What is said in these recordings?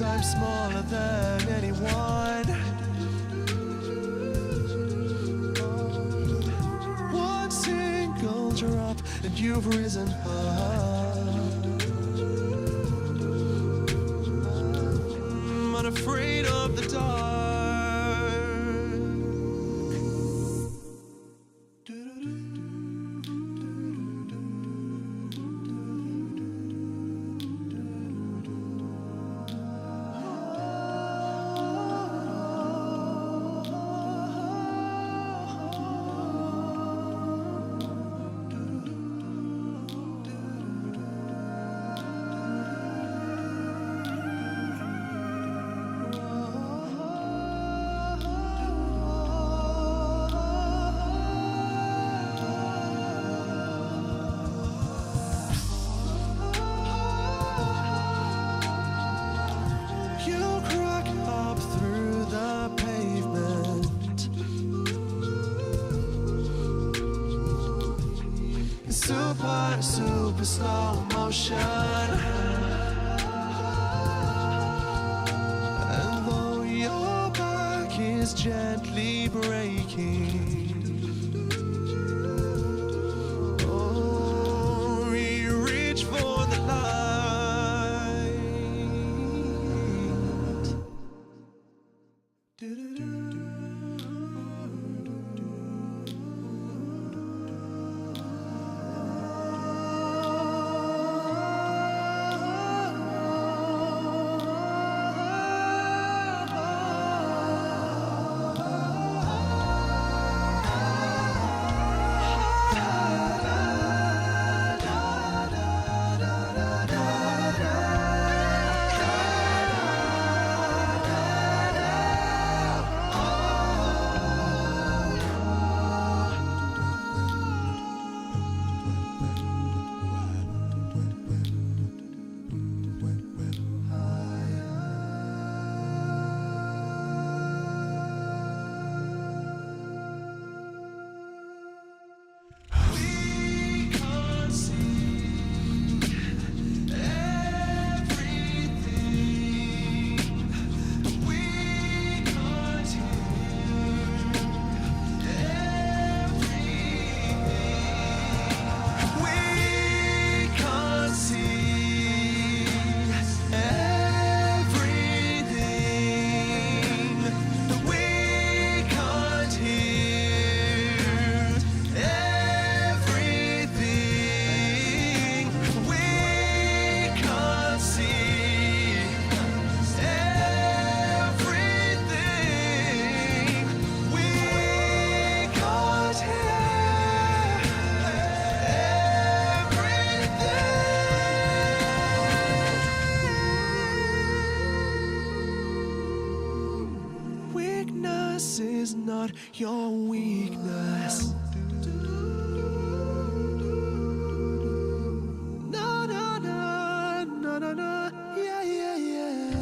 times smaller than anyone. One single drop and you've risen unafraid of the dark. Super slow motion, and though your back is gently breaking, oh, you reach for the light. Is not your weakness. No, no, no, no, no, no, yeah, yeah, yeah.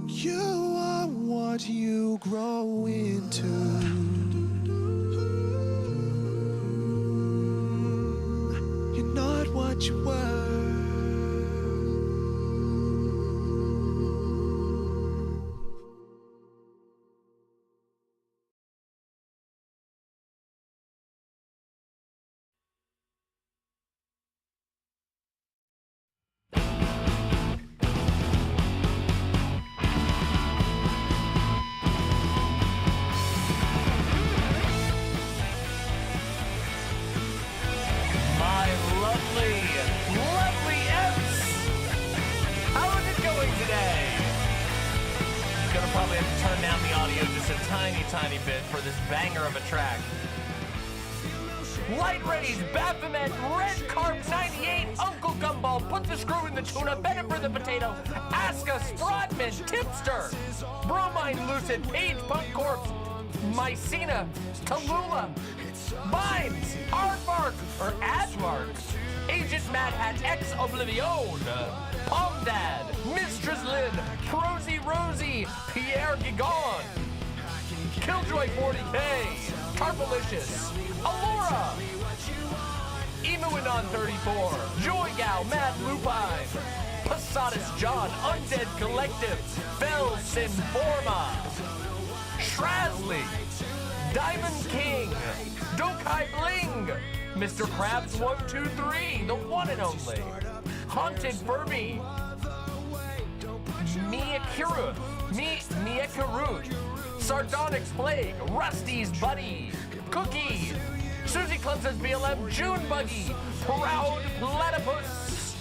You are what you grow into. You're not what you were. Tiny bit for this banger of a track. Light Ready's Bassem, Red Carp 98, Uncle Gumball, Put the Screw in the Tuna, Better for the Potato, Aska, Sprodman, Tipster, Bromine Lucid, Page Punk Corpse, Mycena, Tallulah, Vines, Aardvark, or Admark, Agent Mad Hat X Oblivion, Palm Dad, Mistress Lynn, Prosy Rosie, Pierre Gigon, Killjoy 40K, Carpalicious, Alora, Emuinon, John 34, Joy Gal, Mad Lupine, Posadas John, Undead Collective, Bell Sinforma, Shrazly, Diamond King, Dokai Bling, Mr. Krabs 123, the one and only, Haunted Furby, Miakarut, Sardonyx Plague, Rusty's Buddy, Cookie, Susie Club says BLM, June Buggy, Proud Platypus.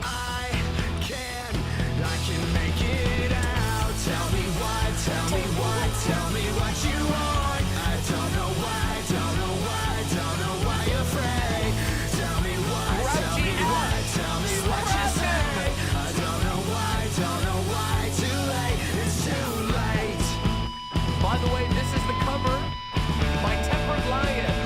I can make it out. Tell me what you want. I don't know why you're afraid. Tell me what you say. I don't know why, too late, it's too late. By the way, this is the cover by Tempered Lion.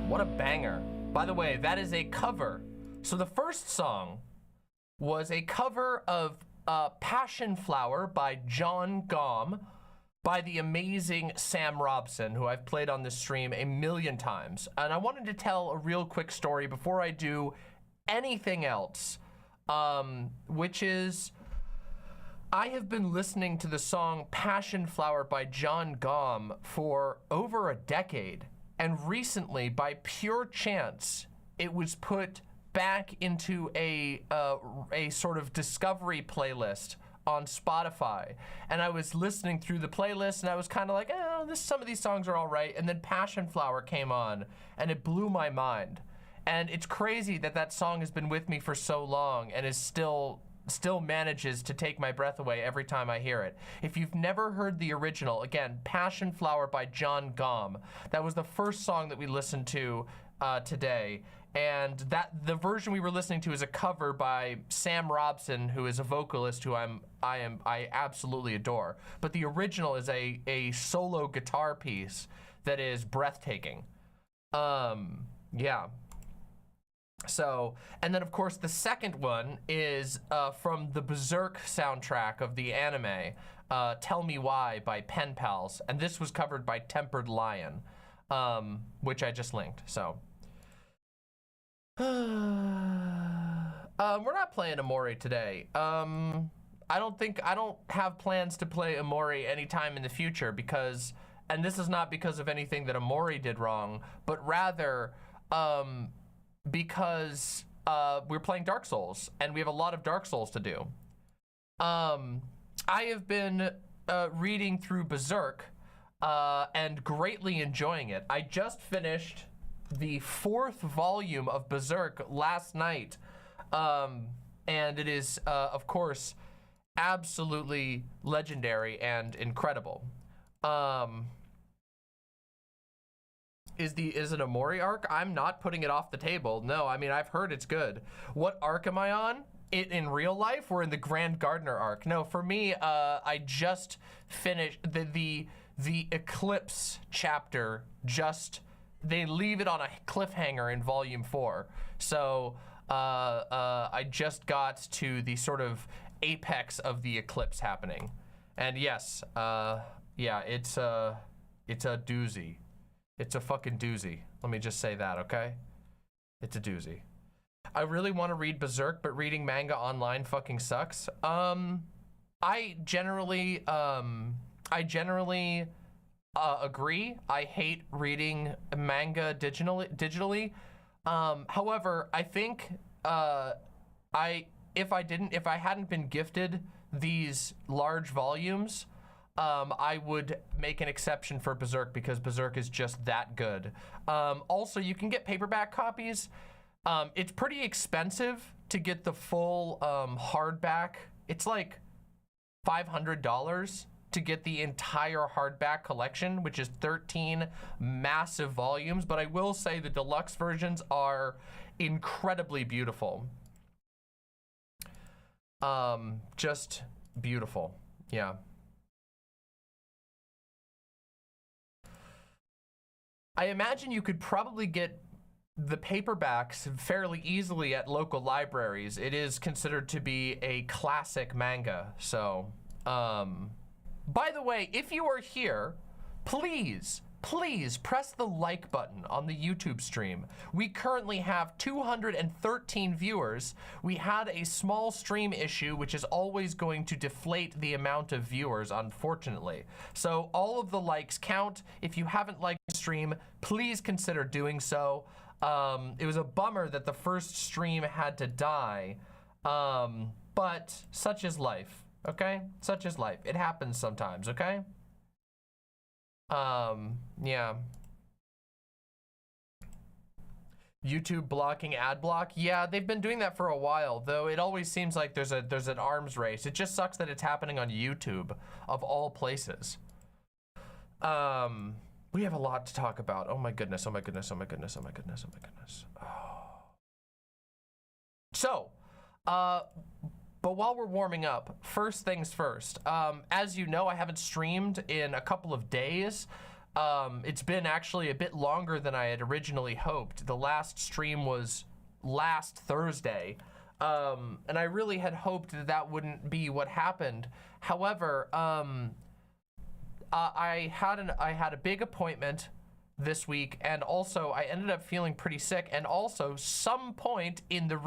What a banger. By the way, that is a cover. So the first song was a cover of Passion Flower by John Gom by the amazing Sam Robson, who I've played on this stream a million times. And I wanted to tell a real quick story before I do anything else, which is I have been listening to the song Passion Flower by John Gom for over a decade. And recently, by pure chance, it was put back into a sort of discovery playlist on Spotify. And I was listening through the playlist and I was kind of like, some of these songs are all right. And then Passion Flower came on and it blew my mind. And it's crazy that that song has been with me for so long and is still manages to take my breath away every time I hear it. If you've never heard the original, again, Passion Flower by John Gom. That was the first song that we listened to today. And that the version we were listening to is a cover by Sam Robson, who is a vocalist who I absolutely adore. But the original is a solo guitar piece that is breathtaking. Yeah. So, and then of course the second one is from the Berzerk soundtrack of the anime, Tell Me Why by Pen Pals, and this was covered by Tempered Lion, which I just linked, so. We're not playing Amori today. I don't have plans to play Amori anytime in the future because, and this is not because of anything that Amori did wrong, but rather, because we're playing Dark Souls and we have a lot of Dark Souls to do. I have been reading through Berzerk and greatly enjoying it. I just finished the 4th volume of Berzerk last night, and it is of course absolutely legendary and incredible. Is it a Mori arc? I'm not putting it off the table. No, I mean, I've heard it's good. What arc am I on? In real life or in the Grand Gardener arc? No, for me, I just finished the Eclipse chapter. They leave it on a cliffhanger in volume 4. So I just got to the sort of apex of the eclipse happening. And yes, yeah, it's a doozy. It's a fucking doozy. Let me just say that, okay? It's a doozy. I really want to read Berzerk, but reading manga online fucking sucks. I generally agree. I hate reading manga digitally. However, I think if I hadn't been gifted these large volumes, I would make an exception for Berzerk because Berzerk is just that good. Also, you can get paperback copies. It's pretty expensive to get the full hardback. It's like $500 to get the entire hardback collection, which is 13 massive volumes. But I will say the deluxe versions are incredibly beautiful. Just beautiful. Yeah. I imagine you could probably get the paperbacks fairly easily at local libraries. It is considered to be a classic manga. So, by the way, if you are here, please press the like button on the YouTube stream. We currently have 213 viewers. We had a small stream issue, which is always going to deflate the amount of viewers, unfortunately. So all of the likes count. If you haven't liked the stream, please consider doing so. It was a bummer that the first stream had to die, but such is life, okay? Such is life. It happens sometimes, okay? Yeah. YouTube blocking ad block. Yeah, they've been doing that for a while, though it always seems like there's an arms race. It just sucks that it's happening on YouTube, of all places. We have a lot to talk about. Oh my goodness, oh my goodness, oh my goodness, oh my goodness, oh my goodness. Oh. So, but while we're warming up, first things first. As you know, I haven't streamed in a couple of days. It's been actually a bit longer than I had originally hoped. The last stream was last Thursday. And I really had hoped that that wouldn't be what happened. However, I had a big appointment this week, and also I ended up feeling pretty sick, and also some point in the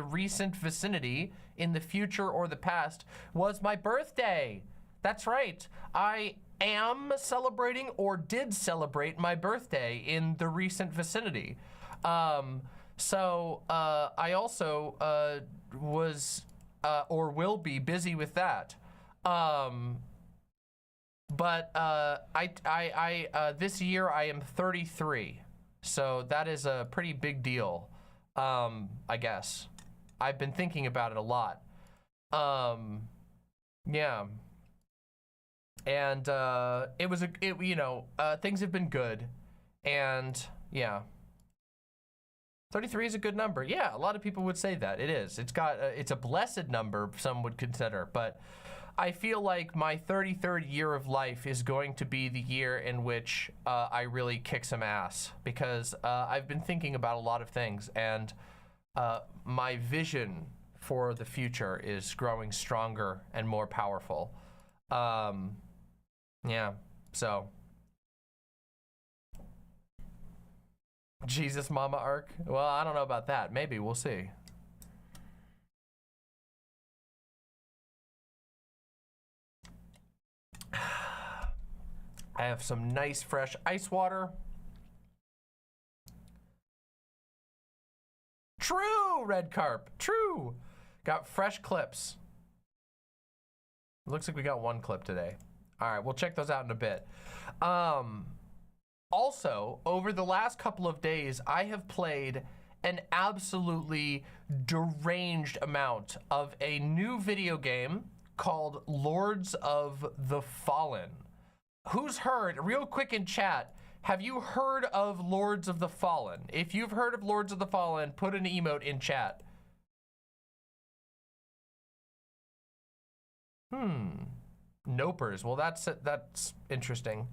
recent vicinity, in the future or the past, was my birthday. That's right. I am celebrating, or did celebrate, my birthday in the recent vicinity. So I also was or will be busy with that. But this year I am 33, so that is a pretty big deal, I guess. I've been thinking about it a lot. Yeah. And things have been good, and yeah. 33 is a good number. Yeah, a lot of people would say that. It is. It's a blessed number, some would consider, but I feel like my 33rd year of life is going to be the year in which I really kick some ass, because I've been thinking about a lot of things, and my vision for the future is growing stronger and more powerful. Yeah, so. Jesus Mama arc? Well, I don't know about that. Maybe, we'll see. I have some nice fresh ice water. True, Red Carp, true. Got fresh clips. Looks like we got one clip today. All right, we'll check those out in a bit. Also, over the last couple of days, I have played an absolutely deranged amount of a new video game called Lords of the Fallen. Who's heard, real quick in chat, have you heard of Lords of the Fallen? If you've heard of Lords of the Fallen, put an emote in chat. Nopers, well that's interesting.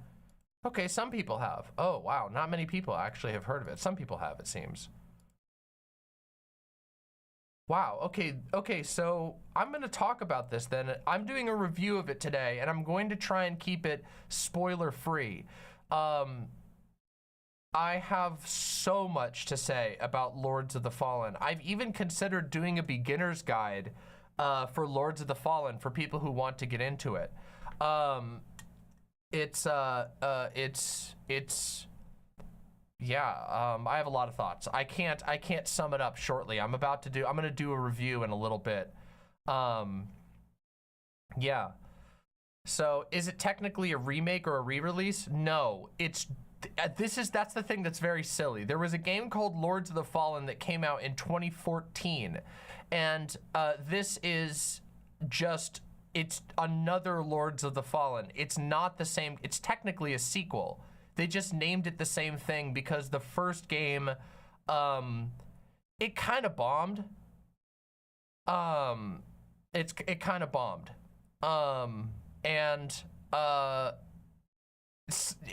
Okay, some people have. Oh wow, not many people actually have heard of it. Some people have, it seems. Wow, okay, so I'm gonna talk about this then. I'm doing a review of it today, and I'm going to try and keep it spoiler free. I have so much to say about Lords of the Fallen. I've even considered doing a beginner's guide for Lords of the Fallen for people who want to get into it. Yeah, I have a lot of thoughts. I can't sum it up shortly. I'm gonna do a review in a little bit. Yeah. So is it technically a remake or a re-release? No, that's the thing that's very silly. There was a game called Lords of the Fallen that came out in 2014, and this is just, it's another Lords of the Fallen. It's not the same. It's technically a sequel. They just named it the same thing because the first game, it kind of bombed. It kind of bombed.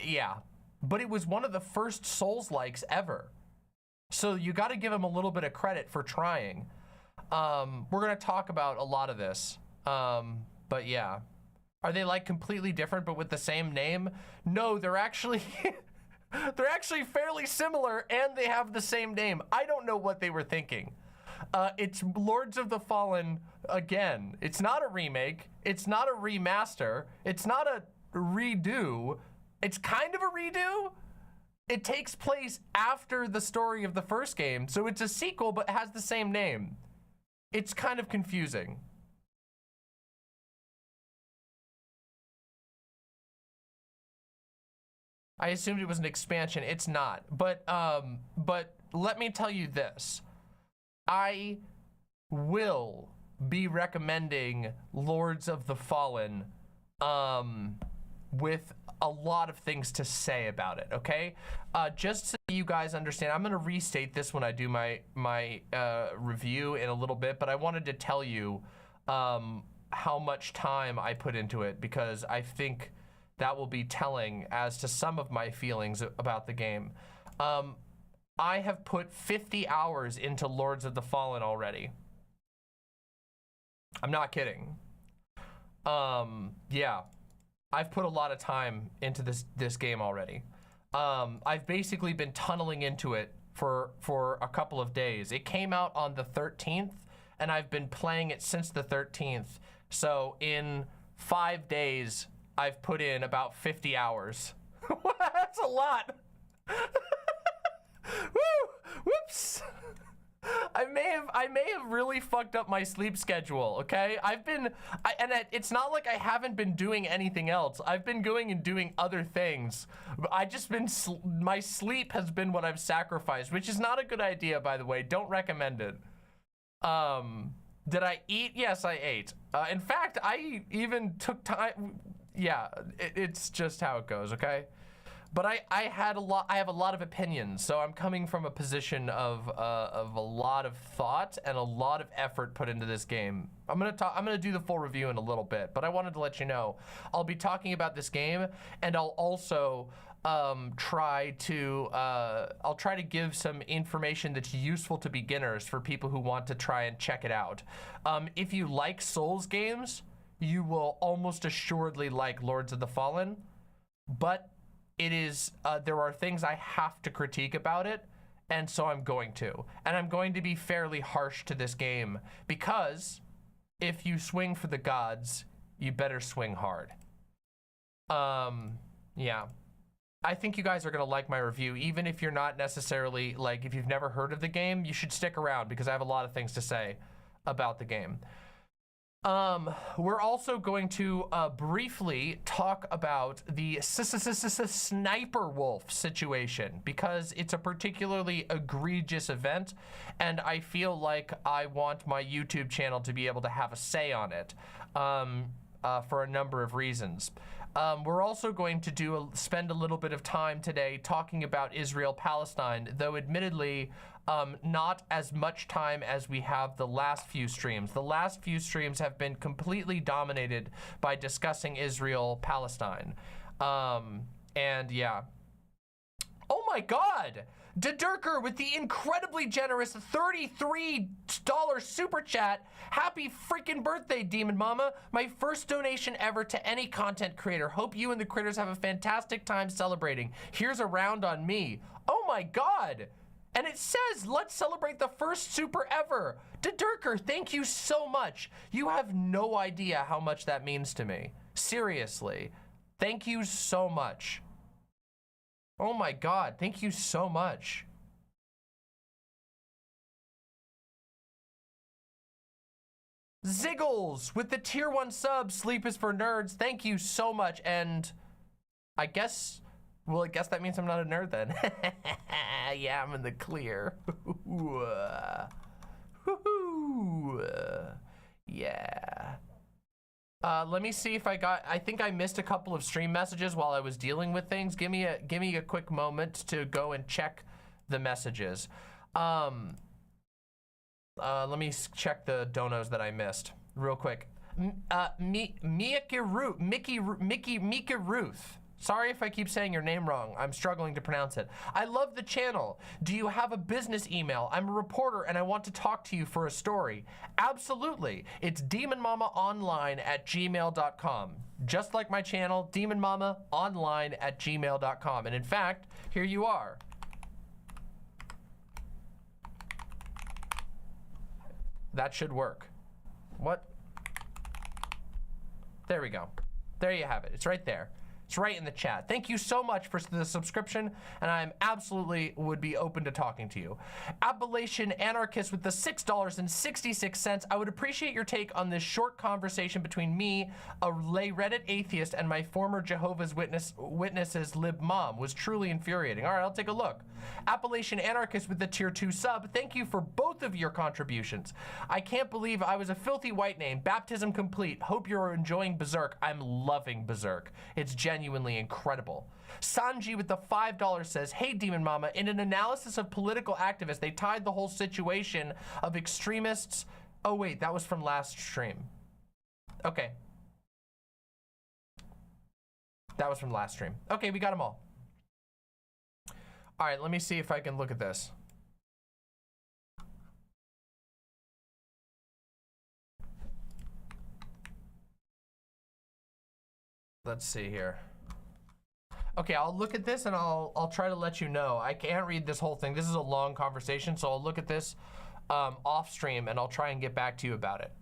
Yeah, but it was one of the first Souls-likes ever. So you got to give them a little bit of credit for trying. We're gonna talk about a lot of this, but yeah. Are they like completely different but with the same name? No, they're actually they're actually fairly similar and they have the same name. I don't know what they were thinking. It's Lords of the Fallen again. It's not a remake. It's not a remaster. It's not a redo. It's kind of a redo. It takes place after the story of the first game, so it's a sequel but has the same name. It's kind of confusing. I assumed it was an expansion. It's not. But let me tell you this. I will be recommending Lords of the Fallen with a lot of things to say about it, okay? Just so you guys understand, I'm gonna restate this when I do my review in a little bit, but I wanted to tell you how much time I put into it because I think that will be telling as to some of my feelings about the game. I have put 50 hours into Lords of the Fallen already. I'm not kidding. Yeah, I've put a lot of time into this game already. I've basically been tunneling into it for a couple of days. It came out on the 13th, and I've been playing it since the 13th. So in 5 days, I've put in about 50 hours. That's a lot. Woo! Whoops. I may have really fucked up my sleep schedule, okay? It's not like I haven't been doing anything else. I've been going and doing other things. My sleep has been what I've sacrificed, which is not a good idea, by the way. Don't recommend it. Did I eat? Yes, I ate. In fact, I even took time. Yeah, it's just how it goes, okay? But I have a lot of opinions, so I'm coming from a position of a lot of thought and a lot of effort put into this game. I'm gonna do the full review in a little bit, but I wanted to let you know I'll be talking about this game, and I'll also try to give some information that's useful to beginners for people who want to try and check it out. If you like Souls games, you will almost assuredly like Lords of the Fallen, but it is there are things I have to critique about it, and so I'm going to. And I'm going to be fairly harsh to this game, because if you swing for the gods, you better swing hard. Yeah. I think you guys are gonna like my review, even if you're not necessarily, like, if you've never heard of the game, you should stick around because I have a lot of things to say about the game. We're also going to briefly talk about the SSSniperwolf situation because it's a particularly egregious event, and I feel like I want my YouTube channel to be able to have a say on it for a number of reasons. We're also going to spend a little bit of time today talking about Israel-Palestine, though admittedly, not as much time as we have the last few streams. The last few streams have been completely dominated by discussing Israel-Palestine. And yeah. Oh my God! Dedurker with the incredibly generous $33 super chat. Happy freaking birthday, Demon Mama. My first donation ever to any content creator. Hope you and the critters have a fantastic time celebrating. Here's a round on me. Oh my God. And it says, let's celebrate the first super ever. Dedurker, thank you so much. You have no idea how much that means to me. Seriously. Thank you so much. Oh my God, thank you so much. Ziggles with the tier 1 sub, sleep is for nerds. Thank you so much. And I guess, well, I guess that means I'm not a nerd then. Yeah, I'm in the clear. Yeah. Let me see if I think I missed a couple of stream messages while I was dealing with things. Give me a quick moment to go and check the messages. Let me check the donos that I missed real quick. Mika Ruth. Sorry if I keep saying your name wrong. I'm struggling to pronounce it. I love the channel. Do you have a business email? I'm a reporter and I want to talk to you for a story. Absolutely. It's demonmamaonline@gmail.com. Just like my channel, demonmamaonline@gmail.com. And in fact, here you are. That should work. What? There we go. There you have it. It's right there. It's right in the chat. Thank you so much for the subscription, and I'm absolutely would be open to talking to you. Appalachian Anarchist with the $6.66. I would appreciate your take on this short conversation between me, a lay Reddit atheist, and my former Jehovah's Witnesses lib mom. Was truly infuriating. All right, I'll take a look. Appalachian Anarchist with the tier 2 sub. Thank you for both of your contributions. I can't believe I was a filthy white name. Baptism complete. Hope you're enjoying Berzerk. I'm loving Berzerk. It's genuinely incredible. Sanji with the $5 says, hey Demon Mama, in an analysis of political activists, they tied the whole situation of extremists. Oh wait, that was from last stream. Okay. That was from last stream. Okay, we got them all. All right, let me see if I can look at this. Let's see here. Okay, I'll look at this and I'll try to let you know. I can't read this whole thing. This is a long conversation, so I'll look at this off stream and I'll try and get back to you about it.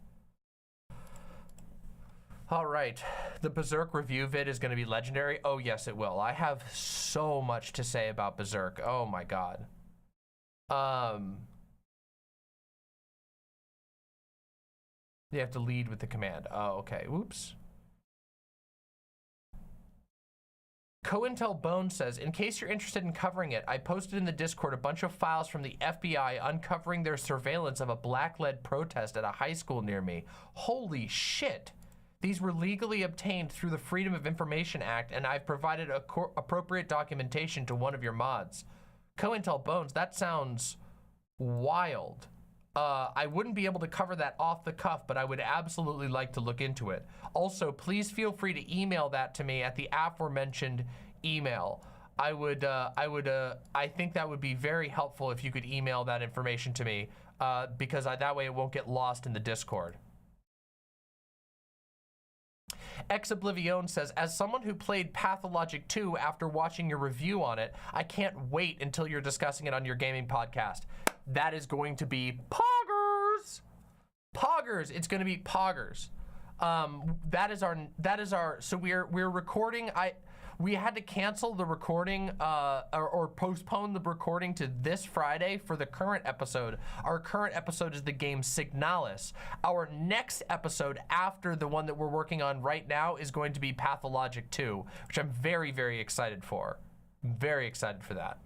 All right, the Berzerk review vid is gonna be legendary. Oh yes, it will. I have so much to say about Berzerk. Oh my God. You have to lead with the command. Oh, okay, oops. COINTELBONE says, in case you're interested in covering it, I posted in the Discord a bunch of files from the FBI uncovering their surveillance of a black-led protest at a high school near me. Holy shit. These were legally obtained through the Freedom of Information Act, and I've provided appropriate documentation to one of your mods. COINTELBONES, that sounds wild. I wouldn't be able to cover that off the cuff, but I would absolutely like to look into it. Also, please feel free to email that to me at the aforementioned email. I think that would be very helpful if you could email that information to me, because that way it won't get lost in the Discord. Exoblivion says, as someone who played Pathologic 2 after watching your review on it, I can't wait until you're discussing it on your gaming podcast. That is going to be poggers. Poggers. It's going to be poggers. That is our, so we're recording. We had to cancel the recording or postpone the recording to this Friday for the current episode. Our current episode is the game Signalis. Our next episode after the one that we're working on right now is going to be Pathologic 2, which I'm very, very excited for. I'm very excited for that.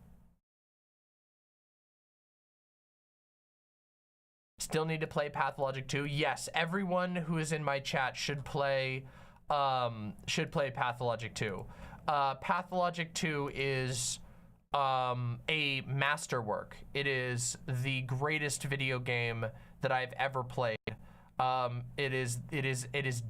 Still need to play Pathologic 2? Yes, everyone who is in my chat should play Pathologic 2. Pathologic 2 is a masterwork. It is the greatest video game that I've ever played. It is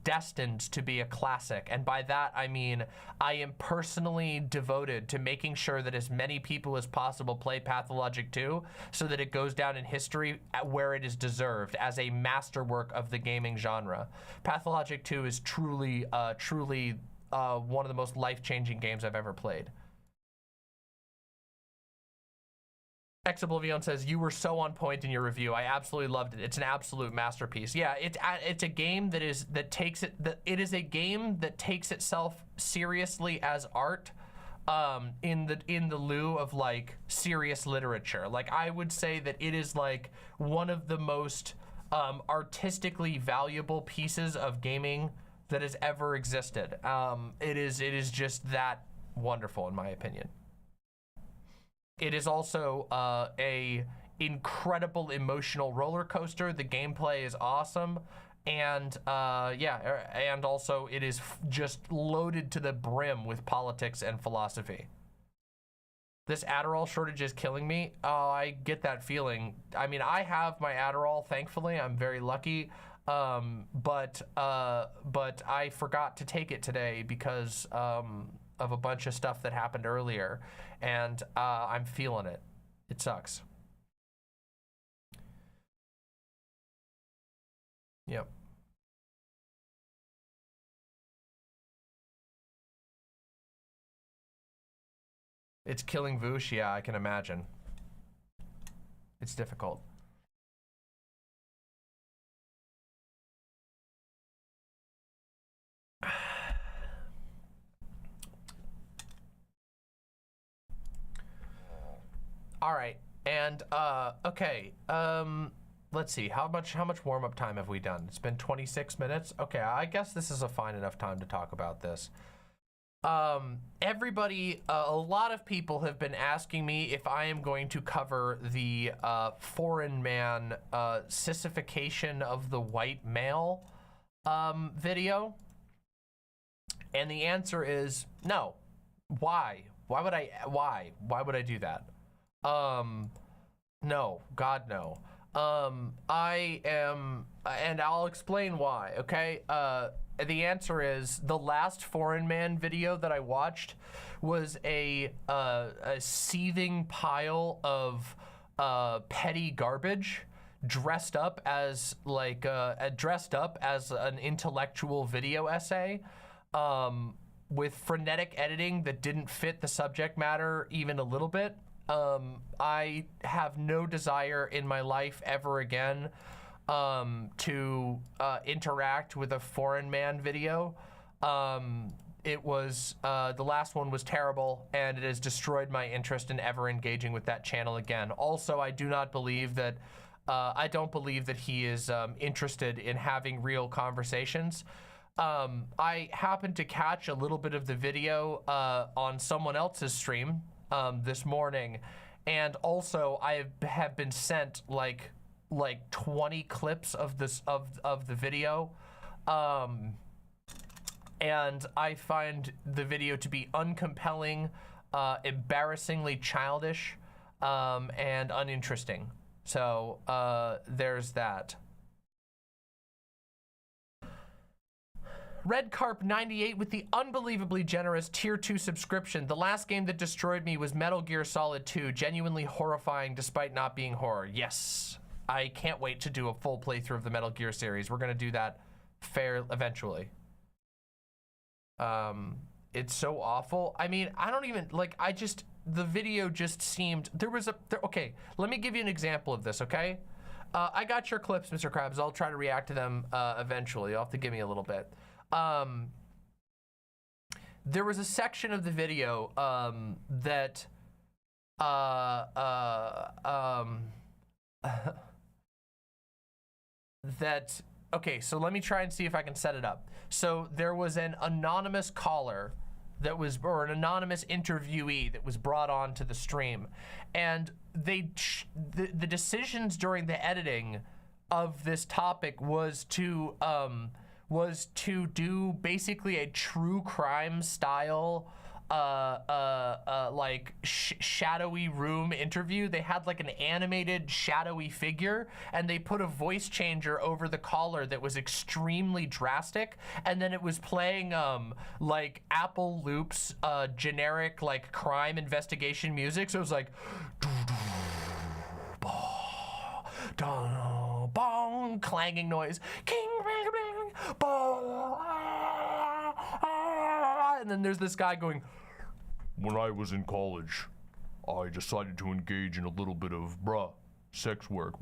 destined to be a classic, and by that I mean I am personally devoted to making sure that as many people as possible play Pathologic 2 so that it goes down in history where it is deserved as a masterwork of the gaming genre. Pathologic 2 is truly one of the most life-changing games I've ever played. Oblivion says, you were so on point in your review. I absolutely loved it. It's an absolute masterpiece. Yeah, it's a game that is it is a game that takes itself seriously as art, in the lieu of like serious literature. Like, I would say that it is like one of the most artistically valuable pieces of gaming that has ever existed. It is just that wonderful, in my opinion. It is also a incredible emotional roller coaster. The gameplay is awesome, and yeah, and also it is just loaded to the brim with politics and philosophy. This Adderall shortage is killing me. Oh, I get that feeling. I mean, I have my Adderall, thankfully. I'm very lucky, but I forgot to take it today because of a bunch of stuff that happened earlier, and I'm feeling it. It sucks. Yep. It's killing Voosh, yeah, I can imagine. It's difficult. All right, and okay, let's see, how much warm-up time have we done? It's been 26 minutes. Okay, I guess this is a fine enough time to talk about this. Everybody, a lot of people have been asking me if I am going to cover the foreign man sissification of the white male video, and the answer is no. Why? Why would I do that? No, God, no. I am, and I'll explain why, okay? The answer is the last foreign man video that I watched was a seething pile of petty garbage dressed up as like an intellectual video essay, with frenetic editing that didn't fit the subject matter even a little bit. I have no desire in my life ever again to interact with a foreign man video. It was, the last one was terrible, and it has destroyed my interest in ever engaging with that channel again. Also, I do not believe that, I don't believe that he is interested in having real conversations. I happened to catch a little bit of the video on someone else's stream this morning, and also I have been sent like 20 clips of this of the video, and I find the video to be uncompelling, embarrassingly childish, and uninteresting. So there's that. Red Carp 98 with the unbelievably generous tier 2 subscription. The last game that destroyed me was Metal Gear Solid 2. Genuinely horrifying despite not being horror. Yes, I can't wait to do a full playthrough of the Metal Gear series. We're gonna do that eventually. It's so awful. I mean, I don't even, like, the video just seemed, okay, let me give you an example of this, okay? I got your clips, Mr. Krabs. I'll try to react to them eventually. You'll have to give me a little bit. There was a section of the video that okay, so let me try and see if I can set it up. So there was an anonymous caller that was, or an anonymous interviewee that was brought on to the stream, and the decisions during the editing of this topic was to do basically a true crime style like shadowy room interview. They had like an animated shadowy figure, and they put a voice changer over the caller that was extremely drastic, and then it was playing like Apple Loops generic like crime investigation music. So it was like bong, clanging noise, king, bong, and then there's this guy going, when I was in college, I decided to engage in a little bit of, sex work,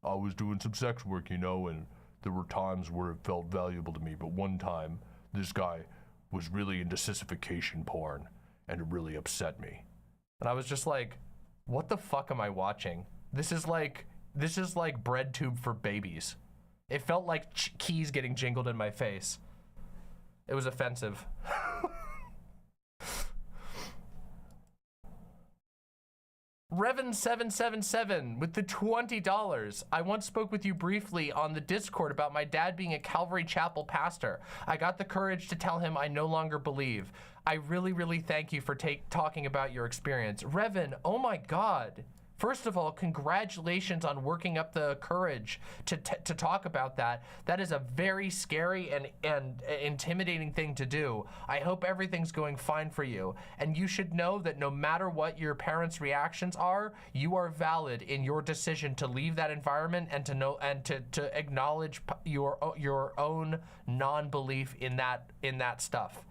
I was doing some sex work, you know, and there were times where it felt valuable to me, but one time, this guy was really into sissification porn, and it really upset me. And I was just like, what the fuck am I watching? This is like bread tube for babies. It felt like keys getting jingled in my face. It was offensive. Revan777 with the $20. I once spoke with you briefly on the Discord about my dad being a Calvary Chapel pastor. I got the courage to tell him I no longer believe. I really, really thank you for talking about your experience. Revan, oh my God. First of all, congratulations on working up the courage to talk about that. That is a very scary and intimidating thing to do. I hope everything's going fine for you. And you should know that no matter what your parents' reactions are, you are valid in your decision to leave that environment and to acknowledge your own non-belief in that stuff.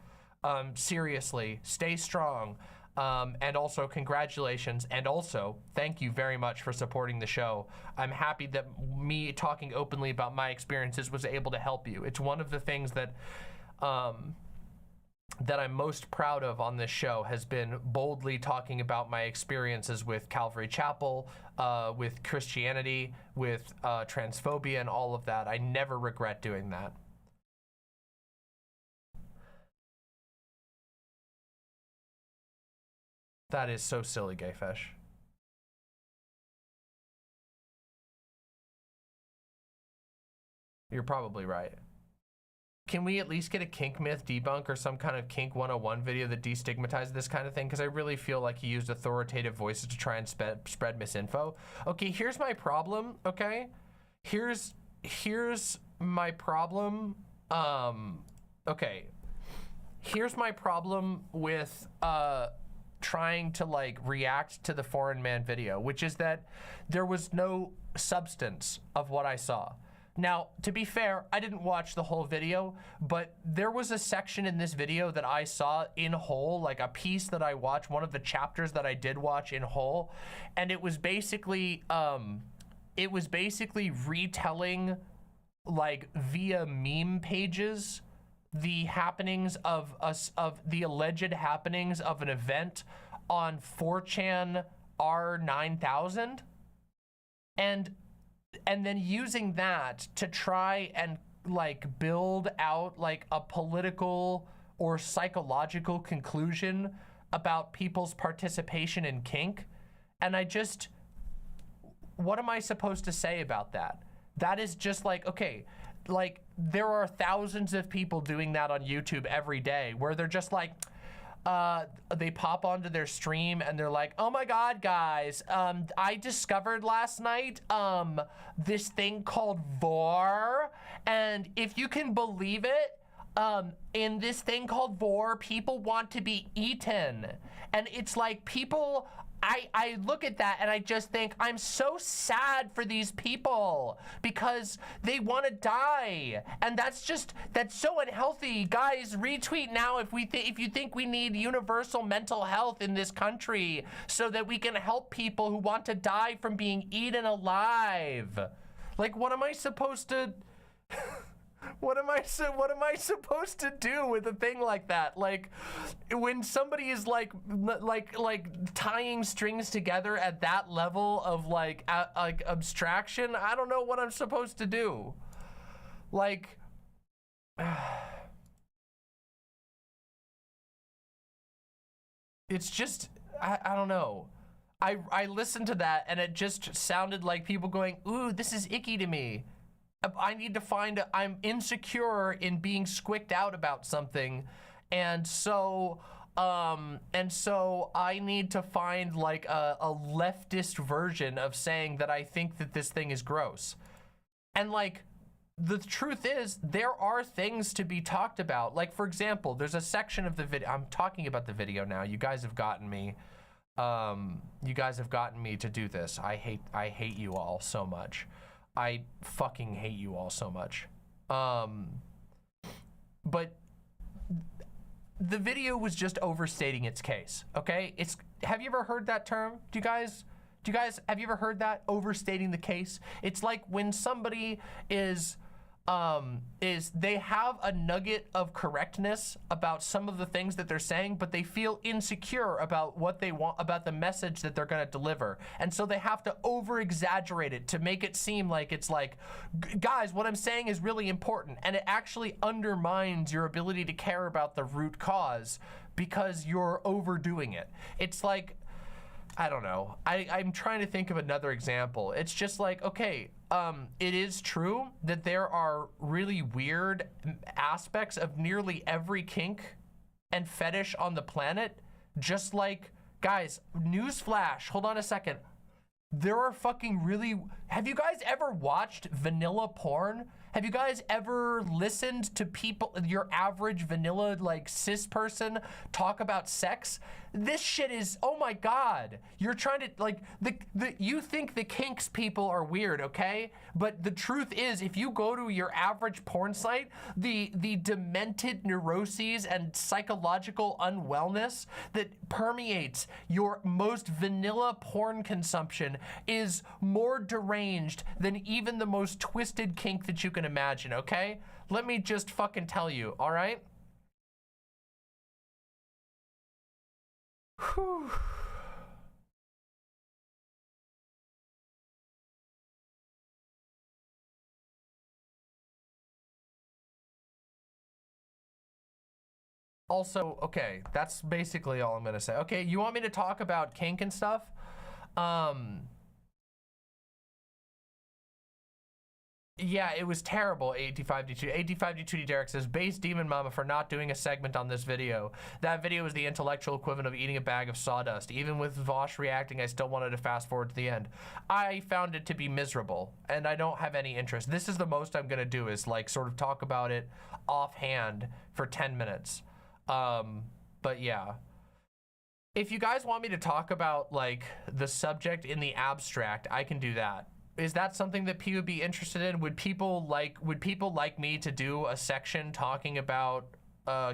Seriously, stay strong. And also congratulations, and also thank you very much for supporting the show. I'm happy that me talking openly about my experiences was able to help you. It's one of the things that that I'm most proud of on this show, has been boldly talking about my experiences with Calvary Chapel, with Christianity, with transphobia and all of that. I never regret doing that. That is so silly, Gayfish. You're probably right. Can we at least get a kink myth debunk or some kind of kink 101 video that destigmatizes this kind of thing? Because I really feel like he used authoritative voices to try and spread misinfo. Okay, here's my problem, okay? Here's my problem. Okay. Here's my problem with trying to like react to the Foreign Man video, which is that there was no substance of what I saw. Now, to be fair, I didn't watch the whole video, but there was a section in this video that I saw in whole, like a piece that I watched, one of the chapters that I did watch in whole, and it was basically retelling, like via meme pages, the happenings of the alleged happenings of an event on 4chan R9000, and then using that to try and like build out like a political or psychological conclusion about people's participation in kink. And what am I supposed to say about that? That is just like, okay, like there are thousands of people doing that on YouTube every day where they're just like, they pop onto their stream and they're like, oh my God, guys, I discovered last night, this thing called vor, and if you can believe it, in this thing called vor, people want to be eaten. And it's like people, I look at that and I just think I'm so sad for these people because they want to die, and that's so unhealthy. Guys, retweet now if you think we need universal mental health in this country so that we can help people who want to die from being eaten alive. Like, what am I supposed to what am I supposed to do with a thing like that? Like, when somebody is like tying strings together at that level of like abstraction, I don't know what I'm supposed to do. Like, it's just, I don't know. I listened to that and it just sounded like people going, ooh, this is icky to me. I need to find, I'm insecure in being squicked out about something. And so I need to find like a leftist version of saying that I think that this thing is gross. And like, the truth is, there are things to be talked about. Like, for example, there's a section of the video, I'm talking about the video now. You guys have gotten me, to do this. I hate you all so much. I fucking hate you all so much. But the video was just overstating its case, okay? have you ever heard that term? Do you guys, have you ever heard that? Overstating the case? It's like when somebody is they have a nugget of correctness about some of the things that they're saying, but they feel insecure about what they want, about the message that they're gonna deliver. And so they have to over-exaggerate it to make it seem like it's like, guys, what I'm saying is really important. And it actually undermines your ability to care about the root cause because you're overdoing it. It's like, I don't know. I'm trying to think of another example. It's just like, okay, it is true that there are really weird aspects of nearly every kink and fetish on the planet. Just like, guys, newsflash, hold on a second. There are fucking really, have you guys ever watched vanilla porn? Have you guys ever listened to people, your average vanilla like cis person talk about sex? This shit is, oh my God. You're trying to like, you think the kinks people are weird, okay? But the truth is, if you go to your average porn site, the demented neuroses and psychological unwellness that permeates your most vanilla porn consumption is more deranged than even the most twisted kink that you can imagine, okay? Let me just fucking tell you, all right? Whew. Also, okay, that's basically all I'm gonna say. Okay, you want me to talk about kink and stuff? Yeah, it was terrible, 85D2. 85D2D Derek says, base Demon Mama for not doing a segment on this video. That video was the intellectual equivalent of eating a bag of sawdust. Even with Vosh reacting, I still wanted to fast forward to the end. I found it to be miserable, and I don't have any interest. This is the most I'm gonna do, is like sort of talk about it offhand for 10 minutes. But yeah. If you guys want me to talk about like the subject in the abstract, I can do that. Is that something that people would be interested in? Would people like me to do a section talking about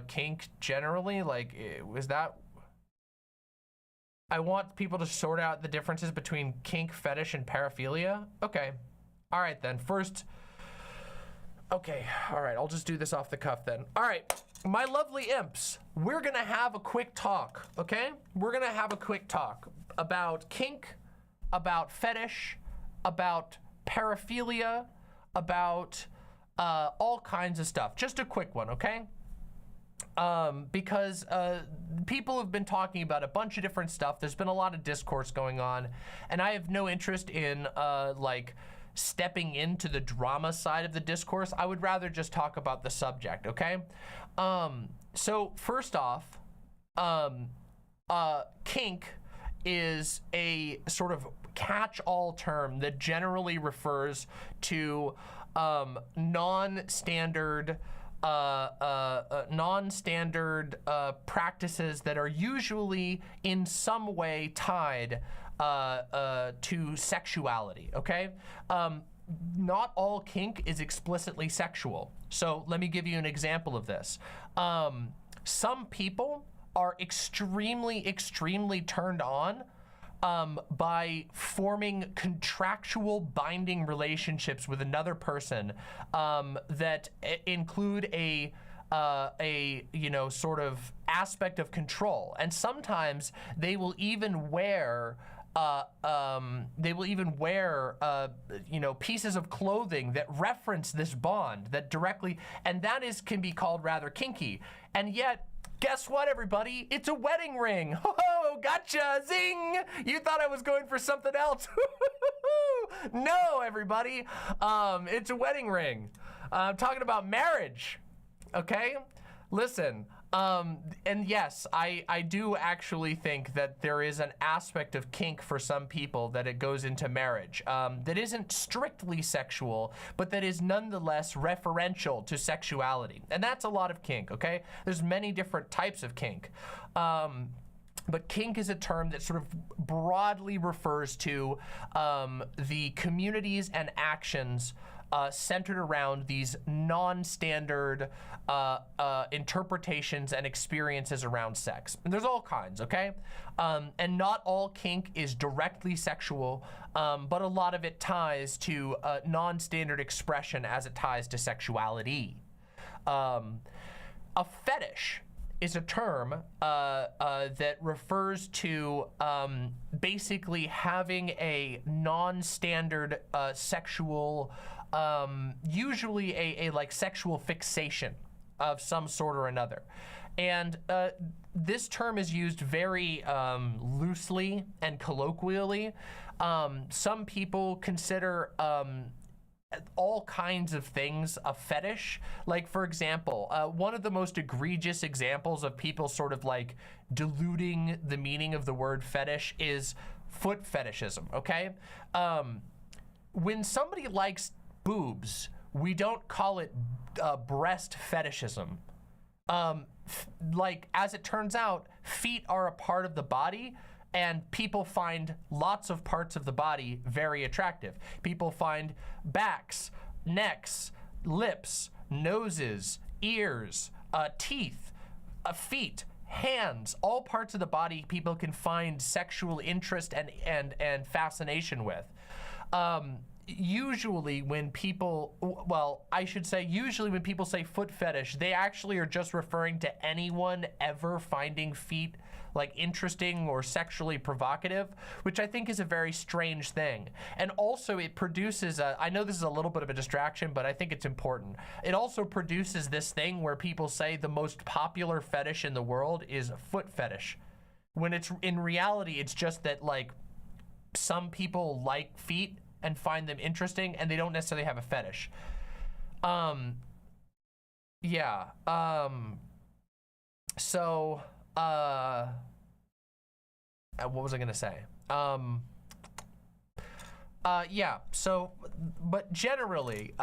kink generally? Like, was that? I want people to sort out the differences between kink, fetish, and paraphilia. Okay, all right then. First, okay, all right. I'll just do this off the cuff then. All right, my lovely imps, we're gonna have a quick talk. Okay, we're gonna have a quick talk about kink, about fetish, about paraphilia, about all kinds of stuff. Just a quick one, okay? Because people have been talking about a bunch of different stuff. There's been a lot of discourse going on, and I have no interest in like stepping into the drama side of the discourse. I would rather just talk about the subject, okay? So first off, kink is a sort of catch-all term that generally refers to non-standard practices that are usually in some way tied to sexuality, okay? Not all kink is explicitly sexual. So let me give you an example of this. Some people are extremely turned on by forming contractual binding relationships with another person that include a you know, sort of aspect of control. And sometimes they will even wear you know, pieces of clothing that reference this bond that directly, and that can be called rather kinky. And yet, guess what, everybody? It's a wedding ring. Oh, gotcha, zing! You thought I was going for something else. No, everybody. It's a wedding ring. I'm talking about marriage, okay? Listen, and yes, I do actually think that there is an aspect of kink for some people that it goes into marriage that isn't strictly sexual, but that is nonetheless referential to sexuality. And that's a lot of kink, okay? There's many different types of kink. But kink is a term that sort of broadly refers to the communities and actions centered around these non-standard interpretations and experiences around sex. And there's all kinds, okay? And not all kink is directly sexual, but a lot of it ties to non-standard expression as it ties to sexuality. A fetish is a term that refers to basically having a non-standard sexual, usually a like sexual fixation of some sort or another. And this term is used very loosely and colloquially. Some people consider all kinds of things a fetish. Like, for example, one of the most egregious examples of people sort of like diluting the meaning of the word fetish is foot fetishism, okay? When somebody likes boobs, we don't call it breast fetishism. Like, as it turns out, feet are a part of the body, and people find lots of parts of the body very attractive. People find backs, necks, lips, noses, ears, teeth, feet, hands, all parts of the body people can find sexual interest and fascination with. Usually when people, well, I should say usually when people say foot fetish, they actually are just referring to anyone ever finding feet like interesting or sexually provocative, which I think is a very strange thing. And also it produces I know this is a little bit of a distraction, but I think it's important. It also produces this thing where people say the most popular fetish in the world is foot fetish, when it's in reality, it's just that like some people like feet and find them interesting, and they don't necessarily have a fetish. So what was I gonna say? So, but generally,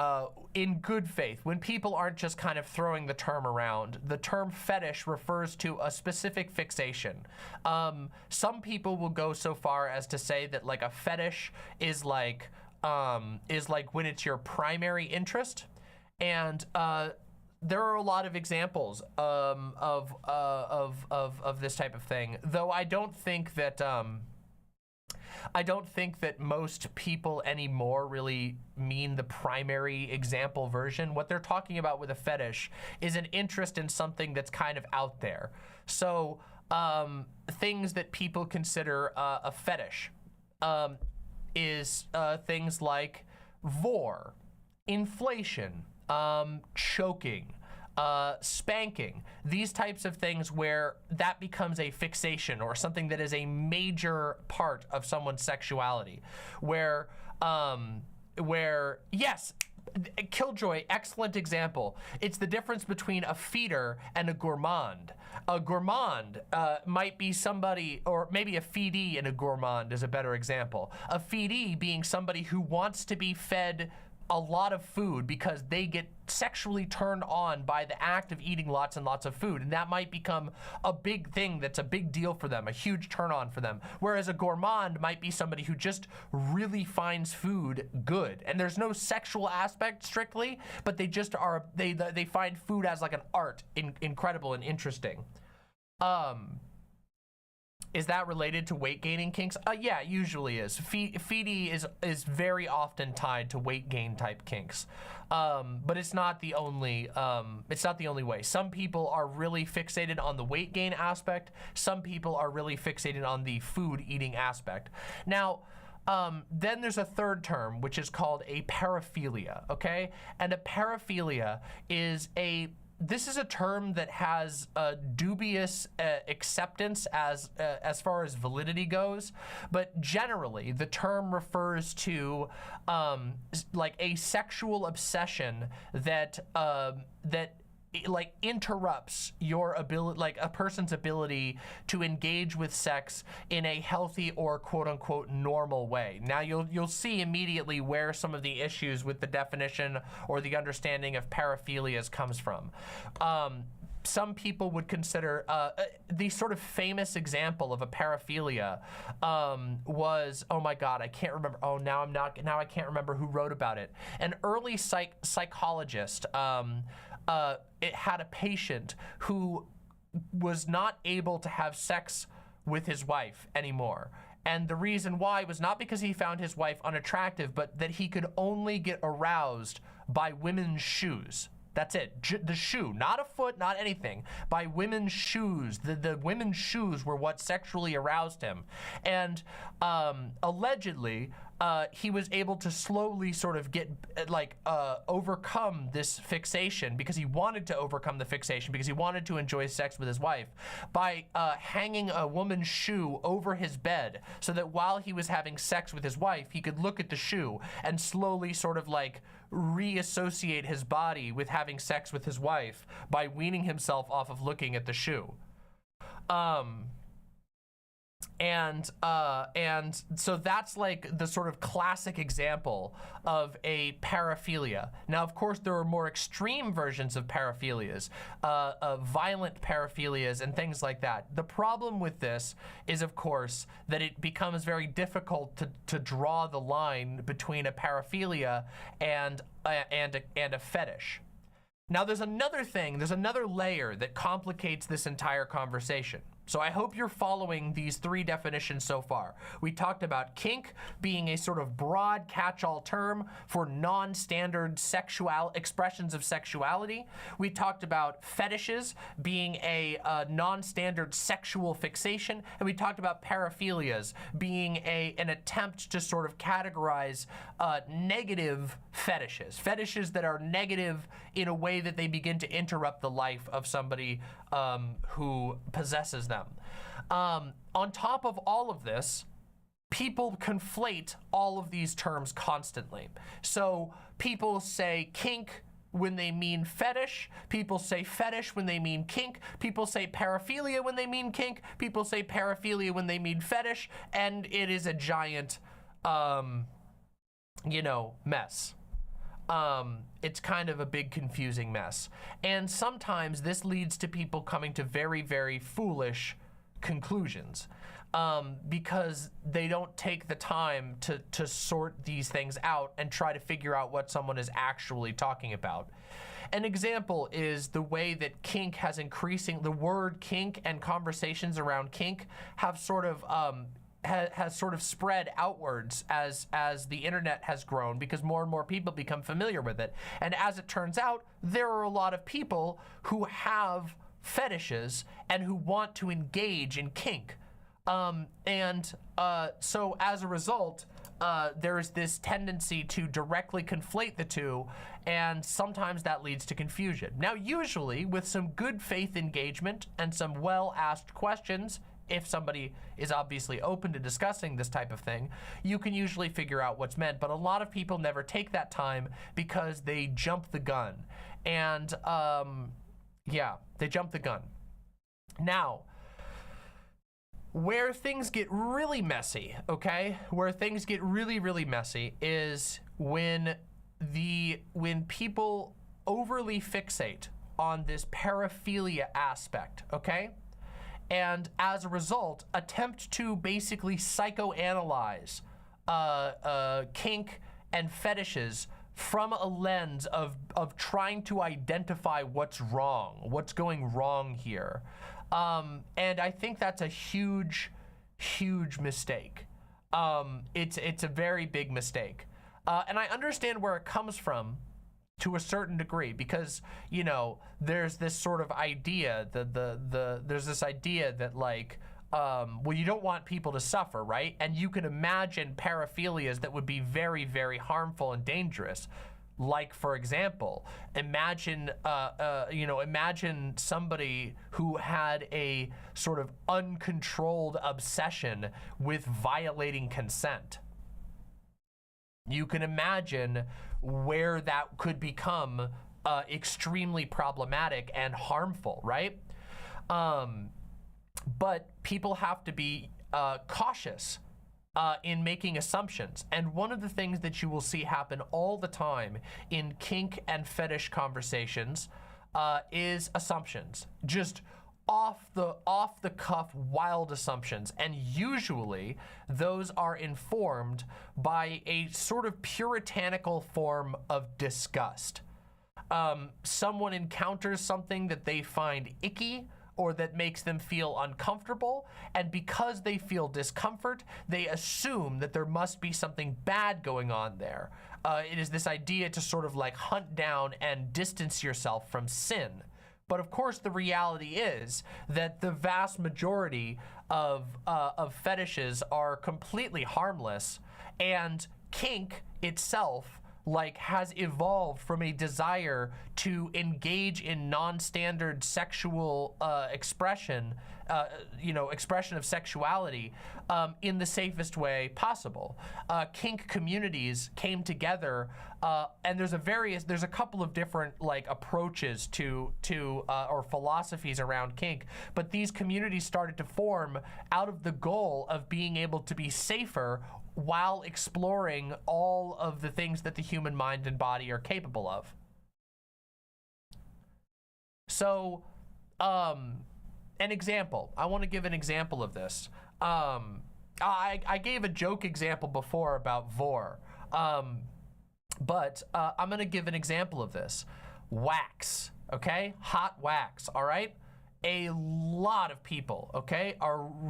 in good faith, when people aren't just kind of throwing the term around, the term fetish refers to a specific fixation. Some people will go so far as to say that like a fetish is like when it's your primary interest, and there are a lot of examples of this type of thing, though I don't think that most people anymore really mean the primary example version. What they're talking about with a fetish is an interest in something that's kind of out there. So things that people consider a fetish is things like vor, inflation, choking, spanking, these types of things where that becomes a fixation or something that is a major part of someone's sexuality, where yes, Killjoy, excellent example. It's the difference between a feeder and a gourmand. A gourmand might be somebody, or maybe a feedee and a gourmand is a better example. A feedee being somebody who wants to be fed a lot of food because they get sexually turned on by the act of eating lots and lots of food, and that might become a big thing that's a big deal for them, a huge turn on for them. Whereas a gourmand might be somebody who just really finds food good, and there's no sexual aspect strictly, but they just are, they find food as like an art, incredible and interesting. Is that related to weight gaining kinks? Yeah, it usually is. Feedee is very often tied to weight gain type kinks, but it's not the only. It's not the only way. Some people are really fixated on the weight gain aspect. Some people are really fixated on the food eating aspect. Now, then there's a third term, which is called a paraphilia. Okay, and a paraphilia is this is a term that has a dubious acceptance as far as validity goes, but generally the term refers to like a sexual obsession that like interrupts your ability, like a person's ability to engage with sex in a healthy or quote unquote normal way. Now you'll see immediately where some of the issues with the definition or the understanding of paraphilias comes from. Some people would consider the sort of famous example of a paraphilia was, oh my God, I can't remember. Oh, now I can't remember who wrote about it. An early psychologist. It had a patient who was not able to have sex with his wife anymore. And the reason why was not because he found his wife unattractive, but that he could only get aroused by women's shoes. That's it, the shoe, not a foot, not anything, by women's shoes. The women's shoes were what sexually aroused him. And allegedly, he was able to slowly sort of get, overcome this fixation, because he wanted to overcome the fixation, because he wanted to enjoy sex with his wife, by hanging a woman's shoe over his bed, so that while he was having sex with his wife, he could look at the shoe and slowly sort of like reassociate his body with having sex with his wife by weaning himself off of looking at the shoe. And so that's like the sort of classic example of a paraphilia. Now, of course, there are more extreme versions of paraphilias, violent paraphilias and things like that. The problem with this is, of course, that it becomes very difficult to draw the line between a paraphilia and a fetish. Now, there's another layer that complicates this entire conversation. So I hope you're following these three definitions so far. We talked about kink being a sort of broad catch-all term for non-standard sexual expressions of sexuality. We talked about fetishes being a non-standard sexual fixation. And we talked about paraphilias being an attempt to sort of categorize negative fetishes. Fetishes that are negative in a way that they begin to interrupt the life of somebody who possesses them. On top of all of this, people conflate all of these terms constantly. So people say kink when they mean fetish, people say fetish when they mean kink, people say paraphilia when they mean kink, people say paraphilia when they mean fetish, and it is a giant, mess. It's kind of a big confusing mess. And sometimes this leads to people coming to very, very foolish conclusions because they don't take the time to sort these things out and try to figure out what someone is actually talking about. An example is the way that kink has the word kink and conversations around kink have sort of has sort of spread outwards as the internet has grown, because more and more people become familiar with it. And as it turns out, there are a lot of people who have fetishes and who want to engage in kink. So as a result, there's this tendency to directly conflate the two, and sometimes that leads to confusion. Now, usually with some good faith engagement and some well-asked questions, if somebody is obviously open to discussing this type of thing, you can usually figure out what's meant. But a lot of people never take that time because they jump the gun. And they jump the gun. Now, where things get really messy, okay? Where things get really, really messy is when people overly fixate on this paraphilia aspect, okay? And as a result, attempt to basically psychoanalyze kink and fetishes from a lens of trying to identify what's wrong, what's going wrong here. And I think that's a huge, huge mistake. It's a very big mistake. And I understand where it comes from to a certain degree, because, there's this sort of idea, there's this idea that like, well, you don't want people to suffer, right? And you can imagine paraphilias that would be very, very harmful and dangerous. Like, for example, imagine somebody who had a sort of uncontrolled obsession with violating consent. You can imagine where that could become extremely problematic and harmful, right? But people have to be cautious in making assumptions. And one of the things that you will see happen all the time in kink and fetish conversations is assumptions. Just off the cuff wild assumptions, and usually those are informed by a sort of puritanical form of disgust. Someone encounters something that they find icky or that makes them feel uncomfortable, and because they feel discomfort, they assume that there must be something bad going on there. It is this idea to sort of like hunt down and distance yourself from sin. But of course, the reality is that the vast majority of fetishes are completely harmless, and kink itself like has evolved from a desire to engage in non-standard sexual expression, expression of sexuality in the safest way possible. Kink communities came together, and there's a couple of different like approaches to or philosophies around kink, but these communities started to form out of the goal of being able to be safer while exploring all of the things that the human mind and body are capable of. So, an example. I want to give an example of this. I gave a joke example before about vor, but I'm going to give an example of this. Wax, okay? Hot wax, all right? A lot of people, okay,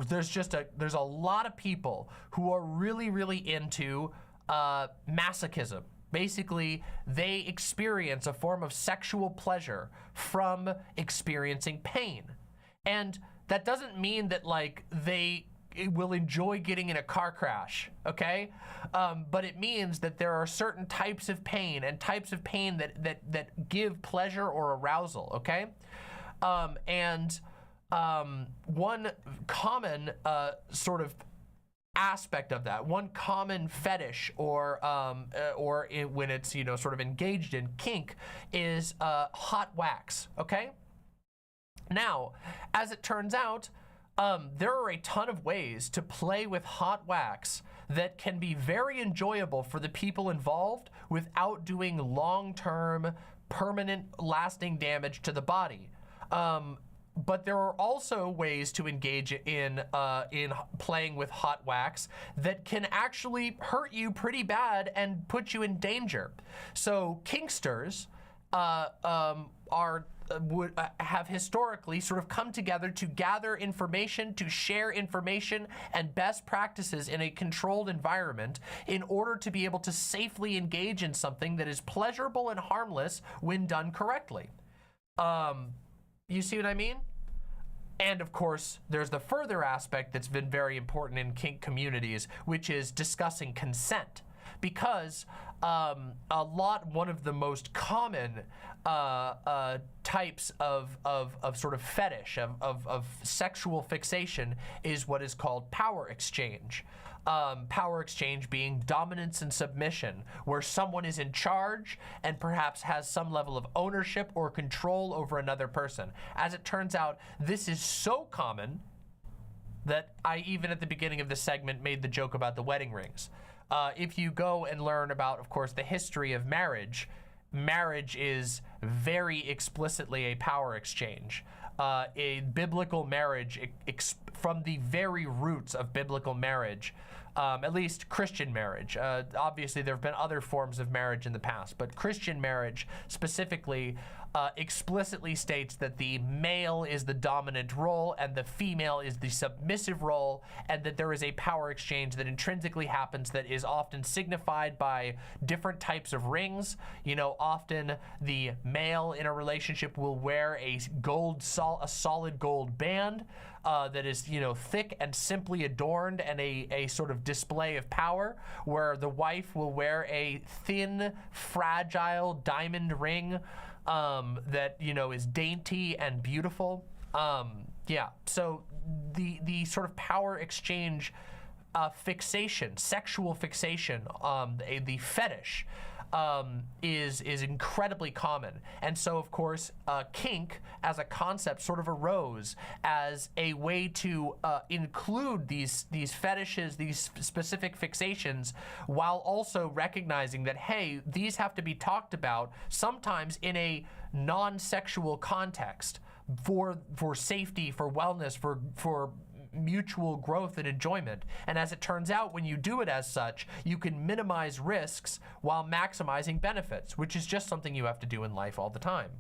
there's a lot of people who are really, really into masochism. Basically, they experience a form of sexual pleasure from experiencing pain. And that doesn't mean that like they will enjoy getting in a car crash, okay? But it means that there are certain types of pain and types of pain that give pleasure or arousal, okay? One common sort of aspect of that, one common fetish or when it's sort of engaged in kink is hot wax. Okay. Now, as it turns out, there are a ton of ways to play with hot wax that can be very enjoyable for the people involved without doing long-term, permanent, lasting damage to the body. But there are also ways to engage in playing with hot wax that can actually hurt you pretty bad and put you in danger. So kinksters have historically sort of come together to gather information, to share information and best practices in a controlled environment in order to be able to safely engage in something that is pleasurable and harmless when done correctly. You see what I mean? And of course, there's the further aspect that's been very important in kink communities, which is discussing consent. Because one of the most common types of sort of fetish, of sexual fixation, is what is called power exchange. Power exchange being dominance and submission, where someone is in charge and perhaps has some level of ownership or control over another person. As it turns out, this is so common that I even at the beginning of this segment made the joke about the wedding rings. If you go and learn about, of course, the history of marriage, marriage is very explicitly a power exchange. A biblical marriage, from the very roots of biblical marriage, at least Christian marriage. Obviously, there have been other forms of marriage in the past, but Christian marriage specifically explicitly states that the male is the dominant role and the female is the submissive role, and that there is a power exchange that intrinsically happens that is often signified by different types of rings. Often the male in a relationship will wear a solid gold band that is, thick and simply adorned and a sort of display of power, where the wife will wear a thin, fragile diamond ring that, is dainty and beautiful. So the sort of power exchange fixation, sexual fixation, the fetish, is incredibly common. And so, of course, kink as a concept sort of arose as a way to include these fetishes, these specific fixations, while also recognizing that, hey, these have to be talked about sometimes in a non-sexual context for safety, for wellness, for mutual growth and enjoyment. And as it turns out, when you do it as such, you can minimize risks while maximizing benefits, which is just something you have to do in life all the time.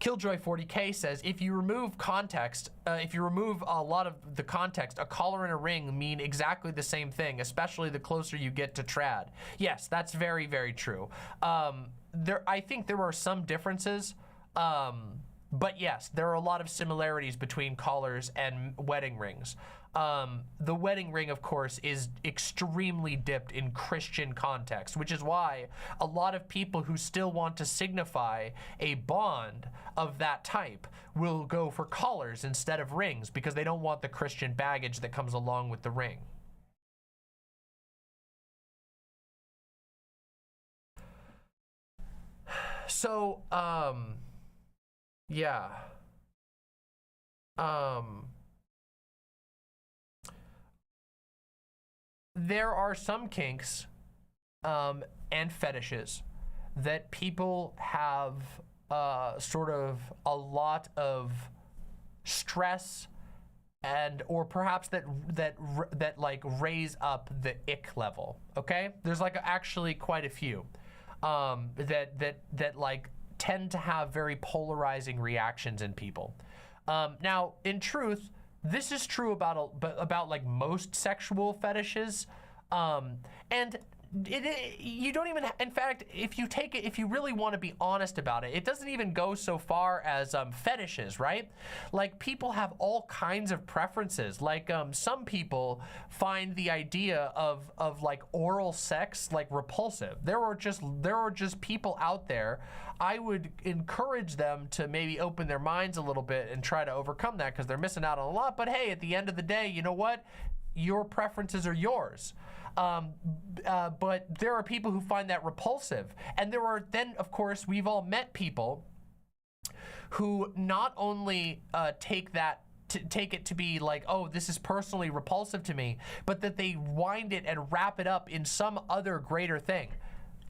Killjoy40K says, if you remove context, if you remove a lot of the context, a collar and a ring mean exactly the same thing, especially the closer you get to trad. Yes, that's very, very true. I think there are some differences, but yes, there are a lot of similarities between collars and wedding rings. The wedding ring, of course, is extremely dipped in Christian context, which is why a lot of people who still want to signify a bond of that type will go for collars instead of rings, because they don't want the Christian baggage that comes along with the ring. So, yeah. There are some kinks and fetishes that people have sort of a lot of stress and or perhaps that like raise up the ick level. Okay, there's like actually quite a few that like tend to have very polarizing reactions in people. Now, in truth, this is true about like most sexual fetishes, and you don't even, in fact, if you really want to be honest about it, it doesn't even go so far as fetishes, right? Like, people have all kinds of preferences. Like, some people find the idea of like oral sex like repulsive. There are just people out there. I would encourage them to maybe open their minds a little bit and try to overcome that, because they're missing out on a lot. But hey, at the end of the day, you know what? Your preferences are yours. But there are people who find that repulsive. And there are then, of course, we've all met people who not only take it to be like, oh, this is personally repulsive to me, but that they wind it and wrap it up in some other greater thing.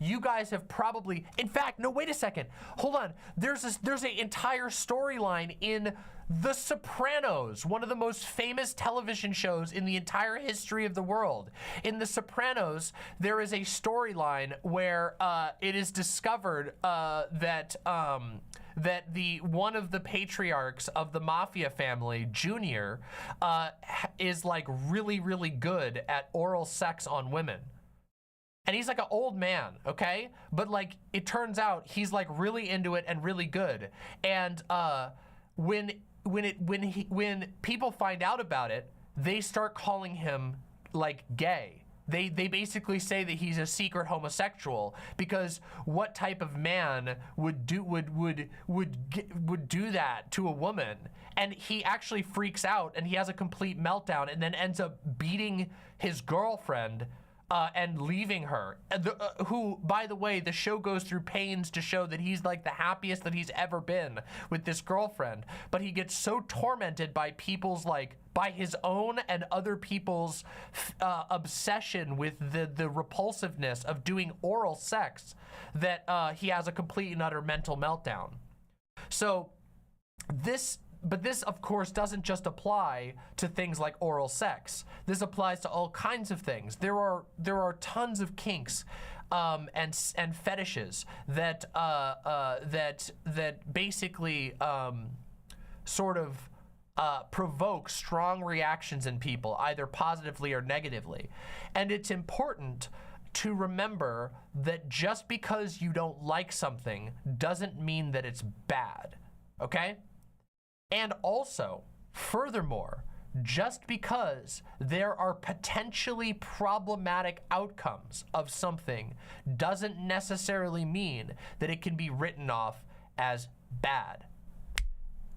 You guys have probably, in fact, no, wait a second. Hold on. There's an entire storyline in The Sopranos, one of the most famous television shows in the entire history of the world. In The Sopranos, there is a storyline where it is discovered that one of the patriarchs of the mafia family, Junior, is like really, really good at oral sex on women. And he's like an old man, okay? But like, it turns out he's like really into it and really good. And when people find out about it, they start calling him like gay. They basically say that he's a secret homosexual, because what type of man would do that to a woman? And he actually freaks out and he has a complete meltdown and then ends up beating his girlfriend and leaving her, who, by the way, the show goes through pains to show that he's like the happiest that he's ever been with this girlfriend, but he gets so tormented by people's by his own and other people's obsession with the repulsiveness of doing oral sex that he has a complete and utter mental meltdown. So But this, of course, doesn't just apply to things like oral sex. This applies to all kinds of things. There are tons of kinks and fetishes that basically sort of provoke strong reactions in people, either positively or negatively. And it's important to remember that just because you don't like something doesn't mean that it's bad, okay? And also, furthermore, just because there are potentially problematic outcomes of something doesn't necessarily mean that it can be written off as bad.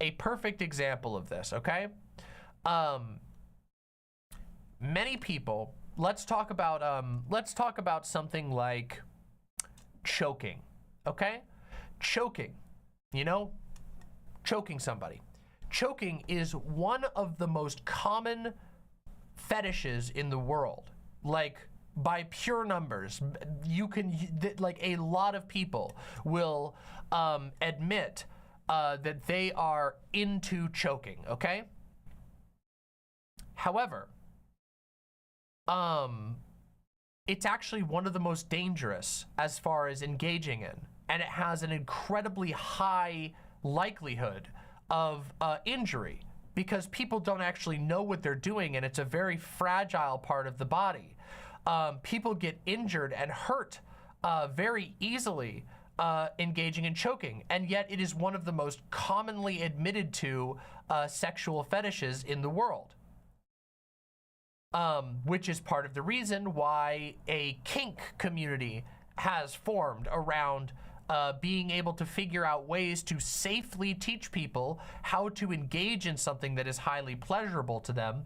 A perfect example of this, okay? Many people let's talk about something like choking, okay? Choking, you know, choking somebody. Choking is one of the most common fetishes in the world. Like, by pure numbers, like, a lot of people will admit that they are into choking, okay? However, it's actually one of the most dangerous as far as engaging in, and it has an incredibly high likelihood of injury because people don't actually know what they're doing, and it's a very fragile part of the body. People get injured and hurt very easily engaging in choking, and yet it is one of the most commonly admitted to sexual fetishes in the world. Which is part of the reason why a kink community has formed around being able to figure out ways to safely teach people how to engage in something that is highly pleasurable to them,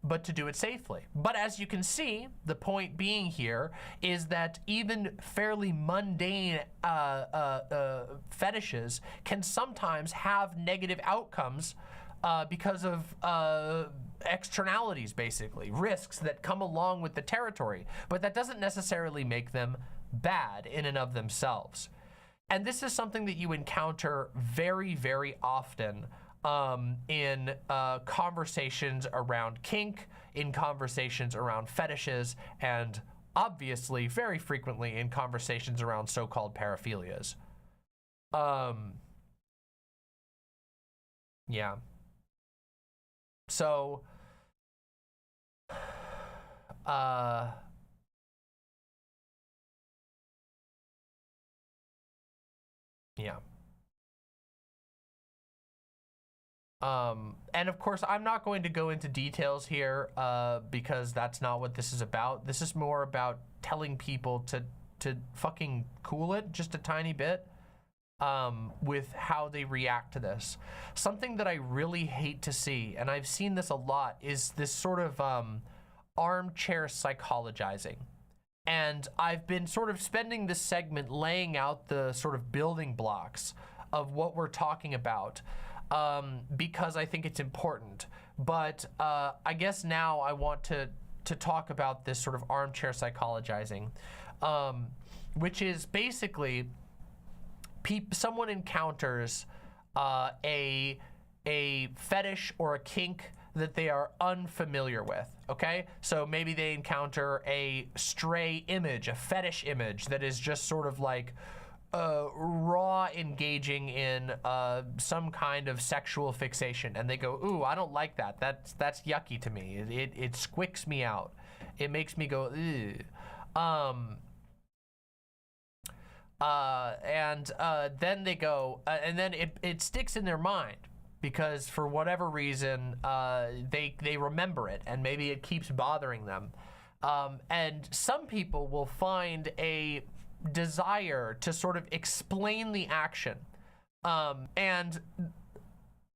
but to do it safely. But as you can see, the point being here is that even fairly mundane fetishes can sometimes have negative outcomes because of externalities, basically, risks that come along with the territory, but that doesn't necessarily make them bad in and of themselves. And this is something that you encounter very, very often in conversations around kink, in conversations around fetishes, and obviously very frequently in conversations around so-called paraphilias. Yeah. So, yeah. And of course, I'm not going to go into details here because that's not what this is about. This is more about telling people to fucking cool it just a tiny bit with how they react to this. Something that I really hate to see, and I've seen this a lot, is this sort of armchair psychologizing. And I've been sort of spending this segment laying out the sort of building blocks of what we're talking about because I think it's important. But I guess now I want to talk about this sort of armchair psychologizing, which is basically someone encounters a fetish or a kink that they are unfamiliar with, okay? So maybe they encounter a stray image, a fetish image that is just sort of like raw engaging in some kind of sexual fixation, and they go, ooh, I don't like that. That's yucky to me. It squicks me out. It makes me go, ew. Then they go, and then it sticks in their mind because for whatever reason, they remember it, and maybe it keeps bothering them. And some people will find a desire to sort of explain the action. And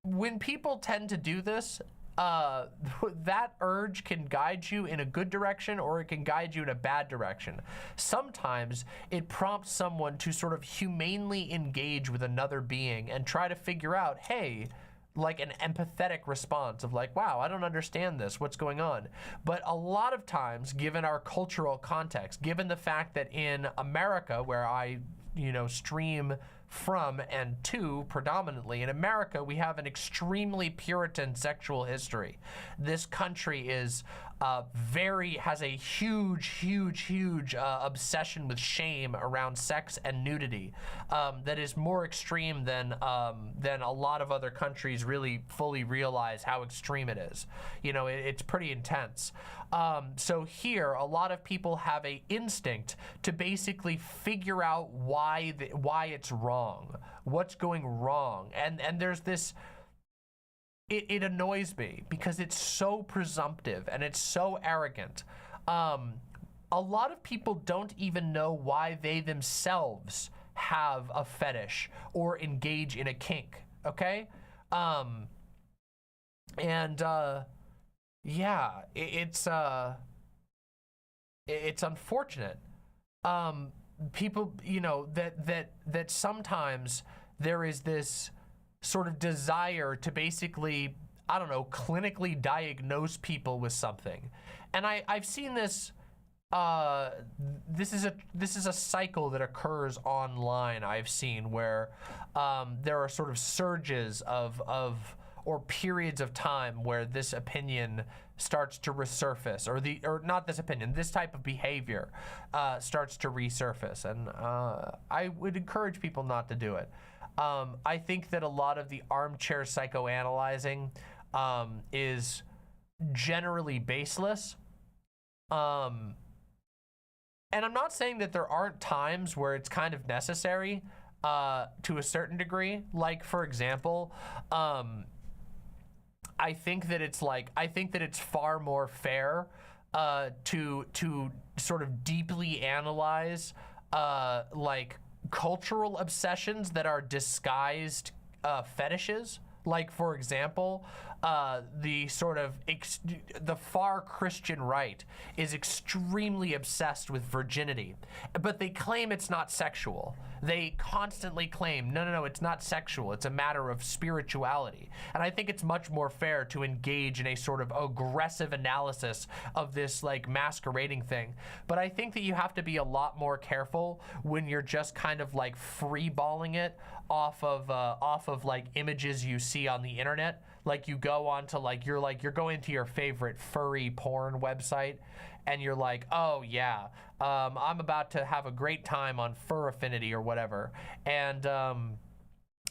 when people tend to do this, that urge can guide you in a good direction or it can guide you in a bad direction. Sometimes it prompts someone to sort of humanely engage with another being and try to figure out, hey, like an empathetic response of like, wow, I don't understand this, what's going on? But a lot of times, given our cultural context, given the fact that in America, where I, stream from and to predominantly, in America, we have an extremely Puritan sexual history. This country is has a huge obsession with shame around sex and nudity that is more extreme than a lot of other countries really fully realize how extreme it is. It's pretty intense. So here, a lot of people have a instinct to basically figure out why it's wrong, what's going wrong, and there's this. It annoys me because it's so presumptive and it's so arrogant. A lot of people don't even know why they themselves have a fetish or engage in a kink, okay? Yeah, it's it's unfortunate. People, you know, that sometimes there is this sort of desire to basically, I don't know, clinically diagnose people with something. And I've seen this, this is a cycle that occurs online, I've seen, where there are sort of surges of or periods of time where this opinion starts to resurface, or not this opinion, this type of behavior starts to resurface. And I would encourage people not to do it. I think that a lot of the armchair psychoanalyzing is generally baseless. And I'm not saying that there aren't times where it's kind of necessary to a certain degree. Like, for example, I think that it's far more fair to sort of deeply analyze like cultural obsessions that are disguised fetishes. Like, for example, the sort of the far Christian right is extremely obsessed with virginity, but they claim it's not sexual. They constantly claim, no, it's not sexual. It's a matter of spirituality. And I think it's much more fair to engage in a sort of aggressive analysis of this like masquerading thing. But I think that you have to be a lot more careful when you're just kind of like freeballing it off of like images you see on the internet. Like, you go on to you're going to your favorite furry porn website and you're like, oh yeah, I'm about to have a great time on Fur Affinity or whatever.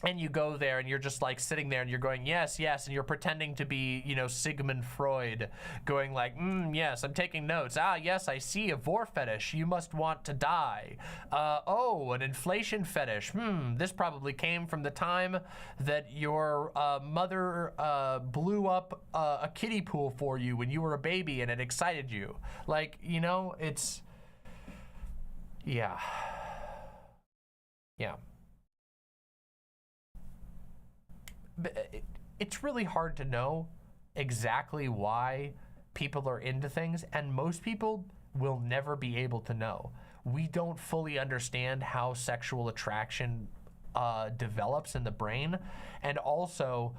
And you go there and you're just like sitting there and you're going, yes, and you're pretending to be, you know, Sigmund Freud, going like, yes, I'm taking notes. Ah, yes, I see a vor fetish. You must want to die. Oh, an inflation fetish. This probably came from the time that your mother blew up a kiddie pool for you when you were a baby and it excited you. Like, you know, it's, yeah. It's really hard to know exactly why people are into things, and most people will never be able to know. We don't fully understand how sexual attraction develops in the brain, and also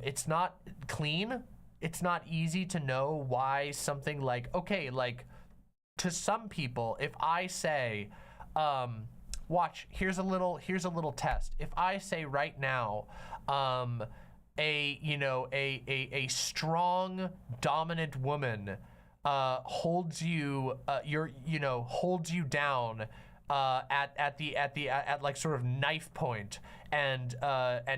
it's not clean. It's not easy to know why something like, okay, like to some people, if I say, watch, here's a little test. If I say right now, a strong dominant woman holds you holds you down at like sort of knife point and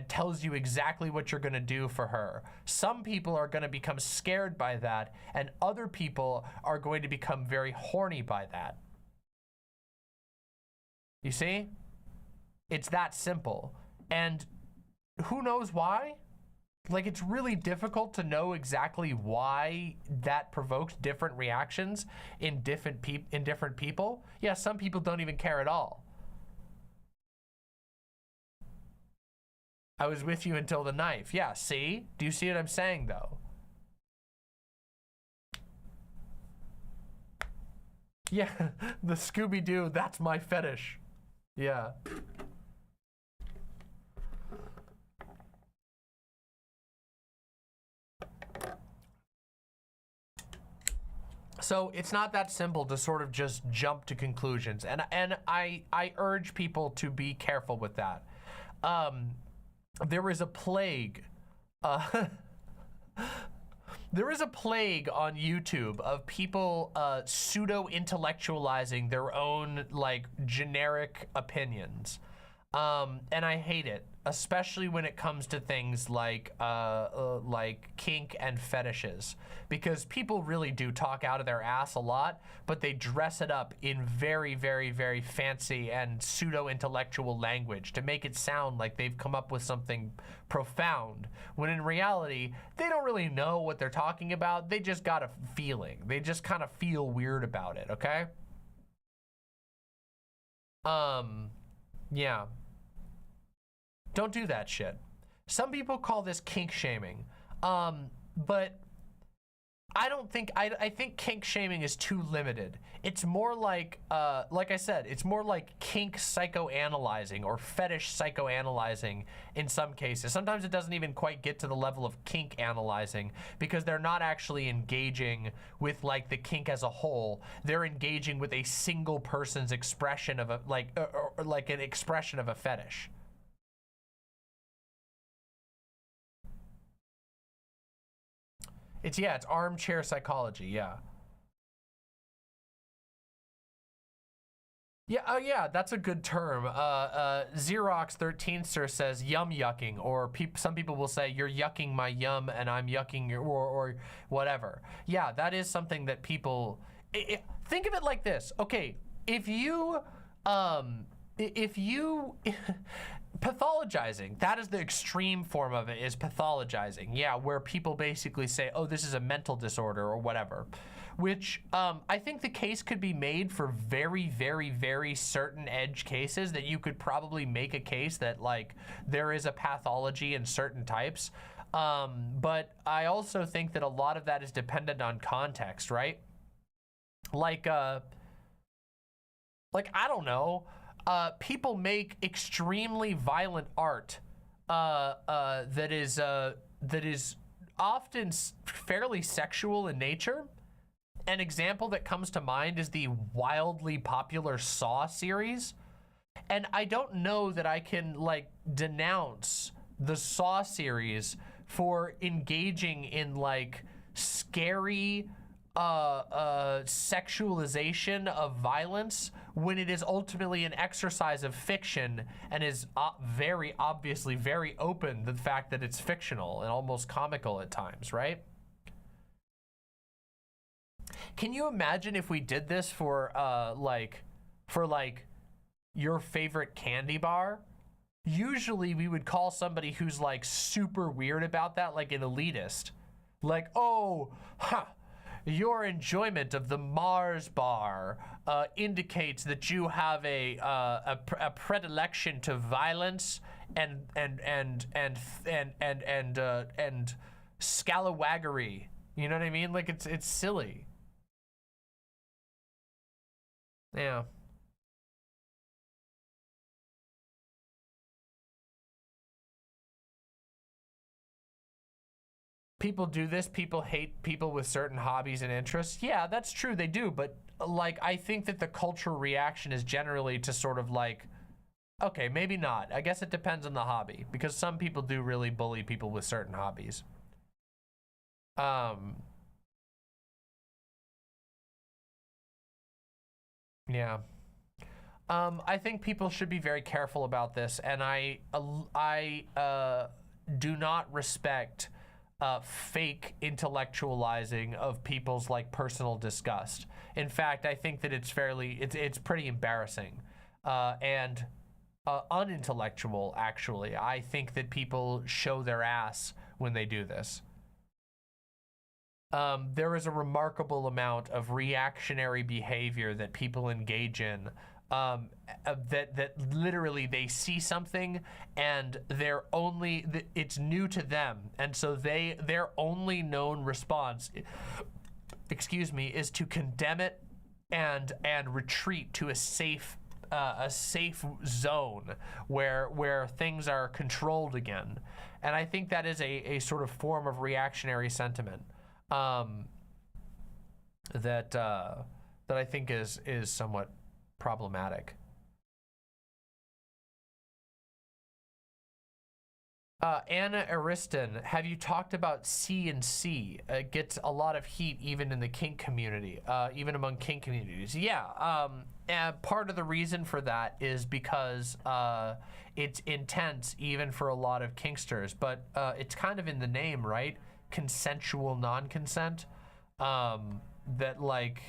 tells you exactly what you're gonna do for her. Some people are gonna become scared by that, and other people are going to become very horny by that. You see? It's that simple. And who knows why? Like, it's really difficult to know exactly why that provokes different reactions in different people. Yeah, some people don't even care at all. I was with you until the knife. Yeah, see? Do you see what I'm saying, though? Yeah, the Scooby-Doo, that's my fetish. Yeah. So it's not that simple to sort of just jump to conclusions, and I urge people to be careful with that. There is a plague. There is a plague on YouTube of people pseudo-intellectualizing their own like generic opinions, and I hate it, especially when it comes to things like kink and fetishes, because people really do talk out of their ass a lot, but they dress it up in very, very, very fancy and pseudo-intellectual language to make it sound like they've come up with something profound, when in reality, they don't really know what they're talking about. They just got a feeling. They just kind of feel weird about it, okay? Yeah. Don't do that shit. Some people call this kink shaming, but I think kink shaming is too limited. It's more like I said, it's more like kink psychoanalyzing or fetish psychoanalyzing in some cases. Sometimes it doesn't even quite get to the level of kink analyzing because they're not actually engaging with like the kink as a whole. They're engaging with a single person's expression of a, or like an expression of a fetish. It's armchair psychology, yeah. Yeah, oh yeah, that's a good term. Xerox 13 Sir says yum yucking, or some people will say you're yucking my yum and I'm yucking your, or whatever. Yeah, that is something that people, think of it like this. Okay, if you pathologizing, that is the extreme form of it, is pathologizing. Yeah, where people basically say, oh, this is a mental disorder or whatever, which I think the case could be made for very, very, very certain edge cases that you could probably make a case that like there is a pathology in certain types. But I also think that a lot of that is dependent on context, right? Like I don't know, people make extremely violent art that is often fairly sexual in nature. An example that comes to mind is the wildly popular Saw series. And I don't know that I can like denounce the Saw series for engaging in like scary sexualization of violence when it is ultimately an exercise of fiction and is very obviously very open to the fact that it's fictional and almost comical at times, right? Can you imagine if we did this for your favorite candy bar? Usually we would call somebody who's like super weird about that like an elitist. Like, oh, your enjoyment of the Mars bar indicates that you have a predilection to violence and scalawaggery. You know what I mean? Like it's silly. Yeah. People do this, people hate people with certain hobbies and interests. Yeah, that's true, they do, but like I think that the cultural reaction is generally to sort of like, okay, maybe not. I guess it depends on the hobby, because some people do really bully people with certain hobbies. Yeah. I think people should be very careful about this, and I do not respect fake intellectualizing of people's like personal disgust. In fact, I think that it's pretty embarrassing and unintellectual, actually. I think that people show their ass when they do this. There is a remarkable amount of reactionary behavior that people engage in, that literally they see something and it's new to them, and so their only known response, excuse me, is to condemn it and retreat to a safe zone where things are controlled again. And I think that is a sort of form of reactionary sentiment that I think is somewhat problematic. Anna Ariston, have you talked about C&C? It gets a lot of heat even in the kink community, even among kink communities. Yeah, and part of the reason for that is because it's intense even for a lot of kinksters, but it's kind of in the name, right? Consensual non-consent. That like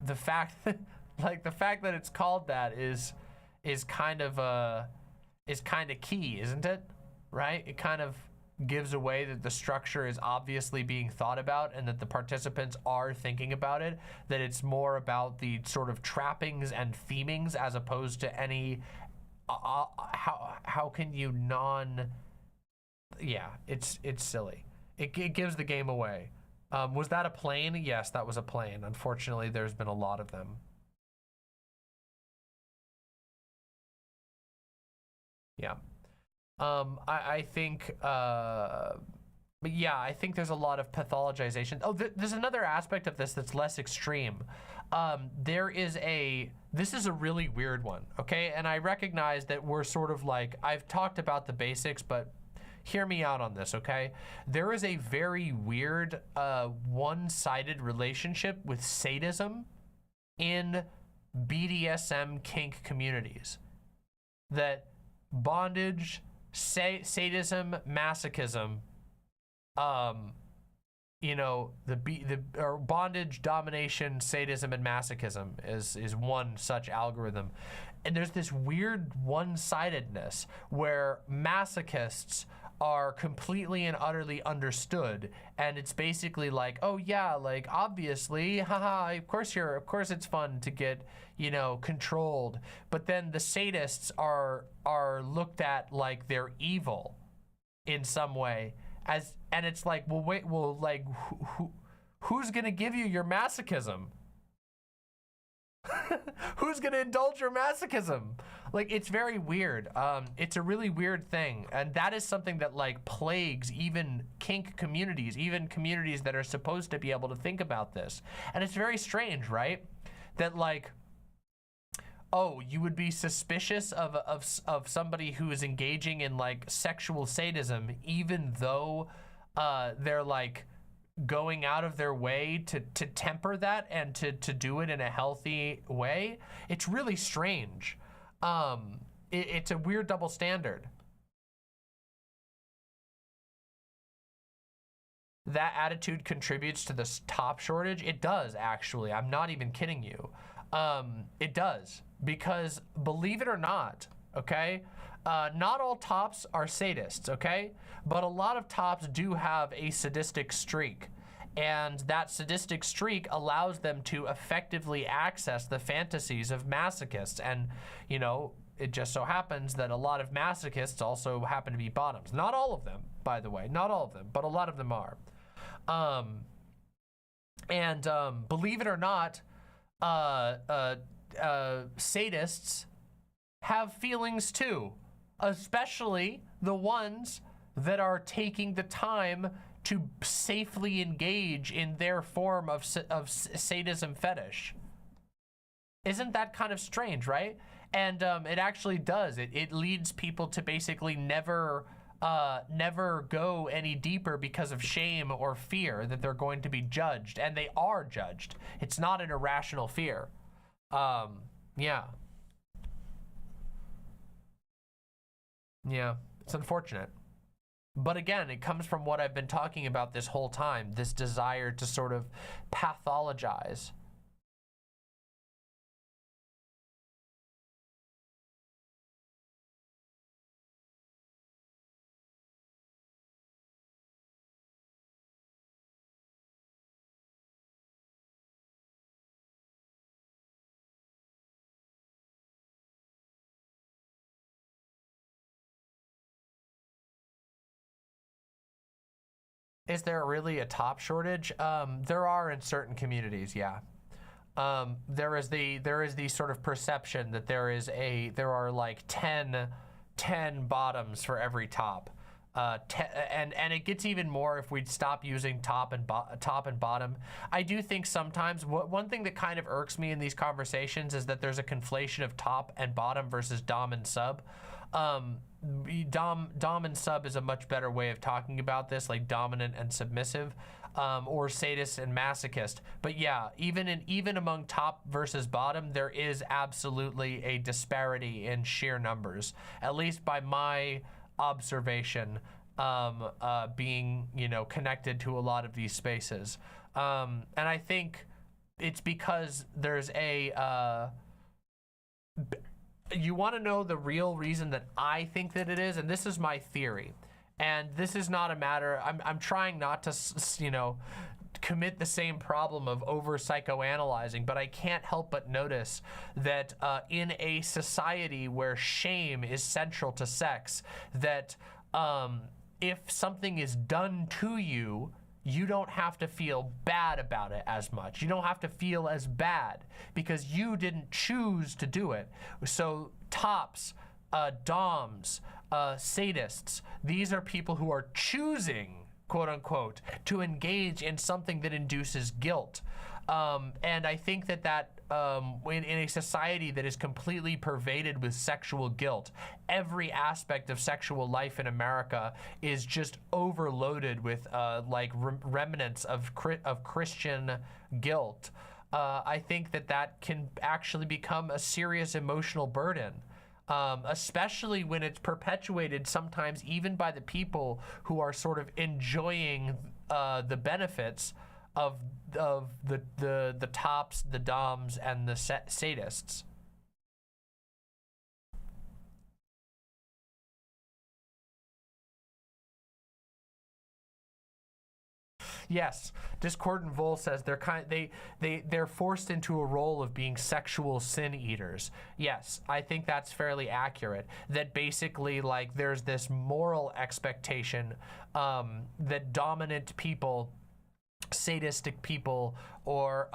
the fact that it's called that is kind of key, isn't it? Right? It kind of gives away that the structure is obviously being thought about and that the participants are thinking about it, that it's more about the sort of trappings and themings as opposed to any how can you yeah, it's silly. It gives the game away. Was that a plane? Yes, that was a plane. Unfortunately, there's been a lot of them. Yeah. I think, but yeah, I think there's a lot of pathologization. Oh, there's another aspect of this that's less extreme. This is a really weird one, okay? And I recognize that we're sort of like, I've talked about the basics, but hear me out on this, okay? There is a very weird, one-sided relationship with sadism in BDSM kink communities. That bondage, sadism, masochism, you know, or bondage, domination, sadism, and masochism is one such algorithm. And there's this weird one-sidedness where masochists are completely and utterly understood, and it's basically like, oh yeah, like obviously, haha, of course it's fun to get, you know, controlled. But then the sadists are looked at like they're evil in some way, and it's like, well, wait, well, like who's gonna give you your masochism? Who's gonna indulge your masochism? Like, it's very weird. It's a really weird thing, and that is something that like plagues even kink communities, even communities that are supposed to be able to think about this. And it's very strange, right? That like, oh, you would be suspicious of somebody who is engaging in like sexual sadism, even though they're like going out of their way to temper that and to do it in a healthy way. It's really strange. It's a weird double standard. That attitude contributes to this top shortage. It does, actually. I'm not even kidding you. It does, because believe it or not, okay, not all tops are sadists, okay, but a lot of tops do have a sadistic streak, and that sadistic streak allows them to effectively access the fantasies of masochists. And you know, it just so happens that a lot of masochists also happen to be bottoms. Not all of them, by the way, not all of them, but a lot of them are. Believe it or not, sadists have feelings too, especially the ones that are taking the time to safely engage in their form of sadism fetish. Isn't that kind of strange, right? And it actually does. It leads people to basically never go any deeper because of shame or fear that they're going to be judged, and they are judged. It's not an irrational fear. Yeah. Yeah, it's unfortunate. But again, it comes from what I've been talking about this whole time, this desire to sort of pathologize. Is there really a top shortage? There are in certain communities, yeah. There is the sort of perception that there are like 10 bottoms for every top. And it gets even more if we'd stop using top and bottom. I do think sometimes one thing that kind of irks me in these conversations is that there's a conflation of top and bottom versus dom and sub. Dom and sub is a much better way of talking about this, like dominant and submissive, or sadist and masochist. But yeah, even among top versus bottom, there is absolutely a disparity in sheer numbers, at least by my observation, being, you know, connected to a lot of these spaces. And I think it's because there's you want to know the real reason that I think that it is, and this is my theory, and this is not a matter, I'm trying not to, you know, commit the same problem of over psychoanalyzing, but I can't help but notice that in a society where shame is central to sex, that if something is done to you, you don't have to feel bad about it as much. You don't have to feel as bad because you didn't choose to do it. So tops, doms, sadists, these are people who are choosing, quote unquote, to engage in something that induces guilt. And I think that in a society that is completely pervaded with sexual guilt, every aspect of sexual life in America is just overloaded with like remnants of Christian guilt. I think that can actually become a serious emotional burden. Especially when it's perpetuated sometimes even by the people who are sort of enjoying the benefits of the tops, the doms, and the sadists. Yes, Discordant Vol says they're forced into a role of being sexual sin eaters. Yes, I think that's fairly accurate. That basically, like, there's this moral expectation that dominant people, sadistic people, or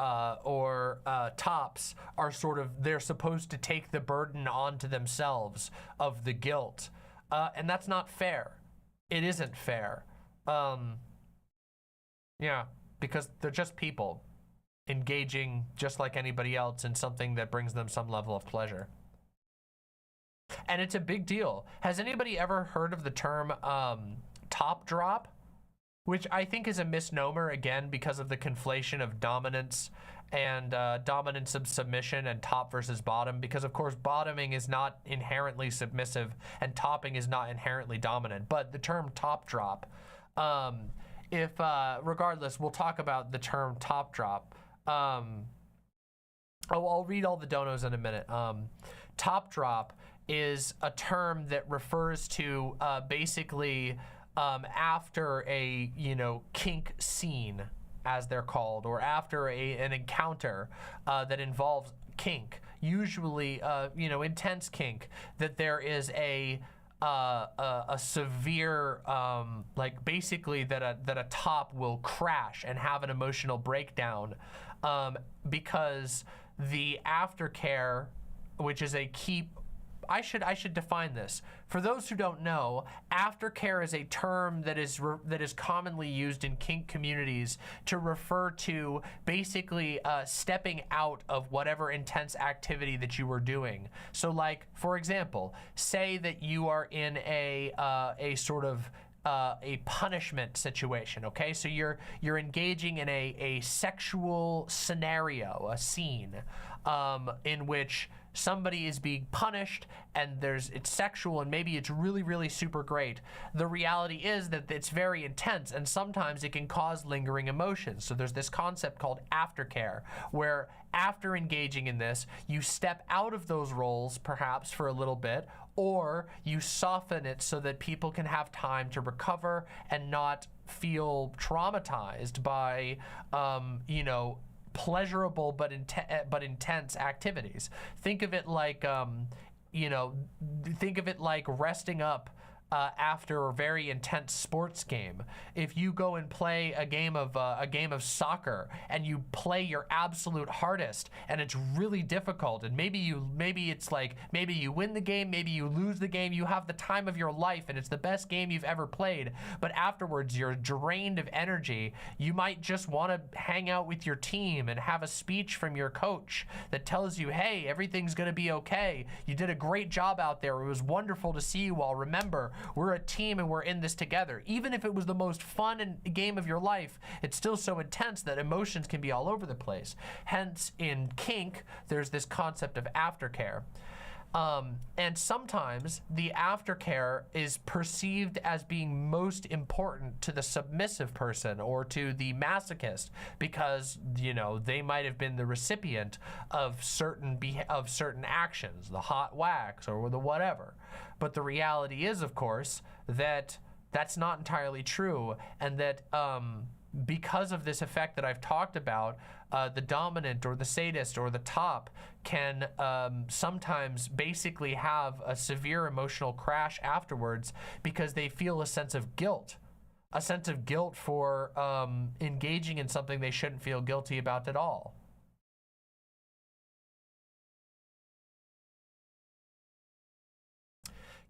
tops are sort of, they're supposed to take the burden onto themselves of the guilt, and that's not fair. It isn't fair. Yeah, because they're just people engaging just like anybody else in something that brings them some level of pleasure. And it's a big deal. Has anybody ever heard of the term top drop? Which I think is a misnomer, again, because of the conflation of dominance and dominance of submission and top versus bottom, because of course bottoming is not inherently submissive and topping is not inherently dominant. But the term top drop, regardless, we'll talk about the term top drop. I'll read all the donos in a minute. Top drop is a term that refers to basically after a, kink scene, as they're called, or after an encounter that involves kink, usually, intense kink, that there is a severe, like basically that a top will crash and have an emotional breakdown because the aftercare, which is a key, I should define this. For those who don't know, aftercare is a term that is commonly used in kink communities to refer to basically stepping out of whatever intense activity that you were doing. So, like, for example, say that you are in a sort of a punishment situation, okay? So you're engaging in a sexual scenario, a scene, in which somebody is being punished and it's sexual and maybe it's really, really super great. The reality is that it's very intense and sometimes it can cause lingering emotions. So there's this concept called aftercare, where after engaging in this, you step out of those roles perhaps for a little bit, or you soften it so that people can have time to recover and not feel traumatized by, pleasurable but intense activities. Think of it like, think of it like resting up after a very intense sports game. If you go and play a game of soccer and you play your absolute hardest and it's really difficult, and maybe you win the game, maybe you lose the game, you have the time of your life and it's the best game you've ever played, but afterwards you're drained of energy, you might just want to hang out with your team and have a speech from your coach that tells you, hey, everything's gonna be okay, you did a great job out there, it was wonderful to see you all, remember, we're a team and we're in this together. Even if it was the most fun game of your life, it's still so intense that emotions can be all over the place. Hence, in kink, there's this concept of aftercare. And sometimes the aftercare is perceived as being most important to the submissive person or to the masochist because, they might have been the recipient of certain actions, the hot wax or the whatever. But the reality is, of course, that that's not entirely true, and that because of this effect that I've talked about, the dominant or the sadist or the top can sometimes basically have a severe emotional crash afterwards because they feel a sense of guilt a sense of guilt for engaging in something they shouldn't feel guilty about at all.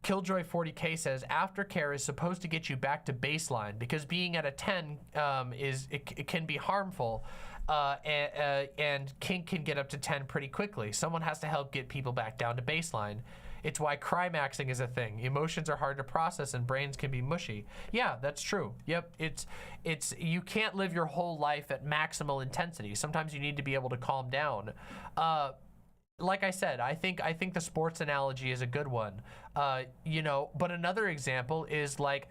Killjoy 40K says aftercare is supposed to get you back to baseline because being at a 10 it can be harmful, and kink can get up to 10 pretty quickly. Someone has to help get people back down to baseline. It's why climaxing is a thing. Emotions are hard to process and brains can be mushy. Yeah, that's true. Yep, it's you can't live your whole life at maximal intensity. Sometimes you need to be able to calm down. Like I said, I think the sports analogy is a good one. You know, but another example is like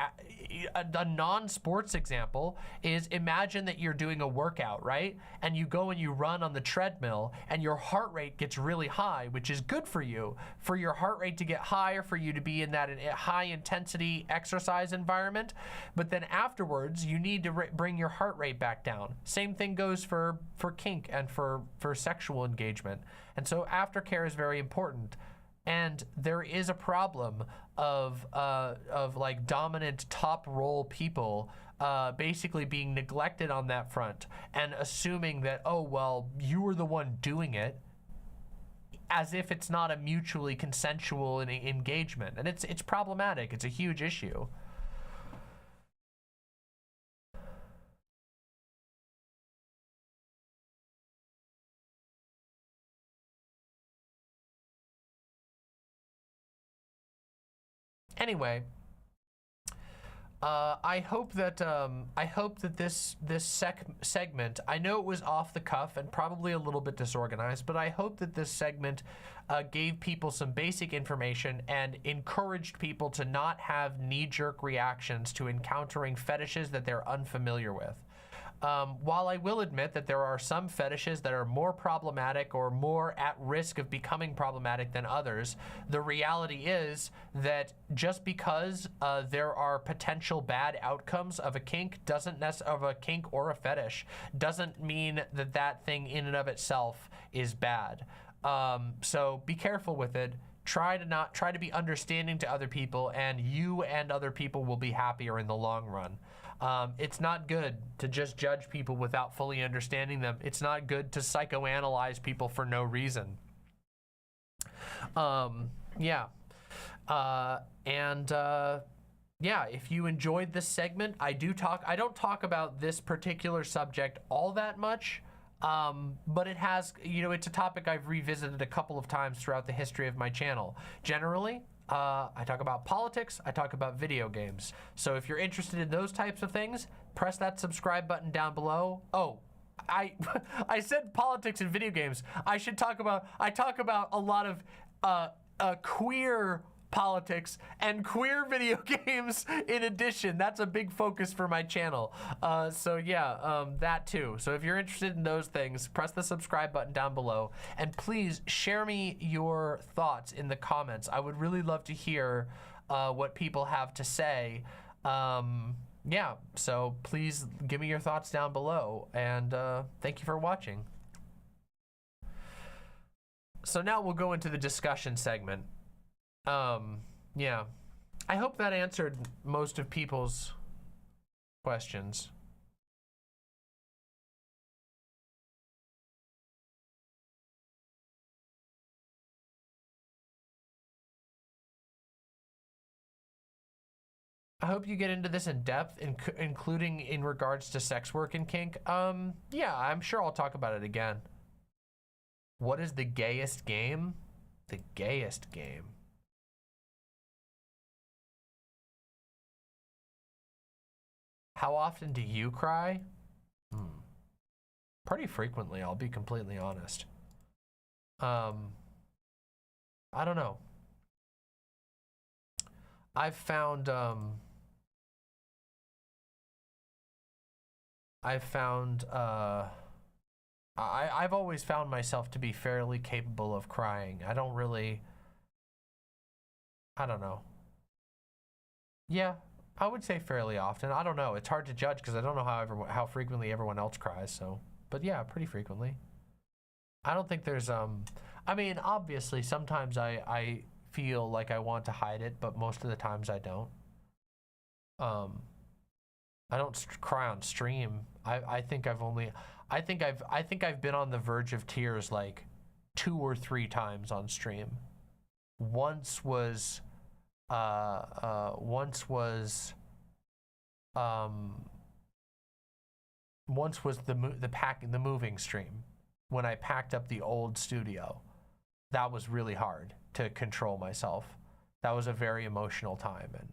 a non-sports example is imagine that you're doing a workout, right? And you go and you run on the treadmill and your heart rate gets really high, which is good for you. For your heart rate to get higher, for you to be in that high intensity exercise environment. But then afterwards, you need to bring your heart rate back down. Same thing goes for kink and for sexual engagement. And so aftercare is very important. And there is a problem of like dominant top role people basically being neglected on that front and assuming that, oh, well, you were the one doing it, as if it's not a mutually consensual engagement. And it's problematic. It's a huge issue. Anyway, I hope that this segment, I know it was off the cuff and probably a little bit disorganized, but I hope that this segment gave people some basic information and encouraged people to not have knee-jerk reactions to encountering fetishes that they're unfamiliar with. While I will admit that there are some fetishes that are more problematic or more at risk of becoming problematic than others, the reality is that just because there are potential bad outcomes of a kink of a kink or a fetish doesn't mean that that thing in and of itself is bad. So be careful with it. Try to be understanding to other people, and you and other people will be happier in the long run. It's not good to just judge people without fully understanding them. It's not good to psychoanalyze people for no reason. Yeah, if you enjoyed this segment, I don't talk about this particular subject all that much, but it has, you know, it's a topic I've revisited a couple of times throughout the history of my channel. Generally, I talk about politics, I talk about video games. So if you're interested in those types of things, press that subscribe button down below. Oh, I said politics and video games. I talk about a lot of queer politics and queer video games in addition. That's a big focus for my channel. So yeah, that too. So if you're interested in those things, press the subscribe button down below and please share me your thoughts in the comments. I would really love to hear what people have to say. Yeah, so please give me your thoughts down below, and thank you for watching. So now we'll go into the discussion segment. Yeah, I hope that answered most of people's questions. I hope you get into this in depth, including in regards to sex work and kink. Yeah, I'm sure I'll talk about it again. What is the gayest game? The gayest game. How often do you cry? Pretty frequently, I'll be completely honest. I don't know. I've found I've always found myself to be fairly capable of crying. I don't know. Yeah, I would say fairly often. I don't know. It's hard to judge because I don't know how frequently everyone else cries. So, but yeah, pretty frequently. I don't think there's I mean, obviously, sometimes I feel like I want to hide it, but most of the times I don't. I don't cry on stream. I think I've been on the verge of tears like 2 or 3 times on stream. Once was the moving stream when I packed up the old studio. That was really hard to control myself. That was a very emotional time, and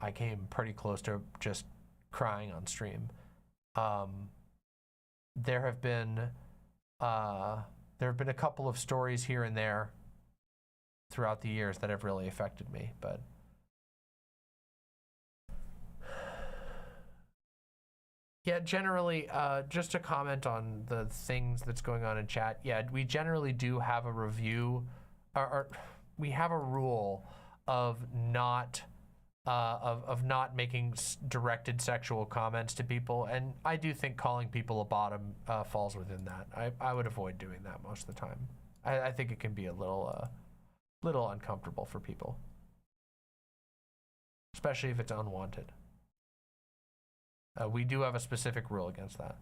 I came pretty close to just crying on stream. There have been a couple of stories here and there throughout the years that have really affected me, but yeah, generally, just to comment on the things that's going on in chat. Yeah, we generally do have a review, or we have a rule of not making directed sexual comments to people, and I do think calling people a bottom falls within that. I would avoid doing that most of the time. I think it can be a little uncomfortable for people, especially if it's unwanted. We do have a specific rule against that.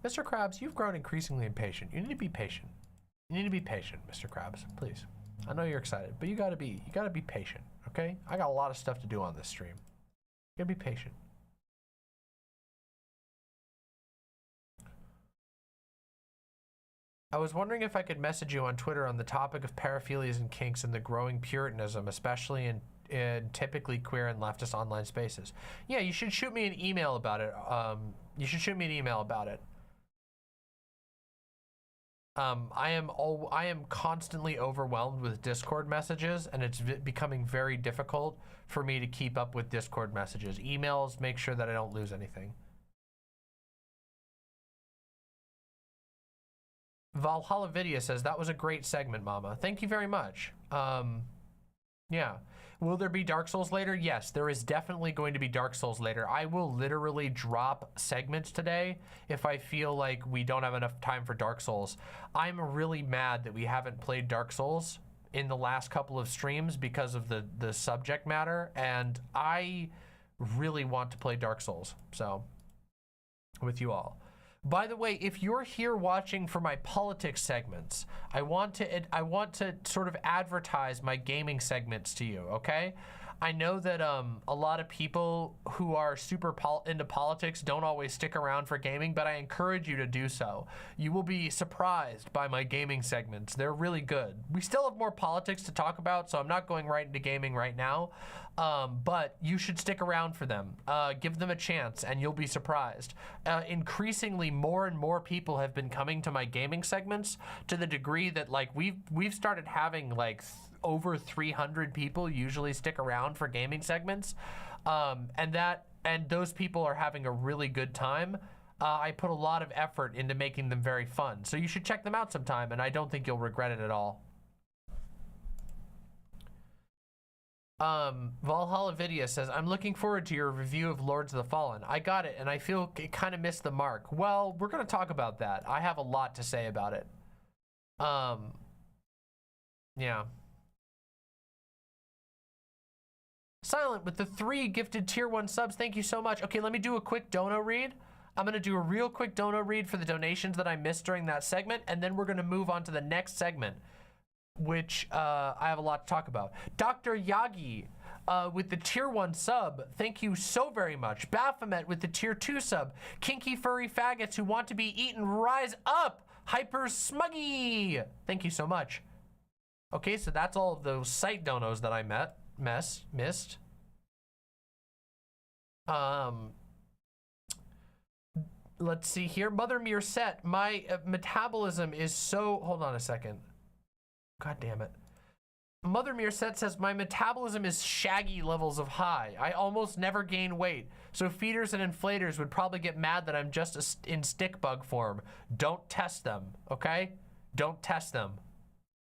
Mr. Krabs, you've grown increasingly impatient. You need to be patient. You need to be patient, Mr. Krabs, please. I know you're excited, but you gotta be patient, okay? I got a lot of stuff to do on this stream. You gotta be patient. I was wondering if I could message you on Twitter on the topic of paraphilias and kinks and the growing puritanism, especially in typically queer and leftist online spaces. Yeah, you should shoot me an email about it. I am constantly overwhelmed with Discord messages, and it's becoming very difficult for me to keep up with Discord messages. Emails make sure that I don't lose anything. Valhalla Vidya says, that was a great segment, Mama. Thank you very much. Yeah. Will there be Dark Souls later? Yes, there is definitely going to be Dark Souls later. I will literally drop segments today if I feel like we don't have enough time for Dark Souls. I'm really mad that we haven't played Dark Souls in the last couple of streams because of the subject matter, and I really want to play Dark Souls, so, with you all. By the way, if you're here watching for my politics segments, I want to sort of advertise my gaming segments to you, okay? I know that a lot of people who are super into politics don't always stick around for gaming, but I encourage you to do so. You will be surprised by my gaming segments. They're really good. We still have more politics to talk about, so I'm not going right into gaming right now, but you should stick around for them. Give them a chance and you'll be surprised. Increasingly, more and more people have been coming to my gaming segments to the degree that like we've started having like over 300 people usually stick around for gaming segments, and those people are having a really good time. I put a lot of effort into making them very fun, so you should check them out sometime, and I don't think you'll regret it at all. Valhalla Vidya says, I'm looking forward to your review of Lords of the Fallen. I got it, and I feel it kind of missed the mark. Well, we're gonna talk about that. I have a lot to say about it. Yeah. Silent with the 3 gifted tier 1 subs. Thank you so much. Okay, let me do a quick dono read. I'm gonna do a real quick dono read for the donations that I missed during that segment, and then we're gonna move on to the next segment, which I have a lot to talk about. Dr. Yagi with the tier 1 sub. Thank you so very much. Baphomet with the tier 2 sub. Kinky furry faggots who want to be eaten, rise up. Hyper Smuggy. Thank you so much. Okay, so that's all of those site donos that I missed. Let's see here. Mother Meerset, my metabolism is so, hold on a second. God damn it. Mother Meerset says, my metabolism is shaggy levels of high. I almost never gain weight. So feeders and inflators would probably get mad that I'm just in stick bug form. Don't test them, okay? Don't test them.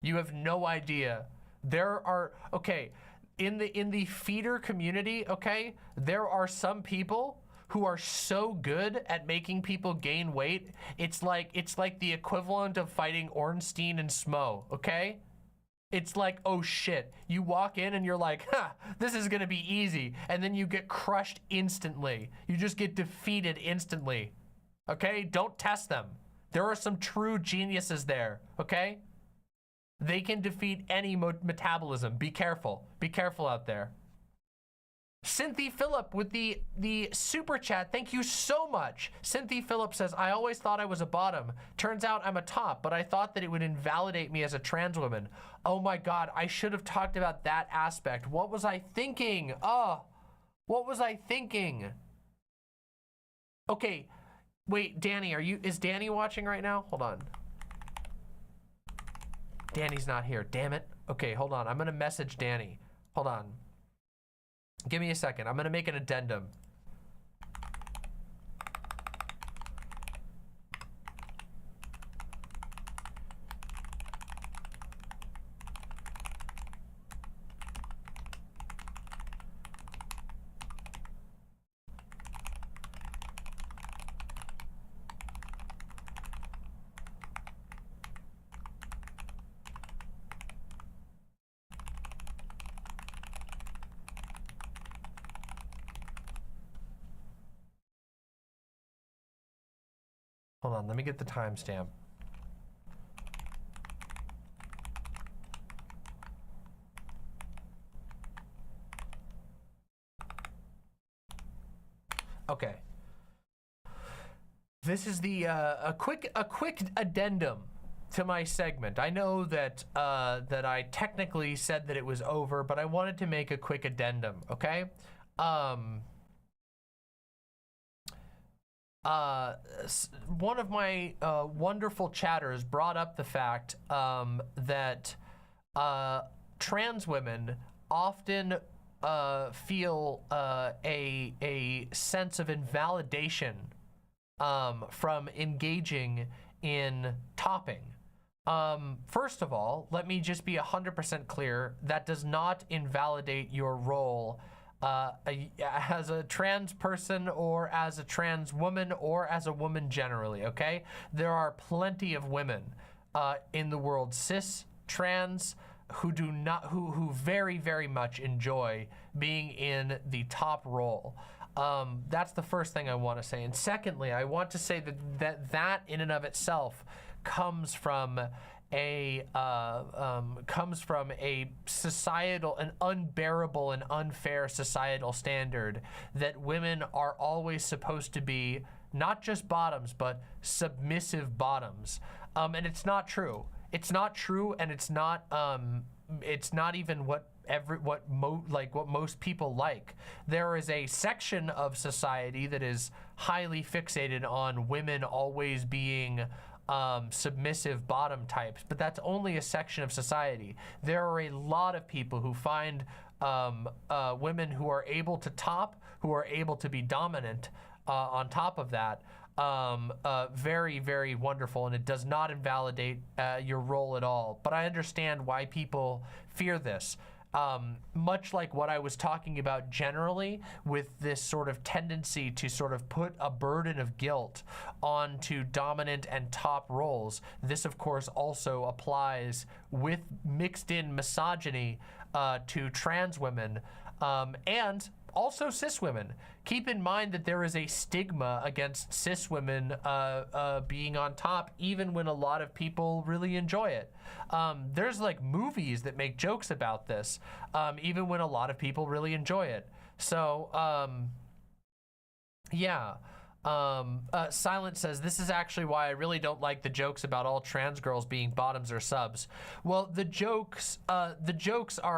You have no idea. There are, okay, in the feeder community, okay, there are some people who are so good at making people gain weight. It's like the equivalent of fighting Ornstein and Smo, okay? It's like, oh shit, you walk in and you're like, huh, this is gonna be easy. And then you get crushed instantly. You just get defeated instantly, okay? Don't test them. There are some true geniuses there, okay? They can defeat any metabolism. Be careful. Be careful out there. Cynthia Phillip with the super chat. Thank you so much. Cynthia Phillip says, I always thought I was a bottom. Turns out I'm a top, but I thought that it would invalidate me as a trans woman. Oh my God, I should have talked about that aspect. What was I thinking? Oh, what was I thinking? Okay, wait, Danny, is Danny watching right now? Hold on. Danny's not here, damn it. Okay, hold on, I'm gonna message Danny. Hold on. Give me a second, I'm gonna make an addendum. Hold on, let me get the timestamp. Okay. This is the a quick addendum to my segment. I know that that I technically said that it was over, but I wanted to make a quick addendum, okay? One of my wonderful chatters brought up the fact that trans women often feel a sense of invalidation from engaging in topping. First of all, let me just be 100% clear. That does not invalidate your role as a trans person or as a trans woman or as a woman generally, okay? There are plenty of women in the world, cis, trans, who do not, who very, very much enjoy being in the top role. That's the first thing I want to say. And secondly, I want to say that in and of itself comes from a societal, an unbearable and unfair societal standard that women are always supposed to be not just bottoms, but submissive bottoms. And it's not true. It's not true, and it's not even what most people like. There is a section of society that is highly fixated on women always being submissive bottom types, but that's only a section of society. There are a lot of people who find women who are able to top, who are able to be dominant on top of that, very, very wonderful, and it does not invalidate your role at all. But I understand why people fear this. Much like what I was talking about generally with this sort of tendency to sort of put a burden of guilt onto dominant and top roles, this of course also applies with mixed in misogyny to trans women and also cis women. Keep in mind that there is a stigma against cis women being on top, even when a lot of people really enjoy it. There's like movies that make jokes about this, even when a lot of people really enjoy it. So, yeah. Silent says, this is actually why I really don't like the jokes about all trans girls being bottoms or subs. Well, the jokes are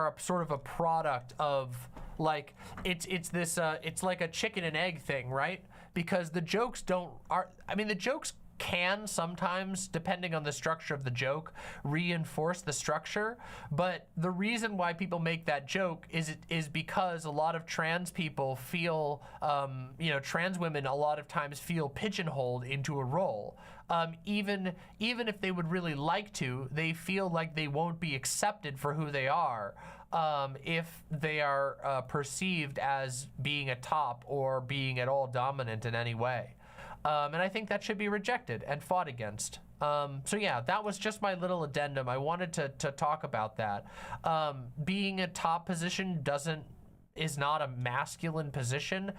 a sort of a product of, like, it's like a chicken and egg thing, right? Because the jokes the jokes can sometimes, depending on the structure of the joke, reinforce the structure. But the reason why people make that joke is because a lot of trans people feel, trans women a lot of times feel pigeonholed into a role. Even if they would really like to, they feel like they won't be accepted for who they are. if they are perceived as being a top or being at all dominant in any way. And I think that should be rejected and fought against. So yeah, that was just my little addendum. I wanted to talk about that. Being a top position is not a masculine position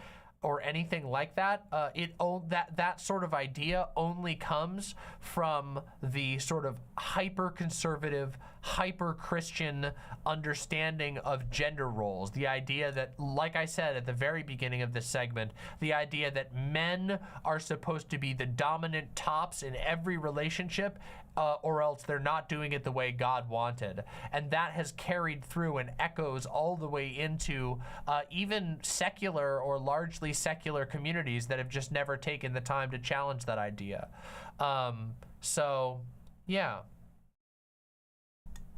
or anything like that. That sort of idea only comes from the sort of hyper-conservative, hyper-Christian understanding of gender roles. The idea that, like I said at the very beginning of this segment, the idea that men are supposed to be the dominant tops in every relationship, or else they're not doing it the way God wanted. And that has carried through and echoes all the way into even secular or largely secular communities that have just never taken the time to challenge that idea. So, yeah.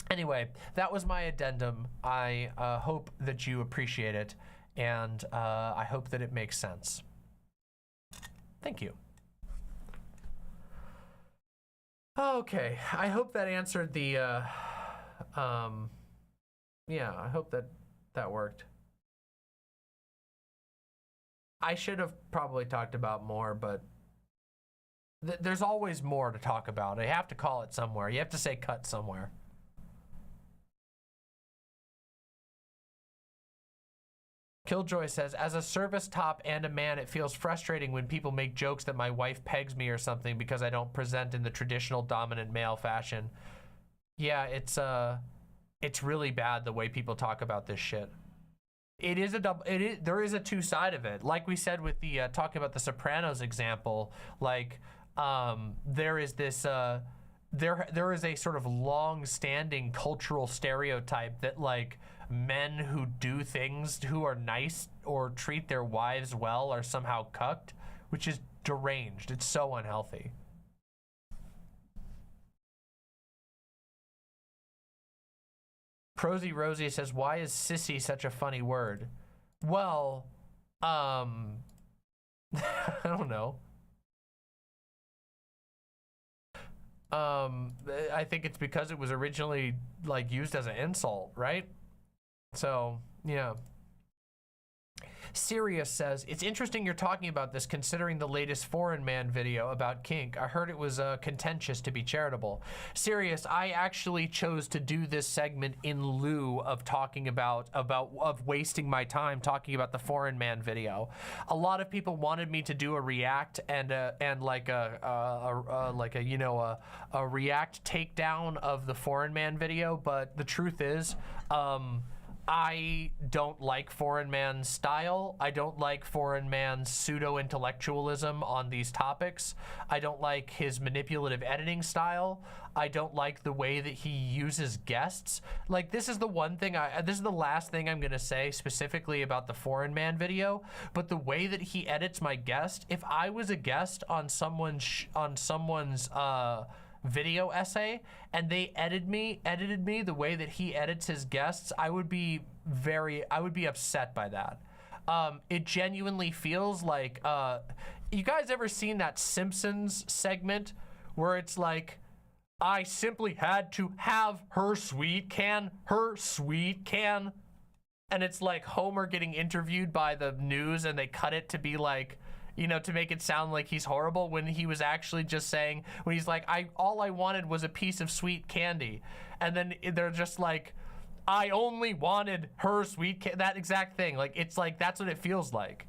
Anyway, that was my addendum. I hope that you appreciate it, and I hope that it makes sense. Thank you. Okay, I hope that answered the, yeah, I hope that worked. I should have probably talked about more, but there's always more to talk about. I have to call it somewhere. You have to say cut somewhere. Killjoy says, as a service top and a man, it feels frustrating when people make jokes that my wife pegs me or something because I don't present in the traditional dominant male fashion. Yeah, it's really bad the way people talk about this shit. It is there is a two side of it. Like we said with the talking about the Sopranos example, like there is this there is a sort of long-standing cultural stereotype that like men who do things who are nice or treat their wives well are somehow cucked, which is deranged. It's so unhealthy. Prosy Rosie says, why is sissy such a funny word? Well, I don't know. I think it's because it was originally like used as an insult, right? So, yeah. Sirius says, it's interesting you're talking about this considering the latest Foreign Man video about kink. I heard it was contentious to be charitable. Sirius, I actually chose to do this segment in lieu of talking about wasting my time talking about the Foreign Man video. A lot of people wanted me to do a react and like a react takedown of the Foreign Man video, but the truth is, I don't like Foreign Man's style. I don't like Foreign Man's pseudo-intellectualism on these topics. I don't like his manipulative editing style. I don't like the way that he uses guests. Like, this is the one thing this is the last thing I'm gonna say specifically about the Foreign Man video, but the way that he edits my guest, if I was a guest on someone's video essay and they edited me the way that he edits his guests, I would be upset by that. It genuinely feels like, you guys ever seen that Simpsons segment where it's like, I simply had to have her sweet can, and it's like Homer getting interviewed by the news and they cut it to be like, you know, to make it sound like he's horrible when he was actually just saying, when he's like, all I wanted was a piece of sweet candy. And then they're just like, I only wanted her sweet candy, that exact thing. Like, it's like, that's what it feels like.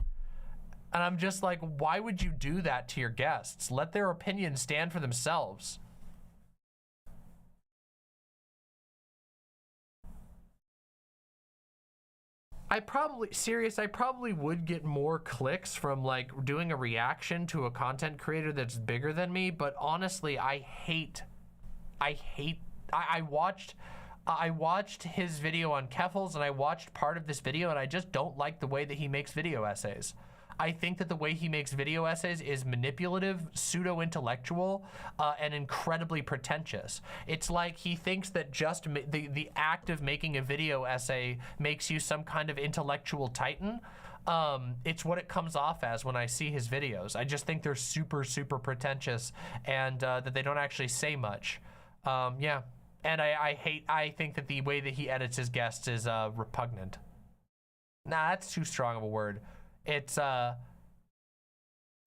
And I'm just like, why would you do that to your guests? Let their opinions stand for themselves. I probably would get more clicks from like doing a reaction to a content creator that's bigger than me, but honestly, I watched his video on Keffels and I watched part of this video and I just don't like the way that he makes video essays. I think that the way he makes video essays is manipulative, pseudo-intellectual, and incredibly pretentious. It's like he thinks that just the act of making a video essay makes you some kind of intellectual titan. It's what it comes off as when I see his videos. I just think they're super, super pretentious and that they don't actually say much. Yeah. And I think that the way that he edits his guests is repugnant. Nah, that's too strong of a word. It's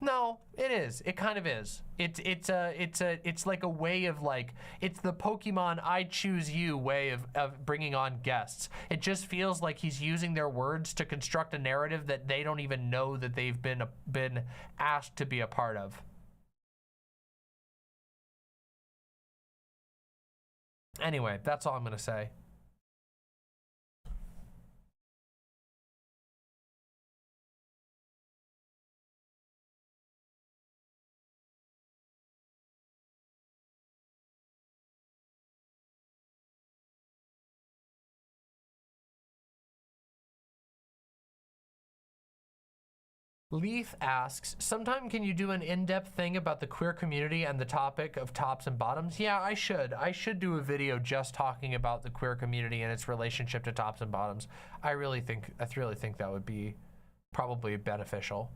no, it is. It kind of is. It's like a way of like, it's the Pokemon I choose you way of bringing on guests. It just feels like he's using their words to construct a narrative that they don't even know that they've been asked to be a part of. Anyway, that's all I'm gonna say. Leith asks, sometime can you do an in-depth thing about the queer community and the topic of tops and bottoms? Yeah, I should. I should do a video just talking about the queer community and its relationship to tops and bottoms. I really think that would be probably beneficial.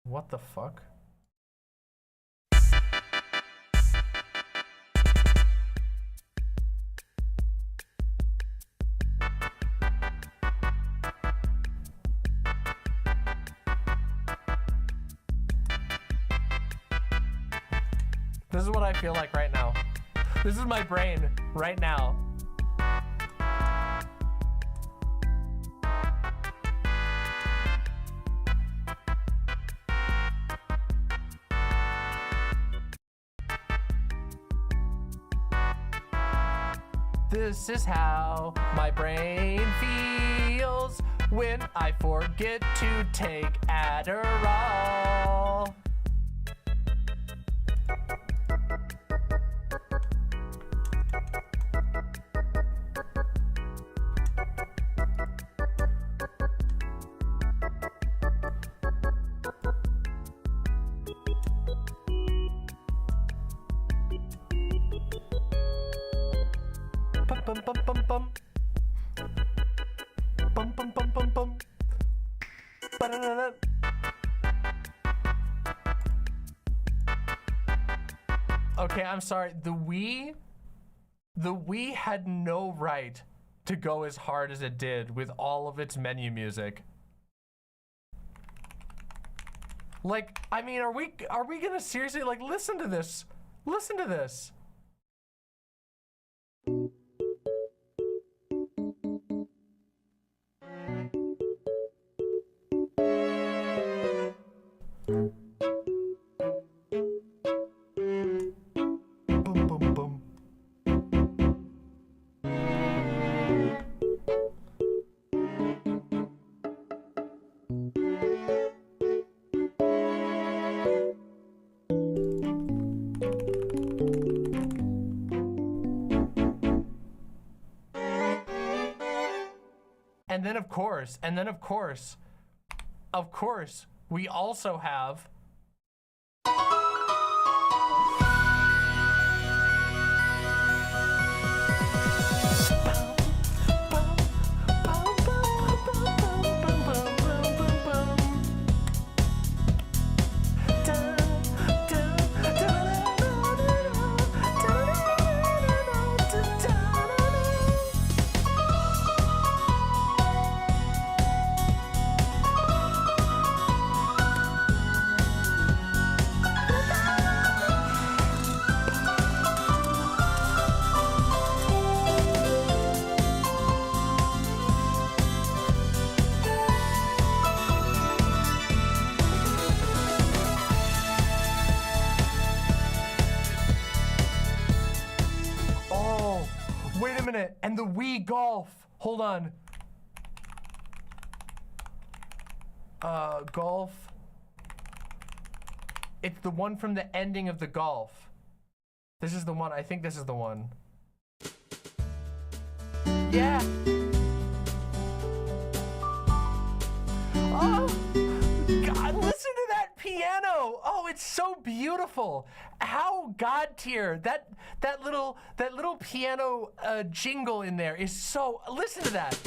What the fuck? This is what I feel like right now. This is my brain right now. This is how my brain feels when I forget to take Adderall. Bum bum bum bum. Bum bum bum bum bum. Ba-da-da-da. Okay, I'm sorry. The Wii had no right to go as hard as it did with all of its menu music. Like, I mean, are we gonna seriously like listen to this? Listen to this. And then of course, we also have Wait a minute. And the Wii Golf. Hold on. Golf. It's the one from the ending of the Golf. This is the one. I think this is the one. Yeah. Oh, God, listen to that piano. Oh, it's so beautiful. How God tier. That little piano jingle in there is so, listen to that.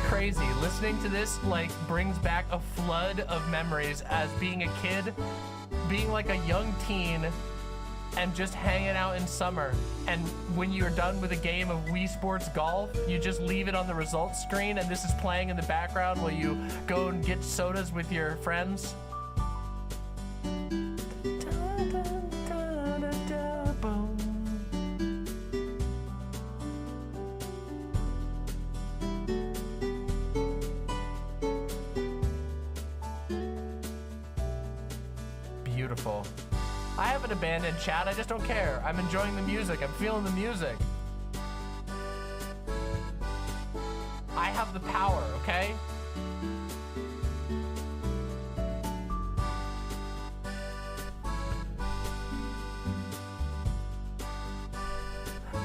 Crazy. Listening to this like brings back a flood of memories as being a kid, being like a young teen and just hanging out in summer. And when you're done with a game of Wii Sports Golf, you just leave it on the results screen and this is playing in the background while you go and get sodas with your friends. Beautiful. I haven't abandoned chat, I just don't care. I'm enjoying the music, I'm feeling the music. I have the power, okay?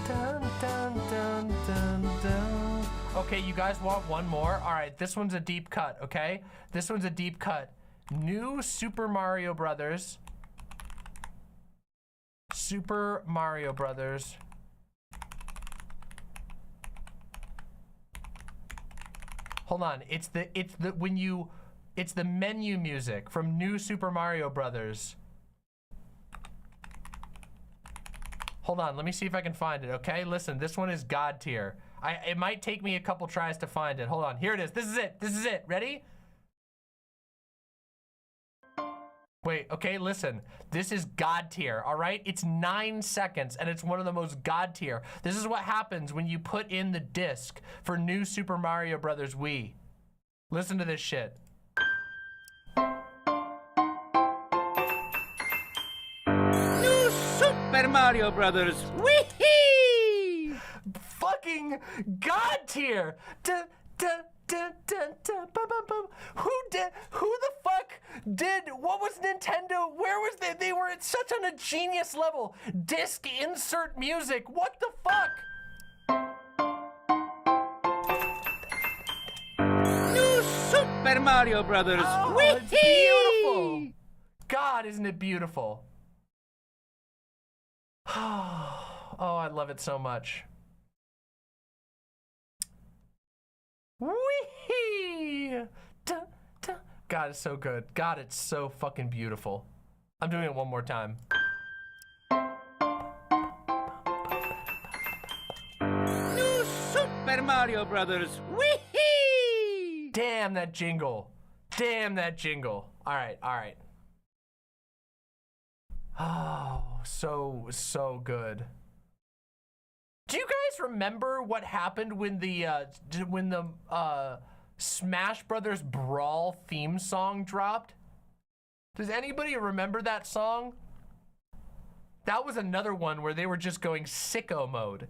Dun, dun, dun, dun, dun. Okay, you guys want one more? All right, this one's a deep cut, okay? This one's a deep cut. New Super Mario Brothers. Super Mario Brothers. Hold on, it's the menu music from New Super Mario Brothers. Hold on, let me see if I can find it, okay? Listen, this one is God tier. It might take me a couple tries to find it. Hold on, here it is. This is it. This is it. Ready? Wait, okay, listen. This is God tier, all right? It's 9 seconds, and it's one of the most God tier. This is what happens when you put in the disc for New Super Mario Brothers Wii. Listen to this shit. New Super Mario Brothers Wii! Fucking God tier! Dun, dun, dun, dun, dun, bum, bum, bum. Who the fuck did, what was Nintendo, where was they were at such on a genius level. Disc insert music, what the fuck? New Super Mario Brothers Oh, Wii! it's beautiful. God, isn't it beautiful? Oh, I love it so much. Wee! God, it's so good. God, it's so fucking beautiful. I'm doing it one more time. New Super Mario Brothers Wii! Damn that jingle. Damn that jingle. All right, all right. Oh, so good. Do you guys remember what happened when the Smash Brothers Brawl theme song dropped? Does anybody remember that song? That was another one where they were just going sicko mode.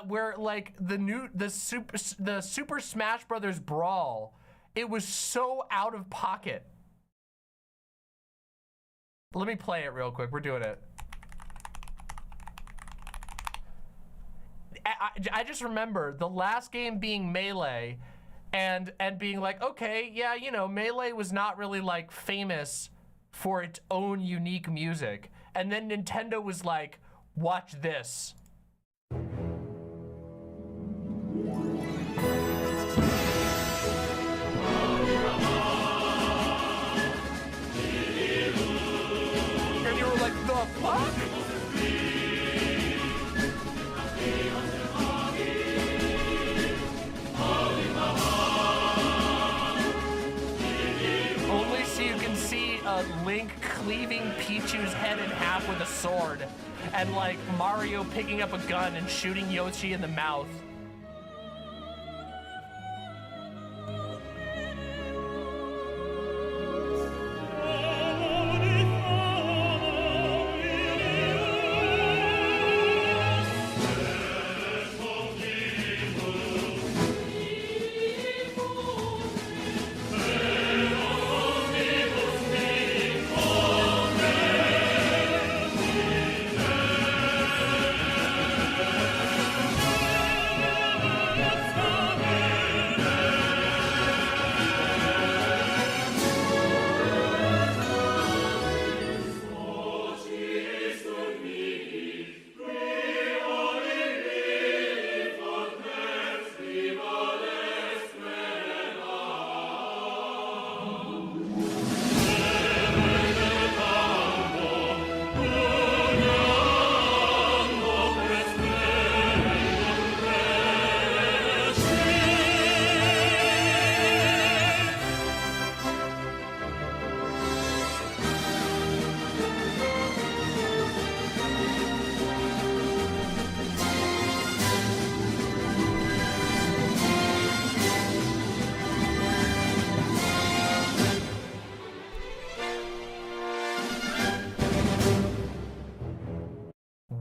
Where like the Super Smash Brothers Brawl, it was so out of pocket. Let me play it real quick. We're doing it. I just remember the last game being Melee and being like, okay, yeah, you know, Melee was not really like famous for its own unique music. And then Nintendo was like, watch this. Link cleaving Pichu's head in half with a sword, and like Mario picking up a gun and shooting Yoshi in the mouth.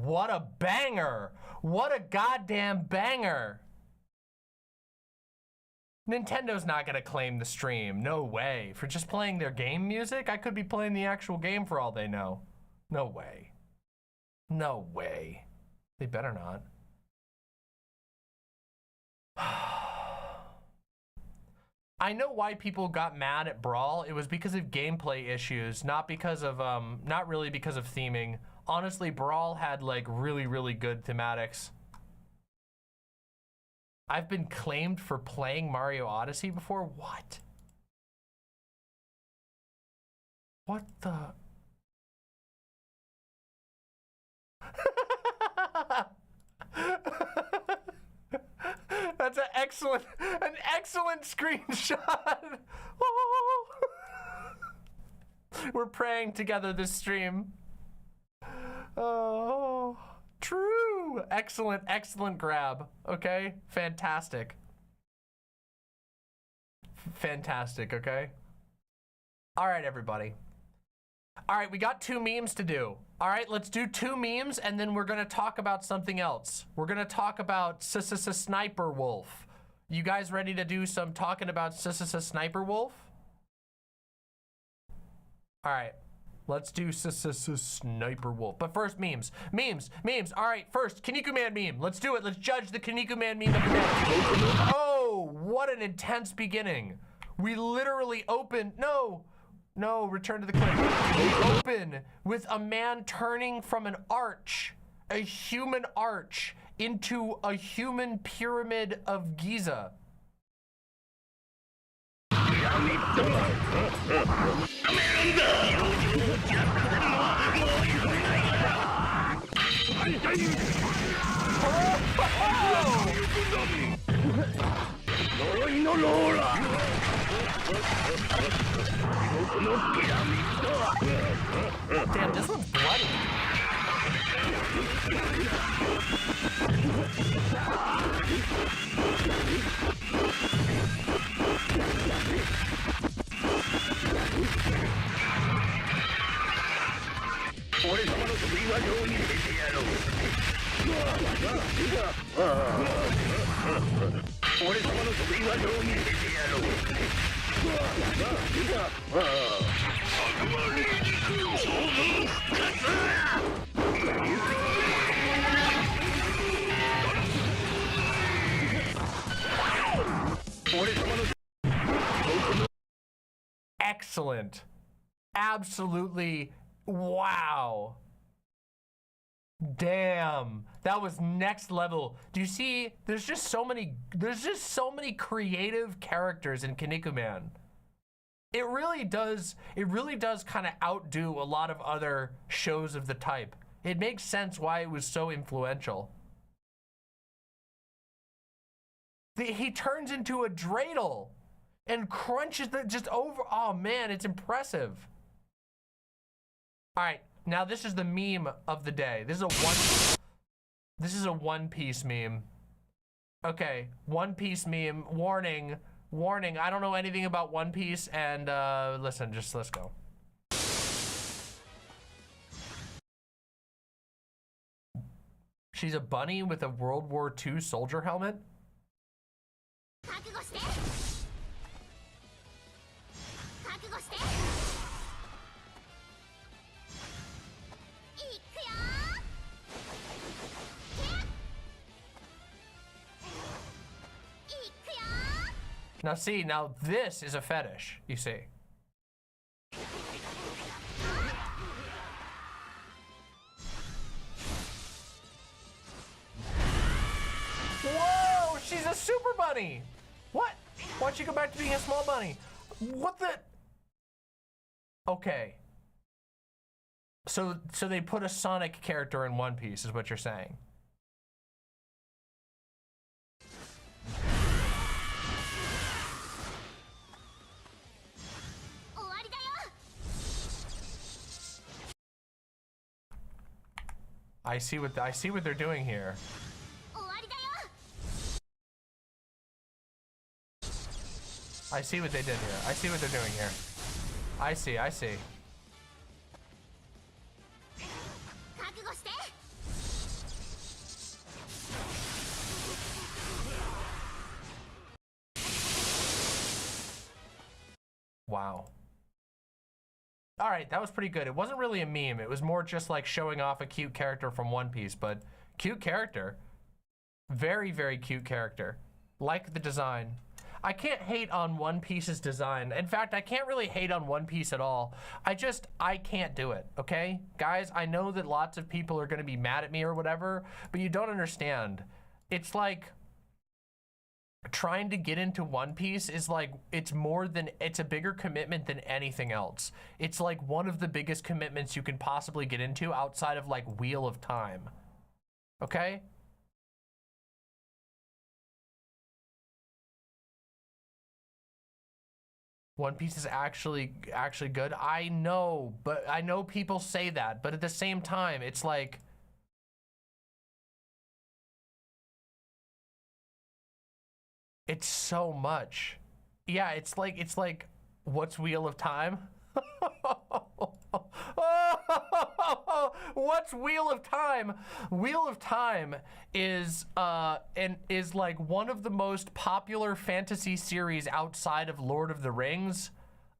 What a banger! What a goddamn banger! Nintendo's not gonna claim the stream. No way. For just playing their game music? I could be playing the actual game for all they know. No way. No way. They better not. I know why people got mad at Brawl. It was because of gameplay issues, not because of, not really because of theming. Honestly, Brawl had like really, really good thematics. I've been claimed for playing Mario Odyssey before? What? What the? That's an excellent screenshot. We're praying together this stream. Oh, true. Excellent grab. Okay, fantastic. Fantastic, okay? All right, everybody. All right, we got 2 memes to do. All right, let's do 2 memes, and then we're gonna talk about something else. We're gonna talk about SSSniperwolf. You guys ready to do some talking about SSSniperwolf? All right. Let's do Sniperwolf. But first, memes. All right, first, KinnikuMan meme. Let's do it. Let's judge the KinnikuMan meme of the day. Oh, what an intense beginning. We literally open, no, return to the clip. We open with a man turning from an arch, a human arch, into a human pyramid of Giza. Damn, this one's bloody. Excellent. Absolutely. Wow. Damn. That was next level. Do you see? There's just so many creative characters in KinnikuMan. It really does kind of outdo a lot of other shows of the type. It makes sense why it was so influential. He turns into a dreidel and crunches just over. Oh man, it's impressive. All right, now this is the meme of the day. This is a One Piece meme. Okay, One Piece meme. Warning, warning. I don't know anything about One Piece, and listen, just let's go. She's a bunny with a World War II soldier helmet. Now see, now this is a fetish, you see. Whoa, she's a super bunny. What? Why'd she go back to being a small bunny? What the? Okay. So they put a Sonic character in One Piece is what you're saying. I see what they're doing here. I see what they did here. I see what they're doing here. I see. Wow. All right, that was pretty good. It wasn't really a meme. It was more just like showing off a cute character from One Piece, but cute character. Very, very cute character. Like the design. I can't hate on One Piece's design. In fact, I can't really hate on One Piece at all. I can't do it, okay? Guys, I know that lots of people are gonna be mad at me or whatever, but you don't understand. It's like, trying to get into One Piece is like, it's a bigger commitment than anything else. It's like one of the biggest commitments you can possibly get into outside of like Wheel of Time. Okay? One Piece is actually good. I know, but I know people say that, but at the same time, it's like, it's so much. Yeah, it's like, what's Wheel of Time? What's Wheel of Time? Wheel of Time is like one of the most popular fantasy series outside of Lord of the Rings.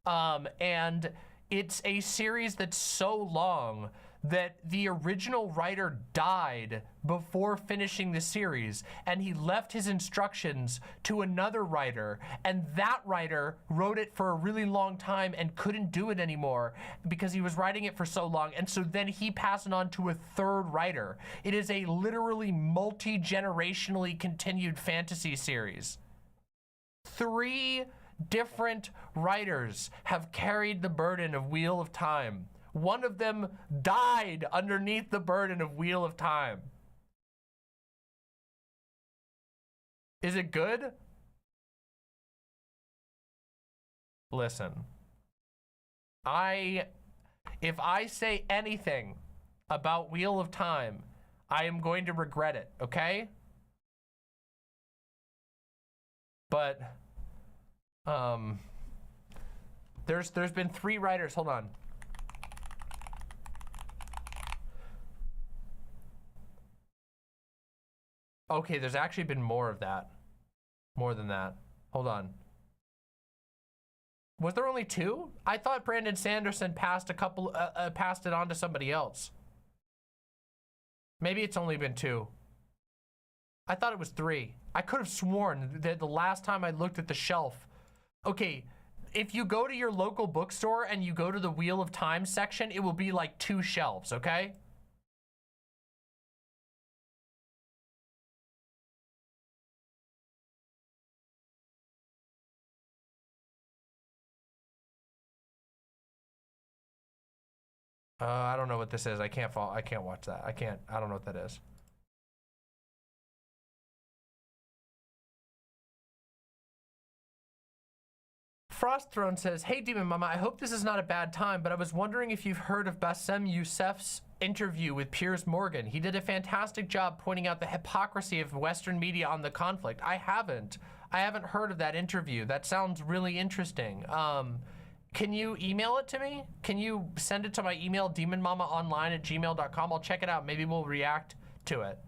And it's a series that's so long that the original writer died before finishing the series, and he left his instructions to another writer, and that writer wrote it for a really long time and couldn't do it anymore because he was writing it for so long, and so then he passed it on to a third writer. It is a literally multi-generationally continued fantasy series. 3 different writers have carried the burden of Wheel of Time. One of them died underneath the burden of Wheel of Time. Is it good? Listen, if I say anything about Wheel of Time, I am going to regret it, okay? But, there's been 3 writers, hold on. Okay, there's actually been more of that. More than that. Hold on. Was there only 2? I thought Brandon Sanderson passed it on to somebody else. Maybe it's only been 2. I thought it was 3. I could have sworn that the last time I looked at the shelf. Okay, if you go to your local bookstore and you go to the Wheel of Time section, it will be like 2 shelves, okay? I don't know what this is. I can't watch that. I don't know what that is. Frost Throne says, hey Demon Mama, I hope this is not a bad time, but I was wondering if you've heard of Bassem Youssef's interview with Piers Morgan. He did a fantastic job pointing out the hypocrisy of Western media on the conflict. I haven't heard of that interview. That sounds really interesting. Can you email it to me? Can you send it to my email, demonmamaonline@gmail.com? I'll check it out. Maybe we'll react to it.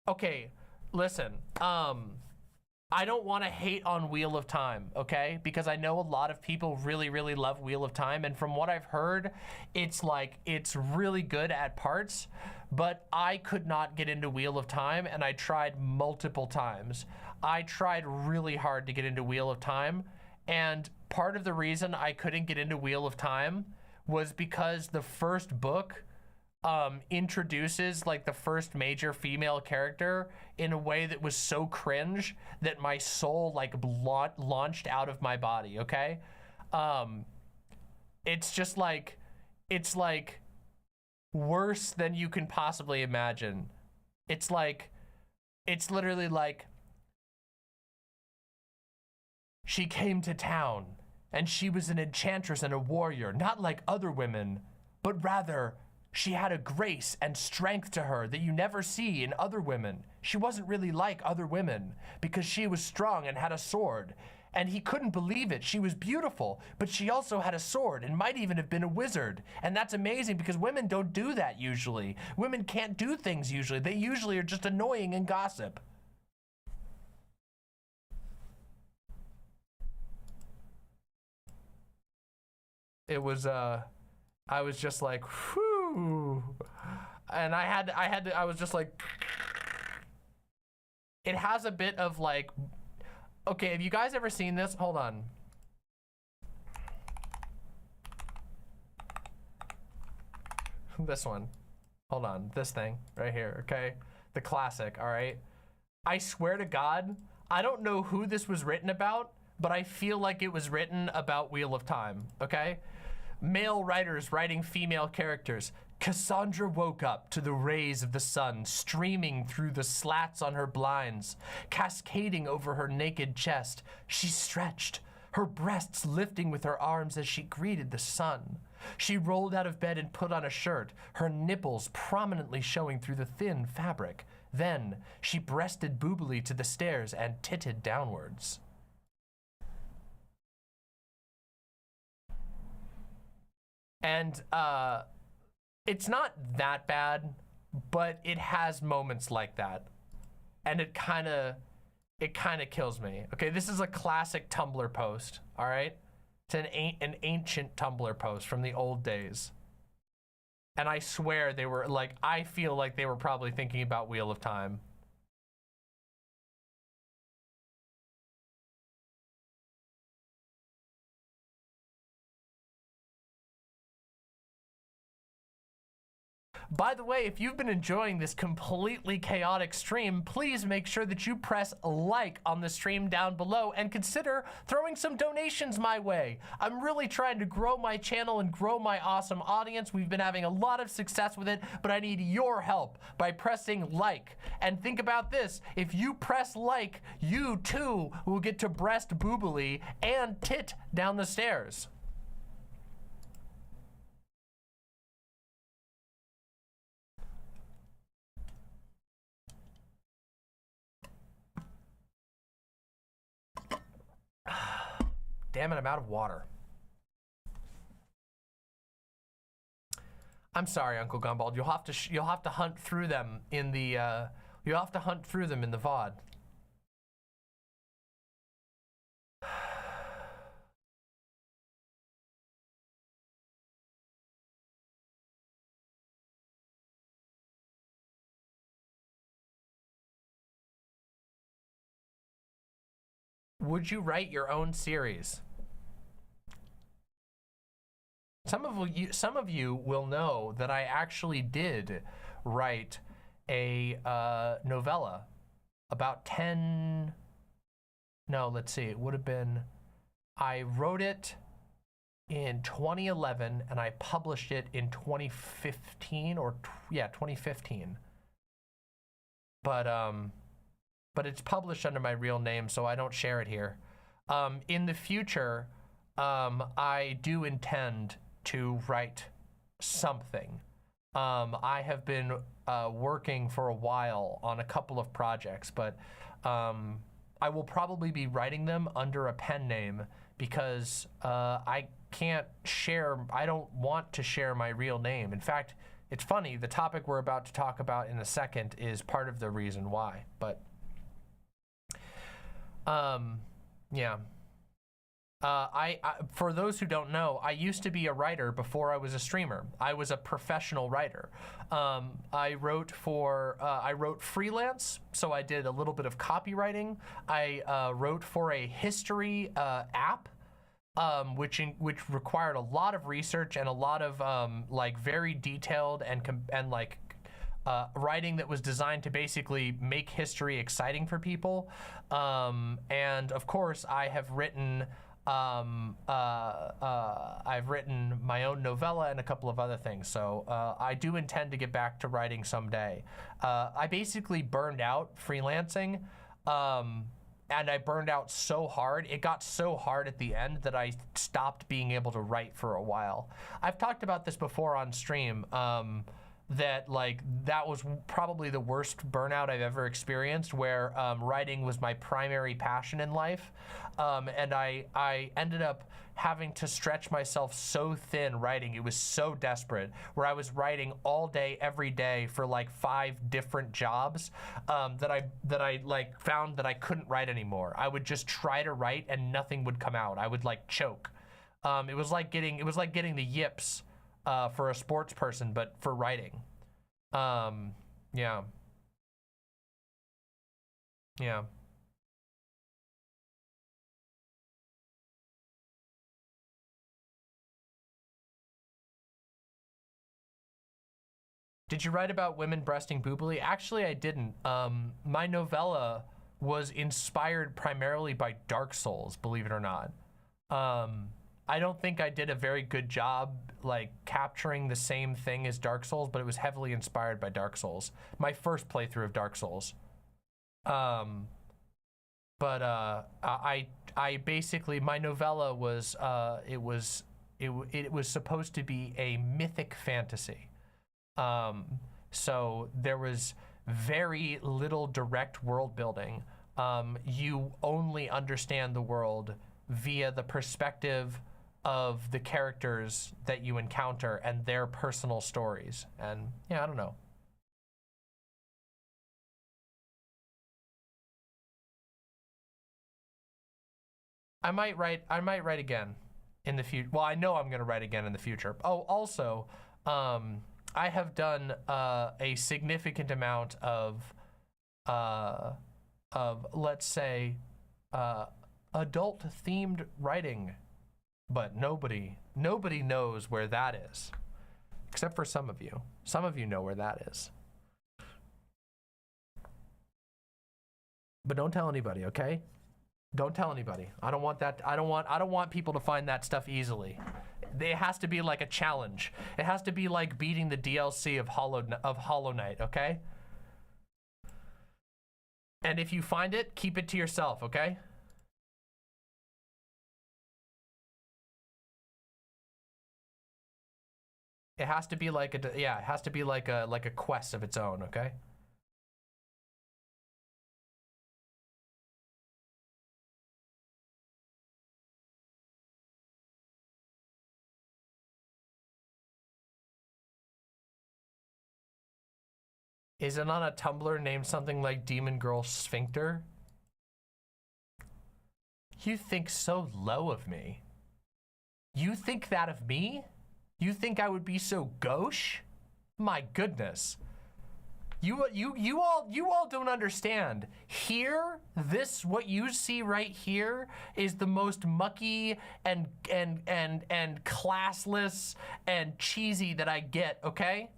Okay, listen. I don't want to hate on Wheel of Time, okay? Because I know a lot of people really, really love Wheel of Time, and from what I've heard, it's like, it's really good at parts, but I could not get into Wheel of Time, and I tried multiple times. I tried really hard to get into Wheel of Time, and part of the reason I couldn't get into Wheel of Time was because the first book introduces like the first major female character in a way that was so cringe that my soul like launched out of my body, okay? It's just like, it's like worse than you can possibly imagine. It's like, it's literally like, she came to town and she was an enchantress and a warrior, not like other women, but rather she had a grace and strength to her that you never see in other women. She wasn't really like other women because she was strong and had a sword. And he couldn't believe it. She was beautiful, but she also had a sword and might even have been a wizard. And that's amazing because women don't do that usually. Women can't do things usually. They usually are just annoying and gossip. It was, I was just like, whew. And I was just like, it has a bit of like, okay, have you guys ever seen this? Hold on. This one. Hold on, this thing right here, okay? The classic, all right? I swear to God, I don't know who this was written about, but I feel like it was written about Wheel of Time, okay? Male writers writing female characters. Cassandra woke up to the rays of the sun streaming through the slats on her blinds, cascading over her naked chest. She stretched, her breasts lifting with her arms as she greeted the sun. She rolled out of bed and put on a shirt, her nipples prominently showing through the thin fabric. Then she breasted boobily to the stairs and titted downwards. And it's not that bad, but it has moments like that. And it kind of kills me. Okay, this is a classic Tumblr post, all right? It's an ancient Tumblr post from the old days. And I swear they were like, I feel like they were probably thinking about Wheel of Time. By the way, if you've been enjoying this completely chaotic stream, please make sure that you press like on the stream down below and consider throwing some donations my way. I'm really trying to grow my channel and grow my awesome audience. We've been having a lot of success with it, but I need your help by pressing like. And think about this, if you press like, you too will get to breast boobily and tit down the stairs. Damn it, I'm out of water. I'm sorry, Uncle Gumball. You'll have to hunt through them in the you'll have to hunt through them in the VOD. Would you write your own series? Some of you will know that I actually did write a novella about 10, no, let's see, it would have been, I wrote it in 2011 and I published it in 2015 or, yeah, 2015. But but it's published under my real name, so I don't share it here. In the future, I do intend to write something. I have been working for a while on a couple of projects, but I will probably be writing them under a pen name because I don't want to share my real name. In fact, it's funny, the topic we're about to talk about in a second is part of the reason why, but yeah. For those who don't know, I used to be a writer before I was a streamer. I was a professional writer. I wrote freelance, so I did a little bit of copywriting. I wrote for a history app, which required a lot of research and a lot of like very detailed and like writing that was designed to basically make history exciting for people. And of course, I have written. I've written my own novella and a couple of other things, so I do intend to get back to writing someday. I basically burned out freelancing, and I burned out so hard. It got so hard at the end that I stopped being able to write for a while. I've talked about this before on stream, that was probably the worst burnout I've ever experienced, where writing was my primary passion in life, and I ended up having to stretch myself so thin writing. It was so desperate, where I was writing all day every day for like 5 different jobs, that I like found that I couldn't write anymore. I would just try to write and nothing would come out. I would like choke. It was like getting the yips for a sports person, but for writing. Yeah. Yeah. Did you write about women breasting boobily? Actually, I didn't. My novella was inspired primarily by Dark Souls, believe it or not. I don't think I did a very good job like capturing the same thing as Dark Souls, but it was heavily inspired by Dark Souls. My first playthrough of Dark Souls. I basically, my novella was it was supposed to be a mythic fantasy. So there was very little direct world building. You only understand the world via the perspective of the characters that you encounter and their personal stories. And yeah, I don't know. I might write again in the future. Well, I know I'm gonna write again in the future. Oh, also, I have done a significant amount of let's say adult themed writing, but nobody knows where that is, except for some of you. Some of you know where that is, but don't tell anybody, okay? Don't tell anybody. I don't want that. I don't want people to find that stuff easily. It has to be like a challenge. It has to be like beating the DLC of Hollow Knight, okay? And if you find it, keep it to yourself, okay? It has to be like it has to be like a quest of its own, okay? Is it on a Tumblr named something like Demon Girl Sphincter? You think so low of me. You think that of me? You think I would be so gauche? My goodness. You all don't understand. Here, what you see right here is the most mucky and classless and cheesy that I get, okay?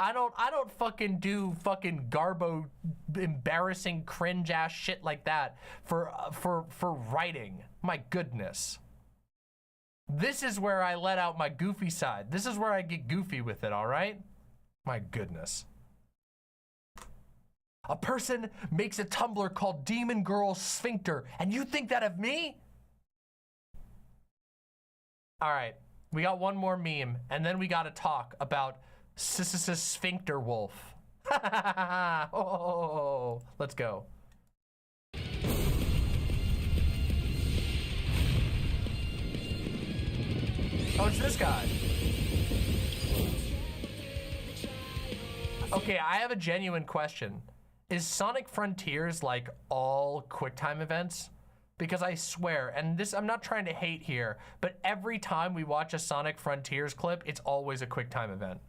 I don't fucking do fucking garbo embarrassing cringe ass shit like that for writing. My goodness. This is where I let out my goofy side. This is where I get goofy with it, all right? My goodness. A person makes a Tumblr called Demon Girl Sphincter, and you think that of me? All right, we got one more meme, and then we got to talk about SSSniperwolf. Oh, let's go. Oh, it's this guy. Okay, I have a genuine question. Is Sonic Frontiers like all QuickTime events? Because I swear, and this, I'm not trying to hate here, but every time we watch a Sonic Frontiers clip, it's always a QuickTime event.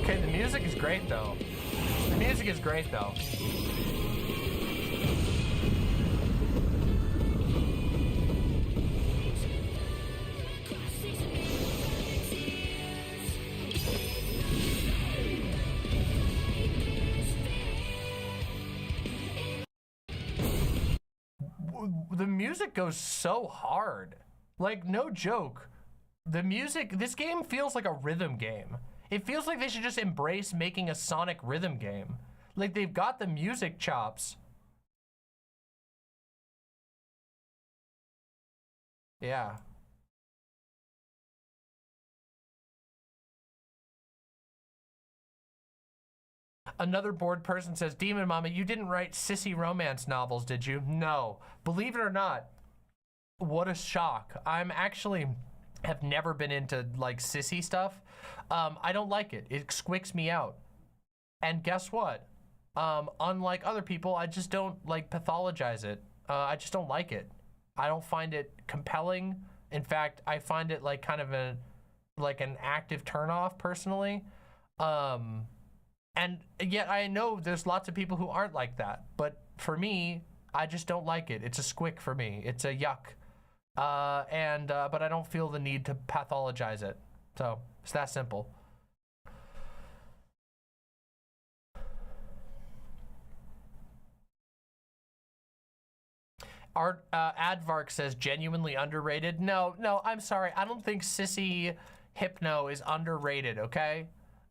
Okay, the music is great though. The music is great though. The music goes so hard. Like, no joke. The music, this game feels like a rhythm game. It feels like they should just embrace making a Sonic rhythm game. Like, they've got the music chops. Yeah. Another bored person says, Demon Mama, you didn't write sissy romance novels, did you? No. Believe it or not, what a shock. I'm actually have never been into like sissy stuff. I don't like it. It squicks me out. And guess what? Unlike other people, I just don't like pathologize it. I just don't like it. I don't find it compelling. In fact, I find it like kind of an active turnoff personally. And yet I know there's lots of people who aren't like that. But for me, I just don't like it. It's a squick for me. It's a yuck. But I don't feel the need to pathologize it. So it's that simple. Art Advark says genuinely underrated. No, I'm sorry. I don't think Sissy Hypno is underrated, okay?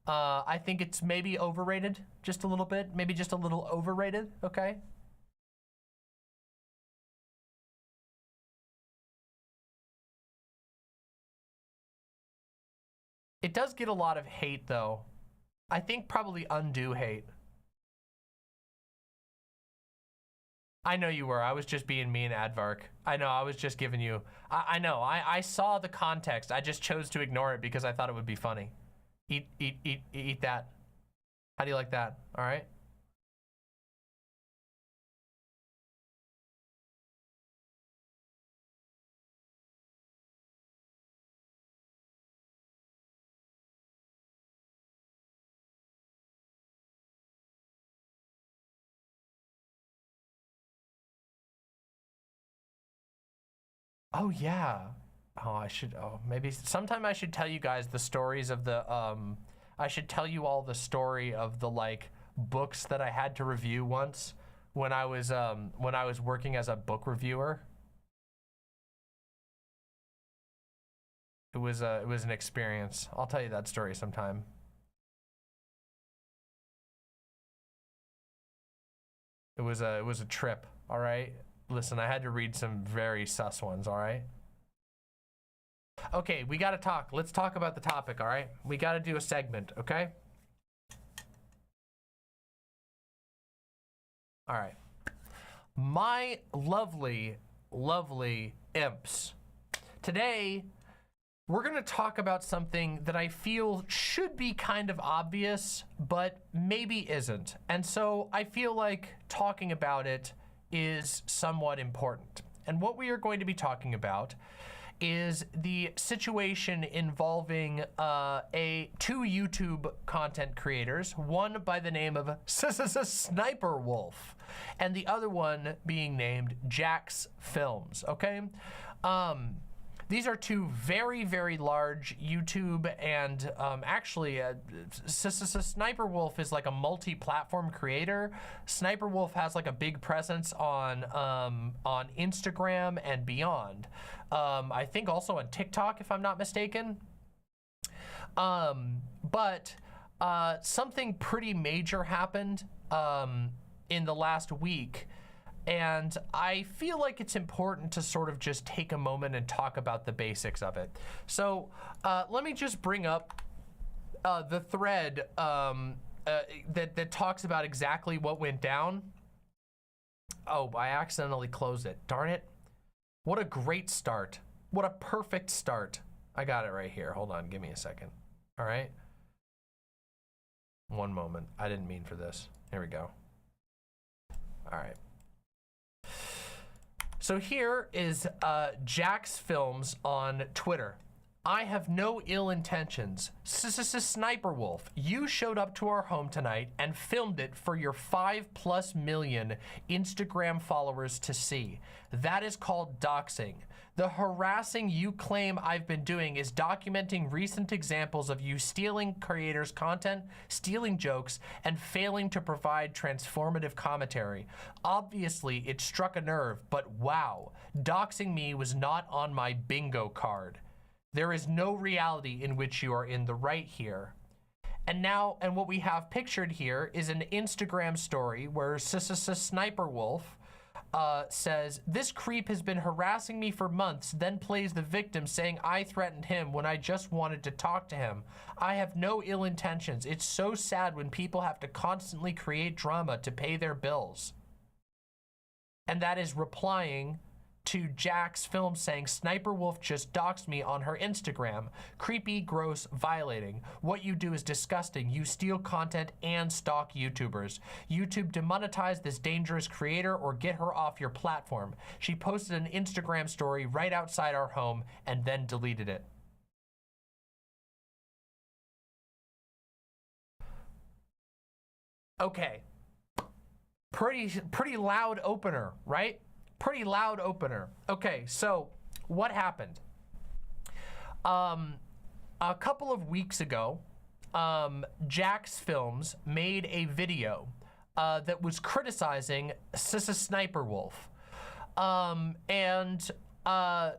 I think it's maybe overrated just a little bit. Maybe just a little overrated, okay? It does get a lot of hate though. I think probably undue hate. I know you were. I was just being mean, Advark. I know. I was just giving you. I know. I saw the context. I just chose to ignore it because I thought it would be funny. Eat that. How do you like that? All right. Oh yeah. Oh, I should, oh, maybe sometime I should tell you guys the stories of the, I should tell you all the story of the like books that I had to review once when I was working as a book reviewer. It was an experience. I'll tell you that story sometime. It was a trip, all right? Listen, I had to read some very sus ones, all right? Okay, we gotta talk. Let's talk about the topic, all right? We gotta do a segment, okay? All right. My lovely, lovely imps. Today, we're gonna talk about something that I feel should be kind of obvious, but maybe isn't. And so I feel like talking about it is somewhat important. And what we are going to be talking about is the situation involving two YouTube content creators, one by the name of SSSniperwolf, and the other one being named Jax Films, okay? These are two very, very large YouTube and actually Sniperwolf is like a multi-platform creator. Sniperwolf has like a big presence on Instagram and beyond. I think also on TikTok, if I'm not mistaken. But something pretty major happened in the last week. And I feel like it's important to sort of just take a moment and talk about the basics of it. So let me just bring up the thread that talks about exactly what went down. Oh, I accidentally closed it. Darn it. What a great start. What a perfect start. I got it right here. Hold on. Give me a second. All right. One moment. I didn't mean for this. Here we go. All right. So here is Jax Films on Twitter. I have no ill intentions. Sniperwolf, you showed up to our home tonight and filmed it for your 5+ million Instagram followers to see. That is called doxing. The harassing you claim I've been doing is documenting recent examples of you stealing creators' content, stealing jokes, and failing to provide transformative commentary. Obviously, it struck a nerve, but wow, doxing me was not on my bingo card. There is no reality in which you are in the right here. And now, and what we have pictured here is an Instagram story where Sniperwolf says, this creep has been harassing me for months, then plays the victim saying I threatened him when I just wanted to talk to him. I have no ill intentions. It's so sad when people have to constantly create drama to pay their bills. And that is replying to Jax Film saying, Sniperwolf just doxed me on her Instagram. Creepy, gross, violating. What you do is disgusting. You steal content and stalk YouTubers. YouTube demonetize this dangerous creator or get her off your platform. She posted an Instagram story right outside our home and then deleted it. Okay. Pretty loud opener, right? Pretty loud opener. Okay, so what happened? A couple of weeks ago, Jax Films made a video that was criticizing SSSniperwolf.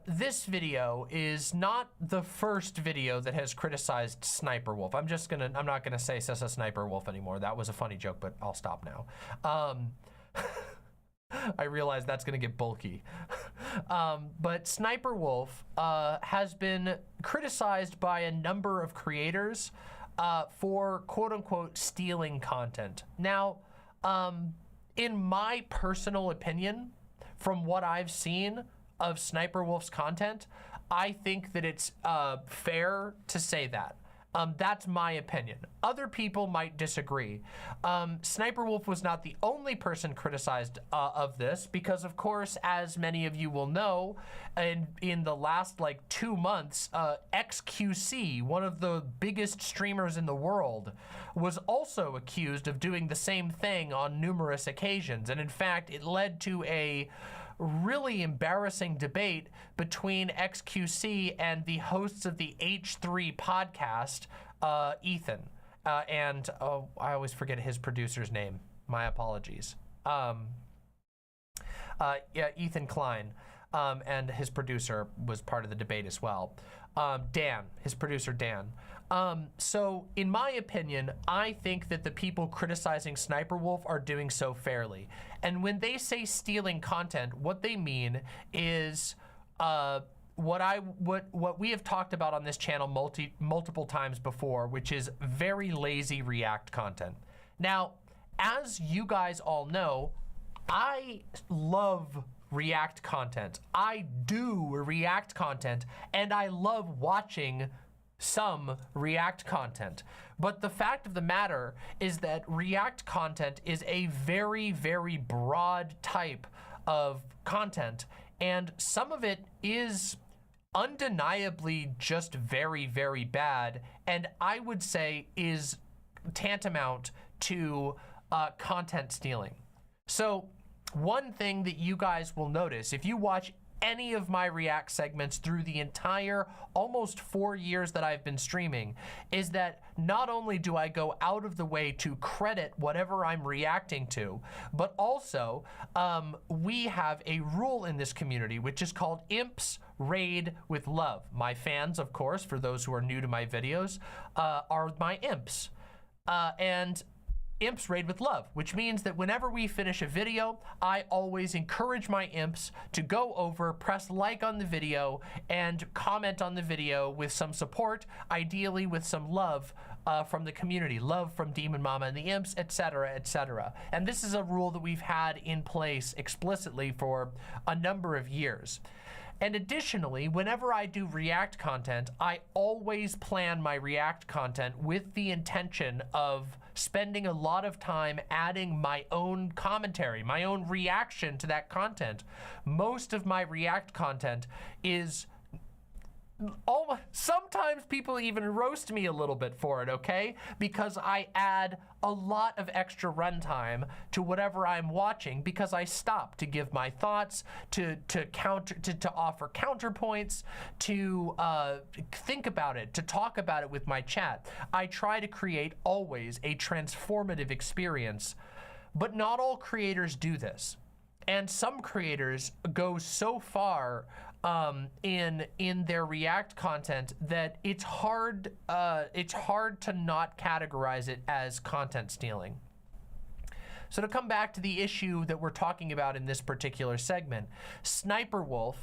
This video is not the first video that has criticized Sniperwolf. I'm not gonna say SSSniperwolf anymore. That was a funny joke, but I'll stop now. I realize that's gonna get bulky. But Sniperwolf has been criticized by a number of creators for quote unquote stealing content. Now, in my personal opinion, from what I've seen of Sniperwolf's content, I think that it's fair to say that. That's my opinion. Other people might disagree. Sniperwolf was not the only person criticized of this because, of course, as many of you will know, in the last like 2 months, XQC, one of the biggest streamers in the world, was also accused of doing the same thing on numerous occasions. And in fact, it led to a really embarrassing debate between XQC and the hosts of the H3 podcast, Ethan, and I always forget his producer's name. My apologies. Yeah, Ethan Klein, and his producer was part of the debate as well. Dan, his producer Dan. So in my opinion, I think that the people criticizing Sniperwolf are doing so fairly. And when they say stealing content, what they mean is what we have talked about on this channel multiple times before, which is very lazy React content. Now, as you guys all know, I love React content. I do React content, and I love watching some React content. But the fact of the matter is that React content is a very, very broad type of content, and some of it is undeniably just very, very bad, and I would say is tantamount to content stealing. So one thing that you guys will notice, if you watch any of my React segments through the entire almost 4 years that I've been streaming, is that not only do I go out of the way to credit whatever I'm reacting to, but also we have a rule in this community which is called Imps Raid with Love. My fans, of course, for those who are new to my videos, are my imps. And imps raid with love, which means that whenever we finish a video, I always encourage my imps to go over, press like on the video, and comment on the video with some support, ideally with some love from the community, love from Demon Mama and the imps, etc., etc. And this is a rule that we've had in place explicitly for a number of years. And additionally, whenever I do React content, I always plan my React content with the intention of spending a lot of time adding my own commentary, my own reaction to that content. Most of my React content is sometimes people even roast me a little bit for it, okay? Because I add a lot of extra runtime to whatever I'm watching, because I stop to give my thoughts, to offer counterpoints, to think about it, to talk about it with my chat. I try to create always a transformative experience, but not all creators do this. And some creators go so far in their React content that it's hard to not categorize it as content stealing. So to come back to the issue that we're talking about in this particular segment, SSSniperwolf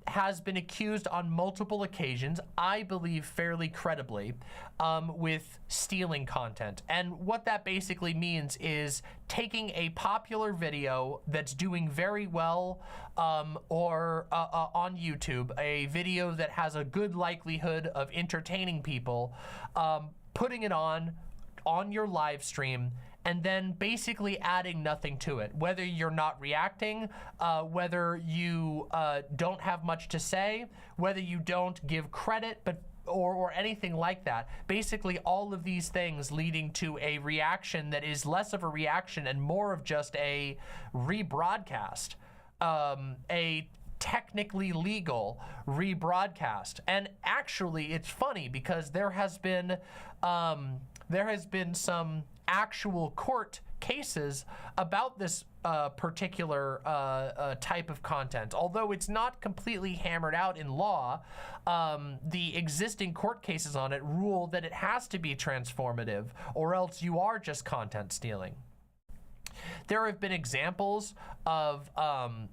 has been accused on multiple occasions, I believe fairly credibly, with stealing content. And what that basically means is taking a popular video that's doing very well on YouTube, a video that has a good likelihood of entertaining people, putting it on your live stream, and then basically adding nothing to it. Whether you're not reacting, whether you don't have much to say, whether you don't give credit, or anything like that. Basically all of these things leading to a reaction that is less of a reaction and more of just a rebroadcast, a technically legal rebroadcast. And actually it's funny because there has been some actual court cases about this particular type of content. Although it's not completely hammered out in law, the existing court cases on it rule that it has to be transformative, or else you are just content stealing. There have been examples of, I'm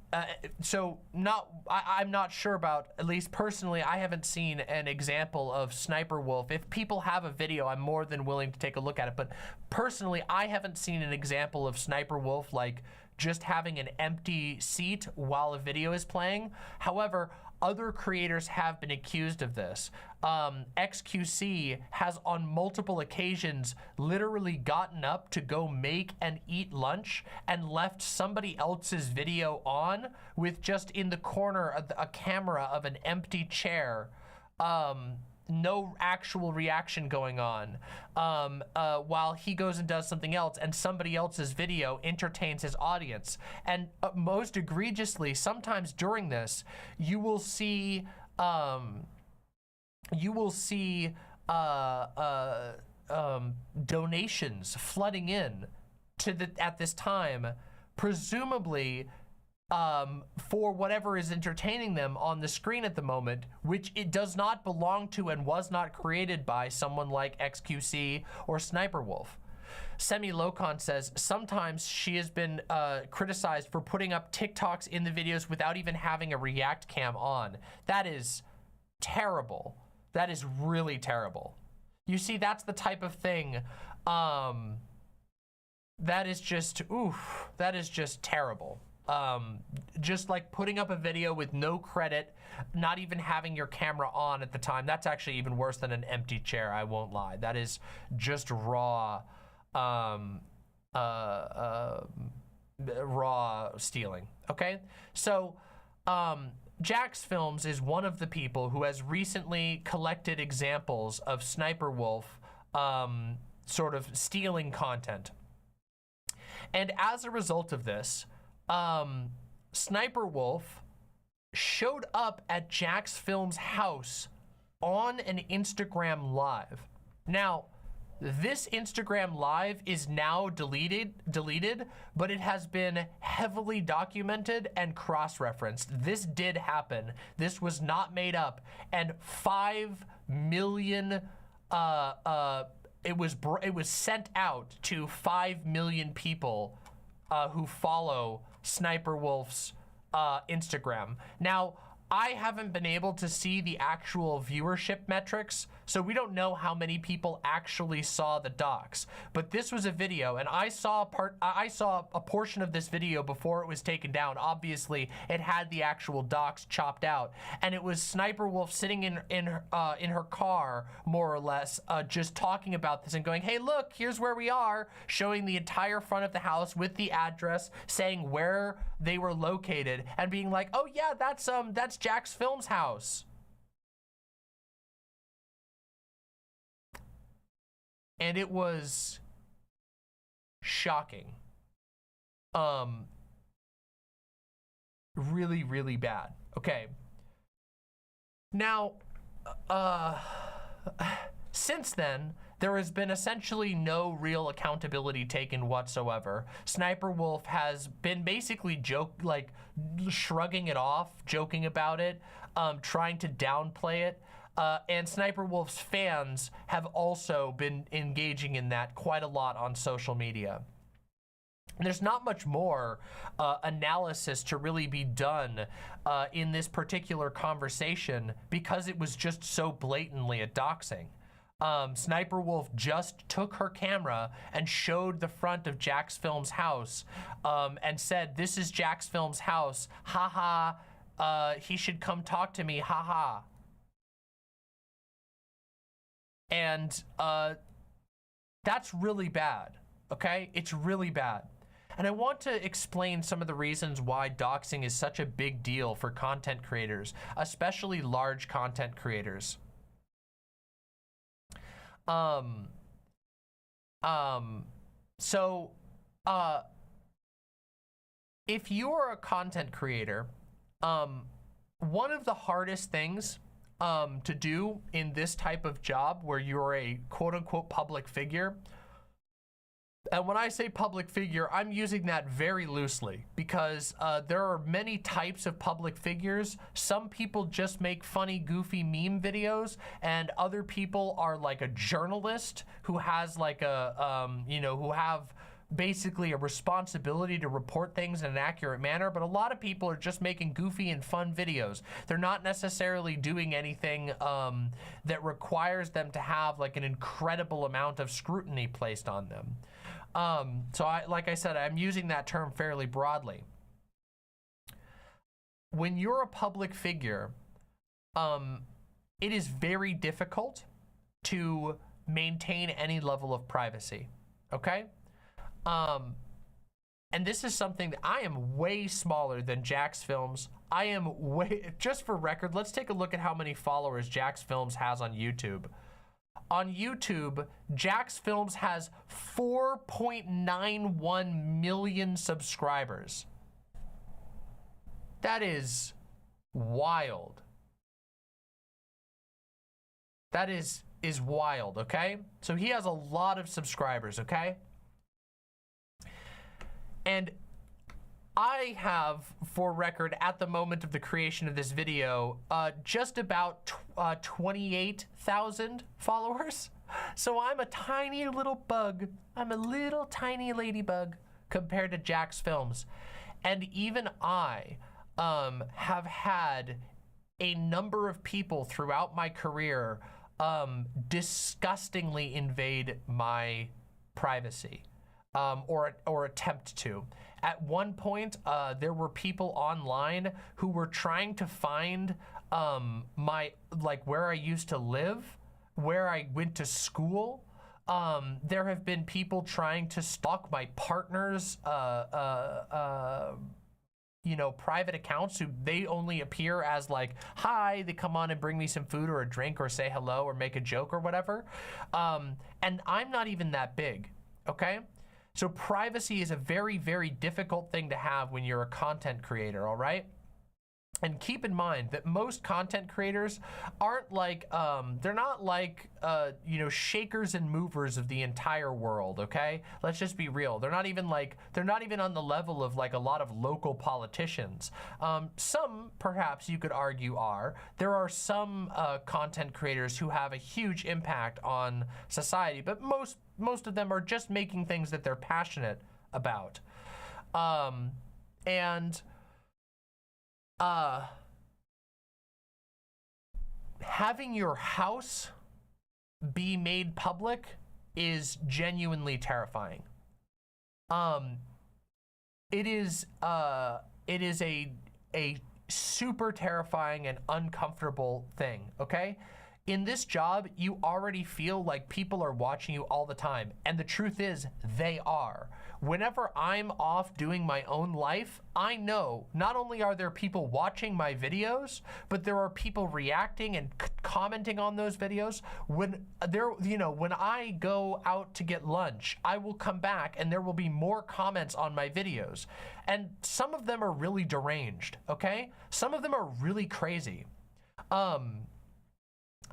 not sure about, at least personally, I haven't seen an example of SSSniperwolf. If people have a video, I'm more than willing to take a look at it. But personally, I haven't seen an example of SSSniperwolf like just having an empty seat while a video is playing. However, other creators have been accused of this. XQC has on multiple occasions literally gotten up to go make and eat lunch and left somebody else's video on with just in the corner of a camera of an empty chair. No actual reaction going on while he goes and does something else, and somebody else's video entertains his audience. And most egregiously, sometimes during this, you will see donations flooding in to at this time, presumably for whatever is entertaining them on the screen at the moment, which it does not belong to and was not created by someone like XQC or SSSniperwolf. Semi-Locon says, sometimes she has been criticized for putting up TikToks in the videos without even having a React cam on. That is terrible. That is really terrible. You see, that's the type of thing, that is just, oof, that is just terrible. Just like putting up a video with no credit, not even having your camera on at the time. That's actually even worse than an empty chair, I won't lie. That is just raw, raw stealing, okay? So, Jax Films is one of the people who has recently collected examples of SSSniperwolf sort of stealing content. And as a result of this, SSniperwolf showed up at Jax Films' house on an Instagram Live. Now, this Instagram Live is now deleted, but it has been heavily documented and cross-referenced. This did happen. This was not made up. And 5 million, it was sent out to 5 million people who follow SSniperwolf's Instagram. Now, I haven't been able to see the actual viewership metrics, so we don't know how many people actually saw the docs. But this was a video, and I saw a portion of this video before it was taken down. Obviously, it had the actual docs chopped out, and it was SSniperwolf sitting in her car, more or less, just talking about this and going, "Hey, look, here's where we are," showing the entire front of the house with the address, saying where they were located, and being like, "Oh yeah, that's Jax Films' house." And it was shocking. Really, really bad. Okay. Now, since then, there has been essentially no real accountability taken whatsoever. SSniperwolf has been basically shrugging it off, joking about it, trying to downplay it. And SSniperwolf's fans have also been engaging in that quite a lot on social media. There's not much more analysis to really be done in this particular conversation because it was just so blatantly a doxing. SSniperwolf just took her camera and showed the front of Jax Films' house and said, "This is Jax Films' house, haha, he should come talk to me, haha." And that's really bad, okay? It's really bad. And I want to explain some of the reasons why doxing is such a big deal for content creators, especially large content creators. If you're a content creator, one of the hardest things to do in this type of job where you're a quote-unquote public figure, and when I say public figure, I'm using that very loosely because there are many types of public figures. Some people just make funny, goofy meme videos, and other people are like a journalist who has like a, who have basically a responsibility to report things in an accurate manner. But a lot of people are just making goofy and fun videos. They're not necessarily doing anything that requires them to have like an incredible amount of scrutiny placed on them. So like I said, I'm using that term fairly broadly. When you're a public figure, it is very difficult to maintain any level of privacy, okay? And this is something that I am way smaller than Jax Films. I am just for record, let's take a look at how many followers Jax Films has on YouTube. On YouTube, Jax Films has 4.91 million subscribers. That is wild. That is wild, okay? So he has a lot of subscribers, okay? And I have, for record, at the moment of the creation of this video, just about 28,000 followers. So I'm a tiny little bug. I'm a little tiny ladybug compared to Jax Films. And even I have had a number of people throughout my career disgustingly invade my privacy. Or attempt to. At one point, there were people online who were trying to find where I used to live, where I went to school. There have been people trying to stalk my partner's you know, private accounts who they only appear as like, hi, they come on and bring me some food or a drink or say hello or make a joke or whatever. And I'm not even that big, okay? So privacy is a very, very difficult thing to have when you're a content creator, all right? And keep in mind that most content creators aren't like, they're not like, you know, shakers and movers of the entire world, okay? Let's just be real. They're not even like, they're not even on the level of like a lot of local politicians. Some, perhaps you could argue are. There are some content creators who have a huge impact on society, but most of them are just making things that they're passionate about. Having your house be made public is genuinely terrifying. It is a super terrifying and uncomfortable thing, okay? In this job, you already feel like people are watching you all the time, and the truth is, they are. Whenever I'm off doing my own life, I know not only are there people watching my videos, but there are people reacting and commenting on those videos. When I go out to get lunch, I will come back and there will be more comments on my videos. And some of them are really deranged, okay? Some of them are really crazy.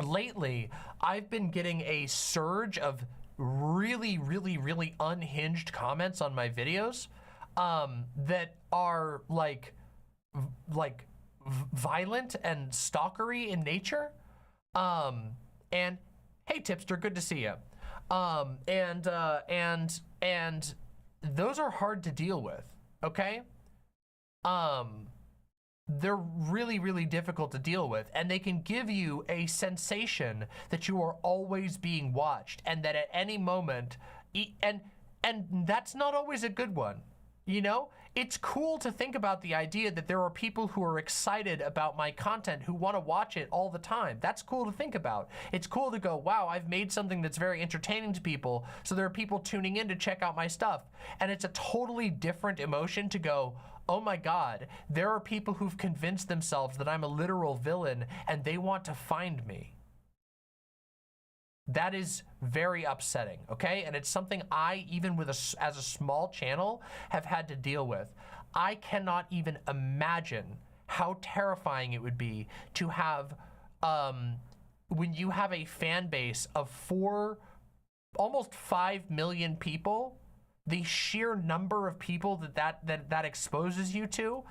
Lately, I've been getting a surge of really, really, really unhinged comments on my videos that are like violent and stalkery in nature. And hey, Tipster, good to see you. And those are hard to deal with, okay? They're really, really difficult to deal with, and they can give you a sensation that you are always being watched and that at any moment, and that's not always a good one, you know? It's cool to think about the idea that there are people who are excited about my content who want to watch it all the time. That's cool to think about. It's cool to go, wow, I've made something that's very entertaining to people, so there are people tuning in to check out my stuff. And it's a totally different emotion to go, oh my God, there are people who've convinced themselves that I'm a literal villain and they want to find me. That is very upsetting, okay? And it's something I, even with as a small channel, have had to deal with. I cannot even imagine how terrifying it would be to have, when you have a fan base of almost 5 million people, the sheer number of people that exposes you to,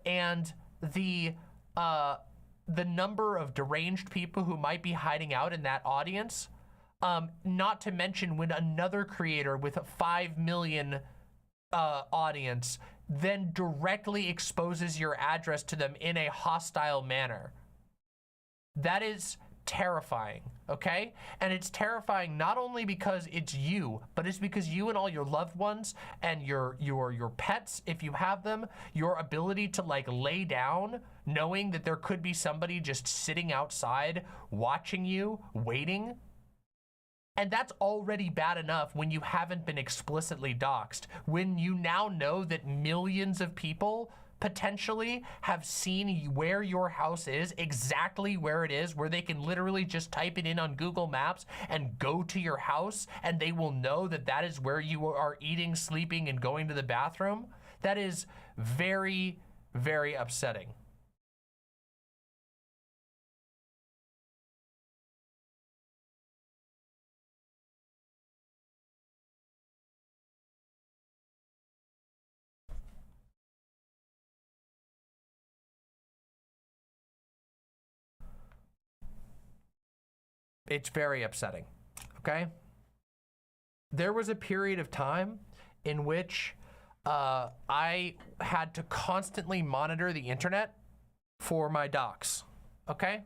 and the number of deranged people who might be hiding out in that audience, not to mention when another creator with a 5 million audience then directly exposes your address to them in a hostile manner. That is terrifying, okay? And it's terrifying not only because it's you, but it's because you and all your loved ones and your pets, if you have them, your ability to like lay down knowing that there could be somebody just sitting outside watching you, waiting. And that's already bad enough when you haven't been explicitly doxxed. When you now know that millions of people potentially have seen where your house is, exactly where it is, where they can literally just type it in on Google Maps and go to your house and they will know that that is where you are eating, sleeping, and going to the bathroom. That is very, very upsetting. It's very upsetting, okay? There was a period of time in which I had to constantly monitor the internet for my docs, okay?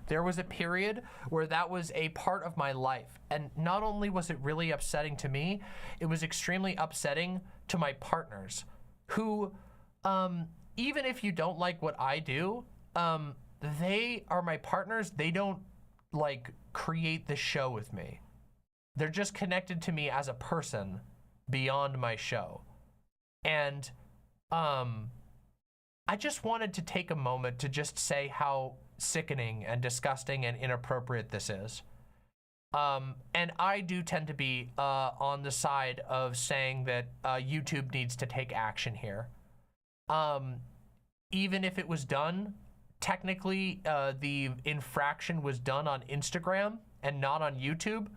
There was a period where that was a part of my life. And not only was it really upsetting to me, it was extremely upsetting to my partners who, even if you don't like what I do, they are my partners. They don't like create the show with me. They're just connected to me as a person beyond my show. And I just wanted to take a moment to just say how sickening and disgusting and inappropriate this is. And I do tend to be on the side of saying that YouTube needs to take action here. Even if it was done, technically the infraction was done on Instagram and not on YouTube,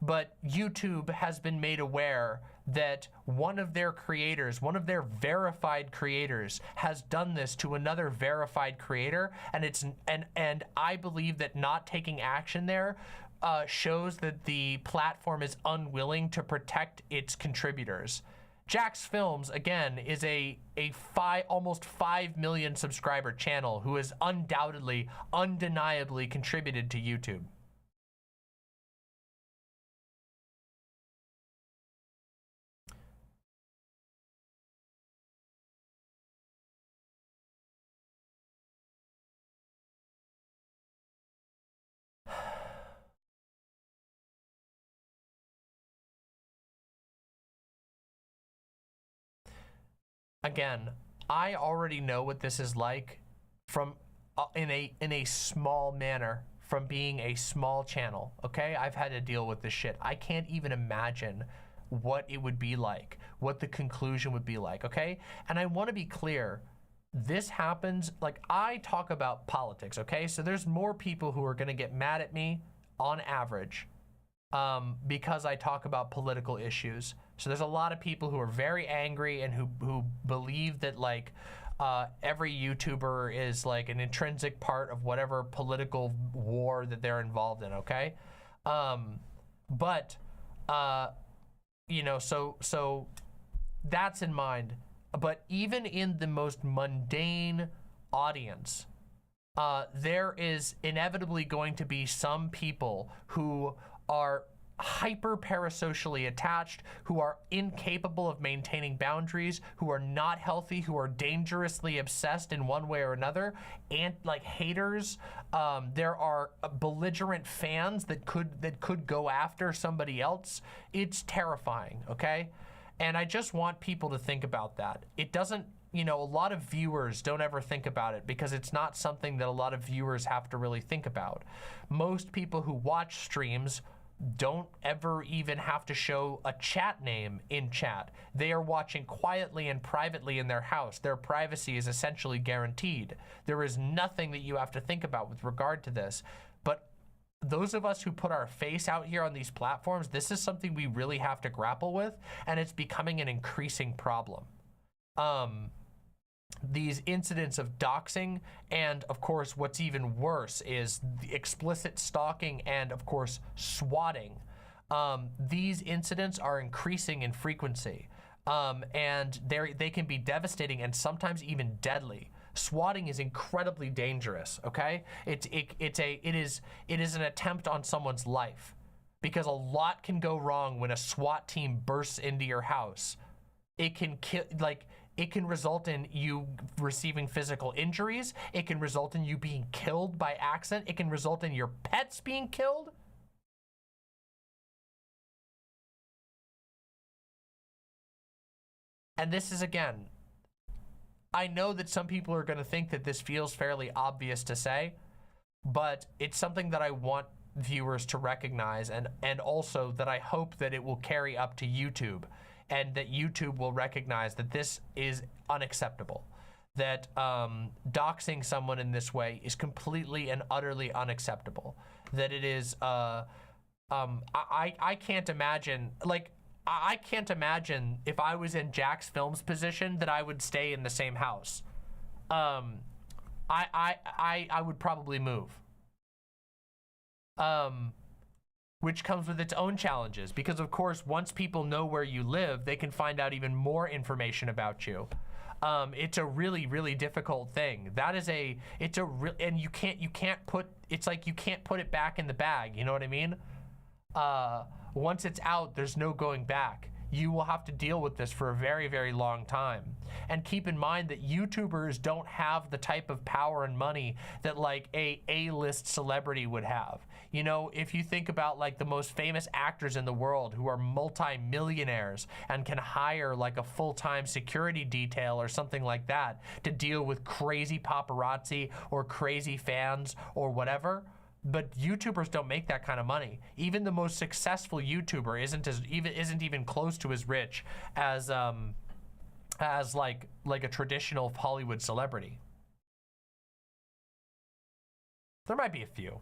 but YouTube has been made aware that one of their creators, one of their verified creators, has done this to another verified creator, and I believe that not taking action there shows that the platform is unwilling to protect its contributors. Jax Films, again, is almost 5 million subscriber channel who has undoubtedly, undeniably contributed to YouTube. Again, I already know what this is like from in a small manner from being a small channel, okay? I've had to deal with this shit. I can't even imagine what it would be like, what the conclusion would be like, okay? And I want to be clear, this happens, like, I talk about politics, okay? So there's more people who are going to get mad at me on average because I talk about political issues. So there's a lot of people who are very angry and who believe that, like, every YouTuber is like an intrinsic part of whatever political war that they're involved in, okay? You know, so that's in mind. But even in the most mundane audience, there is inevitably going to be some people who are hyper parasocially attached, who are incapable of maintaining boundaries, who are not healthy, who are dangerously obsessed in one way or another, and like haters. There are belligerent fans that could go after somebody else. It's terrifying, okay? And I just want people to think about that. It doesn't, you know, a lot of viewers don't ever think about it because it's not something that a lot of viewers have to really think about. Most people who watch streams don't ever even have to show a chat name in chat. They are watching quietly and privately in their house. Their privacy is essentially guaranteed. There is nothing that you have to think about with regard to this. But those of us who put our face out here on these platforms, this is something we really have to grapple with, and it's becoming an increasing problem. These incidents of doxing, and of course what's even worse is the explicit stalking and of course swatting. These incidents are increasing in frequency, and they can be devastating and sometimes even deadly. Swatting is incredibly dangerous, okay? It is an attempt on someone's life, because a lot can go wrong when a SWAT team bursts into your house. It can kill, like, it can result in you receiving physical injuries. It can result in you being killed by accident. It can result in your pets being killed. And this is, again, I know that some people are going to think that this feels fairly obvious to say, but it's something that I want viewers to recognize, and also that I hope that it will carry up to YouTube, and that YouTube will recognize that this is unacceptable, that doxing someone in this way is completely and utterly unacceptable, that it is, I can't imagine, like, I can't imagine if I was in Jax Films' position that I would stay in the same house. I would probably move. Which comes with its own challenges, because of course, once people know where you live, they can find out even more information about you. It's a really, really difficult thing. That is and you can't put, it's like you can't put it back in the bag, you know what I mean? Once it's out, there's no going back. you will have to deal with this for a very, very long time. And keep in mind that YouTubers don't have the type of power and money that like a A-list celebrity would have. You know, if you think about like the most famous actors in the world who are multi-millionaires and can hire like a full-time security detail or something like that to deal with crazy paparazzi or crazy fans or whatever. But YouTubers don't make that kind of money. Even the most successful YouTuber isn't even close to as rich as like a traditional Hollywood celebrity. There might be a few.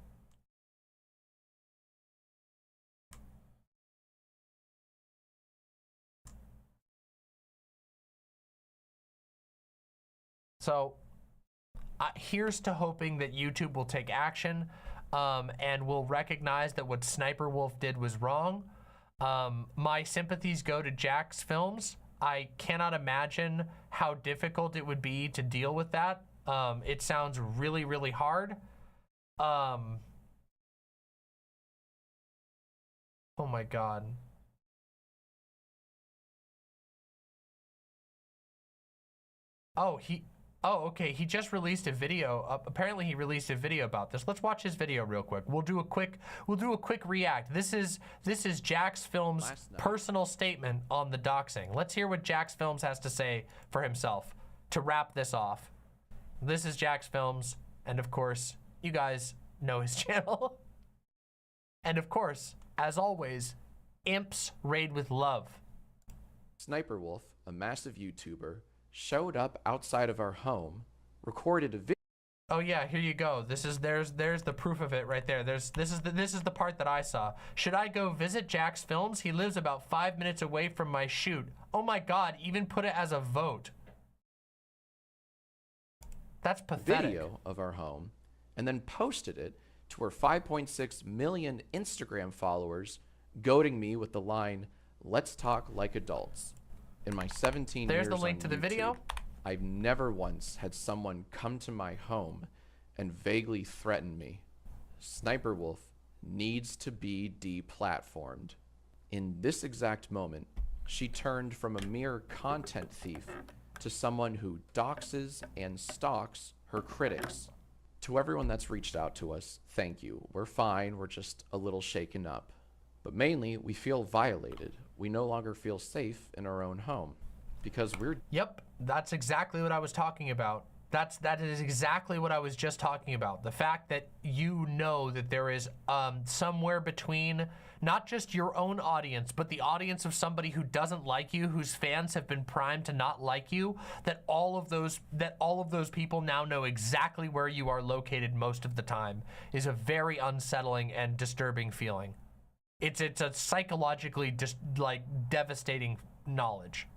So here's to hoping that YouTube will take action and will recognize that what SSniperwolf did was wrong. My sympathies go to Jack's Films. I cannot imagine how difficult it would be to deal with that. It sounds really, really hard. Oh my God. Oh, okay. He just released a video. Apparently, he released a video about this. Let's watch his video real quick. We'll do a quick react. This is Jack's Films' personal statement on the doxing. Let's hear what Jack's Films has to say for himself to wrap this off. This is Jack's Films, and of course, you guys know his channel. And of course, as always, imps raid with love. SSniperwolf, a massive YouTuber, showed up outside of our home, recorded a video. Oh yeah, here you go. There's the proof of it right there. This is the part that I saw. Should I go visit Jack's Films? He lives about 5 minutes away from my shoot. Oh my God, even put it as a vote. That's pathetic. Video of our home and then posted it to our 5.6 million Instagram followers, goading me with the line, "Let's talk like adults." In my 17 There's years the link on to the YouTube, video. I've never once had someone come to my home and vaguely threaten me. SSniperwolf needs to be deplatformed. In this exact moment, she turned from a mere content thief to someone who doxes and stalks her critics. To everyone that's reached out to us, thank you. We're fine, we're just a little shaken up. But mainly, we feel violated. We no longer feel safe in our own home because we're... Yep, that's exactly what I was talking about. That is exactly what I was just talking about. The fact that you know that there is somewhere between not just your own audience, but the audience of somebody who doesn't like you, whose fans have been primed to not like you, that all of those people now know exactly where you are located most of the time is a very unsettling and disturbing feeling. It's a psychologically just like devastating knowledge.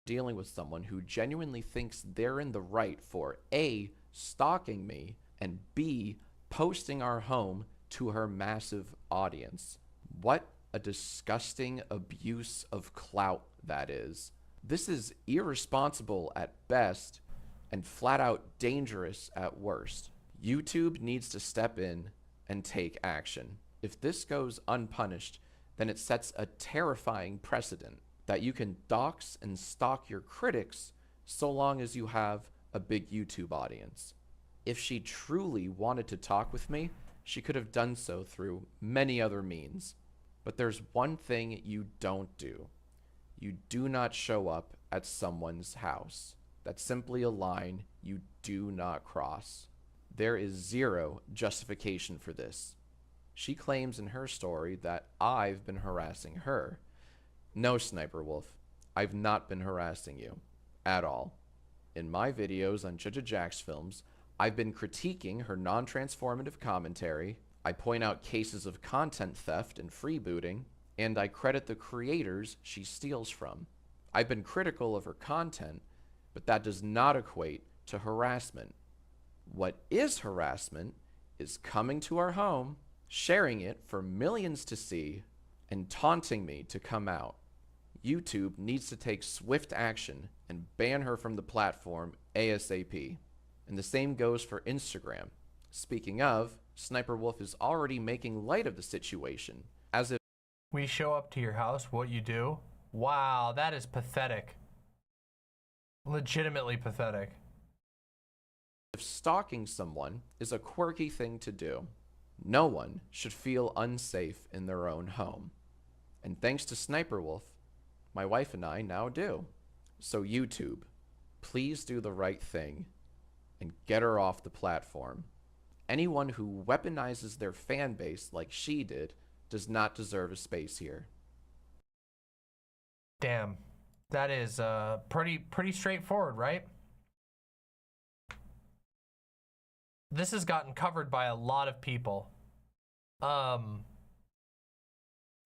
Dealing with someone who genuinely thinks they're in the right for A, stalking me, and B, posting our home to her massive audience. What a disgusting abuse of clout that is. This is irresponsible at best and flat out dangerous at worst. YouTube needs to step in and take action. If this goes unpunished, then it sets a terrifying precedent that you can dox and stalk your critics so long as you have a big YouTube audience. If she truly wanted to talk with me, she could have done so through many other means. But there's one thing you don't do. You do not show up at someone's house. That's simply a line you do not cross. There is zero justification for this. She claims in her story that I've been harassing her. No, SSniperwolf, I've not been harassing you at all. In my videos on Judge Jack's Films, I've been critiquing her non-transformative commentary, I point out cases of content theft and freebooting, and I credit the creators she steals from. I've been critical of her content, but that does not equate to harassment. What is harassment is coming to our home, sharing it for millions to see, and taunting me to come out. YouTube needs to take swift action and ban her from the platform ASAP. And the same goes for Instagram. Speaking of, SSniperwolf is already making light of the situation, as if We show up to your house, what you do? Wow, that is pathetic. Legitimately pathetic. If stalking someone is a quirky thing to do, no one should feel unsafe in their own home. And thanks to Sniperwolf, my wife and I now do. So YouTube, please do the right thing and get her off the platform. Anyone who weaponizes their fan base like she did does not deserve a space here. Damn. That is pretty straightforward, right? This has gotten covered by a lot of people.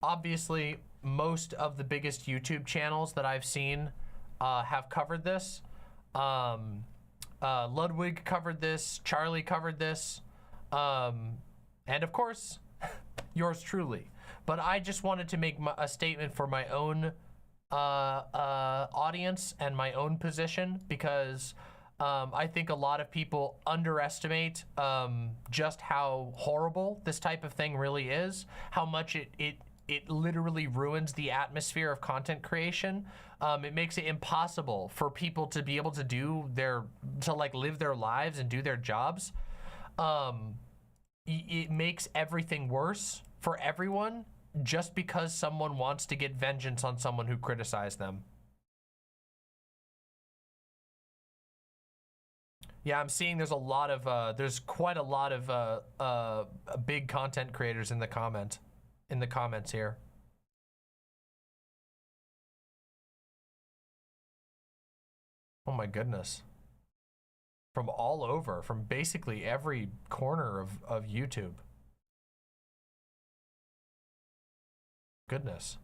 Obviously, most of the biggest YouTube channels that I've seen have covered this. Ludwig covered this, Charlie covered this, and of course, yours truly. But I just wanted to make a statement for my own audience and my own position, because I think a lot of people underestimate just how horrible this type of thing really is, how much it literally ruins the atmosphere of content creation. It makes it impossible for people to be able to live their lives and do their jobs. It makes everything worse for everyone just because someone wants to get vengeance on someone who criticized them. Yeah, I'm seeing there's quite a lot of big content creators in the comments here. Oh my goodness. From all over, from basically every corner of YouTube. Goodness.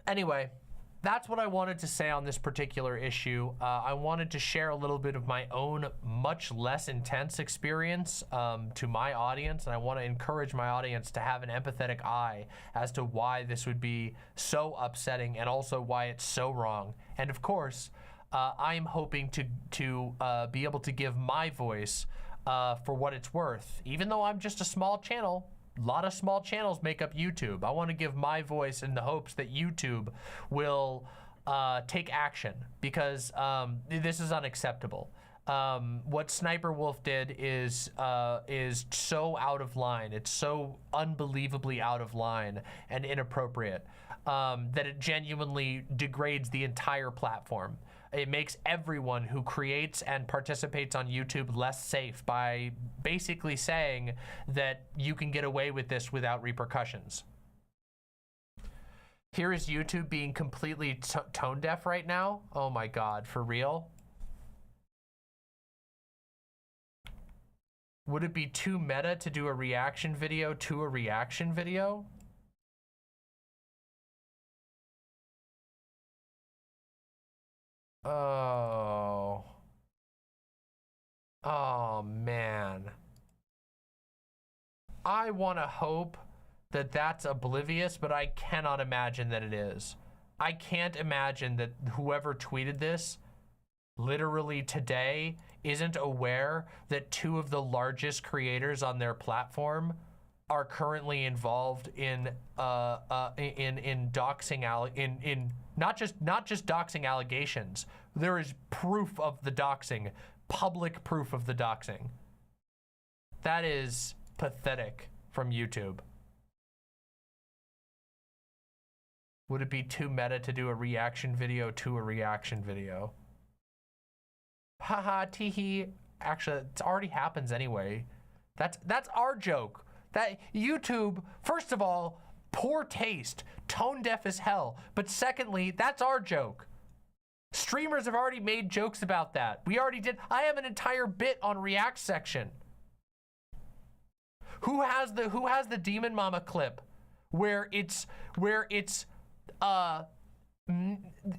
Anyway, that's what I wanted to say on this particular issue. I wanted to share a little bit of my own much less intense experience to my audience, and I want to encourage my audience to have an empathetic eye as to why this would be so upsetting and also why it's so wrong. And of course, I'm hoping to be able to give my voice for what it's worth. Even though I'm just a small channel, a lot of small channels make up YouTube. I want to give my voice in the hopes that YouTube will take action, because this is unacceptable. What Sniperwolf did is so out of line. It's so unbelievably out of line and inappropriate that it genuinely degrades the entire platform. It makes everyone who creates and participates on YouTube less safe by basically saying that you can get away with this without repercussions. Here is YouTube being completely tone deaf right now. Oh my God, for real? Would it be too meta to do a reaction video to a reaction video? Oh. Oh, man. I want to hope that that's oblivious, but I cannot imagine that it is. I can't imagine that whoever tweeted this literally today isn't aware that two of the largest creators on their platform are currently involved in doxing not just doxing allegations. There is proof of the doxing, public proof of the doxing. That is pathetic from YouTube. Would it be too meta to do a reaction video to a reaction video? Haha, teehee. Actually, it already happens anyway. That's our joke. That YouTube, first of all, poor taste, tone deaf as hell. But secondly, that's our joke. Streamers have already made jokes about that. We already did. I have an entire bit on React section. Who has the Demon Mama clip where it's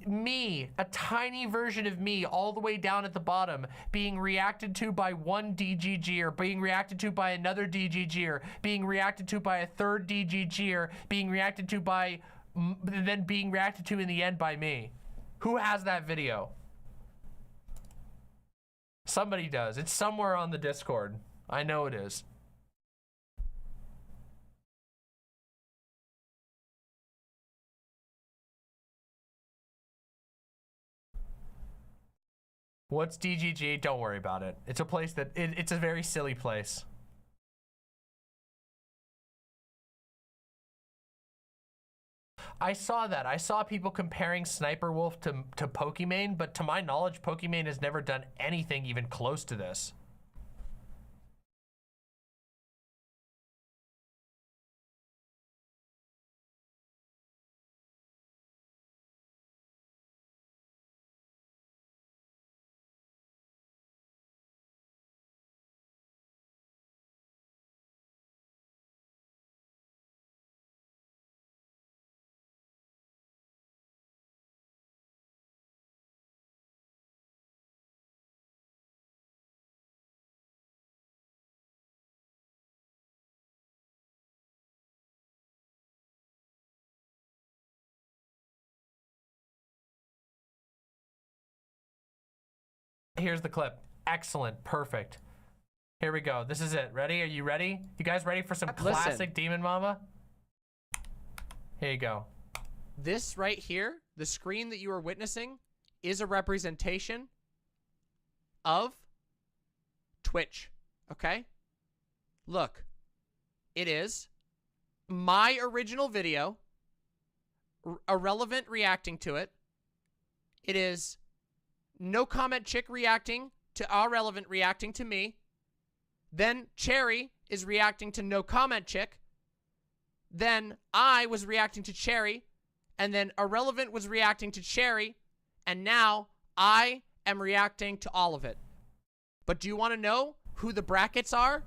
me, a tiny version of me all the way down at the bottom, being reacted to by one DGGer, being reacted to by another DGGer, being reacted to by a third DGGer, being reacted to by, then being reacted to in the end by me. Who has that video? Somebody does. It's somewhere on the Discord. I know it is. What's DGG? Don't worry about it. It's a place that, it's a very silly place. I saw that. I saw people comparing Sniperwolf to Pokimane, but to my knowledge, Pokimane has never done anything even close to this. Here's the clip. Excellent. Perfect. Here we go. This is it. Ready? Are you ready? You guys ready for some classic Demon Mama? Here you go. This right here, the screen that you are witnessing, is a representation of Twitch. Okay? Look. It is my original video, Irrelevant reacting to it. It is No Comment Chick reacting to Irrelevant reacting to me. Then Cherry is reacting to No Comment Chick. Then I was reacting to Cherry. And then Irrelevant was reacting to Cherry. And now I am reacting to all of it. But do you want to know who the brackets are?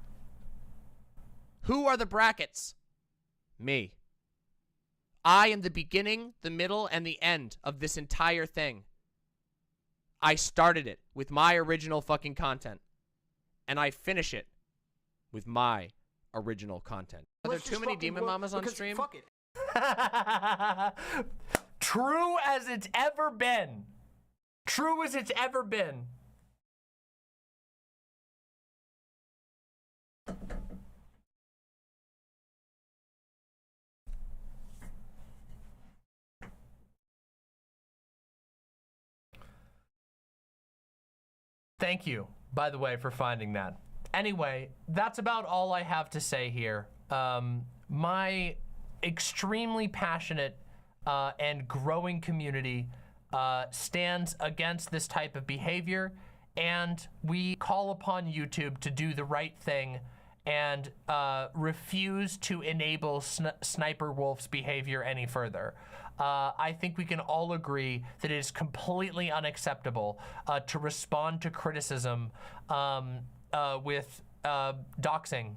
Who are the brackets? Me. I am the beginning, the middle, and the end of this entire thing. I started it with my original fucking content. And I finish it with my original content. Are there too many Demon Mamas on stream? Fuck it. True as it's ever been. True as it's ever been. Thank you, by the way, for finding that. Anyway, that's about all I have to say here. My extremely passionate and growing community stands against this type of behavior, and we call upon YouTube to do the right thing and refuse to enable Sniperwolf's behavior any further. I think we can all agree that it is completely unacceptable to respond to criticism with doxing.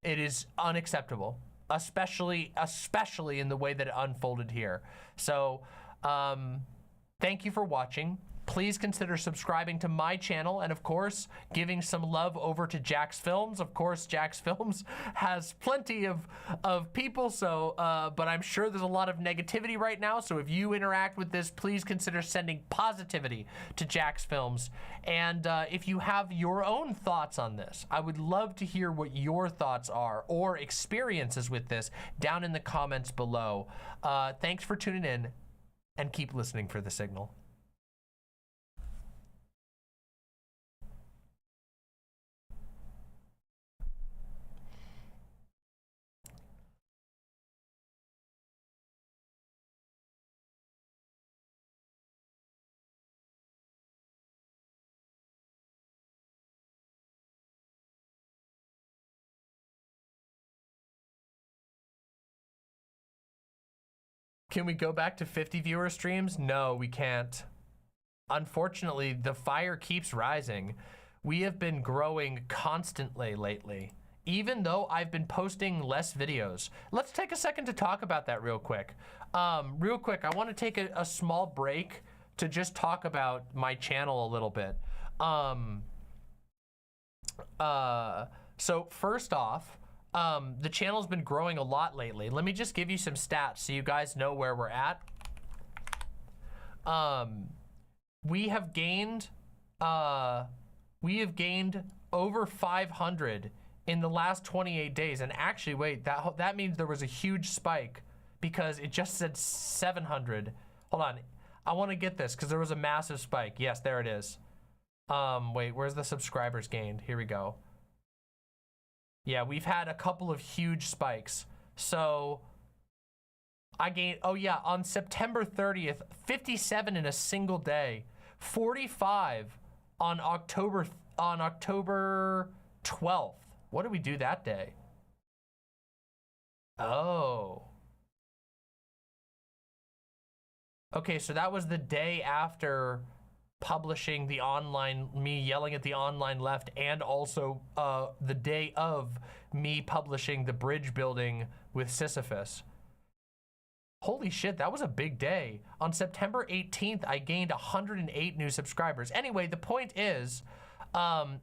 It is unacceptable, especially in the way that it unfolded here. So, thank you for watching. Please consider subscribing to my channel and, of course, giving some love over to Jack's Films. Of course, Jack's Films has plenty of people, so, but I'm sure there's a lot of negativity right now, so if you interact with this, please consider sending positivity to Jack's Films. And if you have your own thoughts on this, I would love to hear what your thoughts are or experiences with this down in the comments below. Thanks for tuning in, and keep listening for the signal. Can we go back to 50 viewer streams? No, we can't. Unfortunately, the fire keeps rising. We have been growing constantly lately, even though I've been posting less videos. Let's take a second to talk about that real quick. I want to take a small break to just talk about my channel a little bit. So first off, the channel's been growing a lot lately. Let me just give you some stats so you guys know where we're at. We have gained over 500 in the last 28 days. And actually, wait, that means there was a huge spike because it just said 700. Hold on, I want to get this because there was a massive spike. Yes, there it is. Wait, where's the subscribers gained? Here we go. Yeah, we've had a couple of huge spikes. So I gained, oh yeah, on September 30th, 57 in a single day, 45 on October 12th. What did we do that day? Oh. Okay, so that was the day after publishing the online, me yelling at the online left, and also the day of me publishing the bridge building with Sisyphus. Holy shit, that was a big day. On September 18th, I gained 108 new subscribers. Anyway, the point is,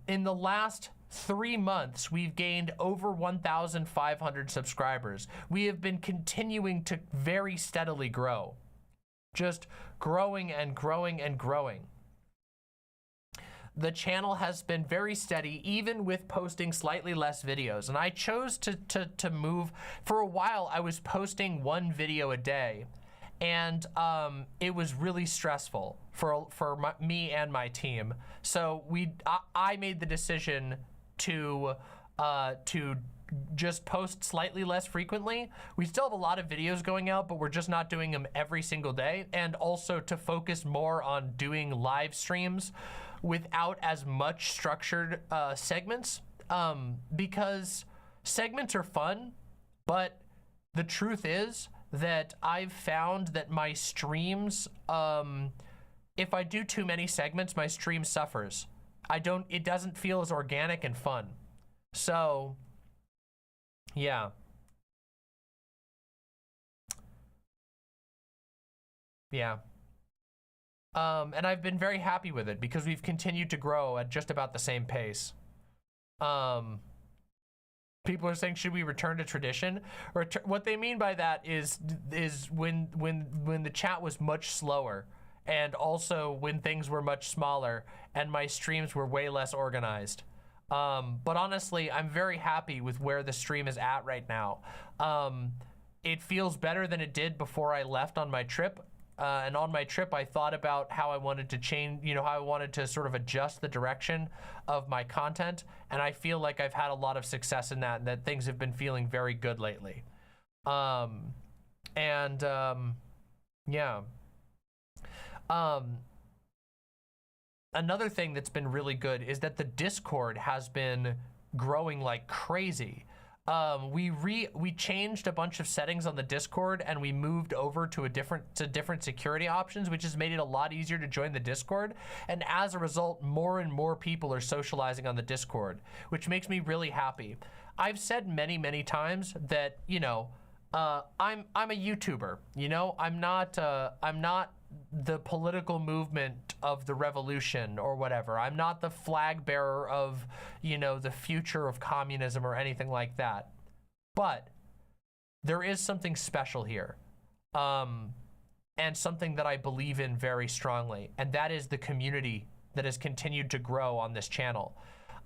in the last 3 months, we've gained over 1,500 subscribers. We have been continuing to very steadily grow. Just growing and growing and growing. The channel has been very steady, even with posting slightly less videos. And I chose to move. For a while, I was posting 1 video a day. And it was really stressful for me and my team. So I made the decision to just post slightly less frequently. We still have a lot of videos going out, but we're just not doing them every single day. And also to focus more on doing live streams without as much structured segments, because segments are fun, but the truth is that I've found that my streams, if I do too many segments, my stream suffers. It doesn't feel as organic and fun. So, yeah. Yeah. And I've been very happy with it because we've continued to grow at just about the same pace. People are saying, should we return to tradition? Or what they mean by that is when the chat was much slower, and also when things were much smaller and my streams were way less organized. But honestly, I'm very happy with where the stream is at right now. It feels better than it did before I left on my trip. And on my trip, I thought about how I wanted to change, how I wanted to sort of adjust the direction of my content. And I feel like I've had a lot of success in that, and that things have been feeling very good lately. Yeah. Another thing that's been really good is that the Discord has been growing like crazy. We changed a bunch of settings on the Discord, and we moved over to different security options, which has made it a lot easier to join the Discord. And as a result, more and more people are socializing on the Discord, which makes me really happy. I've said many, many times that, I'm a YouTuber, I'm not the political movement of the revolution or whatever. I'm not the flag bearer of, the future of communism or anything like that. But there is something special here. And something that I believe in very strongly. And that is the community that has continued to grow on this channel.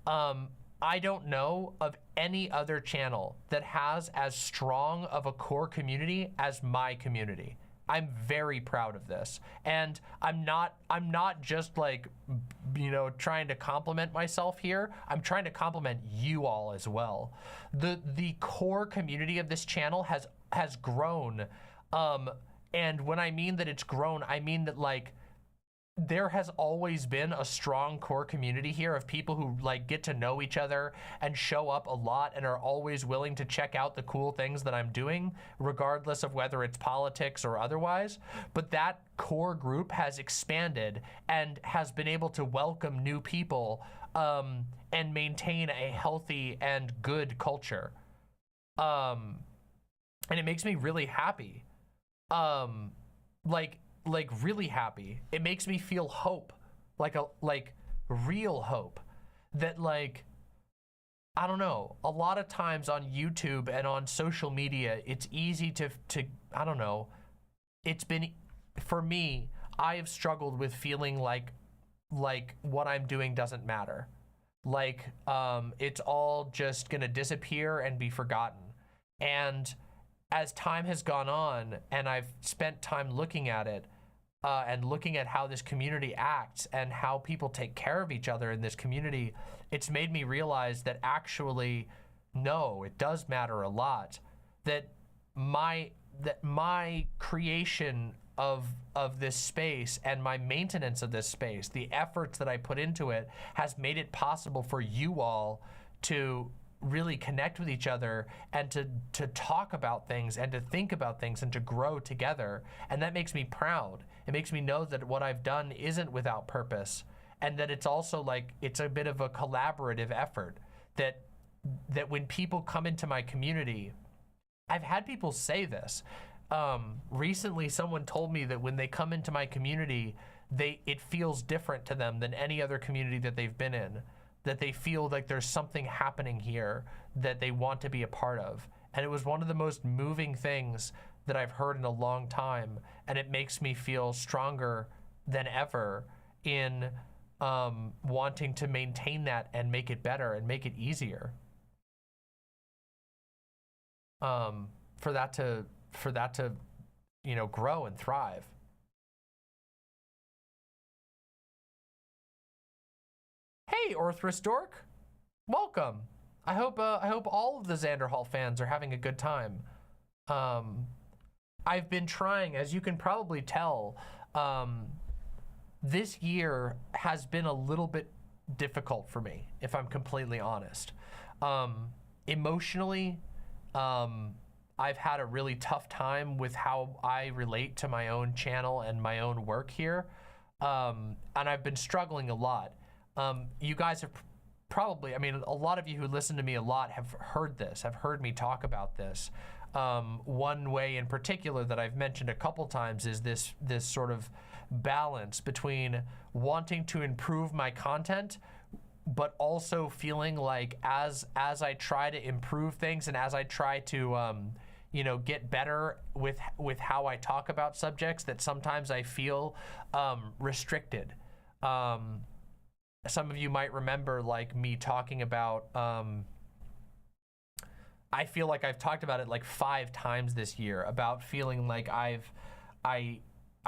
I don't know of any other channel that has as strong of a core community as my community. I'm very proud of this, and I'm not just like, trying to compliment myself here. I'm trying to compliment you all as well. The core community of this channel has grown, and when I mean that it's grown, I mean that like there has always been a strong core community here of people who like get to know each other and show up a lot and are always willing to check out the cool things that I'm doing, regardless of whether it's politics or otherwise. But that core group has expanded and has been able to welcome new people and maintain a healthy and good culture. And it makes me really happy. Like really happy. It makes me feel hope, like real hope, that like, I don't know, a lot of times on YouTube and on social media, it's easy to I don't know, it's been, for me, I have struggled with feeling like what I'm doing doesn't matter. Like, it's all just gonna disappear and be forgotten. And as time has gone on and I've spent time looking at it, and looking at how this community acts and how people take care of each other in this community, it's made me realize that actually, no, it does matter a lot. That my creation of this space and my maintenance of this space, the efforts that I put into it, has made it possible for you all to really connect with each other and to talk about things and to think about things and to grow together. And that makes me proud. It makes me know that what I've done isn't without purpose, and that it's also like, it's a bit of a collaborative effort. That when people come into my community, I've had people say this. Recently, someone told me that when they come into my community, it feels different to them than any other community that they've been in. That they feel like there's something happening here that they want to be a part of. And it was one of the most moving things that I've heard in a long time. And it makes me feel stronger than ever in wanting to maintain that and make it better and make it easier. For that to, you know, grow and thrive. Hey, Orthrus Dork, welcome. I hope all of the Xanderhall fans are having a good time. I've been trying, as you can probably tell, this year has been a little bit difficult for me, if I'm completely honest. Emotionally, I've had a really tough time with how I relate to my own channel and my own work here. And I've been struggling a lot. You guys have probably, I mean, a lot of you who listen to me a lot have heard this, have heard me talk about this. One way in particular that I've mentioned a couple times is this sort of balance between wanting to improve my content, but also feeling like as I try to improve things and as I try to you know, get better with how I talk about subjects, that sometimes I feel restricted. Some of you might remember like me talking about, I feel like I've talked about it like 5 times this year, about feeling like I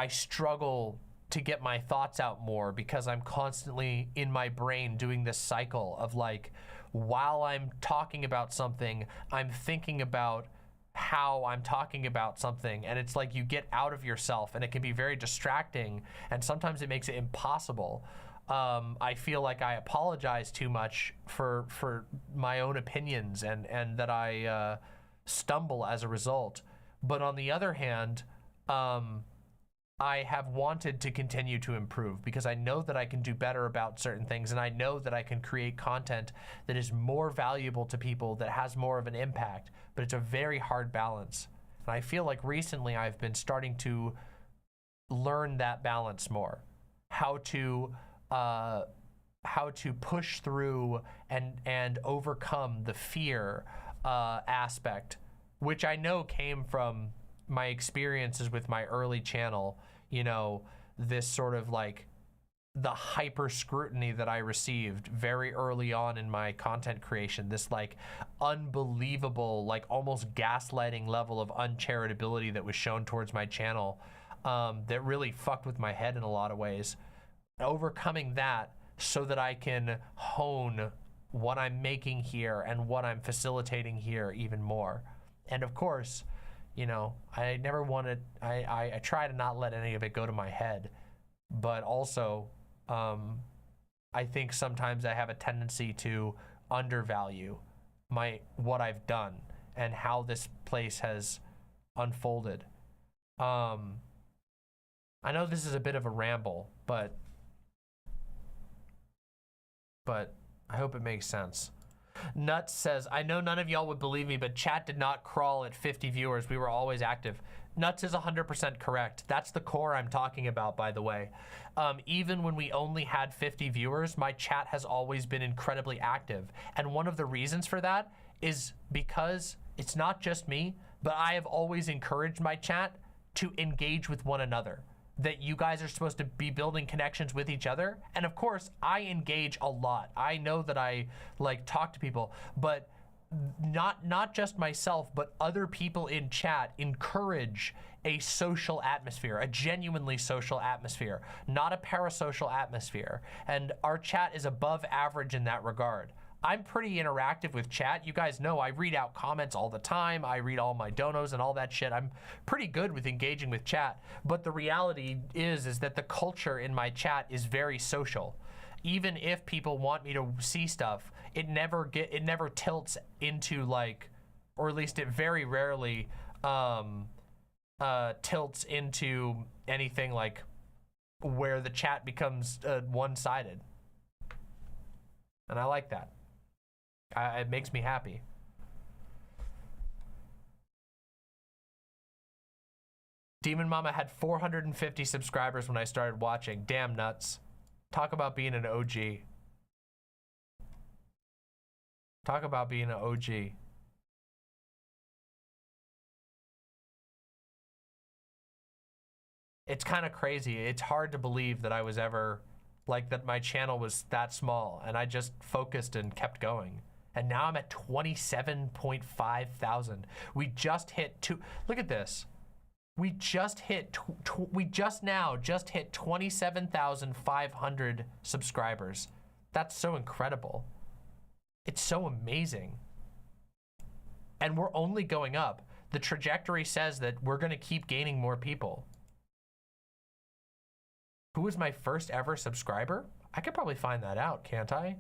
struggle to get my thoughts out more because I'm constantly in my brain doing this cycle of like, while I'm talking about something, I'm thinking about how I'm talking about something, and it's like you get out of yourself and it can be very distracting, and sometimes it makes it impossible. I feel like I apologize too much for my own opinions and that I stumble as a result. But on the other hand, I have wanted to continue to improve because I know that I can do better about certain things, and I know that I can create content that is more valuable to people, that has more of an impact, but it's a very hard balance. And I feel like recently I've been starting to learn that balance more, how to push through and overcome the fear aspect, which I know came from my experiences with my early channel. You know, this sort of like the hyper scrutiny that I received very early on in my content creation, this like unbelievable, like almost gaslighting level of uncharitability that was shown towards my channel, that really fucked with my head in a lot of ways. Overcoming that so that I can hone what I'm making here and what I'm facilitating here even more. And of course, you know, I never wanted, I try to not let any of it go to my head, but also I think sometimes I have a tendency to undervalue what I've done and how this place has unfolded. I know this is a bit of a ramble, but I hope it makes sense. Nuts says, I know none of y'all would believe me, but chat did not crawl at 50 viewers. We were always active. Nuts is 100% correct. That's the core I'm talking about, by the way. Even when we only had 50 viewers, my chat has always been incredibly active. And one of the reasons for that is because it's not just me, but I have always encouraged my chat to engage with one another. That you guys are supposed to be building connections with each other. And of course, I engage a lot. I know that I like talk to people, but not just myself, but other people in chat encourage a social atmosphere, a genuinely social atmosphere, not a parasocial atmosphere. And our chat is above average in that regard. I'm pretty interactive with chat. You guys know I read out comments all the time. I read all my donos and all that shit. I'm pretty good with engaging with chat. But the reality is that the culture in my chat is very social. Even if people want me to see stuff, it never tilts into like, or at least it very rarely tilts into anything like where the chat becomes one-sided. And I like that. It makes me happy. Demon Mama had 450 subscribers when I started watching. Damn nuts. Talk about being an OG. Talk about being an OG. It's kind of crazy. It's hard to believe that I was ever, like, that my channel was that small, and I just focused and kept going. And now I'm at 27.5 thousand. We just hit look at this. We just hit, we just hit 27,500 subscribers. That's so incredible. It's so amazing. And we're only going up. The trajectory says that we're gonna keep gaining more people. Who was my first ever subscriber? I could probably find that out, can't I?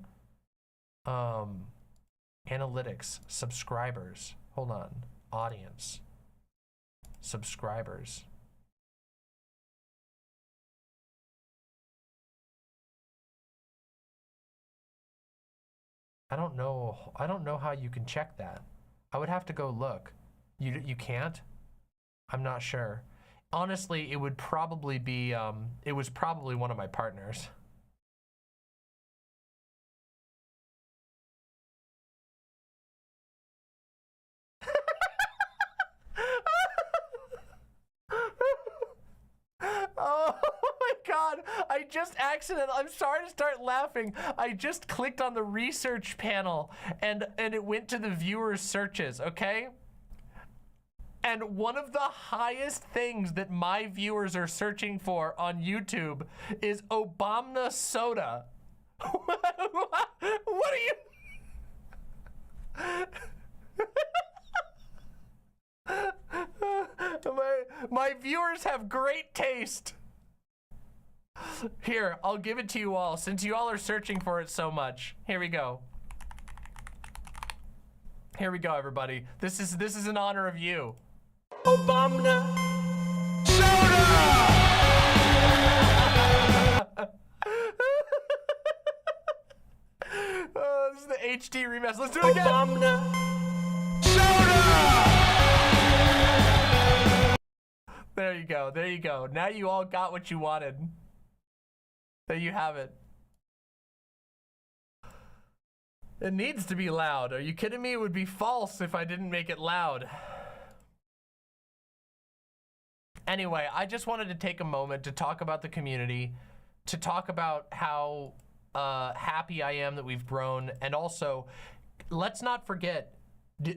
Analytics, subscribers. Hold on, audience. Subscribers. I don't know how you can check that. I would have to go look. You can't? I'm not sure. Honestly, it would probably be it was probably one of my partners. Oh my God, I just accidentally, I'm sorry to start laughing. I just clicked on the research panel and it went to the viewer searches, okay? And one of the highest things that my viewers are searching for on YouTube is Obama soda. What are you? My viewers have great taste. Here, I'll give it to you all since you all are searching for it so much. Here we go. Here we go, everybody. This is in honor of you. Obama soda. Oh, this is the HD remaster. Let's do it again. Obama soda. There you go. There you go. Now you all got what you wanted. There you have it. It needs to be loud. Are you kidding me? It would be false if I didn't make it loud. Anyway, I just wanted to take a moment to talk about the community, to talk about how happy I am that we've grown, and also, let's not forget, do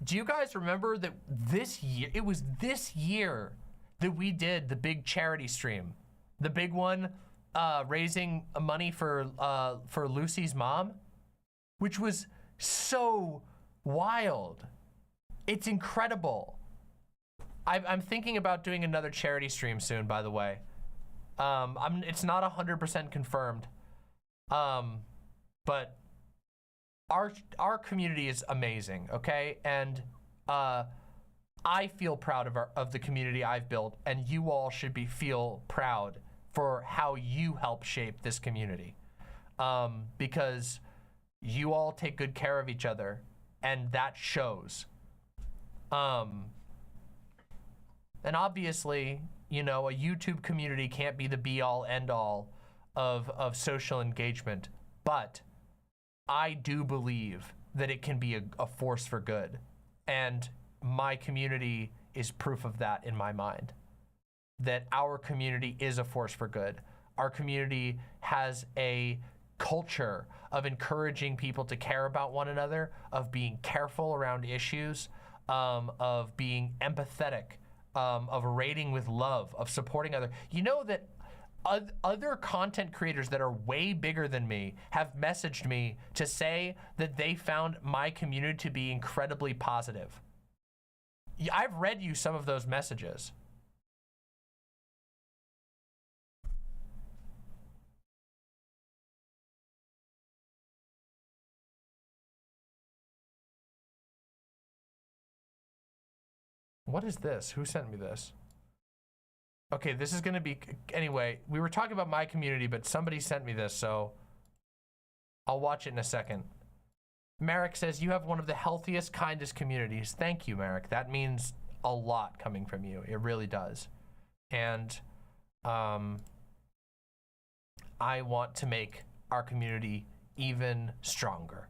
you guys remember that this year, it was this year that we did the big charity stream, the big one, raising money for Lucy's mom, which was so wild. It's incredible. I'm thinking about doing another charity stream soon, by the way. It's not 100% confirmed, but our community is amazing, okay? And I feel proud of the community I've built, and you all should feel proud for how you help shape this community, because you all take good care of each other, and that shows. And obviously, you know, a YouTube community can't be the be-all, end-all of social engagement, but I do believe that it can be a force for good. And my community is proof of that in my mind. That our community is a force for good. Our community has a culture of encouraging people to care about one another, of being careful around issues, of being empathetic, of rating with love, of supporting other. You know that other content creators that are way bigger than me have messaged me to say that they found my community to be incredibly positive. I've read you some of those messages. What is this? Who sent me this? Okay, this is gonna be, anyway, we were talking about my community, but somebody sent me this, so I'll watch it in a second. Merrick says, you have one of the healthiest, kindest communities. Thank you, Merrick. That means a lot coming from you. It really does. And I want to make our community even stronger.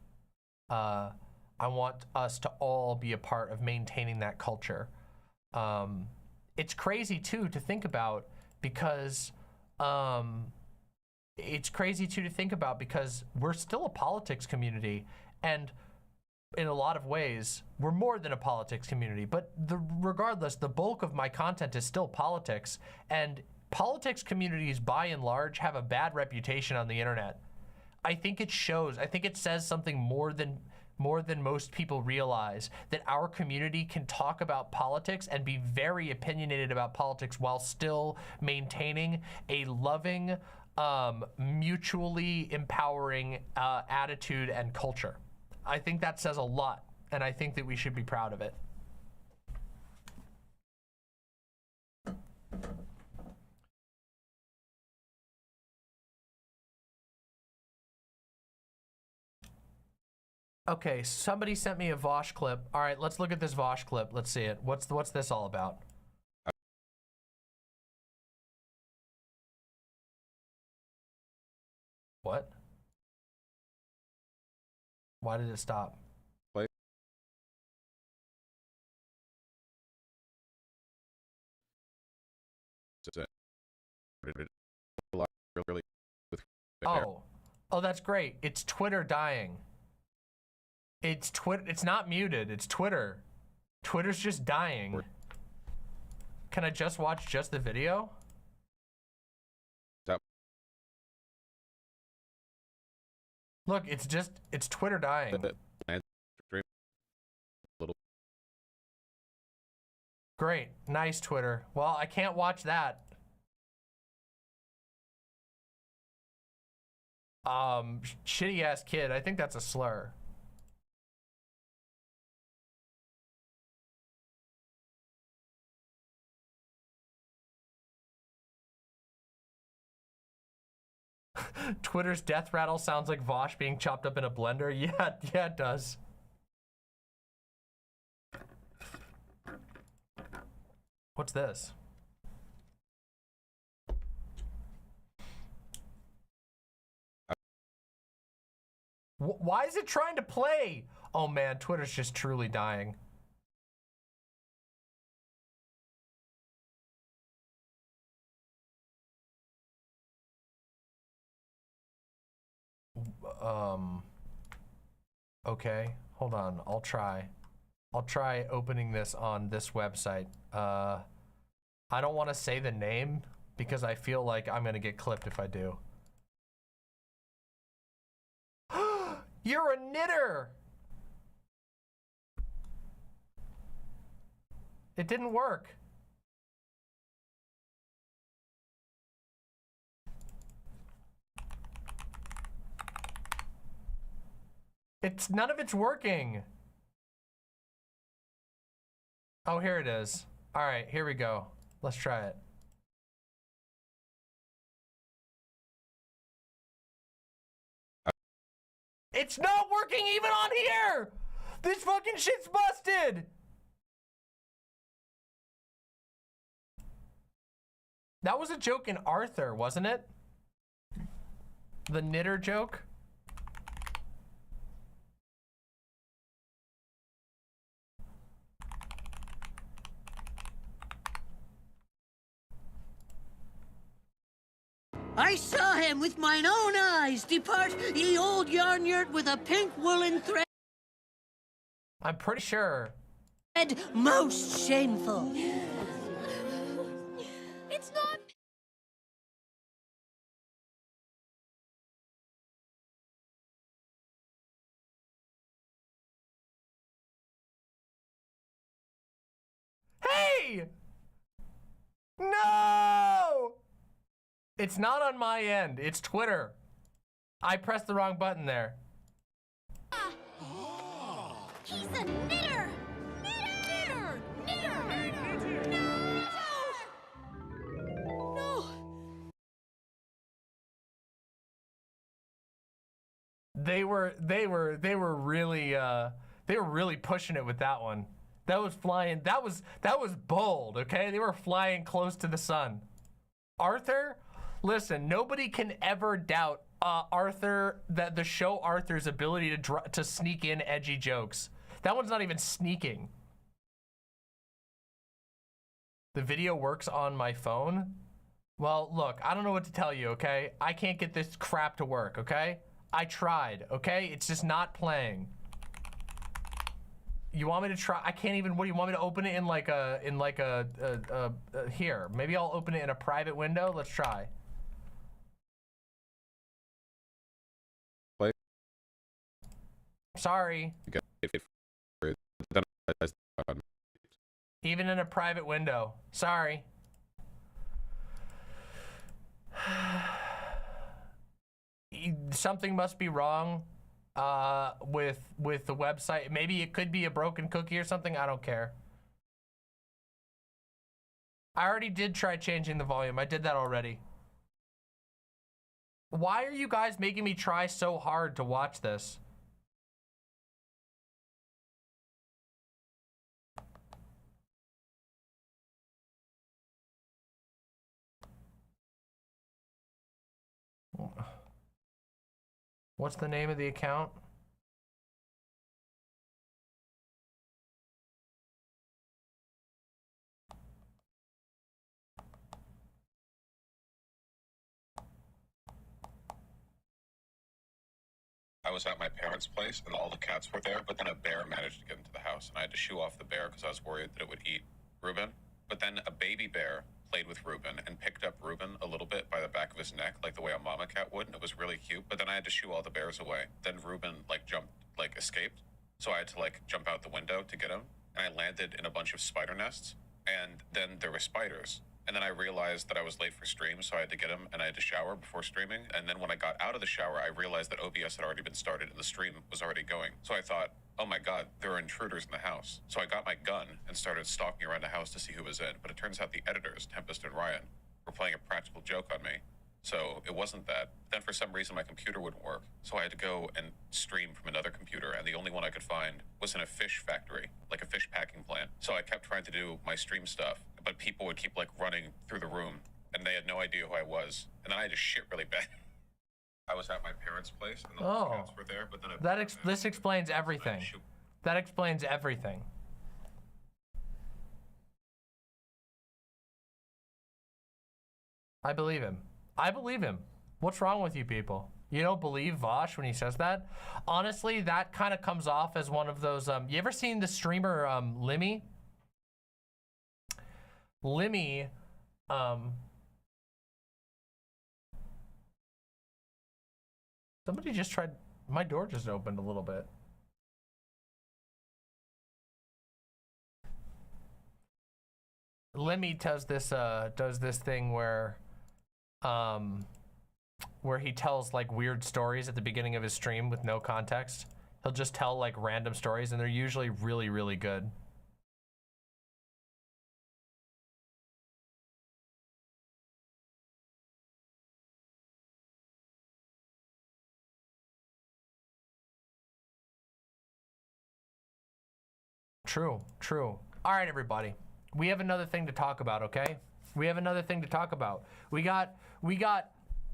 I want us to all be a part of maintaining that culture. It's crazy too to think about because we're still a politics community, and in a lot of ways we're more than a politics community, but regardless, the bulk of my content is still politics, and politics communities by and large have a bad reputation on the internet. I think it shows. I think it says something more than most people realize, that our community can talk about politics and be very opinionated about politics while still maintaining a loving, mutually empowering attitude and culture. I think that says a lot, and I think that we should be proud of it. Okay, somebody sent me a Vosh clip. All right, let's look at this Vosh clip. Let's see it. What's this all about? What? Why did it stop? Wait. Oh, that's great. It's Twitter dying. It's not muted. It's Twitter. Twitter's just dying. Can I just watch just the video? Stop. Look, it's Twitter dying. Great. Nice, Twitter. Well, I can't watch that. Shitty ass kid. I think that's a slur. Twitter's death rattle sounds like Vosh being chopped up in a blender. Yeah, it does. What's this? Why is it trying to play? Oh man, Twitter's just truly dying. Okay, hold on. I'll try opening this on this website. I don't want to say the name because I feel like I'm gonna get clipped if I do. You're a knitter! It didn't work. None of it's working. Oh, here it is. All right, here we go. Let's try it. It's not working even on here! This fucking shit's busted! That was a joke in Arthur, wasn't it? The knitter joke? I saw him with mine own eyes depart ye old yarn yurt with a pink woolen thread. I'm pretty sure. Most shameful. It's not. Hey! No! It's not on my end. It's Twitter. I pressed the wrong button there. He's a knitter! Knitter! Knitter! No! No! They were really pushing it with that one. That was flying. That was bold, okay? They were flying close to the sun. Arthur, listen, nobody can ever doubt Arthur, that the show Arthur's ability to sneak in edgy jokes. That one's not even sneaking. The video works on my phone. Well, look, I don't know what to tell you, okay? I can't get this crap to work, okay? I tried, okay? It's just not playing. You want me to try? I can't even. What do you want me to open it in like a here? Maybe I'll open it in a private window. Let's try. Play. Sorry. Even in a private window. Sorry. Something must be wrong with the website. Maybe it could be a broken cookie or something. I don't care. I already did try changing the volume. I did that already. Why are you guys making me try so hard to watch this? What's the name of the account? I was at my parents' place and all the cats were there, but then a bear managed to get into the house and I had to shoo off the bear because I was worried that it would eat Reuben. But then a baby bear played with Reuben and picked up Reuben a little bit by the back of his neck, like the way a mama cat would, and it was really cute. But then I had to shoo all the bears away. Then Reuben escaped. So I had to jump out the window to get him. And I landed in a bunch of spider nests. And then there were spiders. And then I realized that I was late for stream, so I had to get him and I had to shower before streaming. And then when I got out of the shower, I realized that OBS had already been started and the stream was already going. So I thought, oh my God, there are intruders in the house. So I got my gun and started stalking around the house to see who was in. But it turns out the editors, Tempest and Ryan, were playing a practical joke on me. So it wasn't that. Then for some reason my computer wouldn't work. So I had to go and stream from another computer, and the only one I could find was in a fish factory, like a fish packing plant. So I kept trying to do my stream stuff, but people would keep running through the room, and they had no idea who I was. And then I had to shit really bad. I was at my parents' place, and the cats were there, but then this explains everything. That explains everything. I believe him. I believe him. What's wrong with you people? You don't believe Vosh when he says that? Honestly, that kind of comes off as one of those, you ever seen the streamer, Limmy? Limmy, somebody just tried, my door just opened a little bit. Limmy does this thing where he tells weird stories at the beginning of his stream with no context. He'll just tell random stories, and they're usually really, really good. True, true. All right, everybody. We have another thing to talk about, okay? We have another thing to talk about. We got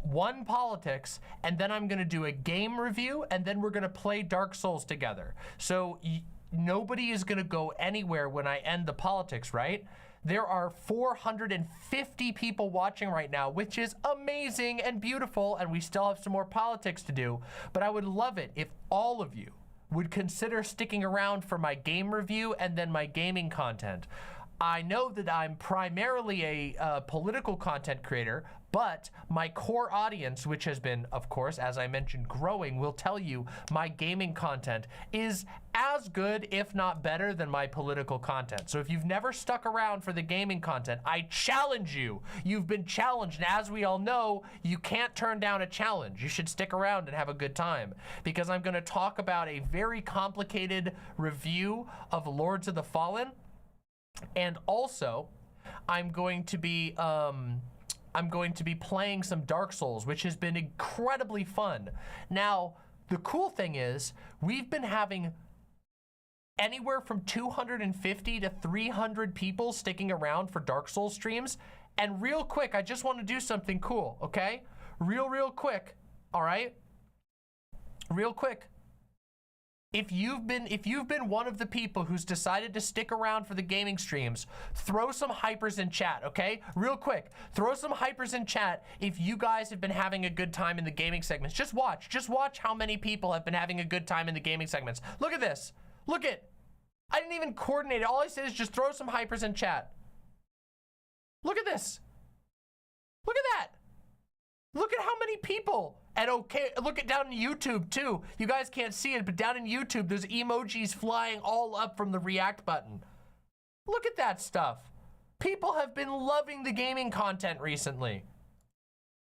one politics, and then I'm gonna do a game review, and then we're gonna play Dark Souls together. So nobody is gonna go anywhere when I end the politics, right? There are 450 people watching right now, which is amazing and beautiful, and we still have some more politics to do. But I would love it if all of you would consider sticking around for my game review and then my gaming content. I know that I'm primarily a political content creator, but my core audience, which has been, of course, as I mentioned, growing, will tell you my gaming content is as good, if not better, than my political content. So if you've never stuck around for the gaming content, I challenge you. You've been challenged, and as we all know, you can't turn down a challenge. You should stick around and have a good time, because I'm gonna talk about a very complicated review of Lords of the Fallen. And also, I'm going to be playing some Dark Souls, which has been incredibly fun. Now, the cool thing is, we've been having anywhere from 250 to 300 people sticking around for Dark Souls streams. And real quick, I just want to do something cool, okay? Real quick, all right? Real quick. If you've been one of the people who's decided to stick around for the gaming streams, throw some hypers in chat, okay? Real quick, throw some hypers in chat if you guys have been having a good time in the gaming segments. Just watch how many people have been having a good time in the gaming segments. Look at this. Look at, I didn't even coordinate it. All I said is just throw some hypers in chat. Look at this. Look at that. Look at how many people. And okay, look at down in YouTube too. You guys can't see it, but down in YouTube, there's emojis flying all up from the react button. Look at that stuff. People have been loving the gaming content recently.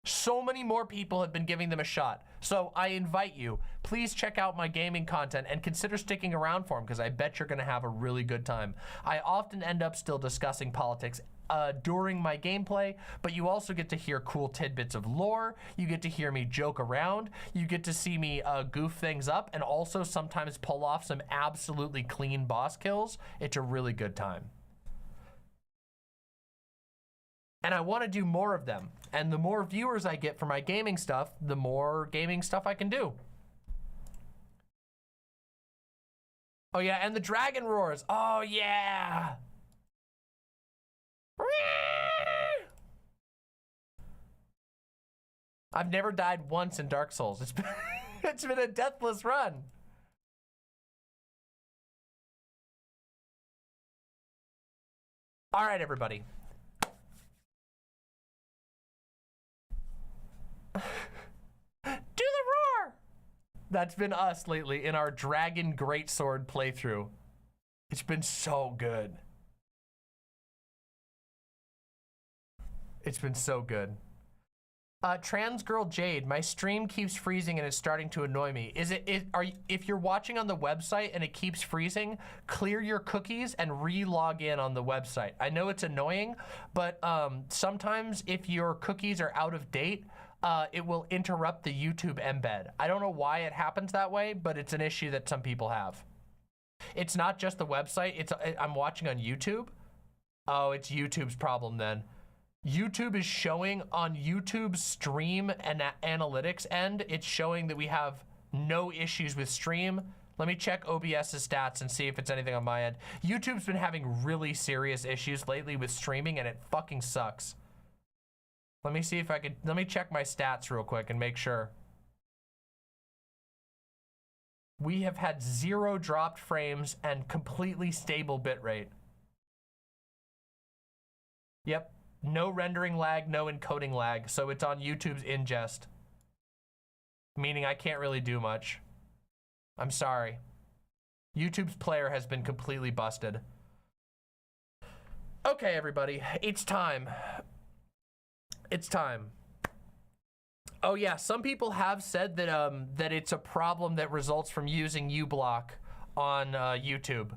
So many more people have been giving them a shot. So I invite you, please check out my gaming content and consider sticking around for them, because I bet you're gonna have a really good time. I often end up still discussing politics during my gameplay, but you also get to hear cool tidbits of lore. You get to hear me joke around. You get to see me goof things up, and also sometimes pull off some absolutely clean boss kills. It's a really good time. And I want to do more of them. And the more viewers I get for my gaming stuff, the more gaming stuff I can do. Oh yeah, and the dragon roars. Oh yeah. I've never died once in Dark Souls. It's been a deathless run. All right, everybody. Do the roar. That's been us lately in our Dragon Greatsword playthrough. It's been so good. It's been so good. Trans girl Jade, my stream keeps freezing and it's starting to annoy me. If you're watching on the website and it keeps freezing, clear your cookies and re-log in on the website. I know it's annoying, but sometimes if your cookies are out of date, it will interrupt the YouTube embed. I don't know why it happens that way, but it's an issue that some people have. It's not just the website, I'm watching on YouTube. Oh, it's YouTube's problem then. YouTube is showing on YouTube's stream and analytics end, it's showing that we have no issues with stream. Let me check OBS's stats and see if it's anything on my end. YouTube's been having really serious issues lately with streaming and it fucking sucks. Let me see if I could, let me check my stats real quick and make sure. We have had 0 dropped frames and completely stable bitrate. Yep. No rendering lag, no encoding lag, so it's on YouTube's ingest. Meaning I can't really do much. I'm sorry. YouTube's player has been completely busted. Okay, everybody, it's time. It's time. Oh yeah, some people have said that that it's a problem that results from using uBlock on YouTube.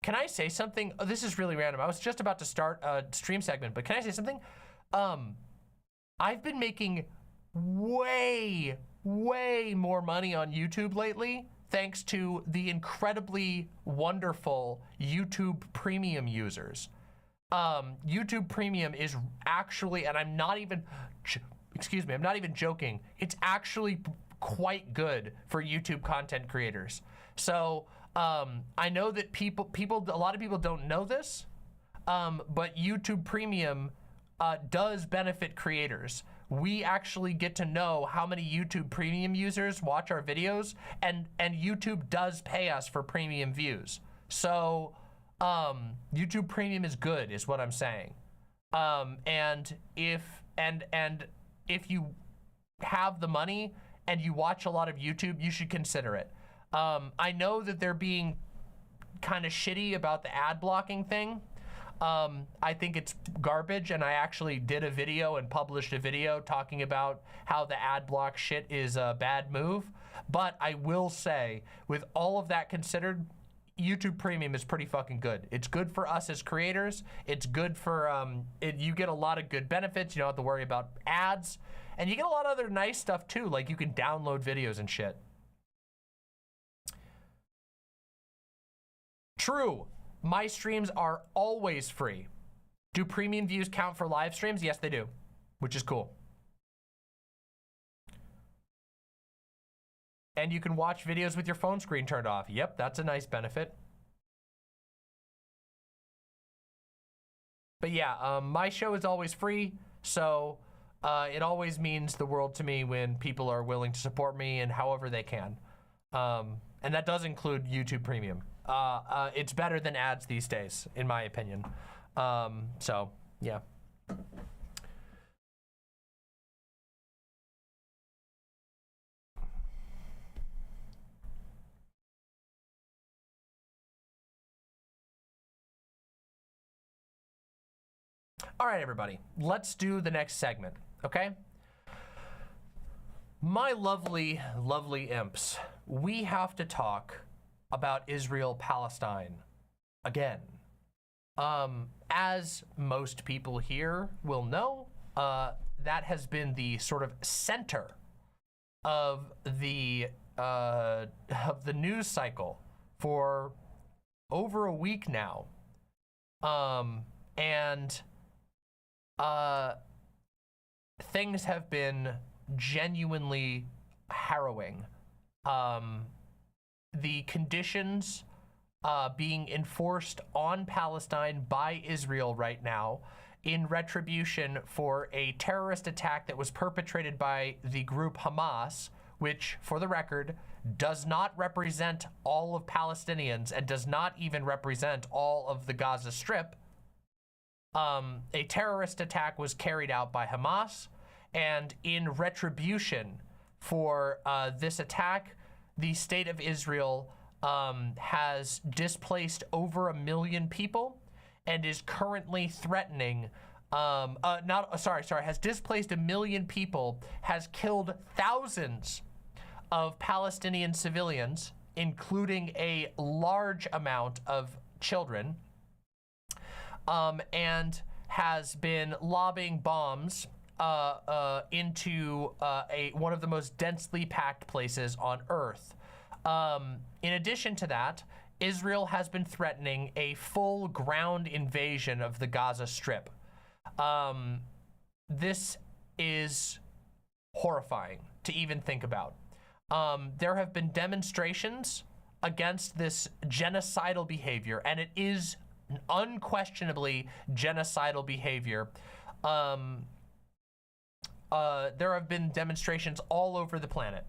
Can I say something? Oh, this is really random. I was just about to start a stream segment, but can I say something? I've been making way more money on YouTube lately, thanks to the incredibly wonderful YouTube Premium users. YouTube Premium is actually, and I'm not even, excuse me, I'm not even joking. It's actually quite good for YouTube content creators. So I know that a lot of people don't know this, but YouTube Premium does benefit creators. We actually get to know how many YouTube Premium users watch our videos, and YouTube does pay us for premium views. So YouTube Premium is good, is what I'm saying. And if you have the money and you watch a lot of YouTube, you should consider it. I know that they're being kind of shitty about the ad blocking thing. I think it's garbage, and I actually did a video and published a video talking about how the ad block shit is a bad move. But I will say, with all of that considered, YouTube Premium is pretty fucking good. It's good for us as creators. It's good for, you get a lot of good benefits. You don't have to worry about ads. And you get a lot of other nice stuff too, like you can download videos and shit. True, my streams are always free. Do premium views count for live streams? Yes, they do, which is cool. And you can watch videos with your phone screen turned off. Yep, that's a nice benefit. But yeah, my show is always free, so it always means the world to me when people are willing to support me in however they can. And that does include YouTube Premium. It's better than ads these days, in my opinion. So, yeah. All right, everybody, let's do the next segment, okay? My lovely, lovely imps, we have to talk about Israel-Palestine again. As most people here will know, that has been the sort of center of the news cycle for over a week now. And things have been genuinely harrowing. The conditions being enforced on Palestine by Israel right now in retribution for a terrorist attack that was perpetrated by the group Hamas, which, for the record, does not represent all of Palestinians and does not even represent all of the Gaza Strip. A terrorist attack was carried out by Hamas, and in retribution for this attack, the state of Israel has displaced over 1 million people and is currently threatening, has displaced 1 million people, has killed thousands of Palestinian civilians, including a large amount of children, and has been lobbing bombs into one of the most densely packed places on Earth. In addition to that, Israel has been threatening a full ground invasion of the Gaza Strip. This is horrifying to even think about. There have been demonstrations against this genocidal behavior, and it is unquestionably genocidal behavior. There have been demonstrations all over the planet.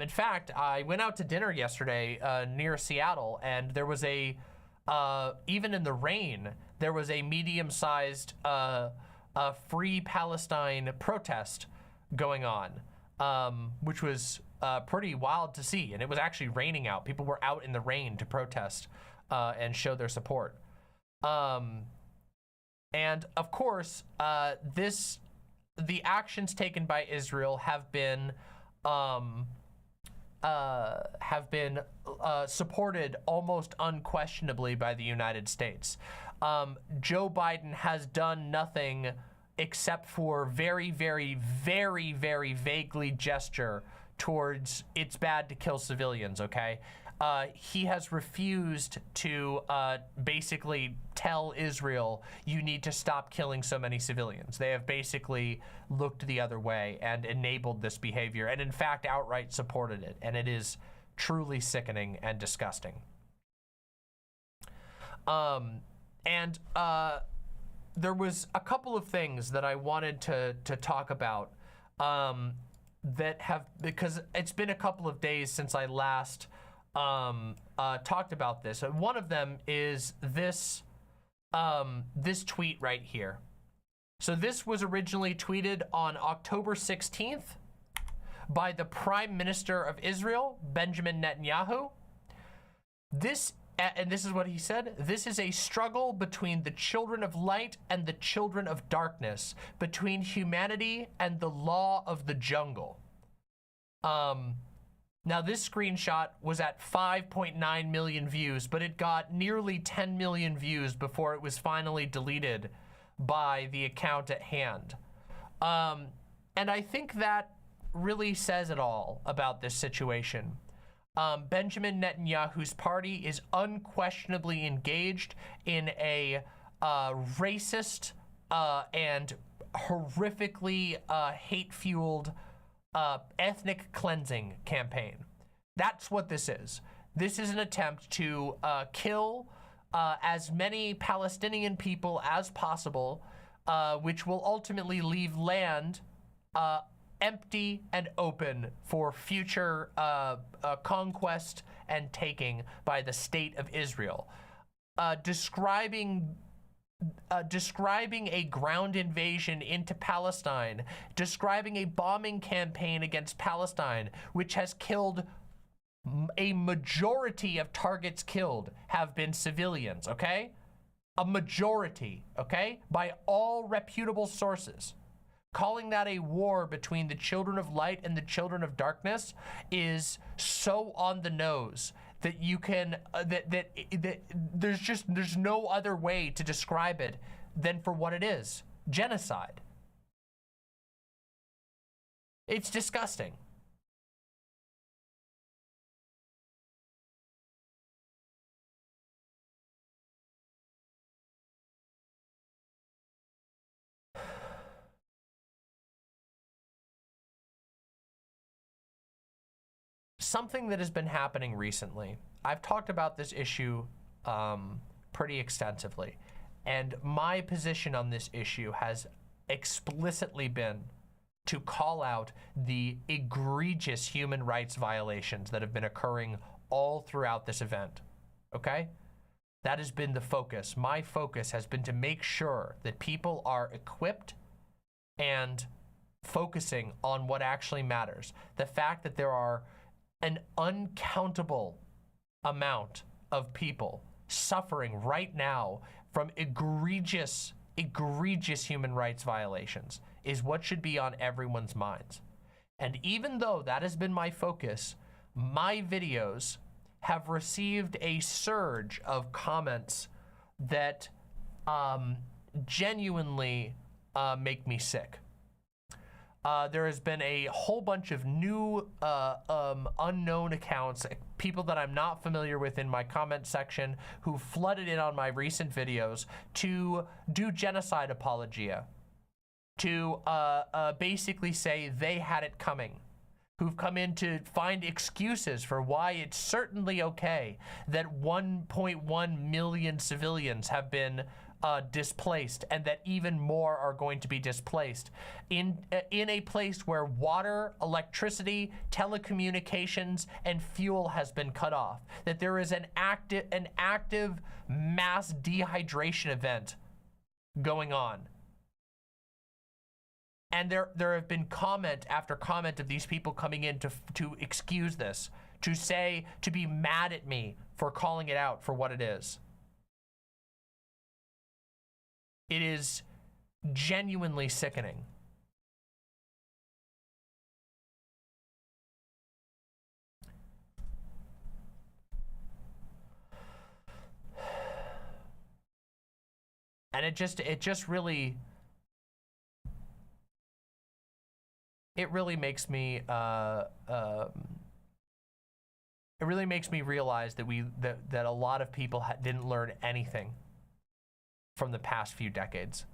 In fact, I went out to dinner yesterday near Seattle, and there was even in the rain, there was a medium-sized Free Palestine protest going on, which was pretty wild to see. And it was actually raining out. People were out in the rain to protest and show their support. And of course, the actions taken by Israel have been supported almost unquestionably by the United States. Joe Biden has done nothing except for very, very, very, very vaguely gesture towards it's bad to kill civilians, okay? He has refused to basically tell Israel, you need to stop killing so many civilians. They have basically looked the other way and enabled this behavior, and in fact outright supported it, and it is truly sickening and disgusting. There was a couple of things that I wanted to talk about that have, because it's been a couple of days since I last talked about this. One of them is this this tweet right here. So this was originally tweeted on October 16th by the Prime Minister of Israel, Benjamin Netanyahu. And this is what he said: "This is a struggle between the children of light and the children of darkness, between humanity and the law of the jungle." Now this screenshot was at 5.9 million views, but it got nearly 10 million views before it was finally deleted by the account at hand. And I think that really says it all about this situation. Benjamin Netanyahu's party is unquestionably engaged in a racist and horrifically hate-fueled ethnic cleansing campaign. That's what this is. This is an attempt to kill as many Palestinian people as possible, which will ultimately leave land empty and open for future conquest and taking by the state of Israel. Describing a ground invasion into Palestine, describing a bombing campaign against Palestine, which has killed a majority of targets killed have been civilians, okay? A majority, okay? By all reputable sources. Calling that a war between the children of light and the children of darkness is so on the nose that you can, there's no other way to describe it than for what it is: genocide. It's disgusting. Something that has been happening recently. I've talked about this issue pretty extensively, and my position on this issue has explicitly been to call out the egregious human rights violations that have been occurring all throughout this event, okay? That has been the focus. My focus has been to make sure that people are equipped and focusing on what actually matters. The fact that there are an uncountable amount of people suffering right now from egregious human rights violations is what should be on everyone's minds. And even though that has been my focus, my videos have received a surge of comments that genuinely make me sick. There has been a whole bunch of new unknown accounts, people that I'm not familiar with in my comment section, who flooded in on my recent videos to do genocide apologia, to basically say they had it coming, who've come in to find excuses for why it's certainly okay that 1.1 million civilians have been displaced, and that even more are going to be displaced in a place where water, electricity, telecommunications, and fuel has been cut off. That there is an active mass dehydration event going on. And there have been comment after comment of these people coming in to excuse this, to be mad at me for calling it out for what it is. It is genuinely sickening. And it really makes me realize that a lot of people didn't learn anything from the past few decades.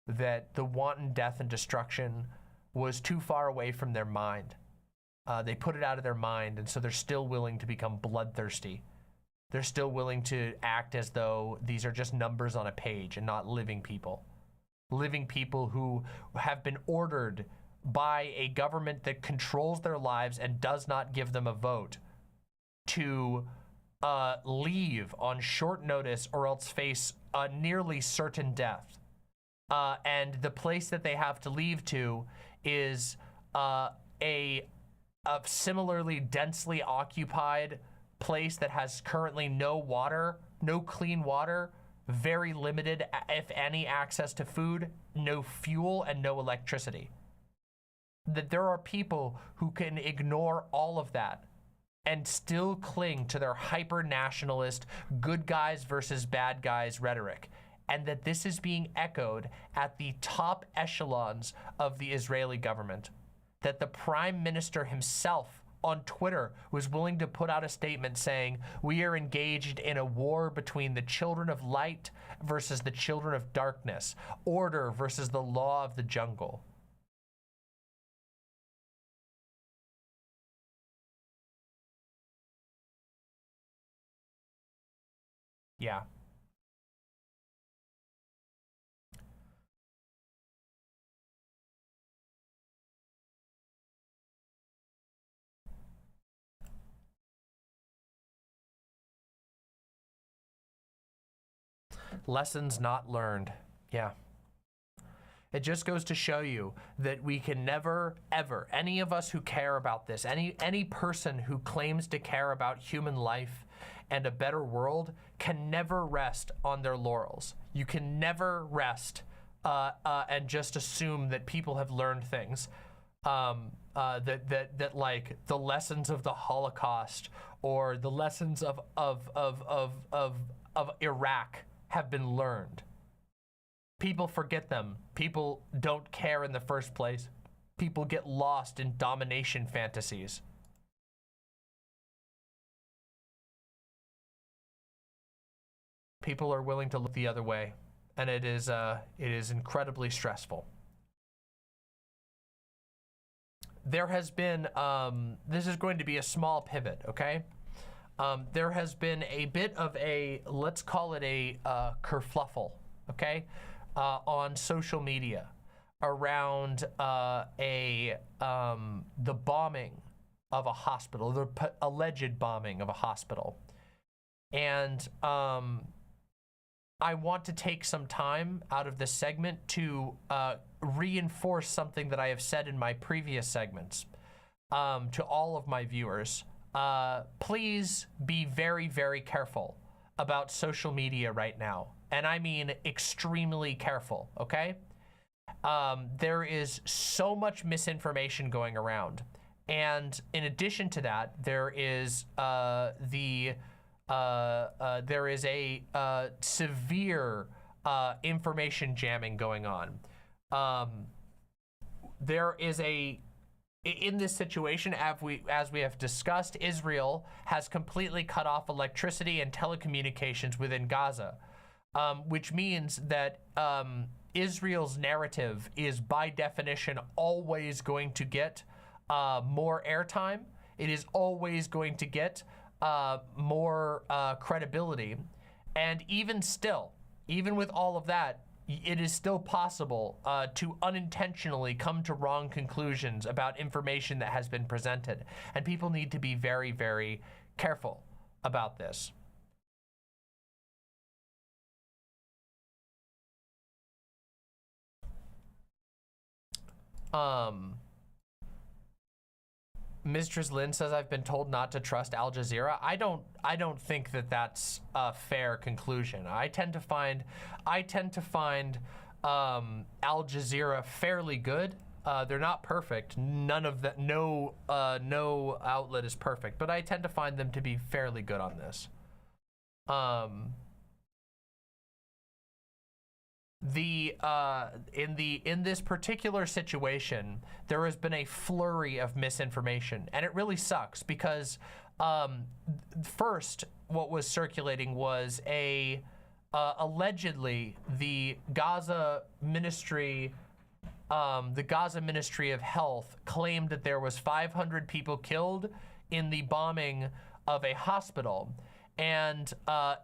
That the wanton death and destruction was too far away from their mind. They put it out of their mind, and so they're still willing to become bloodthirsty. They're still willing to act as though these are just numbers on a page and not living people. Living people who have been ordered by a government that controls their lives and does not give them a vote to leave on short notice or else face a nearly certain death. And the place that they have to leave to is a similarly densely occupied place that has currently no water, no clean water, very limited, if any, access to food, no fuel, and no electricity. That there are people who can ignore all of that and still cling to their hyper-nationalist good guys versus bad guys rhetoric, and that this is being echoed at the top echelons of the Israeli government. That the prime minister himself on Twitter was willing to put out a statement saying, we are engaged in a war between the children of light versus the children of darkness, order versus the law of the jungle. Yeah. Lessons not learned. Yeah. It just goes to show you that we can never, ever, any of us who care about this, any person who claims to care about human life and a better world can never rest on their laurels. You can never rest and just assume that people have learned things. That like the lessons of the Holocaust or the lessons of Iraq have been learned. People forget them. People don't care in the first place. People get lost in domination fantasies. People are willing to look the other way, and it is incredibly stressful. There has been, this is going to be a small pivot, okay? There has been a bit of a, let's call it a kerfluffle, okay, on social media around the bombing of a hospital, the alleged bombing of a hospital. And I want to take some time out of this segment to reinforce something that I have said in my previous segments to all of my viewers. Please be very, very careful about social media right now. And I mean extremely careful, okay? There is so much misinformation going around. And in addition to that, there is severe information jamming going on. There is in this situation, as we have discussed, Israel has completely cut off electricity and telecommunications within Gaza, which means that Israel's narrative is by definition always going to get more airtime. It is always going to get more credibility. And even still, even with all of that, it is still possible to unintentionally come to wrong conclusions about information that has been presented. And people need to be very, very careful about this. Mistress Lynn says, I've been told not to trust Al Jazeera. I don't think that that's a fair conclusion. I tend to find Al Jazeera fairly good. They're not perfect. None of that, no outlet is perfect, but I tend to find them to be fairly good on this. In this particular situation, there has been a flurry of misinformation, and it really sucks because first, what was circulating was allegedly the Gaza Ministry of Health claimed that there was 500 people killed in the bombing of a hospital, And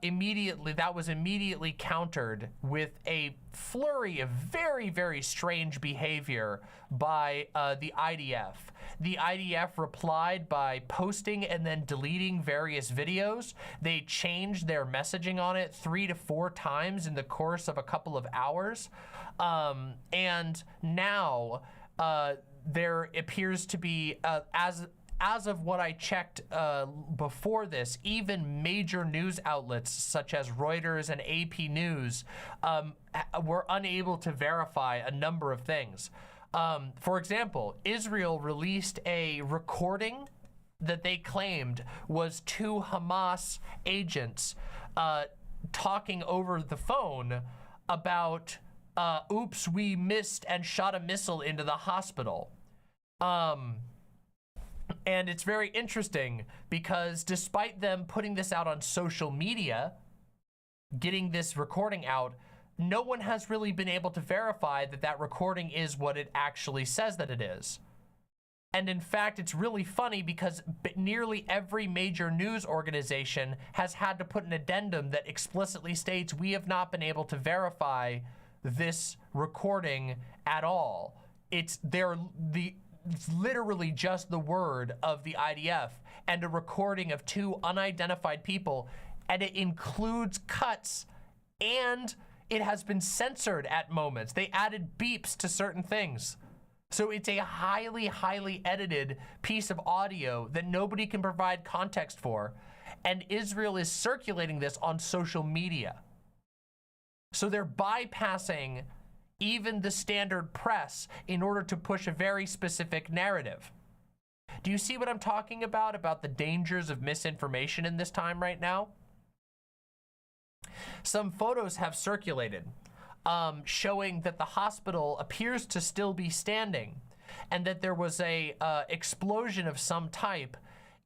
immediately, that was immediately countered with a flurry of very, very strange behavior by the IDF. The IDF replied by posting and then deleting various videos. They changed their messaging on it 3 to 4 times in the course of a couple of hours. And now there appears to be, as of what I checked before this, even major news outlets such as Reuters and AP News were unable to verify a number of things. For example, Israel released a recording that they claimed was 2 Hamas agents talking over the phone about, oops, we missed and shot a missile into the hospital. And it's very interesting because despite them putting this out on social media, getting this recording out, no one has really been able to verify that that recording is what it actually says that it is. And in fact, it's really funny because nearly every major news organization has had to put an addendum that explicitly states we have not been able to verify this recording at all. It's literally just the word of the IDF and a recording of 2 unidentified people, and it includes cuts, and it has been censored at moments. They added beeps to certain things. So it's a highly, highly edited piece of audio that nobody can provide context for, and Israel is circulating this on social media. So they're bypassing even the standard press in order to push a very specific narrative. Do you see what I'm talking about the dangers of misinformation in this time right now? Some photos have circulated showing that the hospital appears to still be standing and that there was a explosion of some type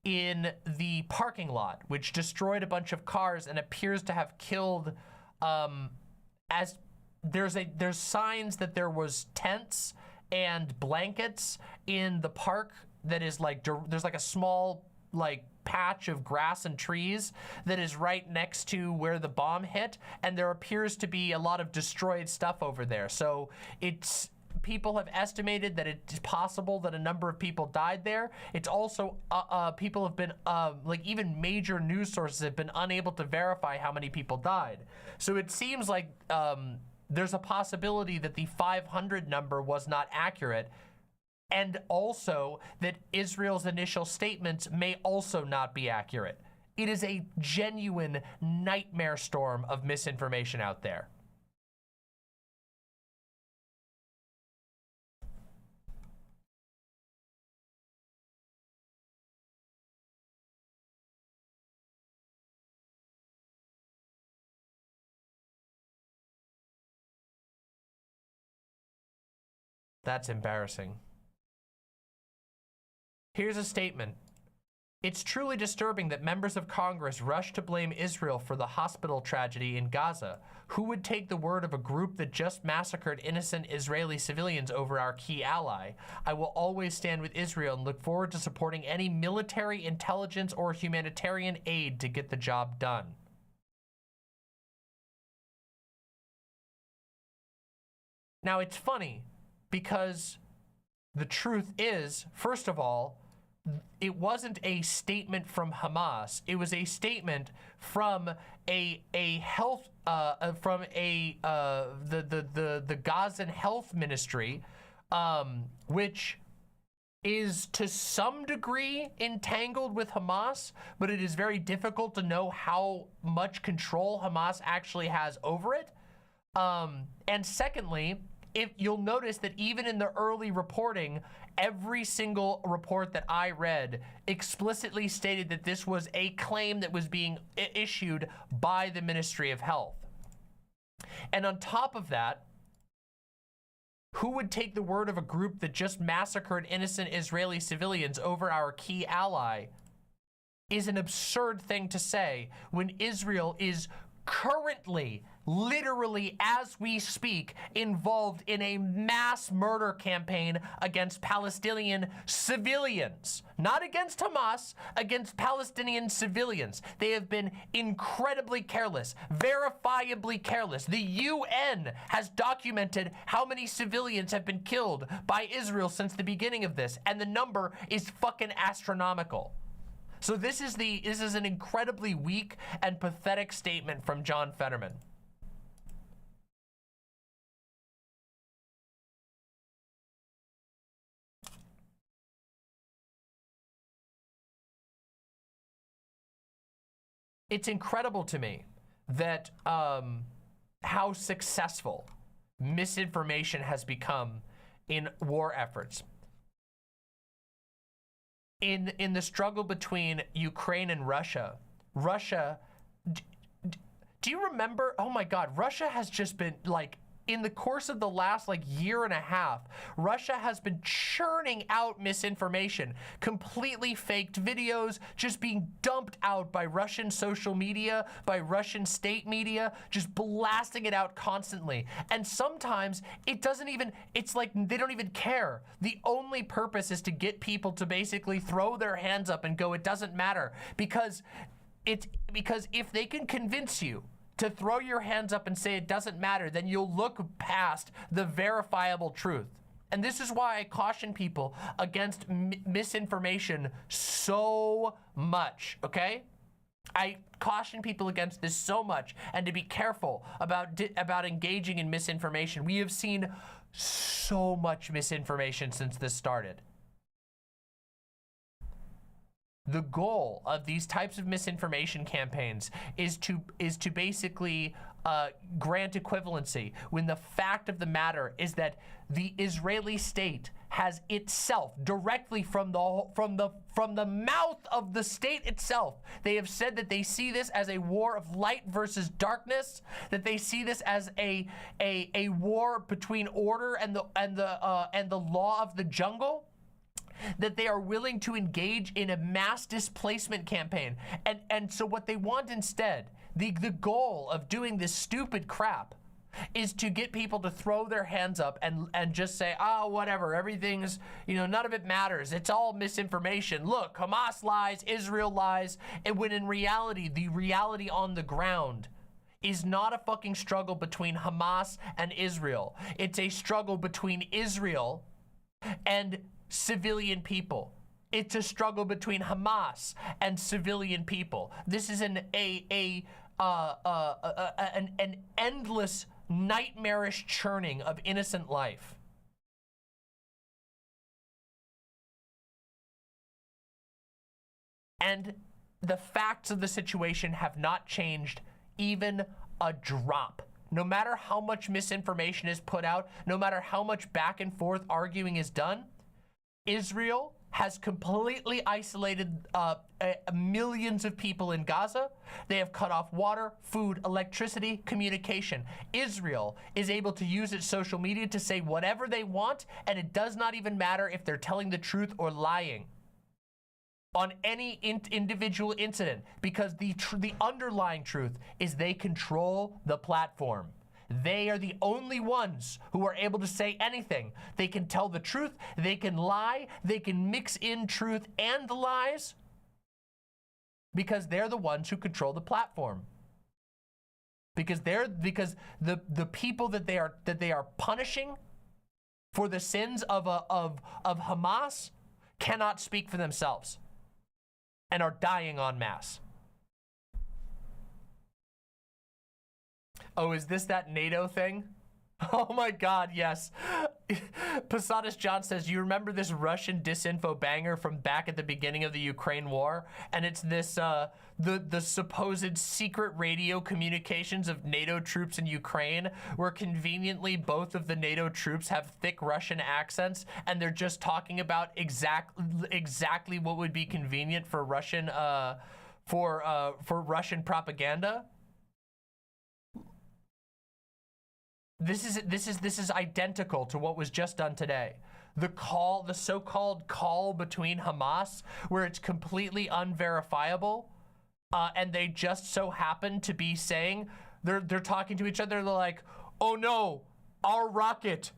in the parking lot, which destroyed a bunch of cars and appears to have killed, as there's signs that there was tents and blankets in the park that is like, there's like a small like patch of grass and trees that is right next to where the bomb hit, and there appears to be a lot of destroyed stuff over there. So it's, people have estimated that it's possible that a number of people died there. It's also, people have been, like even major news sources have been unable to verify how many people died. So it seems like there's a possibility that the 500 number was not accurate, and also that Israel's initial statements may also not be accurate. It is a genuine nightmare storm of misinformation out there. That's embarrassing. Here's a statement. It's truly disturbing that members of Congress rush to blame Israel for the hospital tragedy in Gaza. Who would take the word of a group that just massacred innocent Israeli civilians over our key ally? I will always stand with Israel and look forward to supporting any military, intelligence, or humanitarian aid to get the job done. Now, it's funny because the truth is, first of all, it wasn't a statement from Hamas. It was a statement from the Gazan health ministry, which is to some degree entangled with Hamas, but it is very difficult to know how much control Hamas actually has over it. And secondly, if you'll notice that even in the early reporting, every single report that I read explicitly stated that this was a claim that was being issued by the Ministry of Health. And on top of that, who would take the word of a group that just massacred innocent Israeli civilians over our key ally is an absurd thing to say when Israel is currently literally, as we speak, involved in a mass murder campaign against Palestinian civilians. Not against Hamas, against Palestinian civilians. They have been incredibly careless, verifiably careless. The UN has documented how many civilians have been killed by Israel since the beginning of this, and the number is fucking astronomical. So this is an incredibly weak and pathetic statement from John Fetterman. It's incredible to me that how successful misinformation has become in war efforts. In the struggle between Ukraine and Russia, do you remember? Oh my God, Russia has just been like, in the course of the last year and a half, Russia has been churning out misinformation, completely faked videos just being dumped out by Russian social media, by Russian state media, just blasting it out constantly. And sometimes it doesn't even, it's like they don't even care. The only purpose is to get people to basically throw their hands up and go, it doesn't matter, because if they can convince you to throw your hands up and say it doesn't matter, then you'll look past the verifiable truth. And this is why I caution people against misinformation so much, okay? I caution people against this so much, and to be careful about engaging in misinformation. We have seen so much misinformation since this started. The goal of these types of misinformation campaigns is to basically grant equivalency, when the fact of the matter is that the Israeli state has itself, directly from the mouth of the state itself, they have said that they see this as a war of light versus darkness, that they see this as a war between order and the law of the jungle, that they are willing to engage in a mass displacement campaign. And so what they want instead, the goal of doing this stupid crap, is to get people to throw their hands up and just say, oh, whatever, everything's, none of it matters. It's all misinformation. Look, Hamas lies, Israel lies. And when in reality, the reality on the ground is not a fucking struggle between Hamas and Israel. It's a struggle between Israel and civilian people. It's a struggle between Hamas and civilian people. This is an endless, nightmarish churning of innocent life. And the facts of the situation have not changed even a drop. No matter how much misinformation is put out, no matter how much back and forth arguing is done, Israel has completely isolated millions of people in Gaza. They have cut off water, food, electricity, communication. Israel is able to use its social media to say whatever they want, and it does not even matter if they're telling the truth or lying on any individual incident, because the underlying truth is they control the platform. They are the only ones who are able to say anything. They can tell the truth, they can lie, they can mix in truth and lies, because they're the ones who control the platform. Because the people that they are punishing for the sins of Hamas cannot speak for themselves and are dying en masse. Oh, is this that NATO thing? Oh my God, yes. Posadas John says, you remember this Russian disinfo banger from back at the beginning of the Ukraine war? And it's this, the supposed secret radio communications of NATO troops in Ukraine, where conveniently both of the NATO troops have thick Russian accents, and they're just talking about exactly what would be convenient for Russian, for Russian propaganda. This is identical to what was just done today. The so-called call between Hamas, where it's completely unverifiable, and they just so happen to be saying, they're talking to each other. They're like, oh no, our rocket,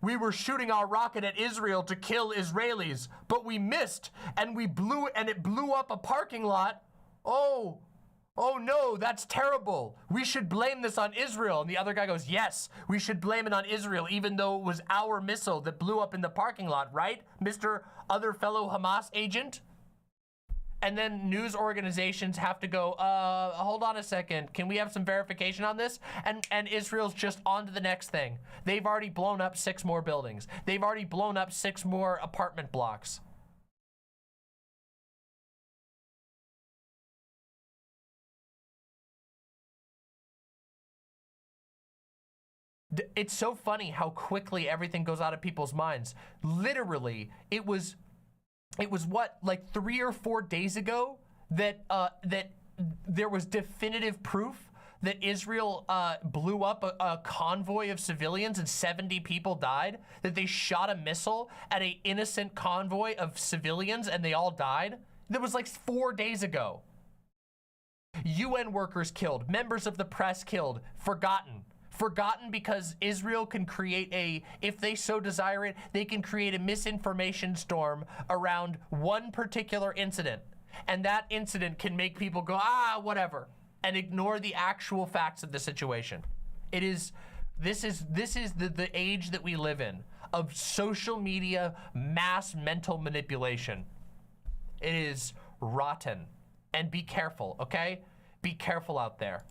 we were shooting our rocket at Israel to kill Israelis, but we missed and it blew up a parking lot. Oh no, that's terrible. We should blame this on Israel. And the other guy goes, yes, we should blame it on Israel, even though it was our missile that blew up in the parking lot, right, Mr. Other fellow Hamas agent? And then news organizations have to go, hold on a second. Can we have some verification on this? And Israel's just on to the next thing. They've already blown up 6 more buildings. They've already blown up 6 more apartment blocks. It's so funny how quickly everything goes out of people's minds. Literally, it was what, like 3 or 4 days ago that that there was definitive proof that Israel blew up a convoy of civilians and 70 people died, that they shot a missile at an innocent convoy of civilians and they all died. That was like 4 days ago. UN workers killed, members of the press killed, forgotten because Israel can create if they so desire it, they can create a misinformation storm around one particular incident. And that incident can make people go, whatever, and ignore the actual facts of the situation. This is the age that we live in, of social media mass mental manipulation. It is rotten. And be careful, okay? Be careful out there.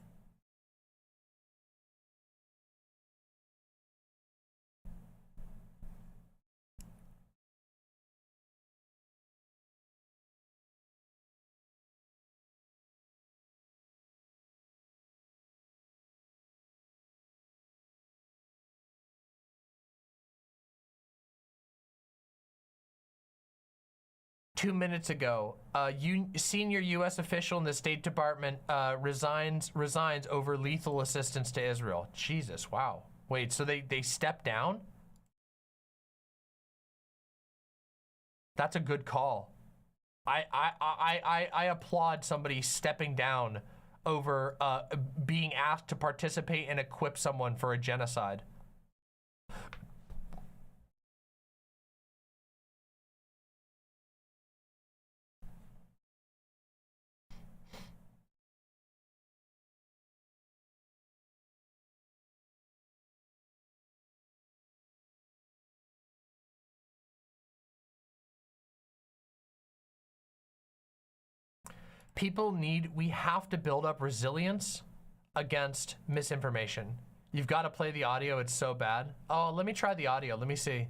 Two minutes ago, senior U.S. official in the State Department resigns over lethal assistance to Israel. Jesus, wow. Wait, so they stepped down? That's a good call. I applaud somebody stepping down over being asked to participate and equip someone for a genocide. We have to build up resilience against misinformation. You've got to play the audio, it's so bad. Oh, let me try the audio, let me see.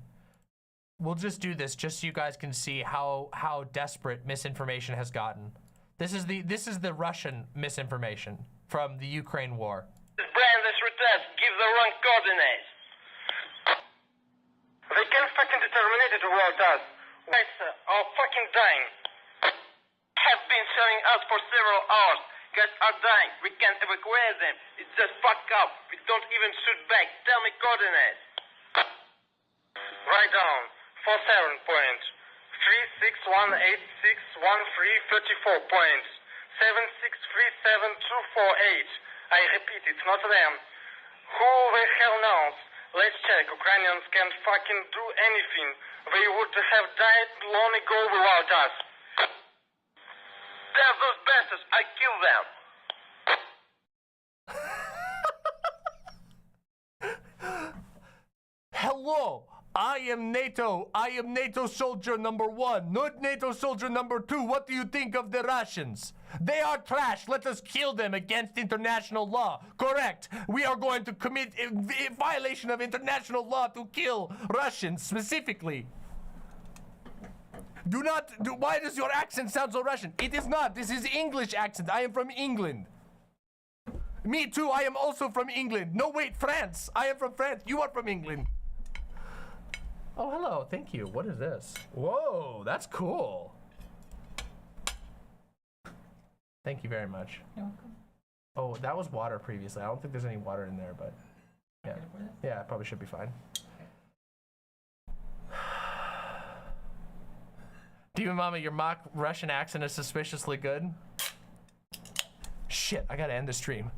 We'll just do this just so you guys can see how desperate misinformation has gotten. This is the Russian misinformation from the Ukraine war. Brandless retest, give the wrong coordinates. They can't fucking determine it toward us. Guys are fucking dying. Have been showing us for several hours. Guys are dying. We can't evacuate them. It's just fuck up. We don't even shoot back. Tell me coordinates. Write down. 47 points. 36186134 points. 7637248. I repeat, it's not them. Who the hell knows? Let's check. Ukrainians can't fucking do anything. They would have died long ago without us. Damn those bastards, I killed them. Hello, I am NATO. I am NATO soldier number 1, not NATO soldier number 2. What do you think of the Russians? They are trash. Let us kill them against international law. Correct. We are going to commit a violation of international law to kill Russians specifically. Why does your accent sound so Russian? It is not. This is English accent. I am from England. Me too. I am also from England. No, wait, France. I am from France. You are from England. Oh, hello. Thank you. What is this? Whoa, that's cool. Thank you very much. You're welcome. Oh, that was water previously. I don't think there's any water in there, but yeah. Yeah, it probably should be fine. Demon Mama, your mock Russian accent is suspiciously good. Shit, I gotta end the stream.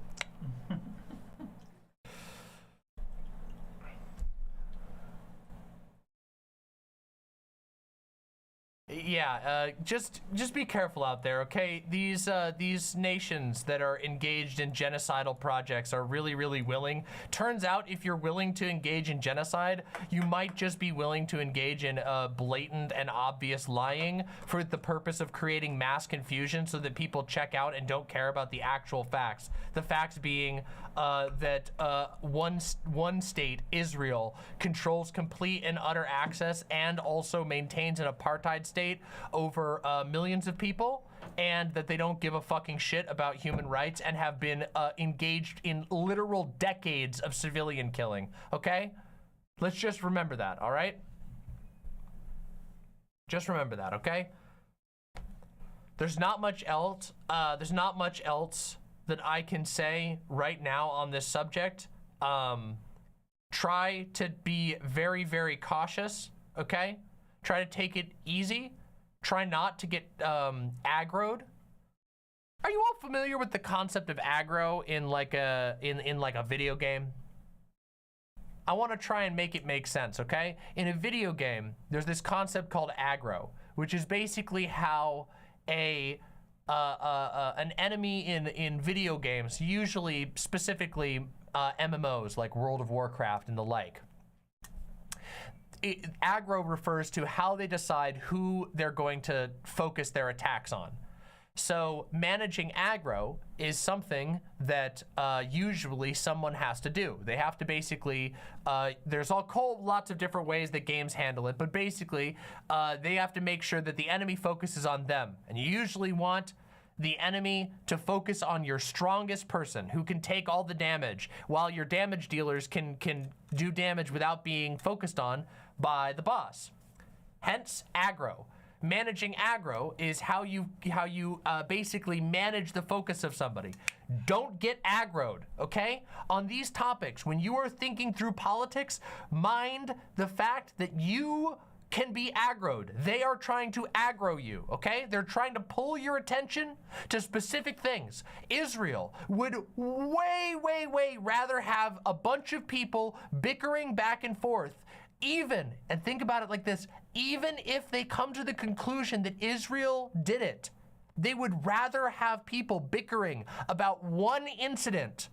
yeah, just be careful out there, okay? These nations that are engaged in genocidal projects are really, really willing. Turns out, if you're willing to engage in genocide, you might just be willing to engage in blatant and obvious lying for the purpose of creating mass confusion so that people check out and don't care about the actual facts. The facts being that one state, Israel, controls complete and utter access and also maintains an apartheid state over millions of people, and that they don't give a fucking shit about human rights and have been engaged in literal decades of civilian killing, okay? Let's just remember that, all right? Just remember that, okay? There's not much else. That I can say right now on this subject. Try to be very, very cautious, okay? Try to take it easy. Try not to get aggroed. Are you all familiar with the concept of aggro in like a video game? I want to try and make it make sense, okay? In a video game, there's this concept called aggro, which is basically how an enemy in video games, usually specifically MMOs like World of Warcraft and the like. Aggro refers to how they decide who they're going to focus their attacks on. So managing aggro is something that usually someone has to do. They have to basically, there's lots of different ways that games handle it, but basically they have to make sure that the enemy focuses on them. And you usually want the enemy to focus on your strongest person who can take all the damage, while your damage dealers can do damage without being focused on by the boss. Hence aggro. Managing aggro is how you basically manage the focus of somebody. Don't get aggroed, okay? On these topics, when you are thinking through politics, mind the fact that you can be aggroed. They are trying to aggro you, okay? They're trying to pull your attention to specific things. Israel would way, way, way rather have a bunch of people bickering back and forth, even, and think about it like this, even if they come to the conclusion that Israel did it, they would rather have people bickering about one incident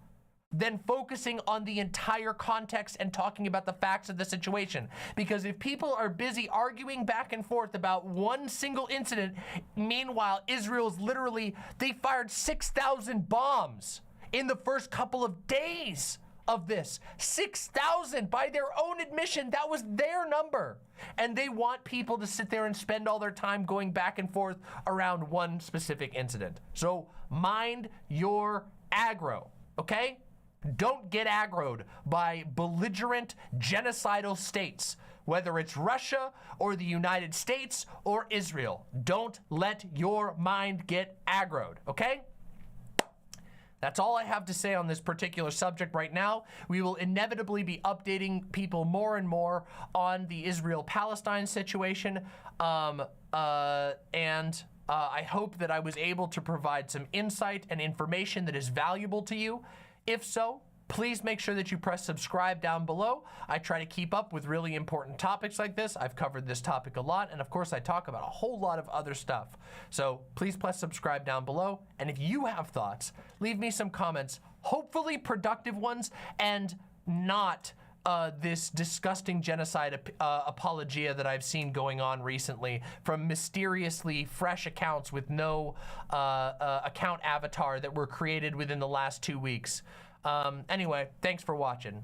than focusing on the entire context and talking about the facts of the situation. Because if people are busy arguing back and forth about one single incident, meanwhile, Israel's literally, they fired 6,000 bombs in the first couple of days of this. 6,000 by their own admission. That was their number. And they want people to sit there and spend all their time going back and forth around one specific incident. So mind your aggro, okay? Don't get aggroed by belligerent genocidal states, whether it's Russia or the United States or Israel. Don't let your mind get aggroed, okay? That's all I have to say on this particular subject right now. We will inevitably be updating people more and more on the Israel-Palestine situation. I hope that I was able to provide some insight and information that is valuable to you. If so, please make sure that you press subscribe down below. I try to keep up with really important topics like this. I've covered this topic a lot, and of course I talk about a whole lot of other stuff. So please press subscribe down below, and if you have thoughts, leave me some comments, hopefully productive ones, and not this disgusting genocide apologia that I've seen going on recently from mysteriously fresh accounts with no account avatar that were created within the last 2 weeks. Anyway, thanks for watching.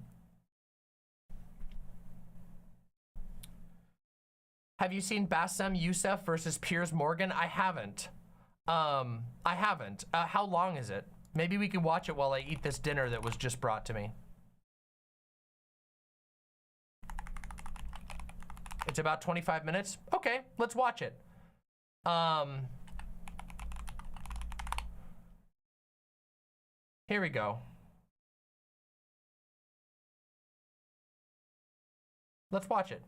Have you seen Bassem Youssef versus Piers Morgan? I haven't. How long is it? Maybe we can watch it while I eat this dinner that was just brought to me. It's about 25 minutes. Okay, let's watch it. Here we go. Let's watch it.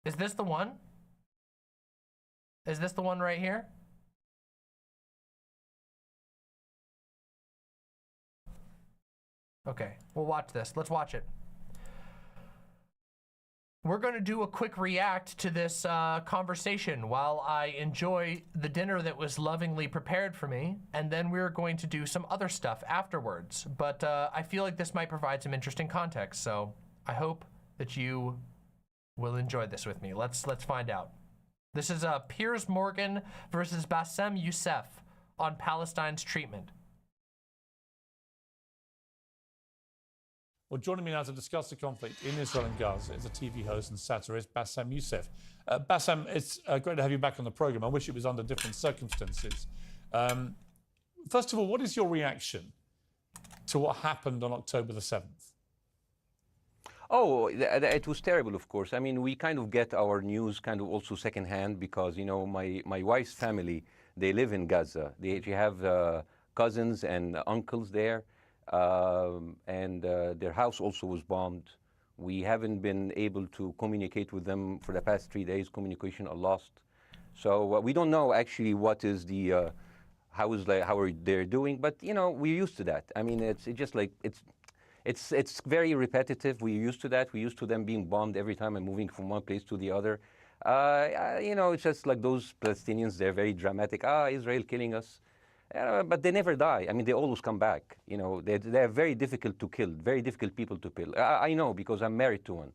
Is this the one? Is this the one right here? Okay, we'll watch this. Let's watch it. we're going to do a quick react to this conversation while I enjoy the dinner that was lovingly prepared for me, and then we're going to do some other stuff afterwards. But I feel like this might provide some interesting context, so I hope that you will enjoy this with me. Let's find out. This is Piers Morgan versus Bassem Youssef on Palestine's treatment. Well, joining me now to discuss the conflict in Israel and Gaza is a TV host and satirist, Bassem Youssef. Bassem, it's great to have you back on the program. I wish it was under different circumstances. First of all, what is your reaction to what happened on October the 7th? Oh, it was terrible, of course. I mean, we kind of get our news kind of also secondhand because, you know, my wife's family, they live in Gaza. They have cousins and uncles there. And their house also was bombed. We haven't been able to communicate with them for the past 3 days. Communication are lost. So we don't know actually what is the how are they doing. But you know, we're used to that. I mean, it's just like it's very repetitive. We're used to that. We're used to them being bombed every time and moving from one place to the other. You know, it's just like those Palestinians. They're very dramatic. Israel killing us. But they never die. I mean, they always come back. You know, they're very difficult to kill, very difficult people to kill. I know because I'm married to one.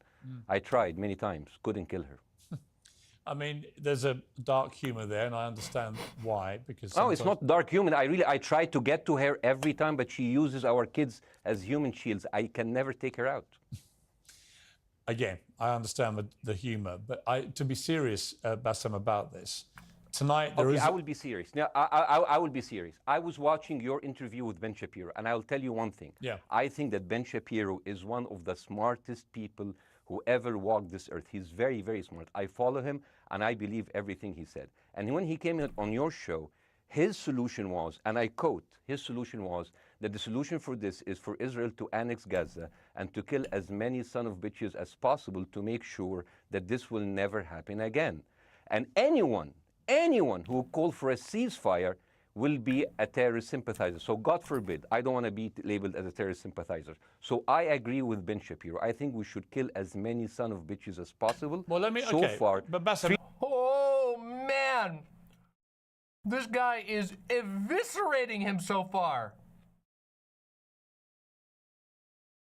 I tried many times, couldn't kill her. I mean, there's a dark humor there, and I understand why. Because no, it's not dark humor. I try to get to her every time, but she uses our kids as human shields. I can never take her out. Again, I understand the humor, but to be serious, Bassem, about this. Tonight, I will be serious. Now, I will be serious. I was watching your interview with Ben Shapiro, and I'll tell you one thing. Yeah. I think that Ben Shapiro is one of the smartest people who ever walked this earth. He's very, very smart. I follow him, and I believe everything he said. And when he came on your show, his solution was, and I quote, his solution was that the solution for this is for Israel to annex Gaza and to kill as many son of bitches as possible to make sure that this will never happen again. And anyone who call for a ceasefire will be a terrorist sympathizer. So God forbid, I don't want to be labeled as a terrorist sympathizer. So I agree with Ben Shapiro. I think we should kill as many son of bitches as possible. Well, let me, But Bassem, Oh, man. This guy is eviscerating him so far.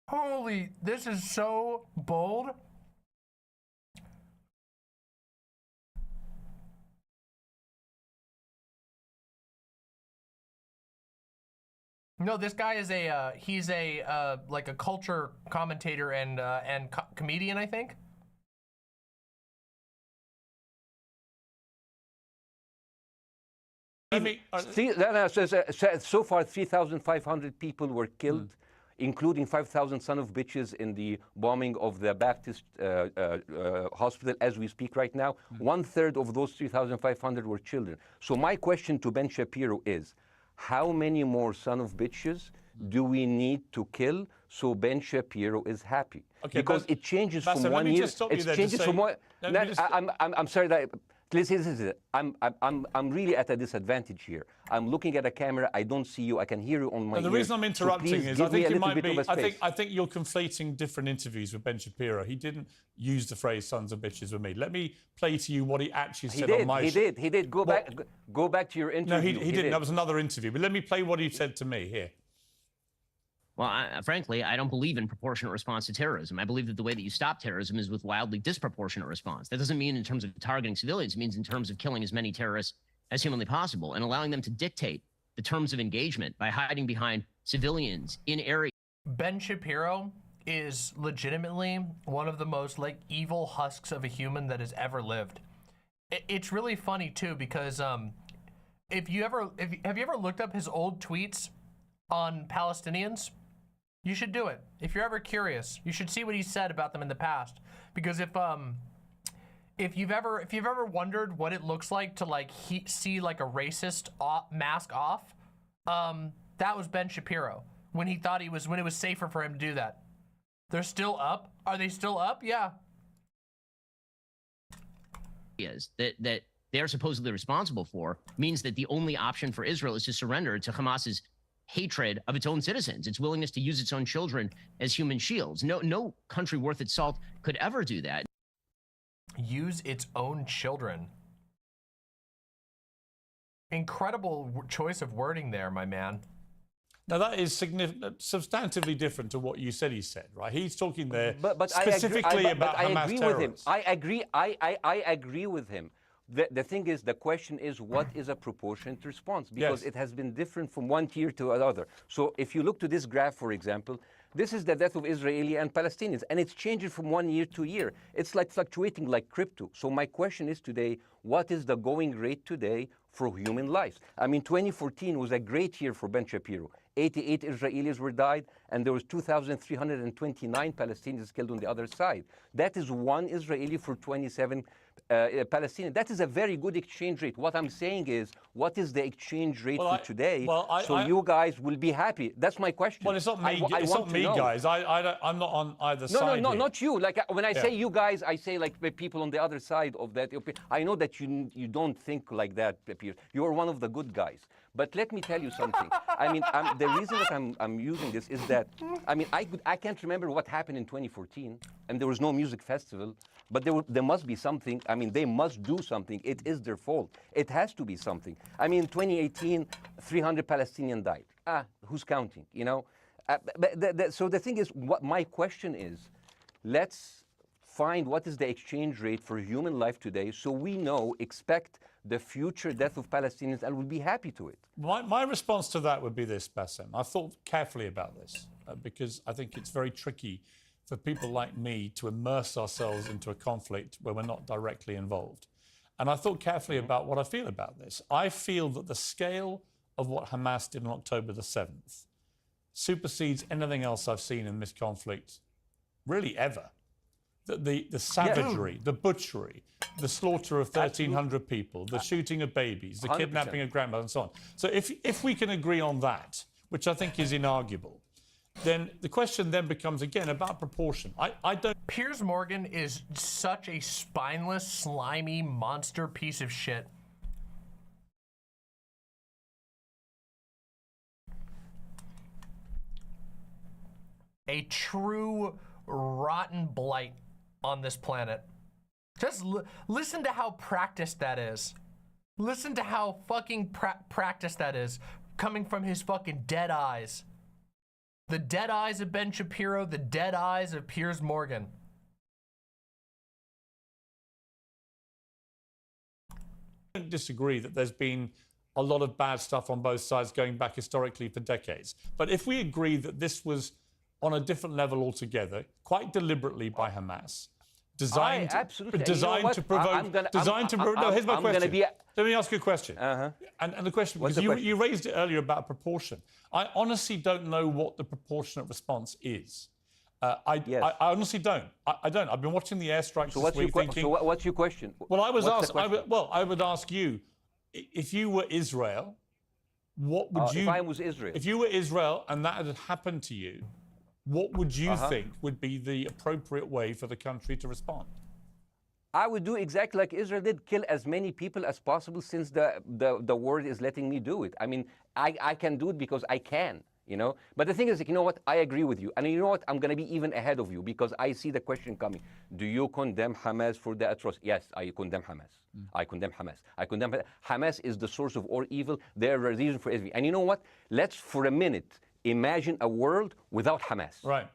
Holy, this is so bold. No, this guy is he's like a culture commentator and comedian, I think. So far, 3,500 people were killed, including 5,000 son of bitches in the bombing of the Baptist hospital as we speak right now. 1/3 of those 3,500 were children. So my question to Ben Shapiro is, how many more son of bitches do we need to kill so Ben Shapiro is happy? Okay, because it changes Bassem, from 1 year. It changes from one. I'm sorry that. Listen, I'm really at a disadvantage here. I'm looking at a camera. I don't see you. I can hear you on my ears. The reason I'm interrupting so is I think you might be. I think you're conflating different interviews with Ben Shapiro. He didn't use the phrase "sons of bitches" with me. Let me play to you what he actually said on my show. He did. Go back to your interview. No, he didn't. That was another interview. But let me play what he said to me here. Well, frankly, I don't believe in proportionate response to terrorism. I believe that the way that you stop terrorism is with wildly disproportionate response. That doesn't mean in terms of targeting civilians. It means in terms of killing as many terrorists as humanly possible and allowing them to dictate the terms of engagement by hiding behind civilians in areas. Ben Shapiro is legitimately one of the most like evil husks of a human that has ever lived. It's really funny too because have you ever looked up his old tweets on Palestinians? You should do it. If you're ever curious, you should see what he said about them in the past. Because if you've ever wondered what it looks like to like see like a racist mask off, that was Ben Shapiro when he thought when it was safer for him to do that. They're still up? Are they still up? Yeah. That they're supposedly responsible for means that the only option for Israel is to surrender to Hamas's hatred of its own citizens, its willingness to use its own children as human shields. No country worth its salt could ever do that. use its own children. Incredible choice of wording there, my man. Now that is substantively different to what you said he said, right? He's talking there but specifically about Hamas I agree terrorists. with him. I agree with him. The thing is, the question is, what is a proportionate response? Because it has been different from one tier to another. So if you look to this graph, for example, this is the death of Israeli and Palestinians, and it's changing from 1 year to year. It's like fluctuating like crypto. So my question is today, what is the going rate today for human lives? I mean, 2014 was a great year for Ben Shapiro. 88 Israelis were died, and there was 2,329 Palestinians killed on the other side. That is one Israeli for 27 Palestinians. That is a very good exchange rate. What I'm saying is, what is the exchange rate for today? So you guys will be happy. That's my question. Well, it's not me. It's not me, guys. I'm not on either side. No, not you. Like when I say you guys, I say like the people on the other side of that. I know that you don't think like that, Piers. You're one of the good guys. But let me tell you something. I mean, the reason that I'm using this is that, I mean, I can't remember what happened in 2014, and there was no music festival, but there must be something. I mean, they must do something. It is their fault. It has to be something. I mean, 2018, 300 Palestinians died. Who's counting, you know? So the thing is, what my question is, let's find what is the exchange rate for human life today so we know, expect the future death of Palestinians and will be happy to it. My response to that would be this, Bassem. I thought carefully about this because I think it's very tricky for people like me to immerse ourselves into a conflict where we're not directly involved. And I thought carefully about what I feel about this. I feel that the scale of what Hamas did on October the 7th supersedes anything else I've seen in this conflict, really ever. The savagery, the butchery, the slaughter of 1,300 people, the shooting of babies, the 100%. Kidnapping of grandmothers, and so on. So if we can agree on that, which I think is inarguable, then the question then becomes, again, about proportion. I don't... Piers Morgan is such a spineless, slimy, monster piece of shit. A true rotten blight on this planet. Just listen to how practiced that is. Listen to how fucking practiced that is, coming from his fucking dead eyes. The dead eyes of Ben Shapiro, the dead eyes of Piers Morgan. I don't disagree that there's been a lot of bad stuff on both sides going back historically for decades. But if we agree that this was on a different level altogether, quite deliberately by Hamas, designed to provoke. No, here's my question. Let me ask you a question. And the question, because you raised it earlier about proportion. I honestly don't know what the proportionate response is. I honestly don't. I don't. I've been watching the airstrikes this week thinking... So what's your question? Well, I would ask you, if you were Israel, what would you... If I was Israel. If you were Israel and that had happened to you, what would you think would be the appropriate way for the country to respond? I would do exactly like Israel did, kill as many people as possible since the world is letting me do it. I mean, I can do it because I can, you know? But the thing is, you know what? I agree with you. And you know what? I'm going to be even ahead of you because I see the question coming. Do you condemn Hamas for the atrocity? Yes, I condemn Hamas. I condemn Hamas. I condemn Hamas is the source of all evil. They're a reason for everything. And you know what? Let's, for a minute, imagine a world without Hamas. Right.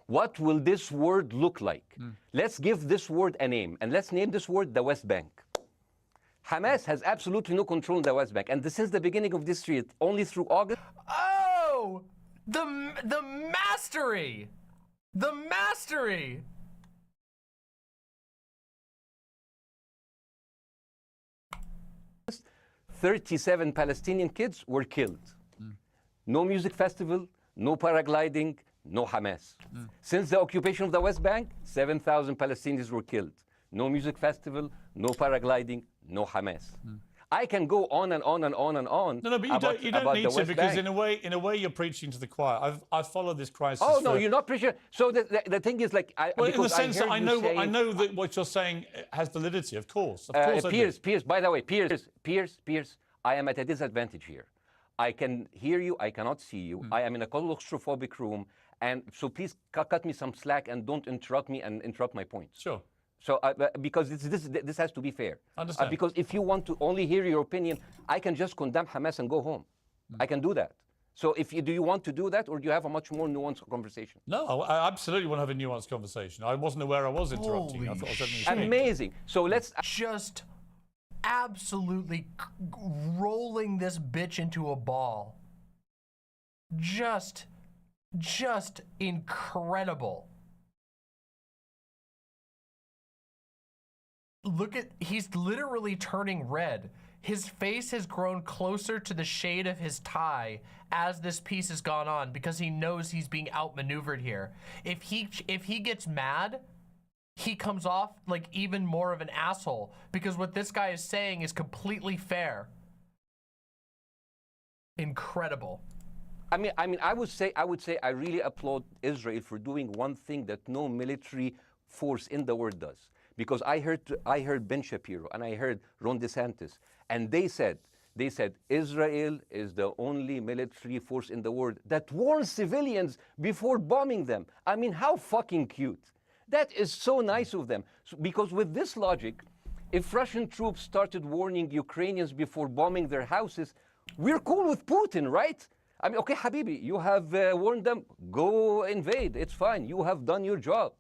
What will this word look like? Let's give this word a name, and let's name this word the West Bank. Hamas has absolutely no control in the West Bank, and since the beginning of this year, only through August... Oh! The mastery! The mastery! ...37 Palestinian kids were killed. No music festival, no paragliding, no Hamas. Since the occupation of the West Bank, 7,000 Palestinians were killed. No music festival, no paragliding, no Hamas. I can go on and on and on and on. No, but you don't need to, because in a way you're preaching to the choir. I've followed this crisis. Oh no, you're not preaching. So the thing is, like, in the sense that I know that what you're saying has validity. Of course, Piers. By the way, Piers. I am at a disadvantage here. I can hear you, I cannot see you. I am in a claustrophobic room, and so please cut me some slack and don't interrupt me and interrupt my point. Sure. So because this has to be fair. Understand. Because if you want to only hear your opinion, I can just condemn Hamas and go home. I can do that. So do you want to do that, or do you have a much more nuanced conversation? No, I absolutely want to have a nuanced conversation. I wasn't aware I was interrupting. I thought I was letting you speak. Amazing. So let's just absolutely rolling this bitch into a ball. Just incredible. Look at, he's literally turning red. His face has grown closer to the shade of his tie as this piece has gone on because he knows he's being outmaneuvered here. If he gets mad, he comes off like even more of an asshole because what this guy is saying is completely fair. Incredible. I mean, I would say I really applaud Israel for doing one thing that no military force in the world does. Because I heard Ben Shapiro and I heard Ron DeSantis, and they said Israel is the only military force in the world that warns civilians before bombing them. I mean, how fucking cute. That is so nice of them. Because with this logic, if Russian troops started warning Ukrainians before bombing their houses, we're cool with Putin, right? I mean, okay, Habibi, you have warned them, go invade, it's fine, you have done your job.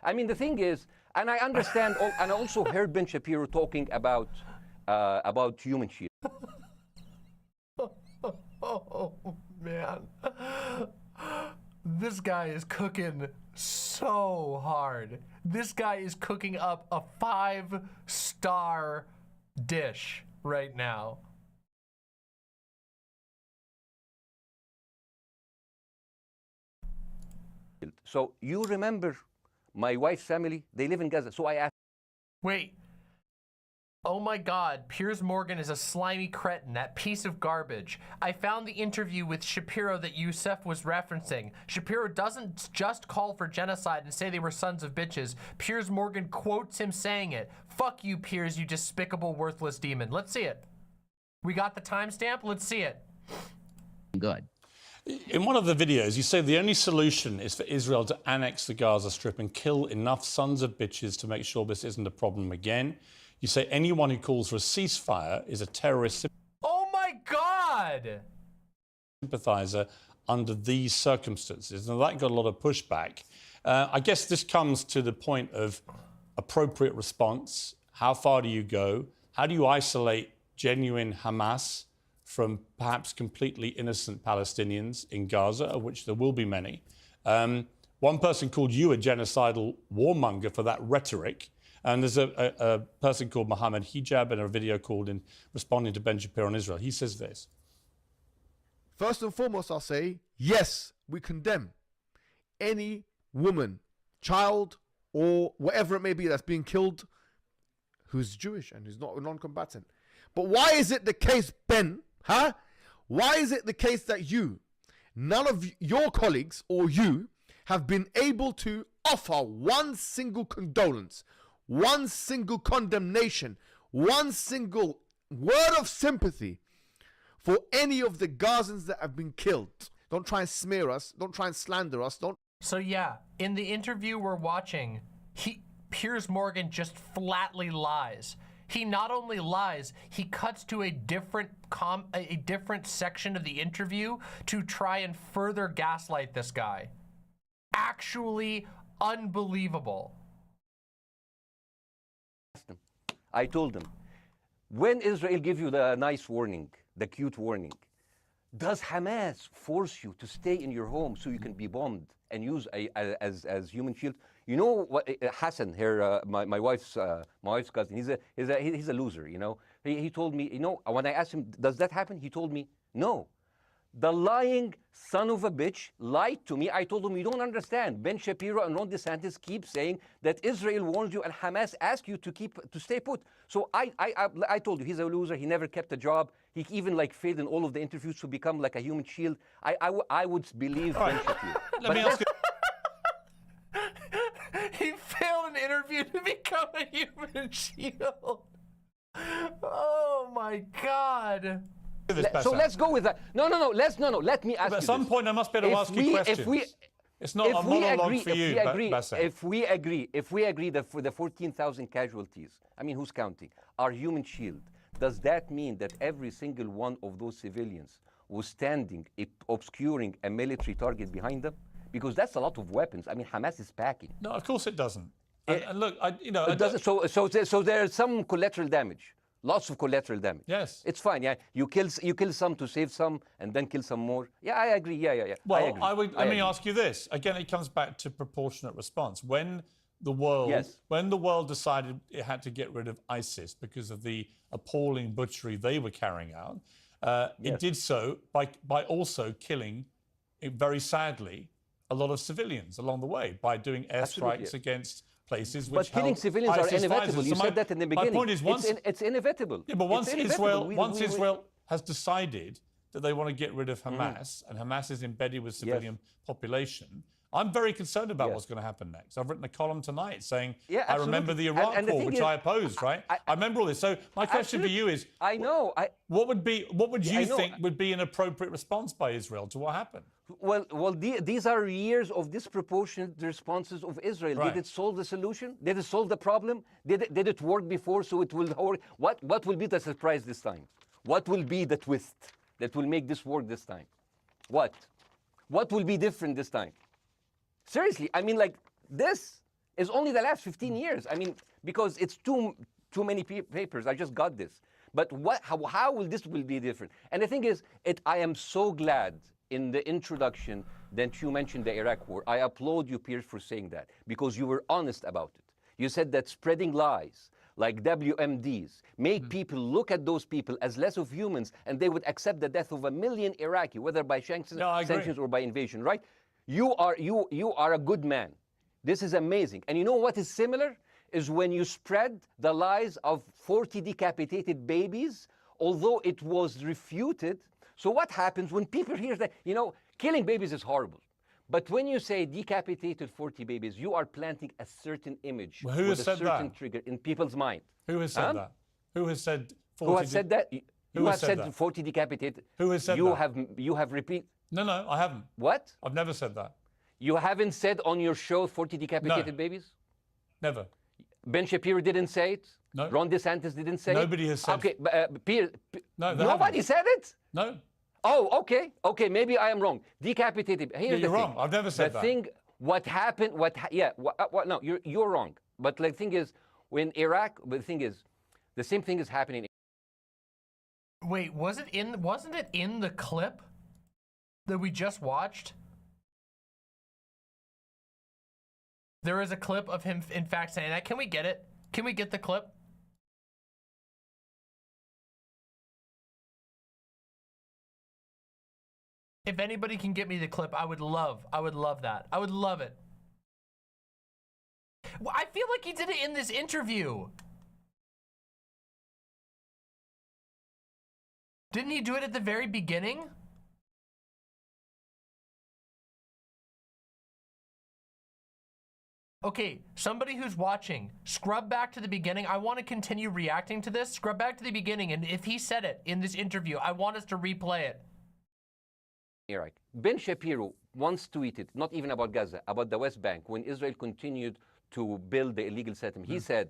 I mean, the thing is, and I understand, and I also heard Ben Shapiro talking about human shield. Oh, man. This guy is cooking so hard. This guy is cooking up a 5-star dish right now. So you remember my wife's family, they live in Gaza. So I asked. Wait. Oh my God, Piers Morgan is a slimy cretin, that piece of garbage. I found the interview with Shapiro that Youssef was referencing. Shapiro doesn't just call for genocide and say they were sons of bitches. Piers Morgan quotes him saying it. Fuck you, Piers, you despicable, worthless demon. Let's see it. We got the timestamp, let's see it. Good. In one of the videos, you say the only solution is for Israel to annex the Gaza Strip and kill enough sons of bitches to make sure this isn't a problem again. You say anyone who calls for a ceasefire is a terrorist Oh my God! sympathizer under these circumstances. And that got a lot of pushback. I guess this comes to the point of appropriate response. How far do you go? How do you isolate genuine Hamas from perhaps completely innocent Palestinians in Gaza, of which there will be many? One person called you a genocidal warmonger for that rhetoric. And there's a person called Mohammed Hijab in a video called in responding to Ben Shapiro on Israel. He says this. First and foremost, I'll say, yes, we condemn any woman, child, or whatever it may be that's being killed who's Jewish and who's not a non-combatant. But why is it the case, Ben, huh? Why is it the case that none of your colleagues or you have been able to offer one single condolence, one single condemnation, one single word of sympathy for any of the Gazans that have been killed? Don't try and smear us. Don't try and slander us. So yeah, in the interview we're watching, Piers Morgan just flatly lies. He not only lies, he cuts to a different section of the interview to try and further gaslight this guy. Actually unbelievable. I told them, when Israel gives you the nice warning, the cute warning, does Hamas force you to stay in your home so you can be bombed and used as human shield? You know what? Hassan here, my wife's cousin. He's a loser. You know. He told me. You know, when I asked him, does that happen? He told me, no. The lying son of a bitch lied to me. I told him, you don't understand. Ben Shapiro and Ron DeSantis keep saying that Israel warns you and Hamas asks you to stay put. So I told you, he's a loser. He never kept a job. He even failed in all of the interviews to become like a human shield. I would believe Ben Shapiro. Let me ask you. He failed an interview to become a human shield. Oh my God. So let's go with that. No. Let me ask you. At some point, I must be able to ask you questions. It's not a monologue for you, Bassem. If we agree that for the 14,000 casualties, I mean, who's counting, are human shield, does that mean that every single one of those civilians was standing, obscuring a military target behind them? Because that's a lot of weapons. I mean, Hamas is packing. No, of course it doesn't. And look, it doesn't. So there's some collateral damage. Lots of collateral damage. Yes. It's fine. Yeah. You kill some to save some, and then kill some more. Yeah, I agree. Yeah. Well, I agree. let me ask you this. Again, it comes back to proportionate response. When the world decided it had to get rid of ISIS because of the appalling butchery they were carrying out, it did so by also killing, very sadly, a lot of civilians along the way by doing airstrikes against places which killing civilians are inevitable. You said that in the beginning. My point is, it's inevitable. Yeah, but once Israel has decided that they want to get rid of Hamas, and Hamas is embedded with civilian population, I'm very concerned about what's going to happen next. I've written a column tonight saying, I remember the Iraq War, which I opposed, right? I remember all this. So my question for you is, what would you think would be an appropriate response by Israel to what happened? Well, these are years of disproportionate responses of Israel. Right. Did it solve the solution? Did it solve the problem? Did it work before, so it will work? What will be the surprise this time? What will be the twist that will make this work this time? What will be different this time? Seriously, I mean, like, this is only the last 15 years. I mean, because it's too many papers. I just got this. But how will this be different? And the thing is, I am so glad in the introduction that you mentioned the Iraq War. I applaud you, Piers, for saying that, because you were honest about it. You said that spreading lies like WMDs make people look at those people as less of humans, and they would accept the death of 1 million Iraqi, whether by sanctions or by invasion, right? You are a good man. This is amazing. And you know what is similar? Is when you spread the lies of 40 decapitated babies, although it was refuted. So what happens when people hear that, killing babies is horrible. But when you say decapitated 40 babies, you are planting a certain image with a certain trigger in people's mind. Who has said that? Who has said 40? Who has said that? Who has said 40 decapitated? Who has said that? You have repeated. No, I haven't. What? I've never said that. You haven't said on your show 40 decapitated babies? Never. Ben Shapiro didn't say it? No. Ron DeSantis didn't say Nobody has said it? Okay, Piers, no, nobody said it? No. Oh, okay, maybe I am wrong. Decapitated. Here's you're wrong. I've never said that. The thing, what happened, no, you're wrong. But the thing is, when Iraq, the thing is, the same thing is happening. Wait, wasn't it in the clip that we just watched? There is a clip of him, in fact, saying that. Can we get it? Can we get the clip? If anybody can get me the clip, I would love that. I would love it. Well, I feel like he did it in this interview. Didn't he do it at the very beginning? Okay, somebody who's watching, scrub back to the beginning. I want to continue reacting to this. Scrub back to the beginning, and if he said it in this interview, I want us to replay it. Iraq. Ben Shapiro once tweeted, not even about Gaza, about the West Bank, when Israel continued to build the illegal settlement. He said,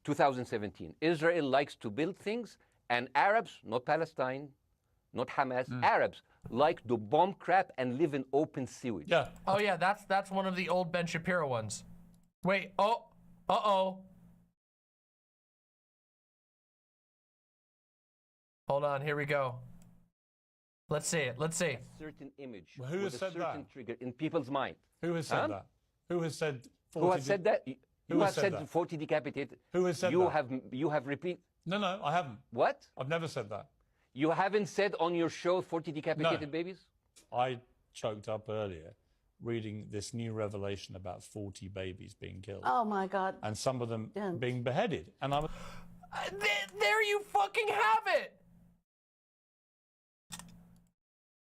2017, Israel likes to build things, and Arabs, not Palestine, not Hamas, Arabs like to bomb crap and live in open sewage. Yeah. Oh yeah, that's one of the old Ben Shapiro ones. Wait, uh-oh. Hold on, here we go. Let's see it. Let's see. A certain image. Well, who has said a certain that? trigger in people's mind. Who has said that? Who has said 40? Who has said that? Who has said that? 40 decapitated. Who has said that? You have repeated. No, I haven't. What? I've never said that. You haven't said on your show 40 decapitated babies? I choked up earlier reading this new revelation about 40 babies being killed. Oh my God. And some of them being beheaded. And I was... There you fucking have it!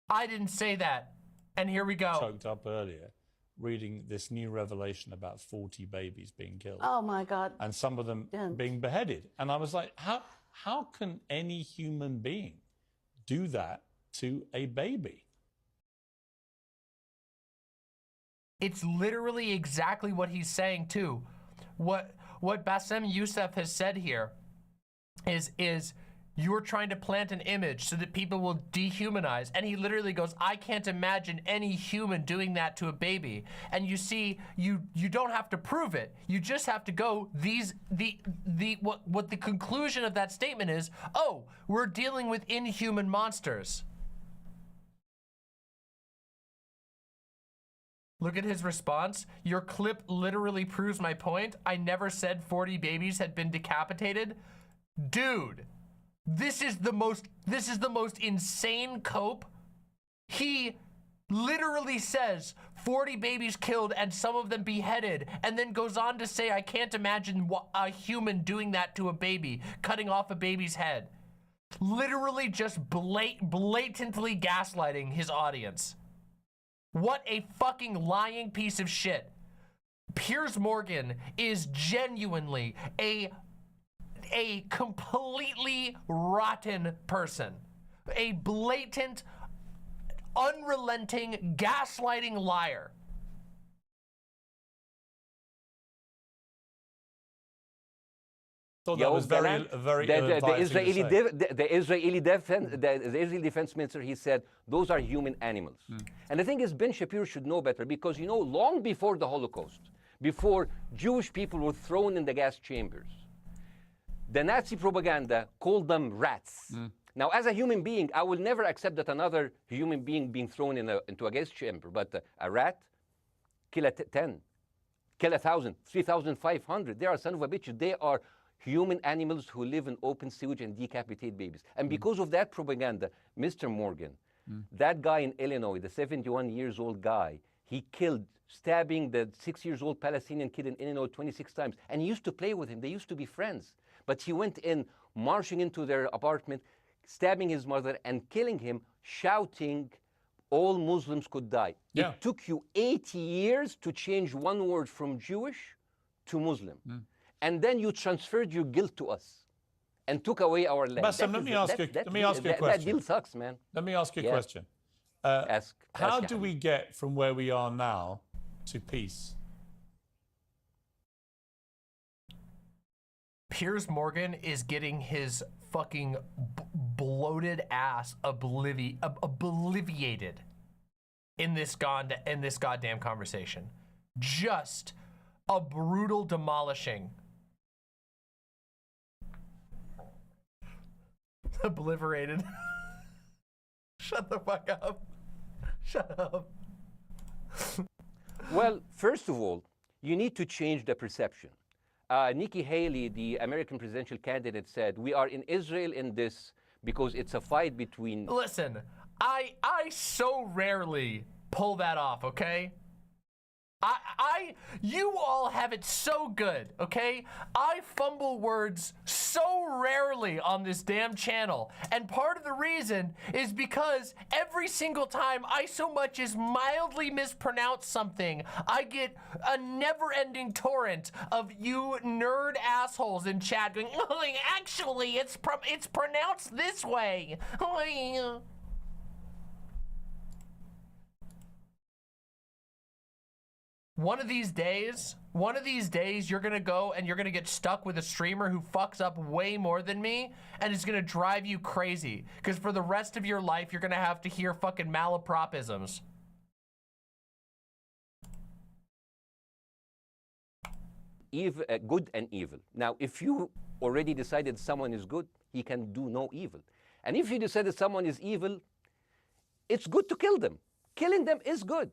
I didn't say that. And here we go. Choked up earlier reading this new revelation about 40 babies being killed. Oh my God. And some of them being beheaded. And I was like, how can any human being do that to a baby? It's literally exactly what he's saying too. What Bassem Youssef has said here is you're trying to plant an image so that people will dehumanize. And he literally goes, I can't imagine any human doing that to a baby. And you see, you don't have to prove it. You just have to go, what the conclusion of that statement is, oh, we're dealing with inhuman monsters. Look at his response. Your clip literally proves my point. I never said 40 babies had been decapitated. Dude, this is the most insane cope. He literally says 40 babies killed and some of them beheaded, and then goes on to say, I can't imagine a human doing that to a baby, cutting off a baby's head. Literally just blatantly gaslighting his audience. What a fucking lying piece of shit. Piers Morgan is genuinely a completely rotten person. A blatant, unrelenting, gaslighting liar. Thought that was very the Israeli defense minister, he said, those are human animals. And the thing is, Ben Shapiro should know better, because, you know, long before the Holocaust, before Jewish people were thrown in the gas chambers, the Nazi propaganda called them rats. Now, as a human being, I will never accept that another human being being thrown into a gas chamber, but a rat, kill 10, kill 1,000, 3,500. They are son of a bitch. They are human animals who live in open sewage and decapitate babies. And because of that propaganda, Mr. Morgan, that guy in Illinois, the 71-years-old guy, he killed, stabbing the 6-year-old Palestinian kid in Illinois 26 times. And he used to play with him. They used to be friends. But he went in, marching into their apartment, stabbing his mother and killing him, shouting, all Muslims could die. Yeah. It took you 80 years to change one word from Jewish to Muslim. And then you transferred your guilt to us and took away our land. Bassem, let me ask you a question. That deal sucks, man. Let me ask you a question. How do we get from where we are now to peace? Piers Morgan is getting his fucking bloated ass obliviated in this goddamn conversation. Just a brutal demolishing. Obliterated. Shut the fuck up. Shut up. Well, first of all, you need to change the perception. Nikki Haley, the American presidential candidate, said, we are in Israel in this because it's a fight between... Listen, I so rarely pull that off, okay? You all have it so good, okay? I fumble words so rarely on this damn channel. And part of the reason is because every single time I so much as mildly mispronounce something, I get a never-ending torrent of you nerd assholes in chat going, oh, actually, it's pronounced this way. One of these days, you're gonna go and you're gonna get stuck with a streamer who fucks up way more than me and is gonna drive you crazy. Because for the rest of your life, you're gonna have to hear fucking malapropisms. Good and evil. Now, if you already decided someone is good, he can do no evil. And if you decided someone is evil, it's good to kill them. Killing them is good.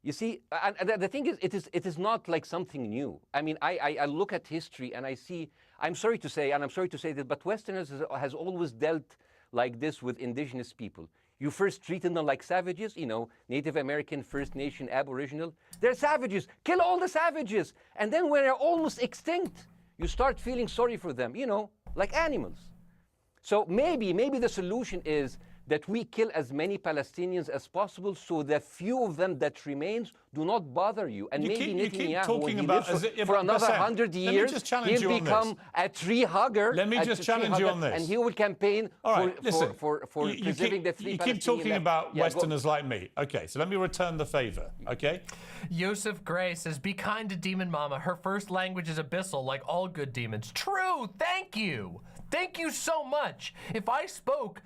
You see, and the thing is, it is not like something new. I mean, I look at history and I see, I'm sorry to say that, but Westerners has always dealt like this with indigenous people. You first treated them like savages, you know, Native American, First Nation, Aboriginal. They're savages. Kill all the savages. And then when they're almost extinct, you start feeling sorry for them, you know, like animals. So maybe the solution is that we kill as many Palestinians as possible so the few of them that remains do not bother you. And maybe Netanyahu, when he lives for another 100 years, he'll become a tree hugger. Let me just challenge you on this. And he will campaign for preserving the three Palestinian. You keep talking about Westerners like me. Okay, so let me return the favor, okay? Youssef Gray says, be kind to Demon Mama. Her first language is abyssal, like all good demons. True, thank you. Thank you so much. If I spoke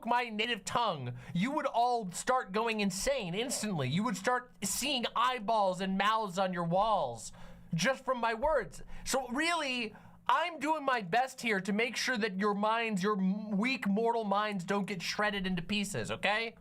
my native tongue, you would all start going insane instantly. You would start seeing eyeballs and mouths on your walls just from my words. So really, I'm doing my best here to make sure that your minds, your weak mortal minds, don't get shredded into pieces, okay?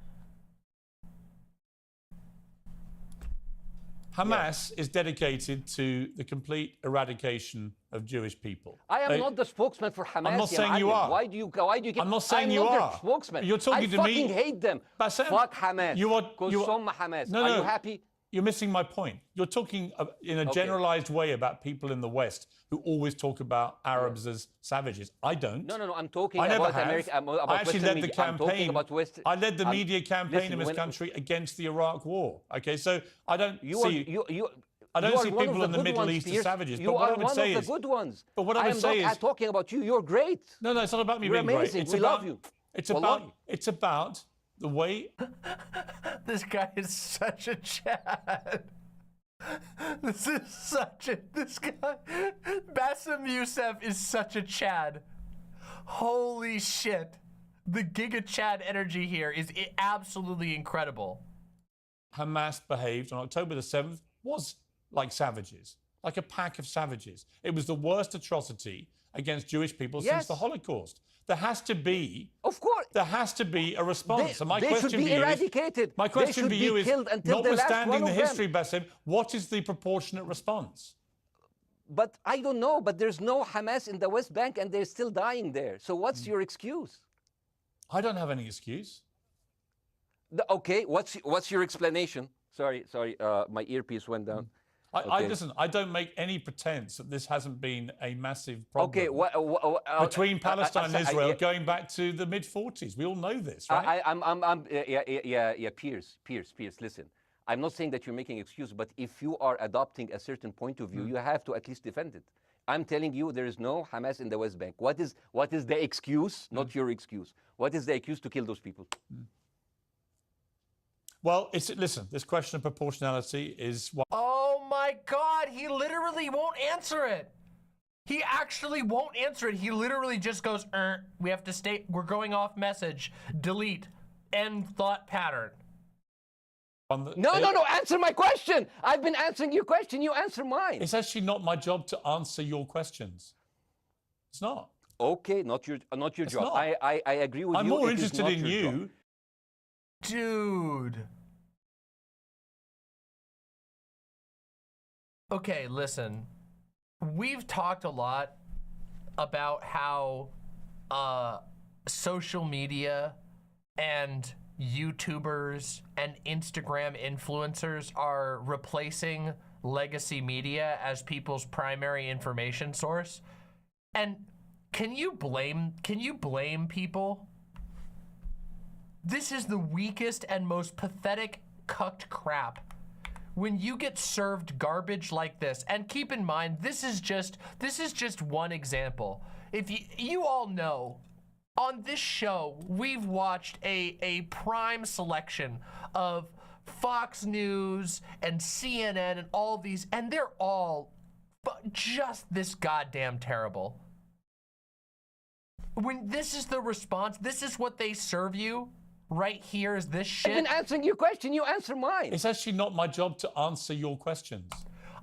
Hamas is dedicated to the complete eradication of Jewish people. I am not the spokesman for Hamas. I'm not saying you are. Why do you keep... I'm not saying you are. I'm not their spokesman. You're talking to me. I fucking hate them. Bassem, fuck Hamas. Hamas. No, are you happy? You're missing my point. You're talking in a generalized way about people in the West who always talk about Arabs as savages. I don't. No. I'm talking about America. I actually led the campaign. I led the media campaign in this listen, country against the Iraq War. Okay, so I don't I don't see people in the Middle East as savages. You are one of the good ones. But what I would say is, I'm talking about you. You're great. No, it's not about me being amazing. great. It's we about, love you. It's about the way. This guy is such a Chad. This guy, Bassem Youssef is such a Chad. Holy shit. The Giga Chad energy here is absolutely incredible. Hamas behaved on October the 7th was like savages, like a pack of savages. It was the worst atrocity against Jewish people since the Holocaust. There has to be, of course, there has to be a response. And my question should be eradicated. My question for you is, notwithstanding the history, Bassem, what is the proportionate response? But I don't know. But there's no Hamas in the West Bank, and they're still dying there. So what's your excuse? I don't have any excuse. Okay, what's your explanation? Sorry, my earpiece went down. Listen, I don't make any pretense that this hasn't been a massive problem between Palestine and Israel going back to the mid-40s. We all know this, right? Piers, listen. I'm not saying that you're making excuses, but if you are adopting a certain point of view, you have to at least defend it. I'm telling you, there is no Hamas in the West Bank. What is the excuse? Not your excuse. What is the excuse to kill those people? Well, listen, this question of proportionality is what... Oh my God, he literally won't answer it. He actually won't answer it. He literally just goes, we have to stay, we're going off message, delete, end thought pattern. No, answer my question. I've been answering your question, you answer mine. It's actually not my job to answer your questions. It's not. Okay, not your job. Not. I agree with you. I'm more interested in you. Dude. Okay, listen. We've talked a lot about how social media and YouTubers and Instagram influencers are replacing legacy media as people's primary information source. And can you blame people? This is the weakest and most pathetic cucked crap. When you get served garbage like this, and keep in mind, this is just one example. If you all know, on this show, we've watched a prime selection of Fox News and CNN and all these, and they're all just this goddamn terrible. When this is the response, this is what they serve you. Right here is this shit. I've been answering your question, you answer mine. It's actually not my job to answer your questions.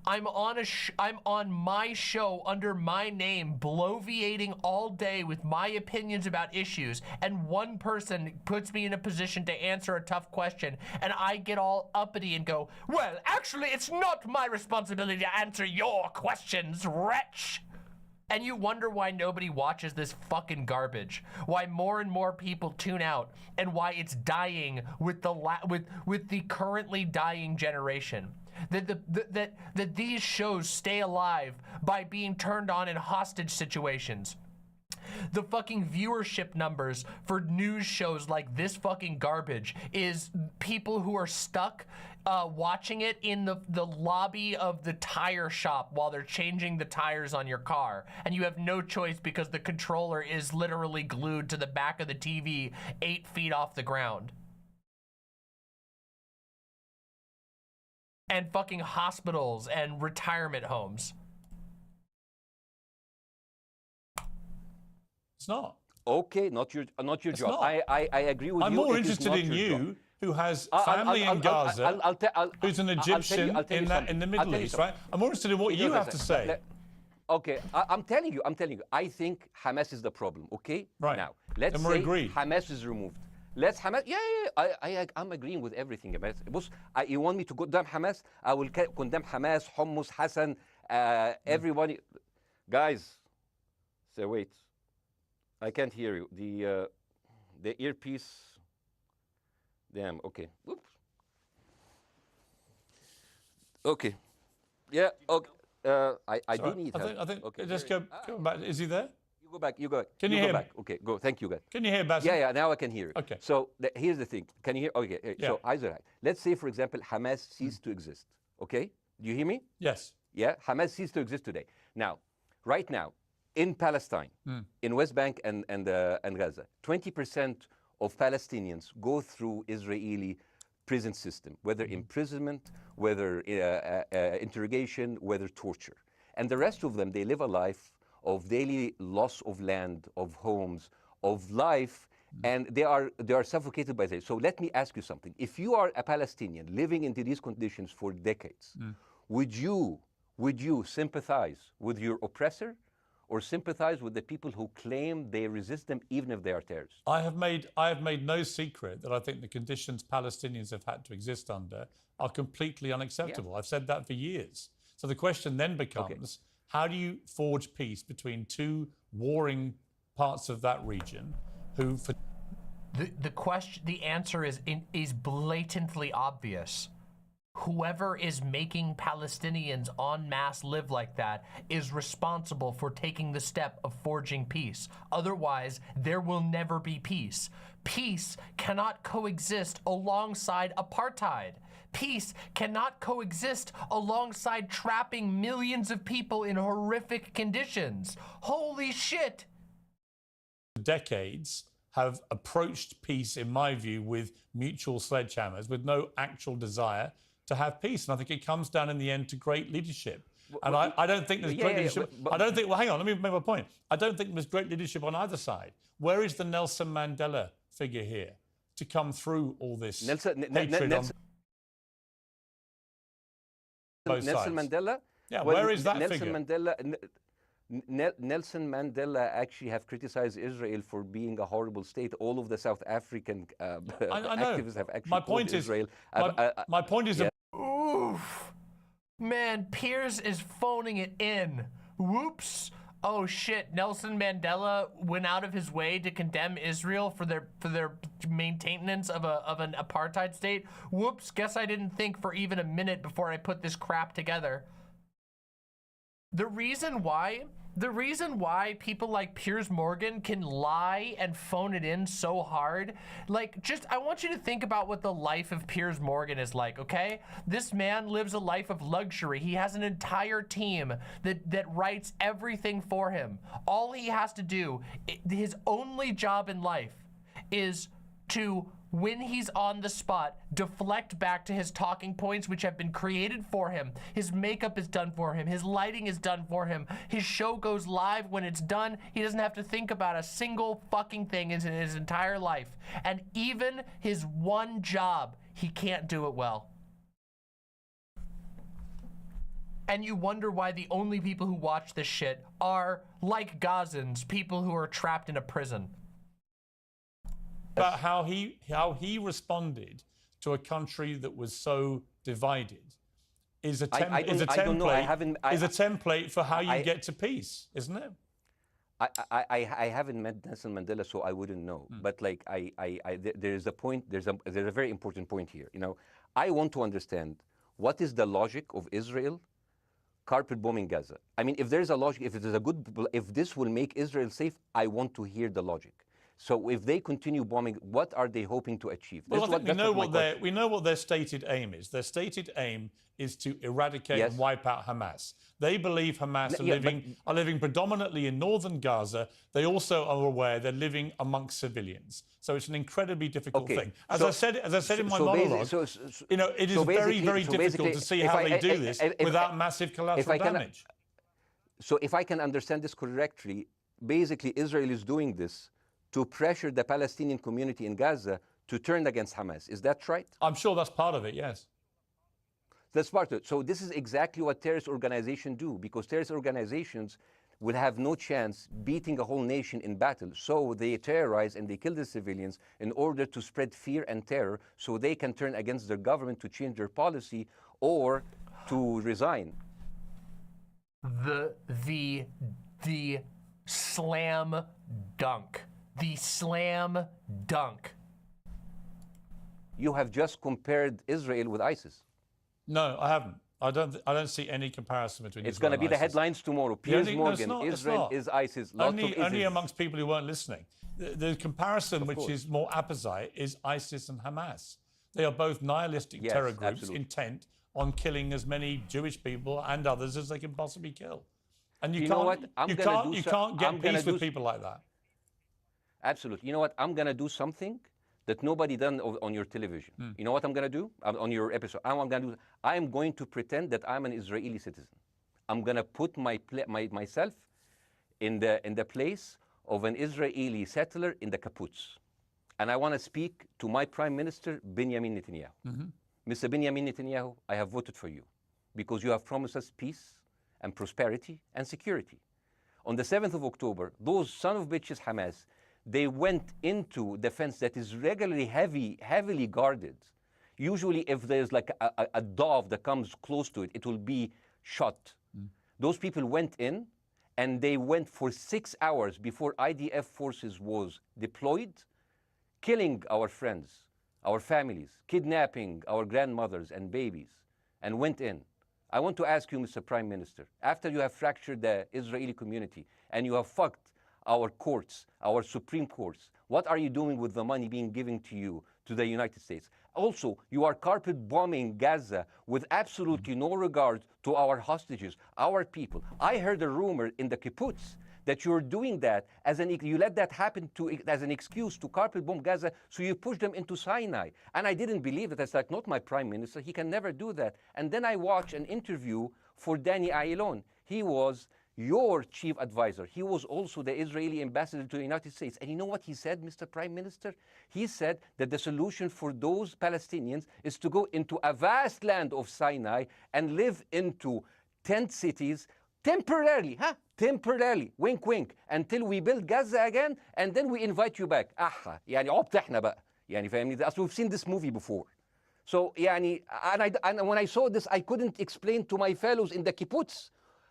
I'm on my show under my name, bloviating all day with my opinions about issues, and one person puts me in a position to answer a tough question, and I get all uppity and go, well, actually, it's not my responsibility to answer your questions, wretch. And you wonder why nobody watches this fucking garbage, why more and more people tune out, and why it's dying with the currently dying generation. That these shows stay alive by being turned on in hostage situations. The fucking viewership numbers for news shows like this fucking garbage is people who are stuck watching it in the lobby of the tire shop while they're changing the tires on your car. And you have no choice because the controller is literally glued to the back of the TV 8 feet off the ground. And fucking hospitals and retirement homes. It's not. Okay, not your It's job. not. I agree with I'm you. more It is interested not in your you, job. who has family in Gaza, who's an Egyptian in the Middle East, right? I'm more interested in what you have to say. Okay, I'm telling you. I think Hamas is the problem. Okay, right now let's then we're say agreed. Hamas is removed. Let's Hamas. Yeah. I'm agreeing with everything. Boss, you want me to condemn Hamas? I will condemn Hamas, Hummus, Hassan, everybody. Guys, say wait. I can't hear you. The earpiece. Damn. Okay. Oops. Okay. Yeah. Okay. I do need help. I think. Okay. Just go back. Is he there? You go back. You go back. Can you go hear back? me? Okay. Go. Thank you, guys. Can you hear Bassem? Yeah. Now I can hear you. Okay. So here's the thing. Can you hear? Okay. Yeah. So Isaac, let's say, for example, Hamas ceased to exist. Okay. Do you hear me? Yes. Yeah. Hamas ceased to exist today. Now, right now, in Palestine, in West Bank and Gaza, 20% of Palestinians go through Israeli prison system, whether imprisonment, whether interrogation, whether torture. And the rest of them, they live a life of daily loss of land, of homes, of life, and they are suffocated by this. So let me ask you something. If you are a Palestinian living into these conditions for decades, would you sympathize with your oppressor, or sympathize with the people who claim they resist them even if they are terrorists? I have made no secret that I think the conditions Palestinians have had to exist under are completely unacceptable. I've said that for years. So the question then becomes, how do you forge peace between two warring parts of that region who... The answer is blatantly obvious. Whoever is making Palestinians en masse live like that is responsible for taking the step of forging peace. Otherwise, there will never be peace. Peace cannot coexist alongside apartheid. Peace cannot coexist alongside trapping millions of people in horrific conditions. Holy shit! Decades have approached peace, in my view, with mutual sledgehammers, with no actual desire to have peace. And I think it comes down in the end to great leadership. And I don't think there's great leadership. I don't think, well, hang on, let me make my point. I don't think there's great leadership on either side. Where is the Nelson Mandela figure here to come through all this hatred on both sides? Mandela? Yeah, where is that Nelson figure? Nelson Mandela actually have criticized Israel for being a horrible state. All of the South African activists have actually called Israel. My point is... Oof. Man, Piers is phoning it in. Whoops. Oh shit, Nelson Mandela went out of his way to condemn Israel for their maintenance of an apartheid state. Whoops, guess I didn't think for even a minute before I put this crap together. The reason why people like Piers Morgan can lie and phone it in so hard, I want you to think about what the life of Piers Morgan is like, okay? This man lives a life of luxury. He has an entire team that writes everything for him. All he has to do, his only job in life is to, when he's on the spot, deflect back to his talking points, which have been created for him. His makeup is done for him. His lighting is done for him. His show goes live when it's done. He doesn't have to think about a single fucking thing in his entire life. And even his one job, he can't do it well. And you wonder why the only people who watch this shit are, like Gazans, people who are trapped in a prison. About how he responded to a country that was so divided is a template for how you get to peace, isn't it? I haven't met Nelson Mandela, so I wouldn't know. But there's a point. There's a very important point here. You know, I want to understand what is the logic of Israel carpet bombing Gaza. I mean, if there's a logic, if it is a good, if this will make Israel safe, I want to hear the logic. So if they continue bombing, what are they hoping to achieve? Well, I think we know what their stated aim is. Their stated aim is to eradicate and wipe out Hamas. They believe Hamas are living predominantly in northern Gaza. They also are aware they're living amongst civilians. So it's an incredibly difficult thing. As I said in my monologue, you know, it is very, very difficult to see how they do this without massive collateral damage. So if I can understand this correctly, basically Israel is doing this to pressure the Palestinian community in Gaza to turn against Hamas. Is that right? I'm sure that's part of it, yes. That's part of it. So this is exactly what terrorist organizations do, because terrorist organizations will have no chance beating a whole nation in battle. So they terrorize and they kill the civilians in order to spread fear and terror so they can turn against their government to change their policy or to resign. The slam dunk. The slam dunk. You have just compared Israel with ISIS. No, I haven't. I don't see any comparison between It's Israel going to be the headlines tomorrow. Piers Morgan, Israel is ISIS. Only amongst people who weren't listening. The comparison, which is more apposite, is ISIS and Hamas. They are both nihilistic terror groups intent on killing as many Jewish people and others as they can possibly kill. And you can't get peace with people like that. Absolutely. You know what? I'm going to do something that nobody done on your television. You know what I'm going to do on your episode? I'm going to pretend that I'm an Israeli citizen. I'm going to put myself in the place of an Israeli settler in the kibbutz. And I want to speak to my Prime Minister, Benjamin Netanyahu. Mr. Benjamin Netanyahu, I have voted for you because you have promised us peace and prosperity and security. On the 7th of October, those son of bitches Hamas, they went into the fence that is regularly heavily guarded. Usually if there's like a dove that comes close to it, it will be shot. Those people went in and they went for 6 hours before IDF forces was deployed, killing our friends, our families, kidnapping our grandmothers and babies, and went in. I want to ask you, Mr. Prime Minister, after you have fractured the Israeli community and you have fucked our courts, our Supreme Courts, what are you doing with the money being given to you, to the United States? Also, you are carpet bombing Gaza with absolutely no regard to our hostages, our people. I heard a rumor in the kibbutz that you're doing that you let that happen as an excuse to carpet bomb Gaza, so you push them into Sinai. And I didn't believe it. It's like, not my Prime Minister, he can never do that. And then I watched an interview for Danny Ayalon. He was your chief advisor. He was also the Israeli ambassador to the United States. And you know what he said, Mr. Prime Minister? He said that the solution for those Palestinians is to go into a vast land of Sinai and live into tent cities temporarily, temporarily, wink wink, until we build Gaza again, and then we invite you back. يعني عبط احنا بقى. يعني فاهمني؟ We've seen this movie before. So يعني, and when I saw this, I couldn't explain to my fellows in the kibbutz,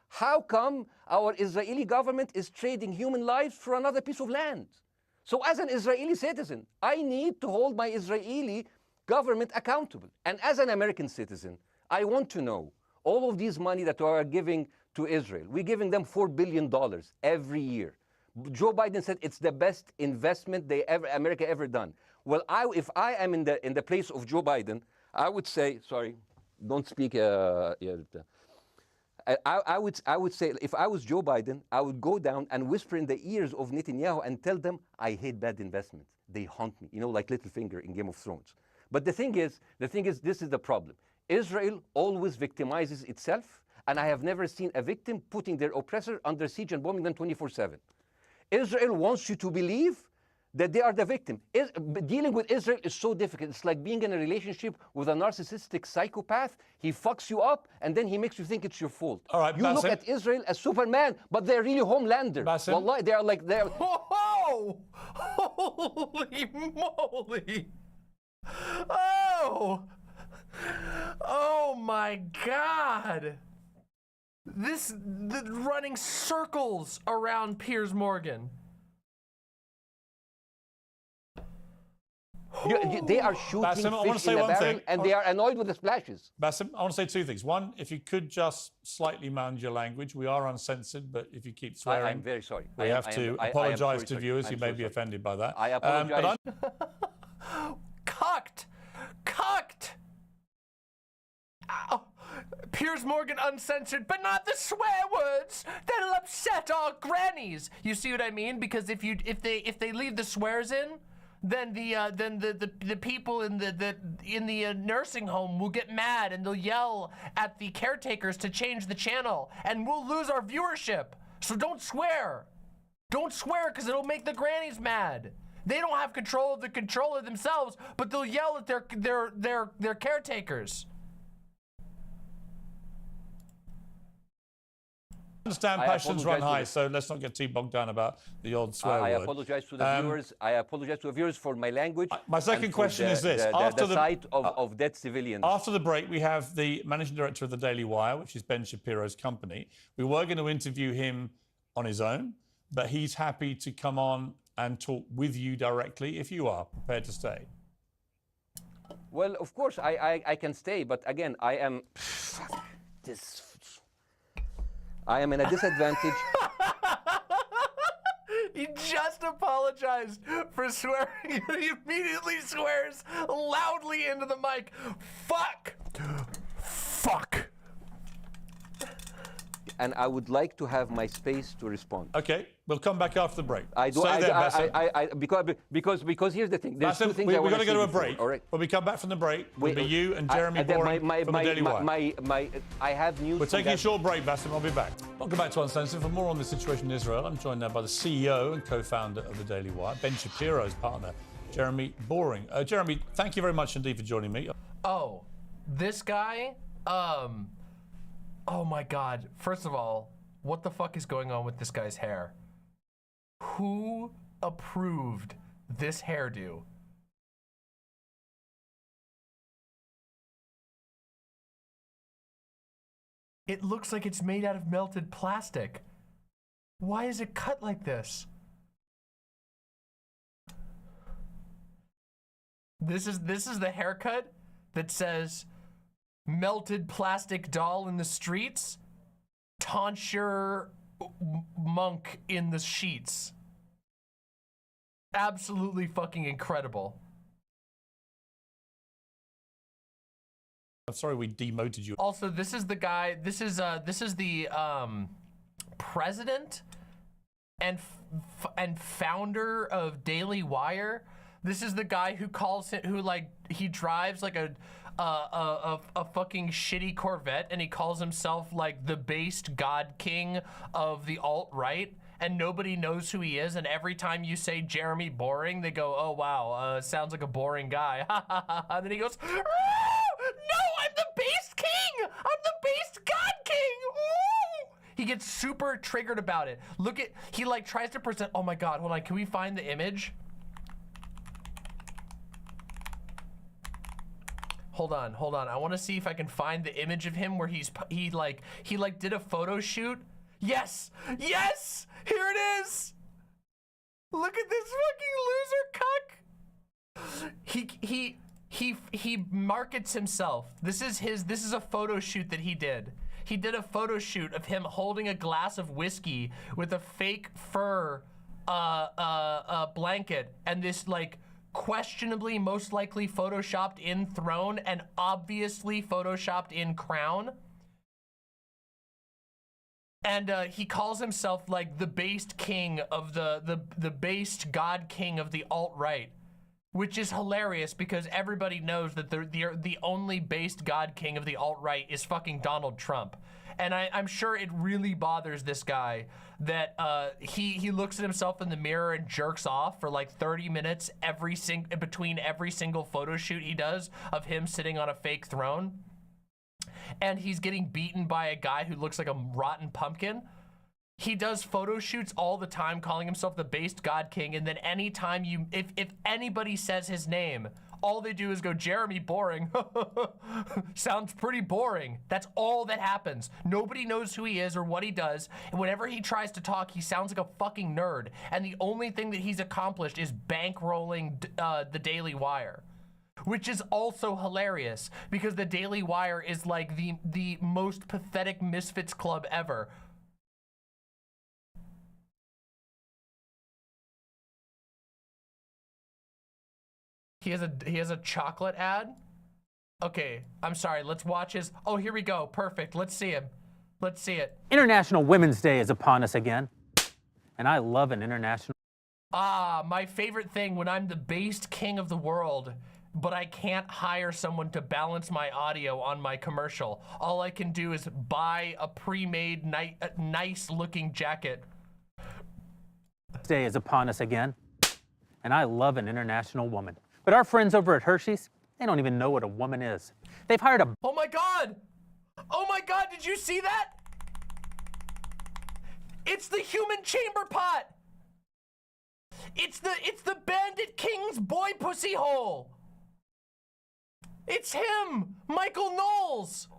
how come our Israeli government is trading human lives for another piece of land? So as an Israeli citizen, I need to hold my Israeli government accountable. And as an American citizen, I want to know all of these money that we are giving to Israel. We're giving them $4 billion every year. Joe Biden said it's the best investment America ever done. Well, if I am in the place of Joe Biden, I would say, sorry, don't speak. I would say, if I was Joe Biden, I would go down and whisper in the ears of Netanyahu and tell them, I hate bad investments. They haunt me, you know, like Littlefinger in Game of Thrones. But the thing is, this is the problem. Israel always victimizes itself, and I have never seen a victim putting their oppressor under siege and bombing them 24/7. Israel wants you to believe that they are the victim. Dealing with Israel is so difficult. It's like being in a relationship with a narcissistic psychopath. He fucks you up, and then he makes you think it's your fault. All right, you look at Israel as Superman, but they're really Homelander. Wallahi, they are like... Oh! Holy moly! Oh! Oh my God! Running circles around Piers Morgan. They are shooting Bassem, I want to fish say in a one barrel, thing. and they are annoyed with the splashes. Bassem, I want to say two things. One, if you could just slightly manage your language. We are uncensored, but if you keep swearing, I'm very sorry. We have to apologise to viewers who may be offended by that. I apologize. Cucked! Cucked! Ow. Piers Morgan uncensored, but not the swear words that'll upset our grannies. You see what I mean? Because if they leave the swears in, then the people in the nursing home will get mad and they'll yell at the caretakers to change the channel, and we'll lose our viewership. So don't swear. Don't swear, because it'll make the grannies mad. They don't have control of the controller themselves, but they'll yell at their caretakers. I understand passions run high, so let's not get too bogged down about the old swear I word. apologize to the viewers. I apologize to the viewers for my language. My second question is this: after the sight of dead civilians. After the break, we have the managing director of the Daily Wire, which is Ben Shapiro's company. We were going to interview him on his own, but he's happy to come on and talk with you directly if you are prepared to stay. Well, of course, I can stay, but again, I am in a disadvantage. He just apologized for swearing. He immediately swears loudly into the mic. Fuck! Fuck! And I would like to have my space to respond. Okay, we'll come back after the break. Because here's the thing. There's two things we've got to go to a break. All right. When we come back from the break, it'll be you and Jeremy Boring from the Daily Wire. I have news. We're taking a short break, Bassem. I'll be back. Welcome back to Uncensored. For more on the situation in Israel, I'm joined now by the CEO and co-founder of the Daily Wire, Ben Shapiro's partner, Jeremy Boring. Jeremy, thank you very much indeed for joining me. Oh, this guy, oh my God. First of all, what the fuck is going on with this guy's hair? Who approved this hairdo? It looks like it's made out of melted plastic. Why is it cut like this? This is the haircut that says melted plastic doll in the streets, tonsure monk in the sheets. Absolutely fucking incredible. I'm sorry we demoted you. Also, this is the guy, this is the president and founder of Daily Wire. This is the guy who calls it, he drives like a fucking shitty Corvette, and he calls himself like the based God King of the alt-right, and nobody knows who he is, and every time you say Jeremy Boring, they go, oh wow, sounds like a boring guy. And then he goes, no, I'm the based king! I'm the based God King! Ooh! He gets super triggered about it. Look at, he like tries to present, oh my God, hold on, can we find the image? Hold on. I want to see if I can find the image of him where he did a photo shoot. Yes! Here it is! Look at this fucking loser cuck! He markets himself. This is a photo shoot that he did. He did a photo shoot of him holding a glass of whiskey with a fake fur blanket and this like questionably most likely photoshopped in throne and obviously photoshopped in crown. And he calls himself like the based king of the based God King of the alt-right, which is hilarious because everybody knows that the only based God King of the alt-right is fucking Donald Trump. And I'm sure it really bothers this guy that he looks at himself in the mirror and jerks off for like 30 minutes between every single photo shoot he does of him sitting on a fake throne. And he's getting beaten by a guy who looks like a rotten pumpkin. He does photo shoots all the time calling himself the based God King, and then anytime if anybody says his name, all they do is go, Jeremy, boring. Sounds pretty boring. That's all that happens. Nobody knows who he is or what he does. And whenever he tries to talk, he sounds like a fucking nerd. And the only thing that he's accomplished is bankrolling the Daily Wire. Which is also hilarious because the Daily Wire is like the most pathetic misfits club ever. He has a chocolate ad. Okay, I'm sorry. Let's watch his. Oh, here we go. Perfect. Let's see him. Let's see it. International Women's Day is upon us again, and I love an international. Ah, my favorite thing when I'm the based king of the world, but I can't hire someone to balance my audio on my commercial. All I can do is buy a pre-made nice-looking jacket. Day is upon us again, and I love an international woman. But our friends over at Hershey's, they don't even know what a woman is. They've hired a... Oh my God! Oh my God, did you see that? It's the human chamber pot! It's the Bandit King's boy pussy hole! It's him! Michael Knowles!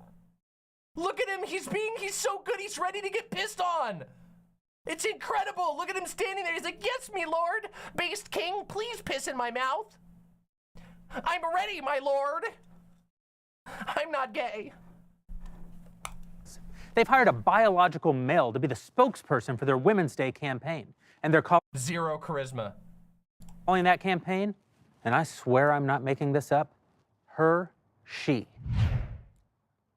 Look at him, he's so good, he's ready to get pissed on! It's incredible! Look at him standing there, he's like, yes, me lord! Based king, please piss in my mouth! I'm ready, my lord! I'm not gay. They've hired a biological male to be the spokesperson for their Women's Day campaign. And they're calling... Zero charisma. Calling that campaign, and I swear I'm not making this up, Her-she.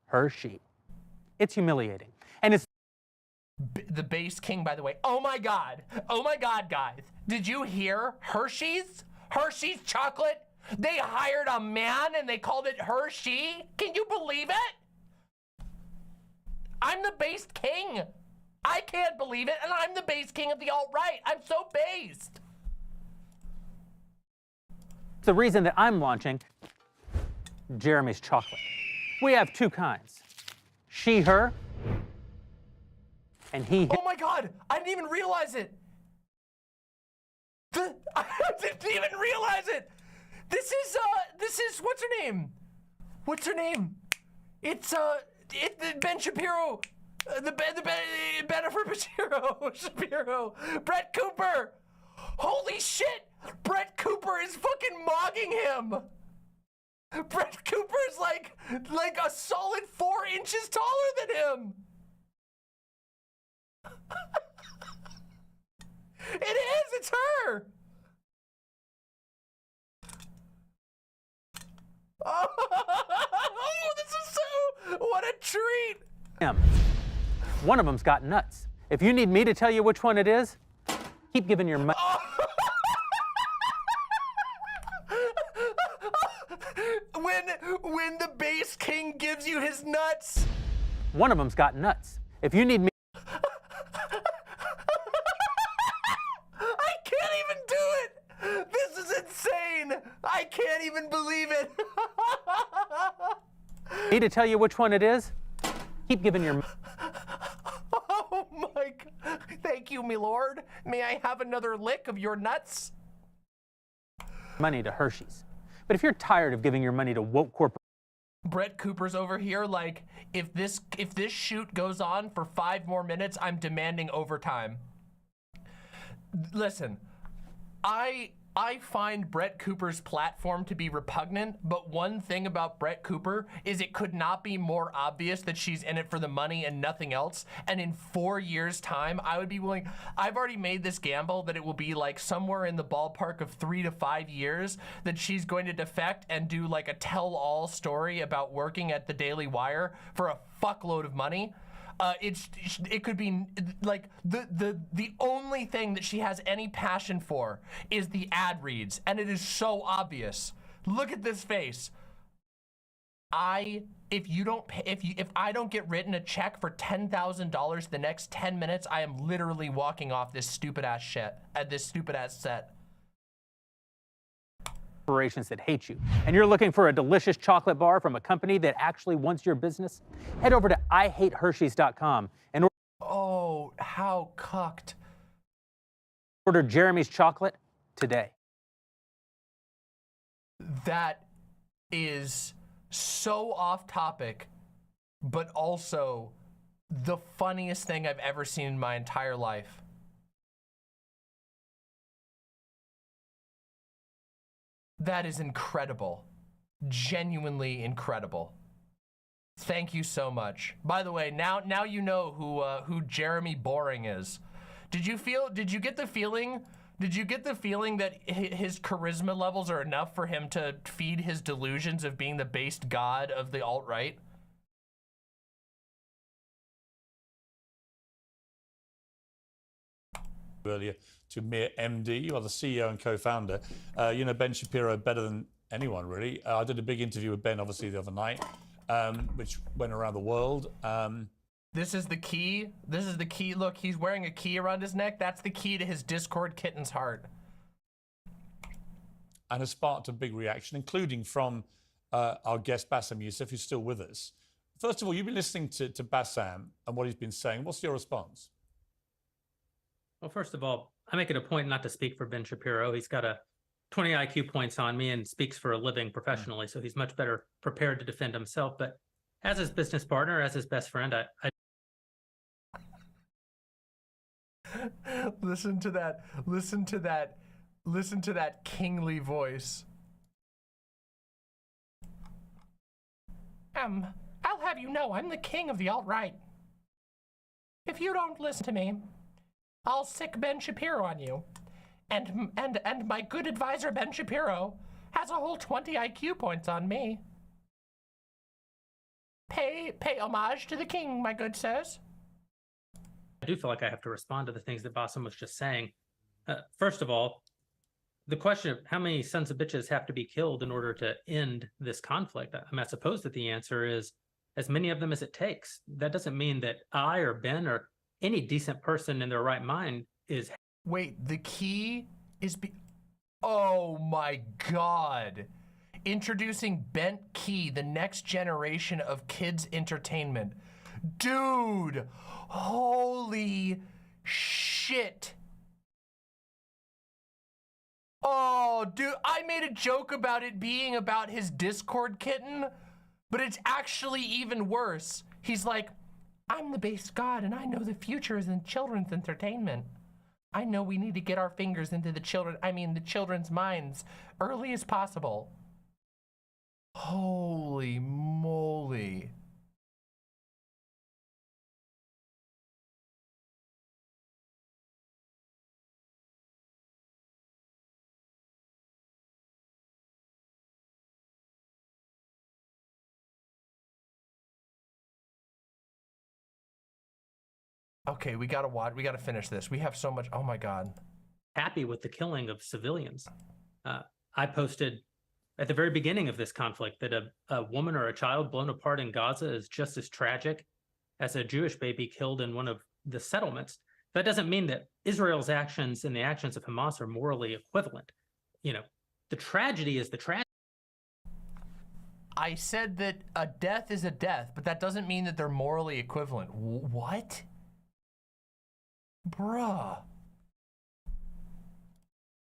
Her-she. It's humiliating. And it's... The base king, by the way. Oh my God, guys. Did you hear Hershey's? Hershey's chocolate? They hired a man and they called it Hershey? Can you believe it? I'm the based king. I can't believe it, and I'm the based king of the alt-right. I'm so based. the reason that I'm launching Jeremy's chocolate. We have two kinds. She, her, and he. Oh my God, I didn't even realize it. I didn't even realize it. This is, what's her name? What's her name? It's, Ben Shapiro. The Bennifer Shapiro. Brett Cooper. Holy shit. Brett Cooper is fucking mogging him. Brett Cooper is like a solid 4 inches taller than him. It is, it's her. Oh, this is so, what a treat. One of them's got nuts. If you need me to tell you which one it is, keep giving your money. When the base king gives you his nuts. One of them's got nuts. If you need me. I can't even do it. This is insane. I can't even believe it. Me to tell you which one it is, keep giving your. Oh my God. Thank you, my lord. May I have another lick of your nuts? Money to Hershey's. But if you're tired of giving your money to woke corporate. Brett Cooper's over here like, if this shoot goes on for 5 more minutes, I'm demanding overtime. Listen, I find Brett Cooper's platform to be repugnant, but one thing about Brett Cooper is it could not be more obvious that she's in it for the money and nothing else. And in 4 years' time, I would be willing, I've already made this gamble that it will be like somewhere in the ballpark of 3 to 5 years that she's going to defect and do like a tell-all story about working at the Daily Wire for a fuckload of money. It could be like the only thing that she has any passion for is the ad reads, and it is so obvious. Look at this face. If I don't get written a check for $10,000 the next 10 minutes, I am literally walking off this stupid ass shit at this stupid ass set. Corporations that hate you, and you're looking for a delicious chocolate bar from a company that actually wants your business, head over to IHateHershey's.com and oh, how cucked. Order Jeremy's chocolate today. that is so off topic, but also the funniest thing I've ever seen in my entire life. That is incredible. Genuinely incredible. Thank you so much. By the way, now you know who Jeremy Boring is. Did you get the feeling that his charisma levels are enough for him to feed his delusions of being the based god of the alt-right? Earlier to Mir MD, you are the CEO and co-founder. You know Ben Shapiro better than anyone, really. I did a big interview with Ben, obviously, the other night, which went around the world. This is the key. This is the key. Look, he's wearing a key around his neck. That's the key to his Discord kitten's heart. And has sparked a big reaction, including from our guest, Bassem Youssef, who's still with us. First of all, you've been listening to Bassem and what he's been saying. What's your response? Well, first of all, I make it a point not to speak for Ben Shapiro. He's got a 20 IQ points on me and speaks for a living professionally, so he's much better prepared to defend himself. But as his business partner, as his best friend, I Listen to that kingly voice. I'll have you know I'm the king of the alt-right. If you don't listen to me, I'll sick Ben Shapiro on you. And my good advisor Ben Shapiro has a whole 20 IQ points on me. Pay homage to the king, my good sirs. I do feel like I have to respond to the things that Bassem was just saying. First of all, the question of how many sons of bitches have to be killed in order to end this conflict, I suppose that the answer is as many of them as it takes. That doesn't mean that I or Ben or any decent person in their right mind is... Wait, the key is... Oh my God. Introducing Bent Key, the next generation of kids' entertainment. Dude, holy shit. Oh, dude, I made a joke about it being about his Discord kitten, but it's actually even worse. He's like, I'm the base god and I know the future is in children's entertainment. I know we need to get our fingers into the children's minds early as possible. Holy moly. Okay, we gotta finish this. We have so much. Oh my God. Happy with the killing of civilians. I posted at the very beginning of this conflict that a woman or a child blown apart in Gaza is just as tragic as a Jewish baby killed in one of the settlements. That doesn't mean that Israel's actions and the actions of Hamas are morally equivalent. You know, the tragedy is the tragedy. I said that a death is a death, but that doesn't mean that they're morally equivalent. What? Bruh.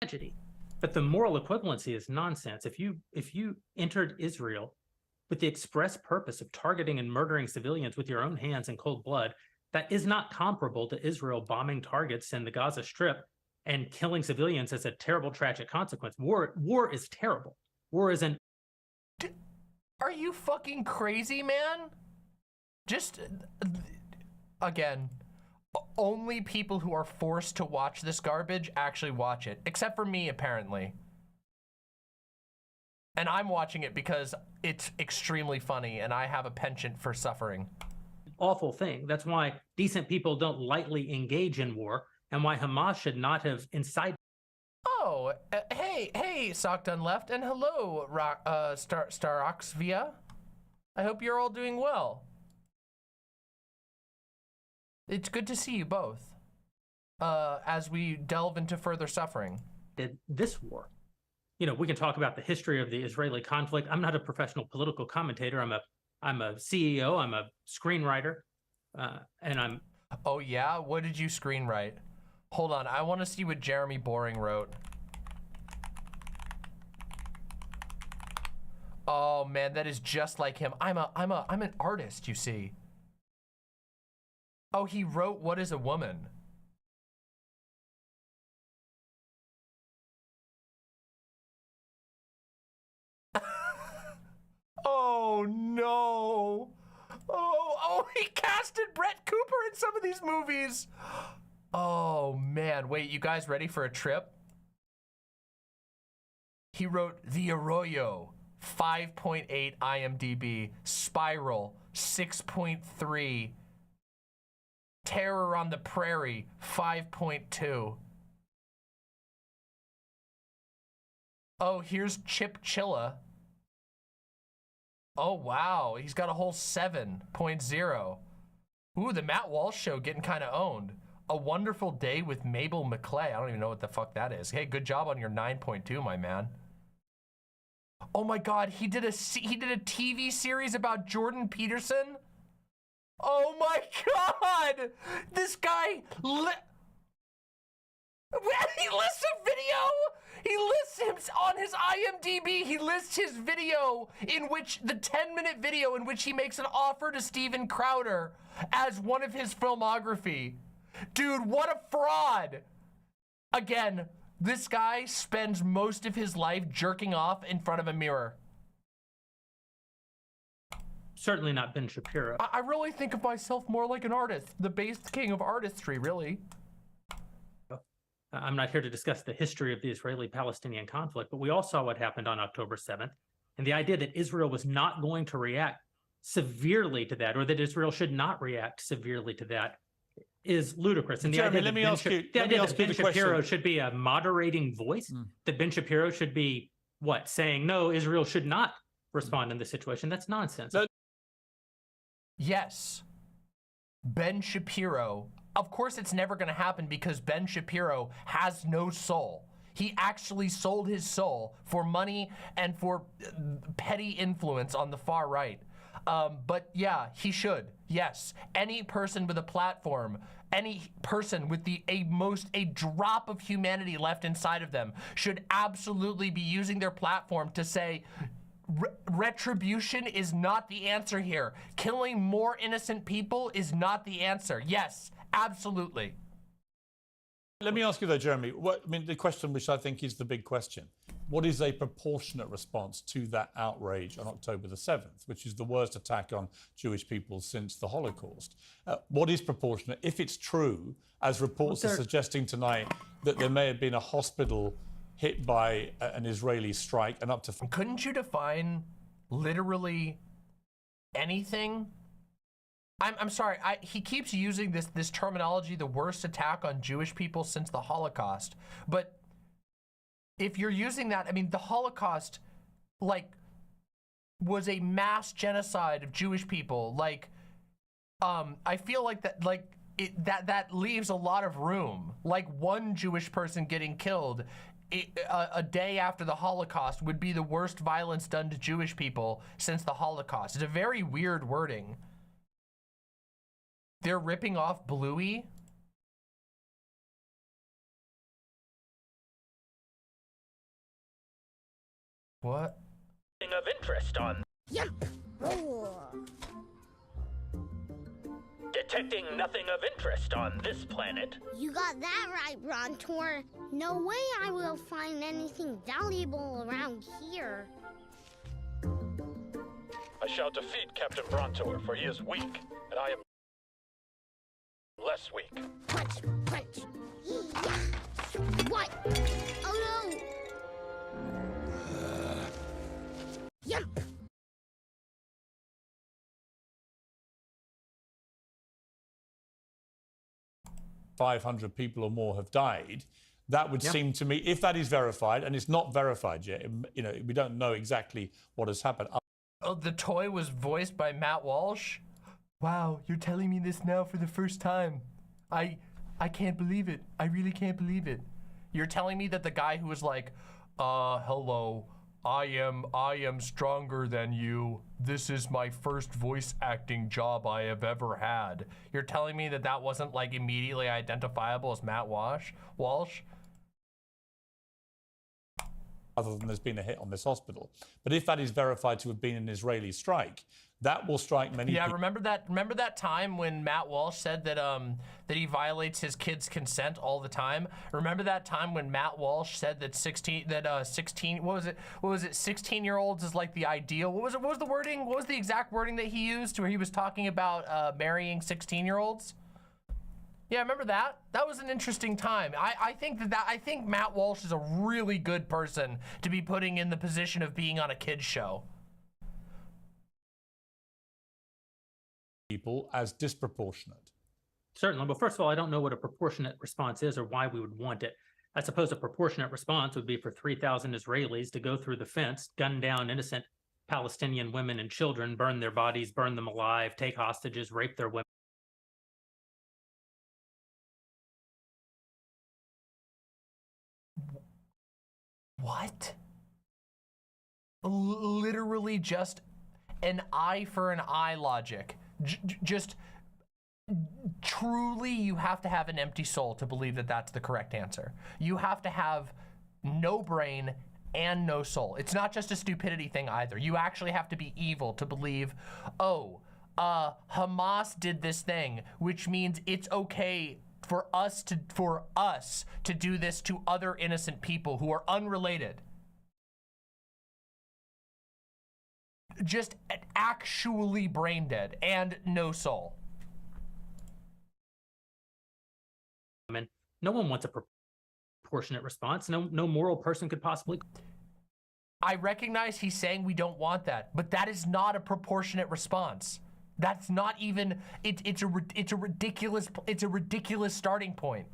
Tragedy. But the moral equivalency is nonsense. If you entered Israel with the express purpose of targeting and murdering civilians with your own hands in cold blood, that is not comparable to Israel bombing targets in the Gaza Strip and killing civilians as a terrible, tragic consequence. War is terrible. War is an... Are you fucking crazy, man? Just, again, only people who are forced to watch this garbage actually watch it, except for me, apparently. And I'm watching it because it's extremely funny and I have a penchant for suffering. Awful thing. That's why decent people don't lightly engage in war and why Hamas should not have incited. Oh, hey, Sock Done Left, and hello, Staroxvia. I hope you're all doing well. It's good to see you both as we delve into further suffering. This war. You know, we can talk about the history of the Israeli conflict. I'm not a professional political commentator. I'm a CEO. I'm a screenwriter, and I'm... Oh, yeah? What did you screenwrite? Hold on. I want to see what Jeremy Boring wrote. Oh man, that is just like him. I'm an artist, you see. Oh, he wrote What is a Woman? Oh no. Oh, he casted Brett Cooper in some of these movies. Oh man, wait, you guys ready for a trip? He wrote The Arroyo, 5.8 IMDb, Spiral, 6.3, Terror on the Prairie, 5.2. Oh, here's Chip Chilla. Oh, wow. He's got a whole 7.0. Ooh, the Matt Walsh Show getting kind of owned. A Wonderful Day with Mabel McClay. I don't even know what the fuck that is. Hey, good job on your 9.2, my man. Oh my God, he did a TV series about Jordan Peterson. Oh my God, this guy he lists a video. He lists him on his IMDb. He lists his video in which the 10-minute video in which he makes an offer to Steven Crowder as one of his filmography. Dude, what a fraud. Again, this guy spends most of his life jerking off in front of a mirror. Certainly not Ben Shapiro. I really think of myself more like an artist, the based king of artistry, really. I'm not here to discuss the history of the Israeli-Palestinian conflict, but we all saw what happened on October 7th. And the idea that Israel was not going to react severely to that, or that Israel should not react severely to that, is ludicrous. And Jeremy, let me ask you that Ben Shapiro question. should be a moderating voice, that Ben Shapiro should be, what, saying, no, Israel should not respond in this situation. That's nonsense. Yes, Ben Shapiro. Of course it's never going to happen because Ben Shapiro has no soul. He actually sold his soul for money and for petty influence on the far right. But yeah, he should. Yes, any person with a platform, any person with a drop of humanity left inside of them should absolutely be using their platform to say, retribution is not the answer here. Killing more innocent people is not the answer. Yes, absolutely. Let me ask you though, Jeremy, the question which I think is the big question. What is a proportionate response to that outrage on October the 7th, which is the worst attack on Jewish people since the Holocaust? What is proportionate? If it's true, as reports are suggesting tonight, that there may have been a hospital hit by an Israeli strike and up to... Couldn't you define literally anything? I'm sorry, he keeps using this terminology, the worst attack on Jewish people since the Holocaust. But if you're using that, I mean, the Holocaust, like, was a mass genocide of Jewish people. Like, I feel like that, like, that leaves a lot of room. Like, one Jewish person getting killed a day after the Holocaust would be the worst violence done to Jewish people since the Holocaust. It's a very weird wording. They're ripping off Bluey. What? Of interest on. Yep. Detecting nothing of interest on this planet. You got that right, Brontor. No way I will find anything valuable around here. I shall defeat Captain Brontor, for he is weak, and I am less weak. Punch, punch. What? Oh no! Yep. 500 people or more have died. That would seem to me, if that is verified, and it's not verified yet, we don't know exactly what has happened. Oh, the toy was voiced by Matt Walsh? Wow, you're telling me this now for the first time. I can't believe it. I really can't believe it. You're telling me that the guy who was like, hello, I am stronger than you. This is my first voice acting job I have ever had. You're telling me that wasn't like immediately identifiable as Matt Walsh? other than there's been a hit on this hospital. But if that is verified to have been an Israeli strike, that will strike many people. Remember that time when Matt Walsh said that that he violates his kids' consent all the time? Remember that time when Matt Walsh said that 16-year-olds is like the ideal? What was the wording? What was the exact wording that he used where he was talking about marrying 16-year-olds? Yeah, remember that? That was an interesting time. I think Matt Walsh is a really good person to be putting in the position of being on a kids show. People as disproportionate. Certainly. Well, first of all, I don't know what a proportionate response is or why we would want it. I suppose a proportionate response would be for 3,000 Israelis to go through the fence, gun down innocent Palestinian women and children, burn their bodies, burn them alive, take hostages, rape their women. What? Literally just an eye for an eye logic. Just truly, you have to have an empty soul to believe that that's the correct answer. You have to have no brain and no soul. It's not just a stupidity thing either. You actually have to be evil to believe, oh, Hamas did this thing, which means it's okay for us to do this to other innocent people who are unrelated. Just actually brain dead and no soul. No one wants a proportionate response. No moral person could possibly. I recognize he's saying we don't want that, but that is not a proportionate response. That's not even. It's a ridiculous starting point.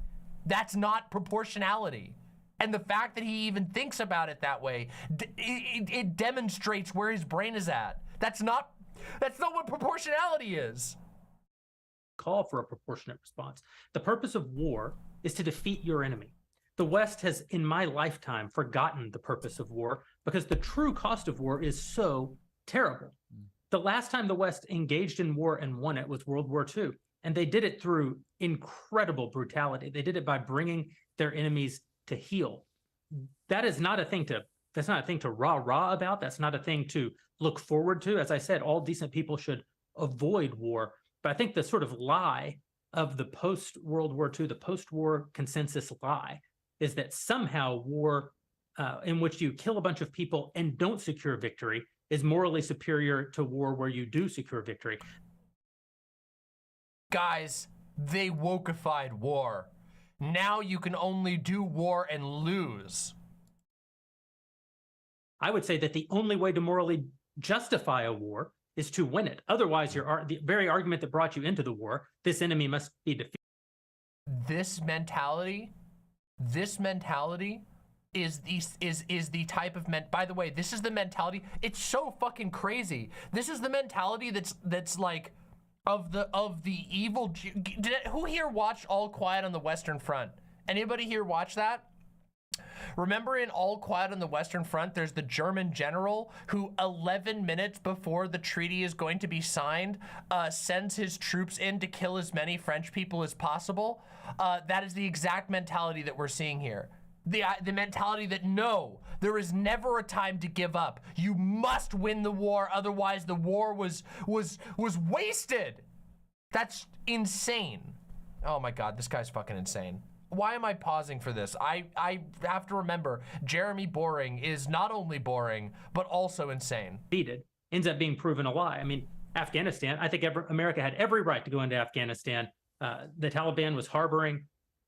That's not proportionality. And the fact that he even thinks about it that way, it demonstrates where his brain is at. That's not what proportionality is. Call for a proportionate response. The purpose of war is to defeat your enemy. The West has, in my lifetime, forgotten the purpose of war because the true cost of war is so terrible. The last time the West engaged in war and won it was World War II. And they did it through incredible brutality. They did it by bringing their enemies to heel. That is not a thing to, that's not a thing to rah-rah about. That's not a thing to look forward to. As I said, all decent people should avoid war. But I think the sort of lie of the post-World War II, the post-war consensus lie, is that somehow war in which you kill a bunch of people and don't secure victory is morally superior to war where you do secure victory. Guys, they wokeified war. Now you can only do war and lose. I would say that the only way to morally justify a war is to win it. Otherwise, the very argument that brought you into the war, this enemy must be defeated. This mentality is the type of by the way, this is the mentality. It's so fucking crazy. This is the mentality that's like of the evil. Who here watched All Quiet on the Western Front? Anybody here watch that? Remember in All Quiet on the Western Front, there's the German general who 11 minutes before the treaty is going to be signed, sends his troops in to kill as many French people as possible. That is the exact mentality that we're seeing here. The mentality that no, there is never a time to give up. You must win the war, otherwise the war was wasted. That's insane. Oh my God, this guy's fucking insane. Why am I pausing for this? I have to remember, Jeremy Boring is not only boring, but also insane. Defeated ends up being proven a lie. I mean, Afghanistan, I think America had every right to go into Afghanistan. The Taliban was harboring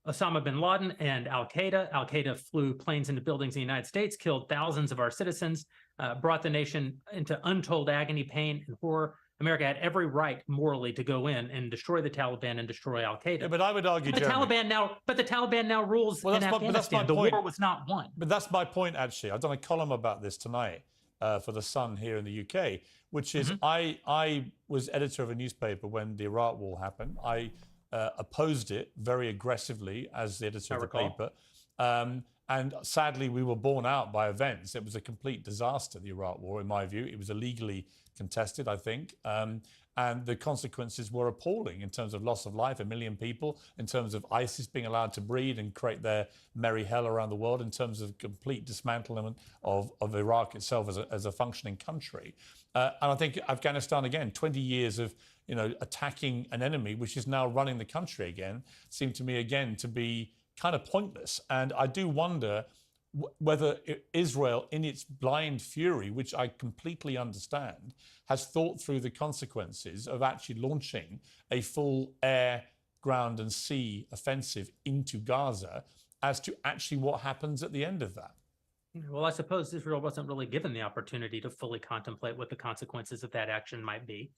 Osama bin Laden and Al-Qaeda. Al-Qaeda flew planes into buildings in the United States, killed thousands of our citizens, brought the nation into untold agony, pain, and horror. America had every right morally to go in and destroy the Taliban and destroy Al-Qaeda. Yeah, but I would argue, but the Taliban now rules in Afghanistan. The war was not won. But that's my point, actually. I've done a column about this tonight for The Sun here in the UK, which is I was editor of a newspaper when the Iraq War happened. I opposed it very aggressively as the editor of the paper. And sadly, we were borne out by events. It was a complete disaster, the Iraq War, in my view. It was illegally contested, I think. And the consequences were appalling in terms of loss of life, 1 million people, in terms of ISIS being allowed to breed and create their merry hell around the world, in terms of complete dismantlement of Iraq itself as a functioning country. And I think Afghanistan, again, 20 years of attacking an enemy, which is now running the country again, seemed to me, again, to be kind of pointless. And I do wonder whether Israel, in its blind fury, which I completely understand, has thought through the consequences of actually launching a full air, ground and sea offensive into Gaza as to actually what happens at the end of that. Well, I suppose Israel wasn't really given the opportunity to fully contemplate what the consequences of that action might be,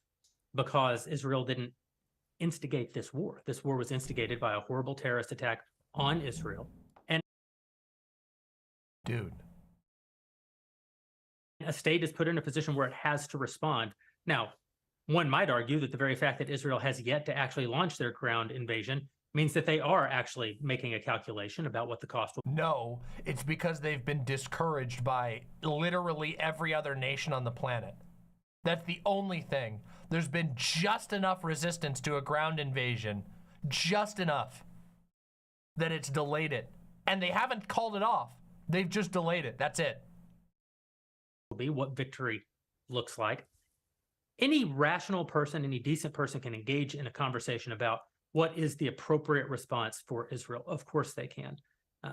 because Israel didn't instigate this war. This war was instigated by a horrible terrorist attack on Israel. Dude. A state is put in a position where it has to respond. Now, one might argue that the very fact that Israel has yet to actually launch their ground invasion means that they are actually making a calculation about what the cost will be. No, it's because they've been discouraged by literally every other nation on the planet. That's the only thing. There's been just enough resistance to a ground invasion, just enough, that it's delayed it. And they haven't called it off. They've just delayed it. That's it. Be what victory looks like. Any rational person, any decent person can engage in a conversation about what is the appropriate response for Israel. Of course they can.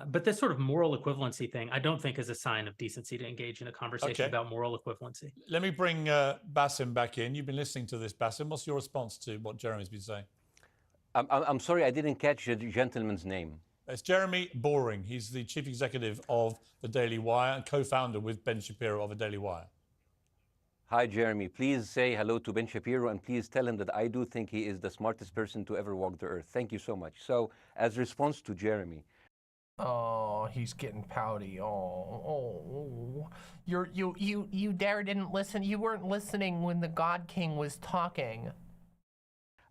But this sort of moral equivalency thing, I don't think is a sign of decency to engage in a conversation about moral equivalency. Let me bring Bassem back in. You've been listening to this, Bassem. What's your response to what Jeremy's been saying? I'm sorry, I didn't catch the gentleman's name. It's Jeremy Boring. He's the chief executive of the Daily Wire and co-founder with Ben Shapiro of the Daily Wire. Hi, Jeremy. Please say hello to Ben Shapiro, and please tell him that I do think he is the smartest person to ever walk the earth. Thank you so much. So, as response to Jeremy. Oh, he's getting pouty. Oh. You dare didn't listen. You weren't listening when the God King was talking.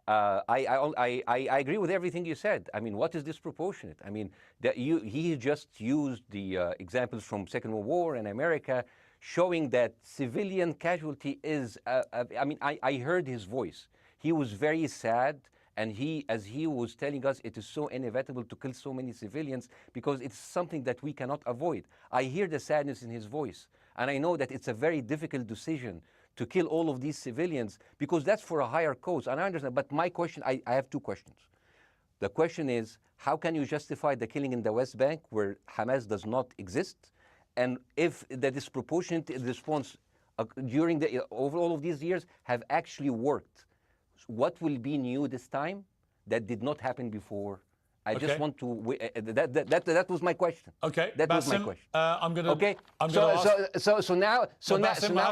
I agree with everything you said. I mean, what is disproportionate? I mean, he just used the examples from Second World War and America, showing that civilian casualty is, I mean, I heard his voice. He was very sad, and as he was telling us, it is so inevitable to kill so many civilians because it's something that we cannot avoid. I hear the sadness in his voice, and I know that it's a very difficult decision to kill all of these civilians because that's for a higher cause, and I understand. But my question, I have two questions. The question is, how can you justify the killing in the West Bank where Hamas does not exist? And if the disproportionate response during over all of these years have actually worked, what will be new this time that did not happen before? I just want to. That was my question. Okay, that Bassem, was my question. I'm gonna. Okay. So now,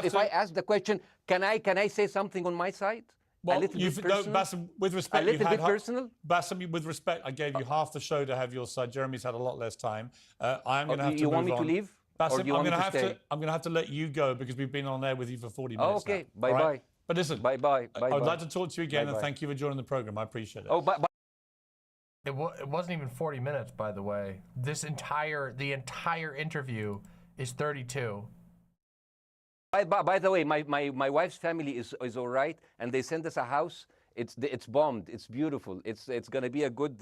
if I ask the question, can I say something on my side? Well, a little bit personal? Bassem, with respect, a little bit personal. Bassem, with respect, I gave you half the show to have your side. Jeremy's had a lot less time. I'm going to have to. You want move me on. to leave? Bassem, or do you want me to stay? I'm going to have to let you go because we've been on there with you for 40 minutes. Okay. Now. Bye-bye. Right? But listen. Bye-bye. I would like to talk to you again, Bye-bye. and thank you for joining the program. I appreciate it. Oh, bye. It wasn't even 40 minutes, by the way. The entire interview is 32. By the way, my wife's family is all right, and they sent us a house. It's bombed. It's beautiful. It's going to be a good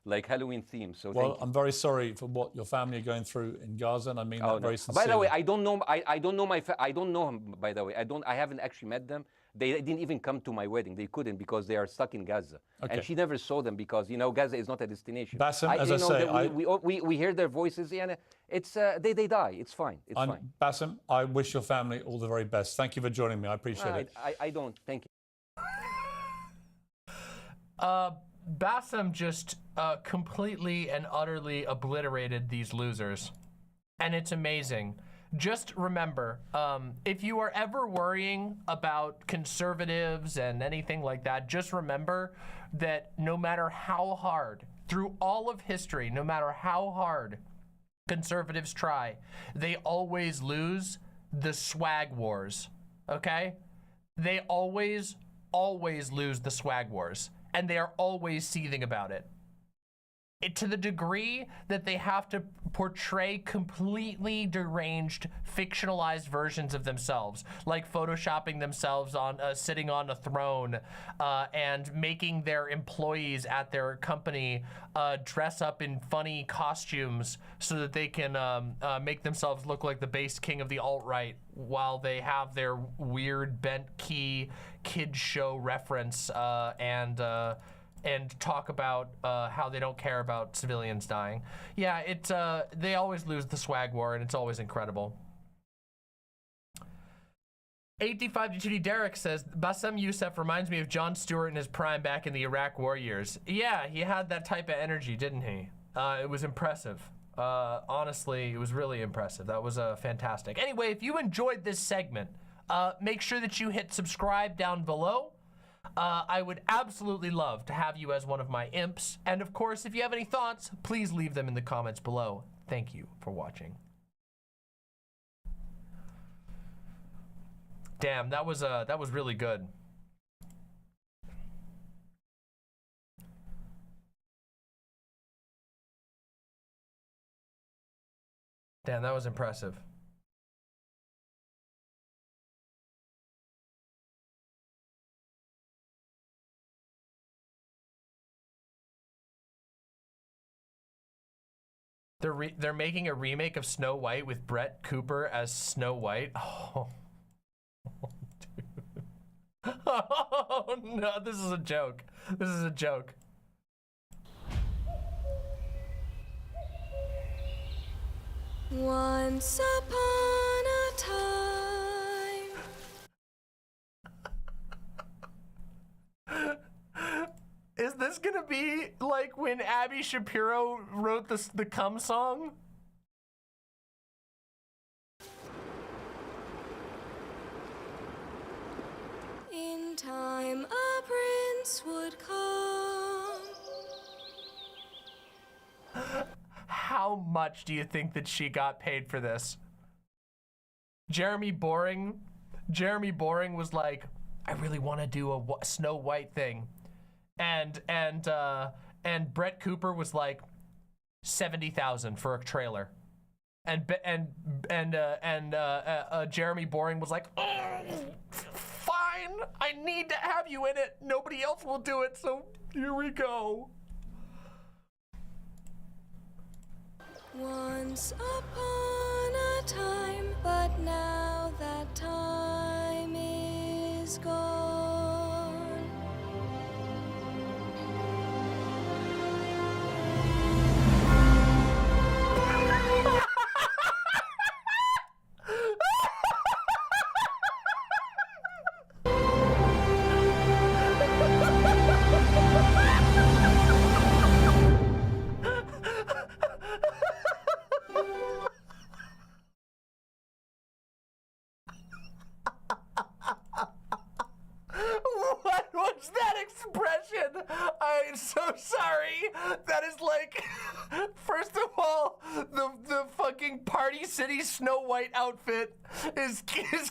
like Halloween theme. So well, I'm very sorry for what your family are going through in Gaza, and I mean that very sincerely. By the way, I don't know. I don't know I don't know him. By the way, I haven't actually met them. They didn't even come to my wedding. They couldn't because they are stuck in Gaza. Okay. And she never saw them because Gaza is not a destination. Bassem, as I say, we hear their voices and it's they die. It's fine. It's fine. Bassem, I wish your family all the very best. Thank you for joining me. I appreciate it. I don't. Thank you. Bassem just completely and utterly obliterated these losers, and it's amazing. Just remember, if you are ever worrying about conservatives and anything like that, just remember that no matter how hard, through all of history, no matter how hard conservatives try, they always lose the swag wars, okay? They always lose the swag wars, and they are always seething about it. to the degree that they have to portray completely deranged, fictionalized versions of themselves, like photoshopping themselves on sitting on a throne and making their employees at their company dress up in funny costumes so that they can make themselves look like the base king of the alt-right while they have their weird bent key kid show reference and talk about how they don't care about civilians dying. Yeah, they always lose the swag war, and it's always incredible. 8D5D2D Derek says, Bassem Youssef reminds me of Jon Stewart in his prime back in the Iraq war years. Yeah, he had that type of energy, didn't he? It was impressive. Honestly, it was really impressive. That was fantastic. Anyway, if you enjoyed this segment, make sure that you hit subscribe down below. I would absolutely love to have you as one of my imps. And of course, if you have any thoughts, please leave them in the comments below. Thank you for watching. Damn, that was really good. Damn, that was impressive. They're making a remake of Snow White with Brett Cooper as Snow White. Oh, dude. Oh no, this is a joke. This is a joke. Once upon a time. Is this gonna be like when Abby Shapiro wrote the cum song? In time a prince would come. How much do you think that she got paid for this? Jeremy Boring was like, I really want to do a Snow White thing. And Brett Cooper was like 70,000 for a trailer, and Jeremy Boring was like, fine, I need to have you in it. Nobody else will do it, so here we go. Once upon a time, but now that time is gone. I'm so sorry. That is like, first of all, the fucking Party City Snow White outfit is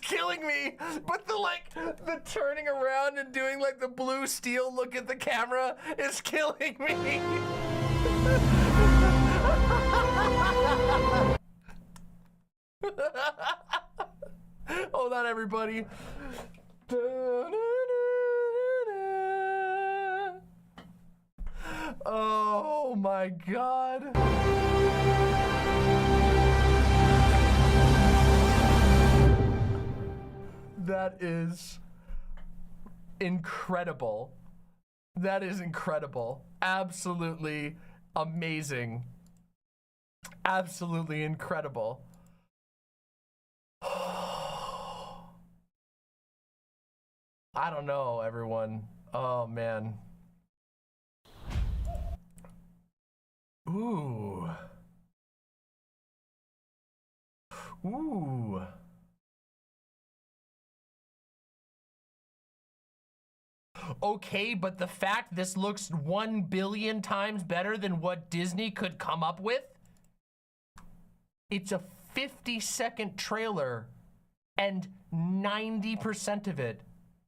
killing me. But the turning around and doing like the blue steel look at the camera is killing me. Hold on, everybody. Oh my God. That is incredible. That is incredible. Absolutely amazing. Absolutely incredible. I don't know, everyone. Oh, man. Ooh. Ooh. Okay, but the fact this looks 1 billion times better than what Disney could come up with? It's a 50-second trailer, and 90% of it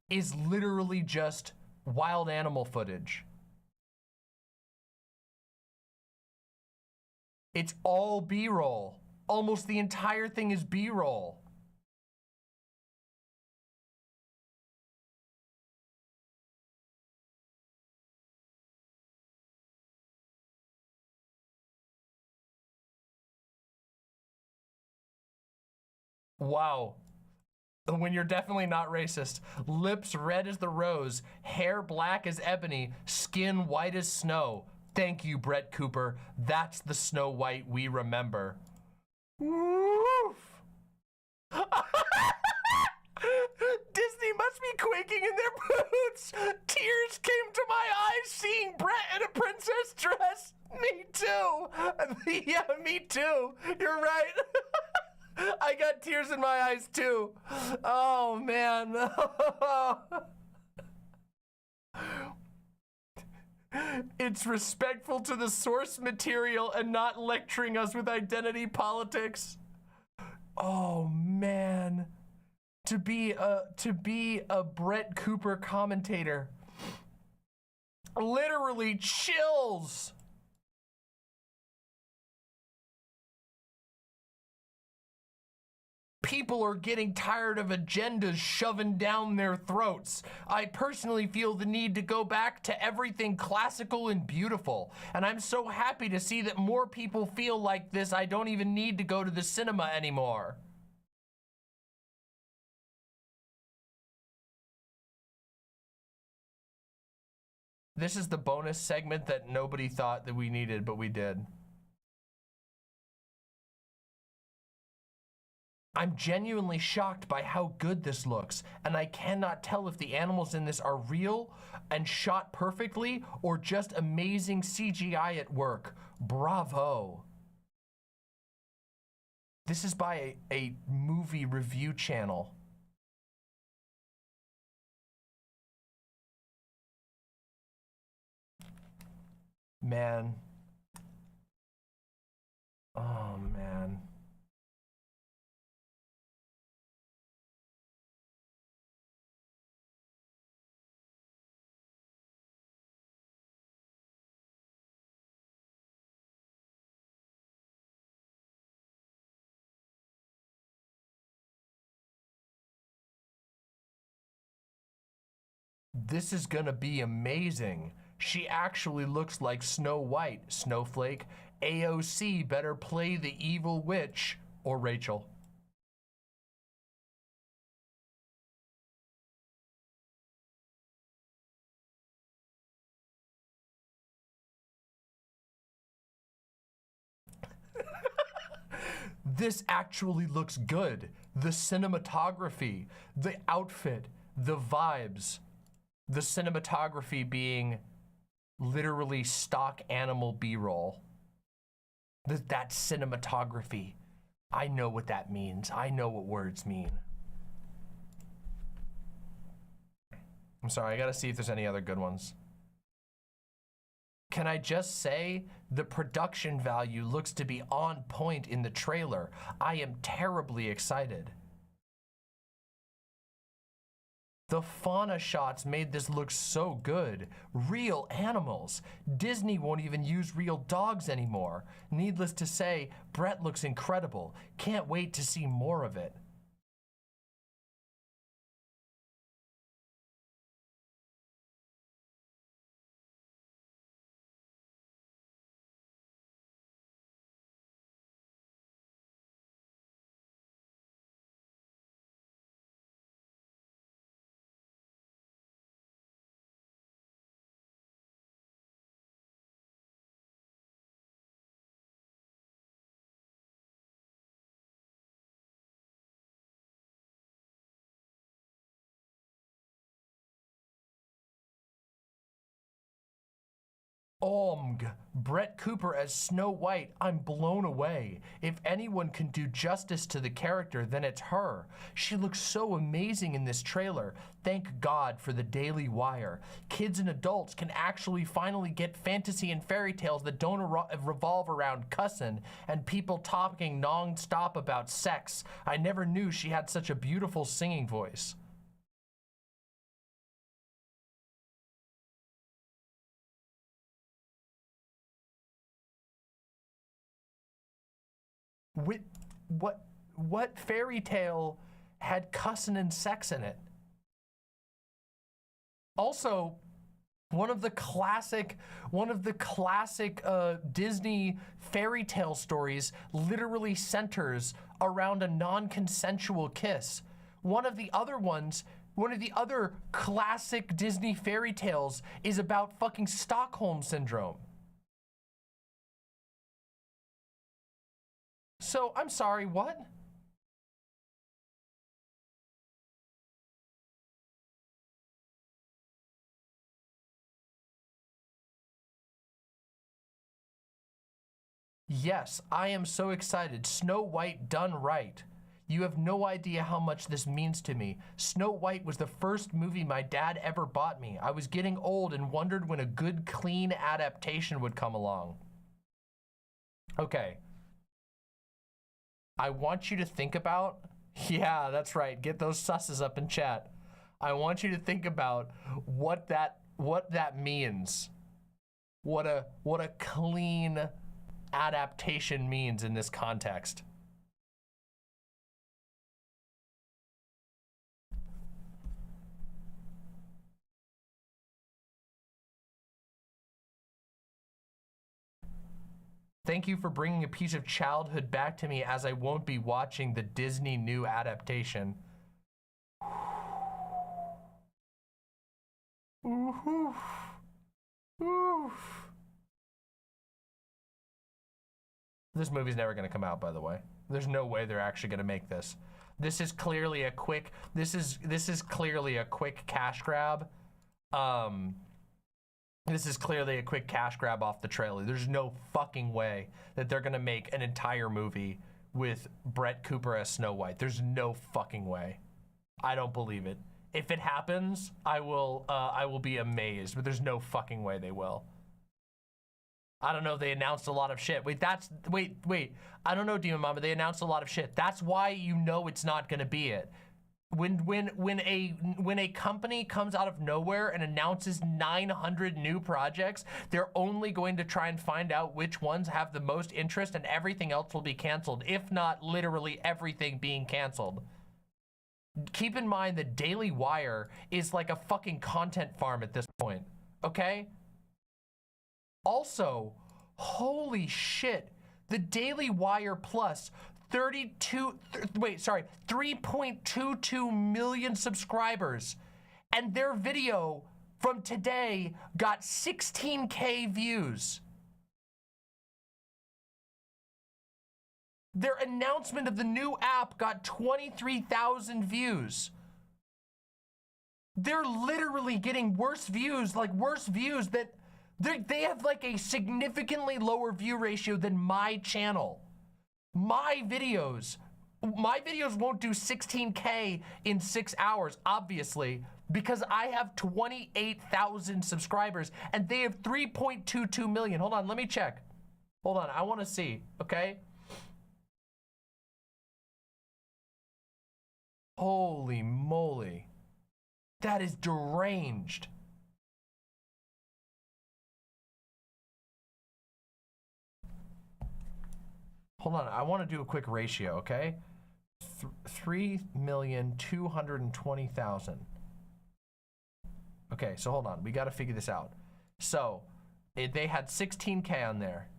is literally just wild animal footage. It's all B-roll. Almost the entire thing is B-roll. Wow. When you're definitely not racist. Lips red as the rose, hair black as ebony, skin white as snow. Thank you, Brett Cooper. That's the Snow White we remember. Woof. Disney must be quaking in their boots. Tears came to my eyes seeing Brett in a princess dress. Me too. Yeah, me too. You're right. I got tears in my eyes too. Oh man. It's respectful to the source material and not lecturing us with identity politics. Oh man. To be a Brett Cooper commentator. Literally chills. People are getting tired of agendas shoving down their throats. I personally feel the need to go back to everything classical and beautiful. And I'm so happy to see that more people feel like this. I don't even need to go to the cinema anymore. This is the bonus segment that nobody thought that we needed, but we did. I'm genuinely shocked by how good this looks, and I cannot tell if the animals in this are real and shot perfectly or just amazing CGI at work. Bravo. This is by a movie review channel. Man. Oh, man. This is gonna be amazing. She actually looks like Snow White, Snowflake. AOC better play the evil witch or Rachel. This actually looks good. The cinematography, the outfit, the vibes. The cinematography being literally stock animal B-roll. That cinematography. I know what that means. I know what words mean. I'm sorry, I gotta see if there's any other good ones. Can I just say, the production value looks to be on point in the trailer. I am terribly excited. The fauna shots made this look so good. Real animals. Disney won't even use real dogs anymore. Needless to say, Brett looks incredible. Can't wait to see more of it. OMG, Brett Cooper as Snow White, I'm blown away. If anyone can do justice to the character, then it's her. She looks so amazing in this trailer. Thank God for the Daily Wire. Kids and adults can actually finally get fantasy and fairy tales that don't revolve around cussing and people talking non-stop about sex. I never knew she had such a beautiful singing voice. What fairy tale had cussing and sex in it? Also, one of the classic Disney fairy tale stories literally centers around a non-consensual kiss. One of the other classic Disney fairy tales is about fucking Stockholm Syndrome. So, I'm sorry, what? Yes, I am so excited. Snow White done right. You have no idea how much this means to me. Snow White was the first movie my dad ever bought me. I was getting old and wondered when a good, clean adaptation would come along. Okay. I want you to think about, yeah, that's right. Get those susses up in chat. I want you to think about what that means. What a clean adaptation means in this context. Thank you for bringing a piece of childhood back to me, as I won't be watching the Disney new adaptation. Oof. Oof. This movie's never gonna come out, by the way. There's no way they're actually gonna make this. This is clearly a quick, this is clearly a quick cash grab. This is clearly a quick cash grab off the trailer. There's no fucking way that they're gonna make an entire movie with Brett Cooper as Snow White. There's no fucking way. I don't believe it. If it happens, I will be amazed, but there's no fucking way they will. I don't know, they announced a lot of shit. Wait, I don't know, Demon Mama, they announced a lot of shit. That's why you know it's not gonna be it. When a company comes out of nowhere and announces 900 new projects, they're only going to try and find out which ones have the most interest, and everything else will be canceled, if not literally everything being canceled. Keep in mind that Daily Wire is like a fucking content farm at this point, okay? Also, holy shit, the Daily Wire Plus 3.22 million subscribers, and their video from today got 16K views. Their announcement of the new app got 23,000 views. They're literally getting worse views that they have like a significantly lower view ratio than my channel. My videos won't do 16K in 6 hours, obviously, because I have 28,000 subscribers and they have 3.22 million. Hold on, let me check. Hold on, I want to see, okay? Holy moly. That is deranged. Hold on, I want to do a quick ratio, okay? 3,220,000. Okay, so hold on, we got to figure this out. So, they had 16K on there.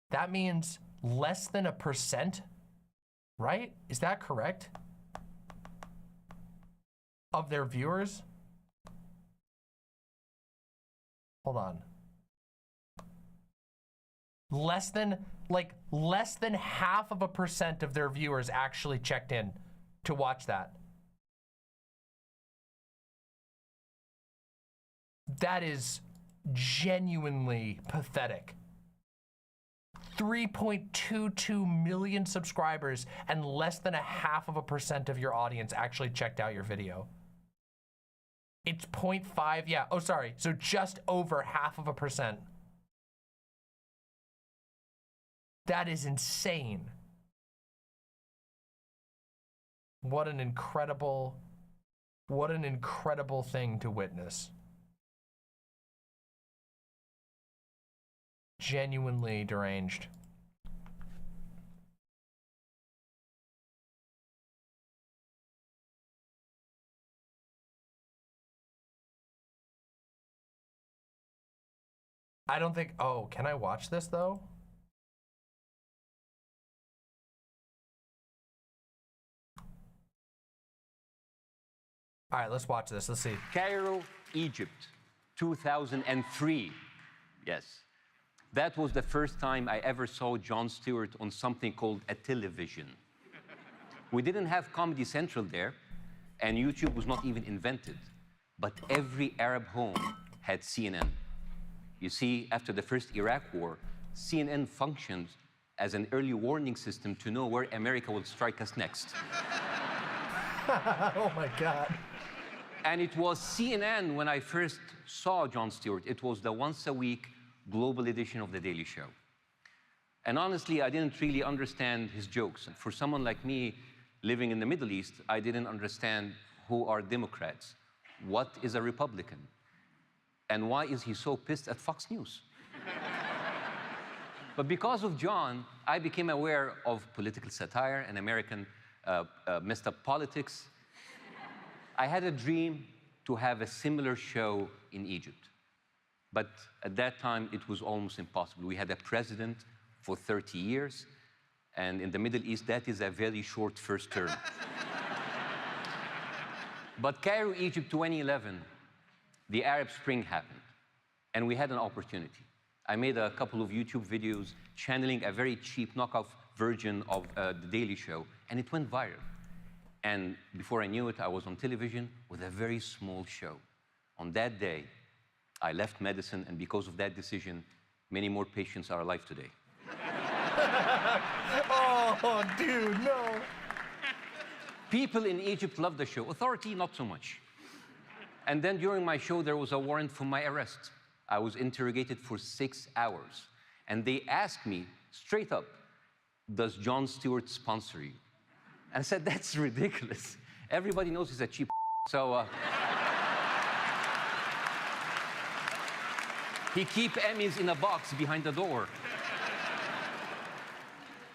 That means less than 1%, right? Is that correct? Of their viewers? Hold on. Less than 0.5% of their viewers actually checked in to watch that. That is genuinely pathetic. 3.22 million subscribers and less than 0.5% of your audience actually checked out your video. It's 0.5, yeah, oh sorry, so just over 0.5%. That is insane. What an incredible What an incredible thing to witness. Genuinely deranged. I don't think, oh, can I watch this though? All right, let's watch this. Let's see. Cairo, Egypt, 2003. Yes. That was the first time I ever saw Jon Stewart on something called a television. We didn't have Comedy Central there, and YouTube was not even invented. But every Arab home had CNN. You see, after the first Iraq war, CNN functioned as an early warning system to know where America would strike us next. Oh my God. And it was CNN when I first saw Jon Stewart. It was the once-a-week global edition of The Daily Show. And honestly, I didn't really understand his jokes. For someone like me living in the Middle East, I didn't understand who are Democrats, what is a Republican, and why is he so pissed at Fox News? But because of Jon, I became aware of political satire and American messed up politics. I had a dream to have a similar show in Egypt. But at that time, it was almost impossible. We had a president for 30 years, and in the Middle East, that is a very short first term. But Cairo, Egypt, 2011, the Arab Spring happened, and we had an opportunity. I made a couple of YouTube videos channeling a very cheap knockoff version of The Daily Show, and it went viral. And before I knew it, I was on television with a very small show. On that day, I left medicine, and because of that decision, many more patients are alive today. Oh, dude, no. People in Egypt loved the show. Authority, not so much. And then during my show, there was a warrant for my arrest. I was interrogated for 6 hours. And they asked me straight up, does Jon Stewart sponsor you? And I said, that's ridiculous. Everybody knows he's a cheap so he keep Emmys in a box behind the door.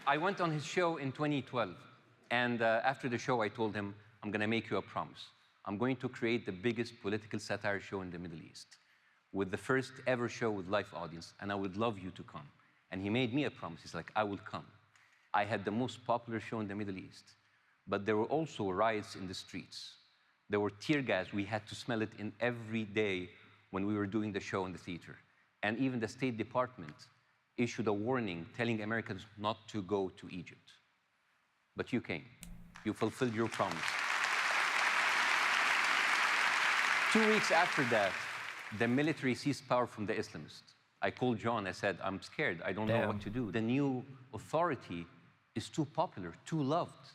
I went on his show in 2012, and after the show, I told him, I'm gonna make you a promise. I'm going to create the biggest political satire show in the Middle East, with the first ever show with live audience, and I would love you to come. And he made me a promise. He's like, I will come. I had the most popular show in the Middle East, but there were also riots in the streets. There were tear gas. We had to smell it in every day when we were doing the show in the theater. And even the State Department issued a warning telling Americans not to go to Egypt. But you came. You fulfilled your promise. 2 weeks after that, the military seized power from the Islamists. I called Jon. I said, I'm scared. I don't know what to do. The new authority is too popular, too loved.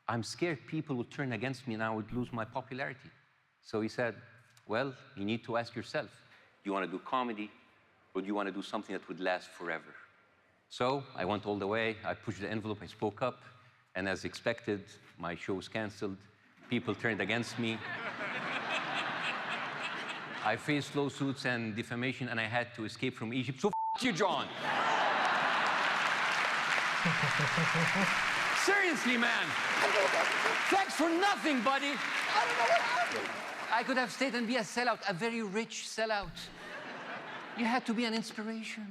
I'm scared people would turn against me and I would lose my popularity. So he said, well, you need to ask yourself, do you want to do comedy or do you want to do something that would last forever? So I went all the way. I pushed the envelope. I spoke up. And as expected, my show was canceled. People turned against me. I faced lawsuits and defamation, and I had to escape from Egypt. So f you, Jon. Seriously, man. Thanks for nothing, buddy. I don't know what happened. I could have stayed and be a sellout, a very rich sellout. You had to be an inspiration.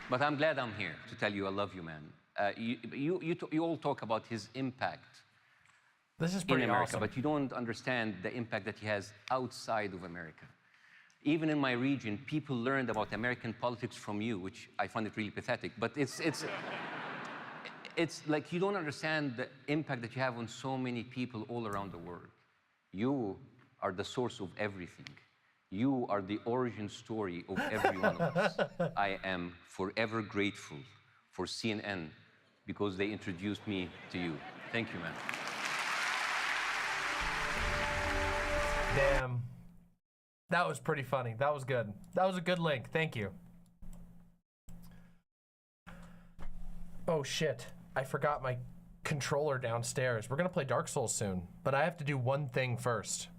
But I'm glad I'm here to tell you I love you, man. You all talk about his impact. This is pretty in America, awesome. but you don't understand the impact that he has outside of America. Even in my region, people learned about American politics from you, which I find it really pathetic. But it's like you don't understand the impact that you have on so many people all around the world. You are the source of everything. You are the origin story of every one of us. I am forever grateful for CNN because they introduced me to you. Thank you, man. Damn. That was pretty funny. That was good. That was a good link. Thank you. Oh shit. I forgot my controller downstairs. We're gonna play Dark Souls soon, but I have to do one thing first,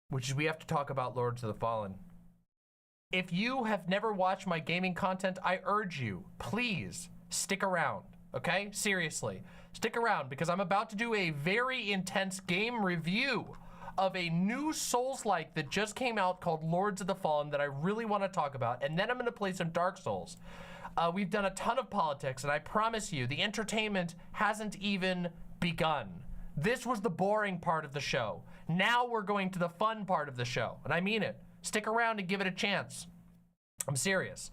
which is we have to talk about Lords of the Fallen. If you have never watched my gaming content, I urge you, please stick around, okay? Seriously, stick around because I'm about to do a very intense game review of a new Souls-like that just came out called Lords of the Fallen that I really want to talk about, and then I'm gonna play some Dark Souls. We've done a ton of politics, and I promise you, the entertainment hasn't even begun. This was the boring part of the show. Now we're going to the fun part of the show, and I mean it. Stick around and give it a chance. I'm serious.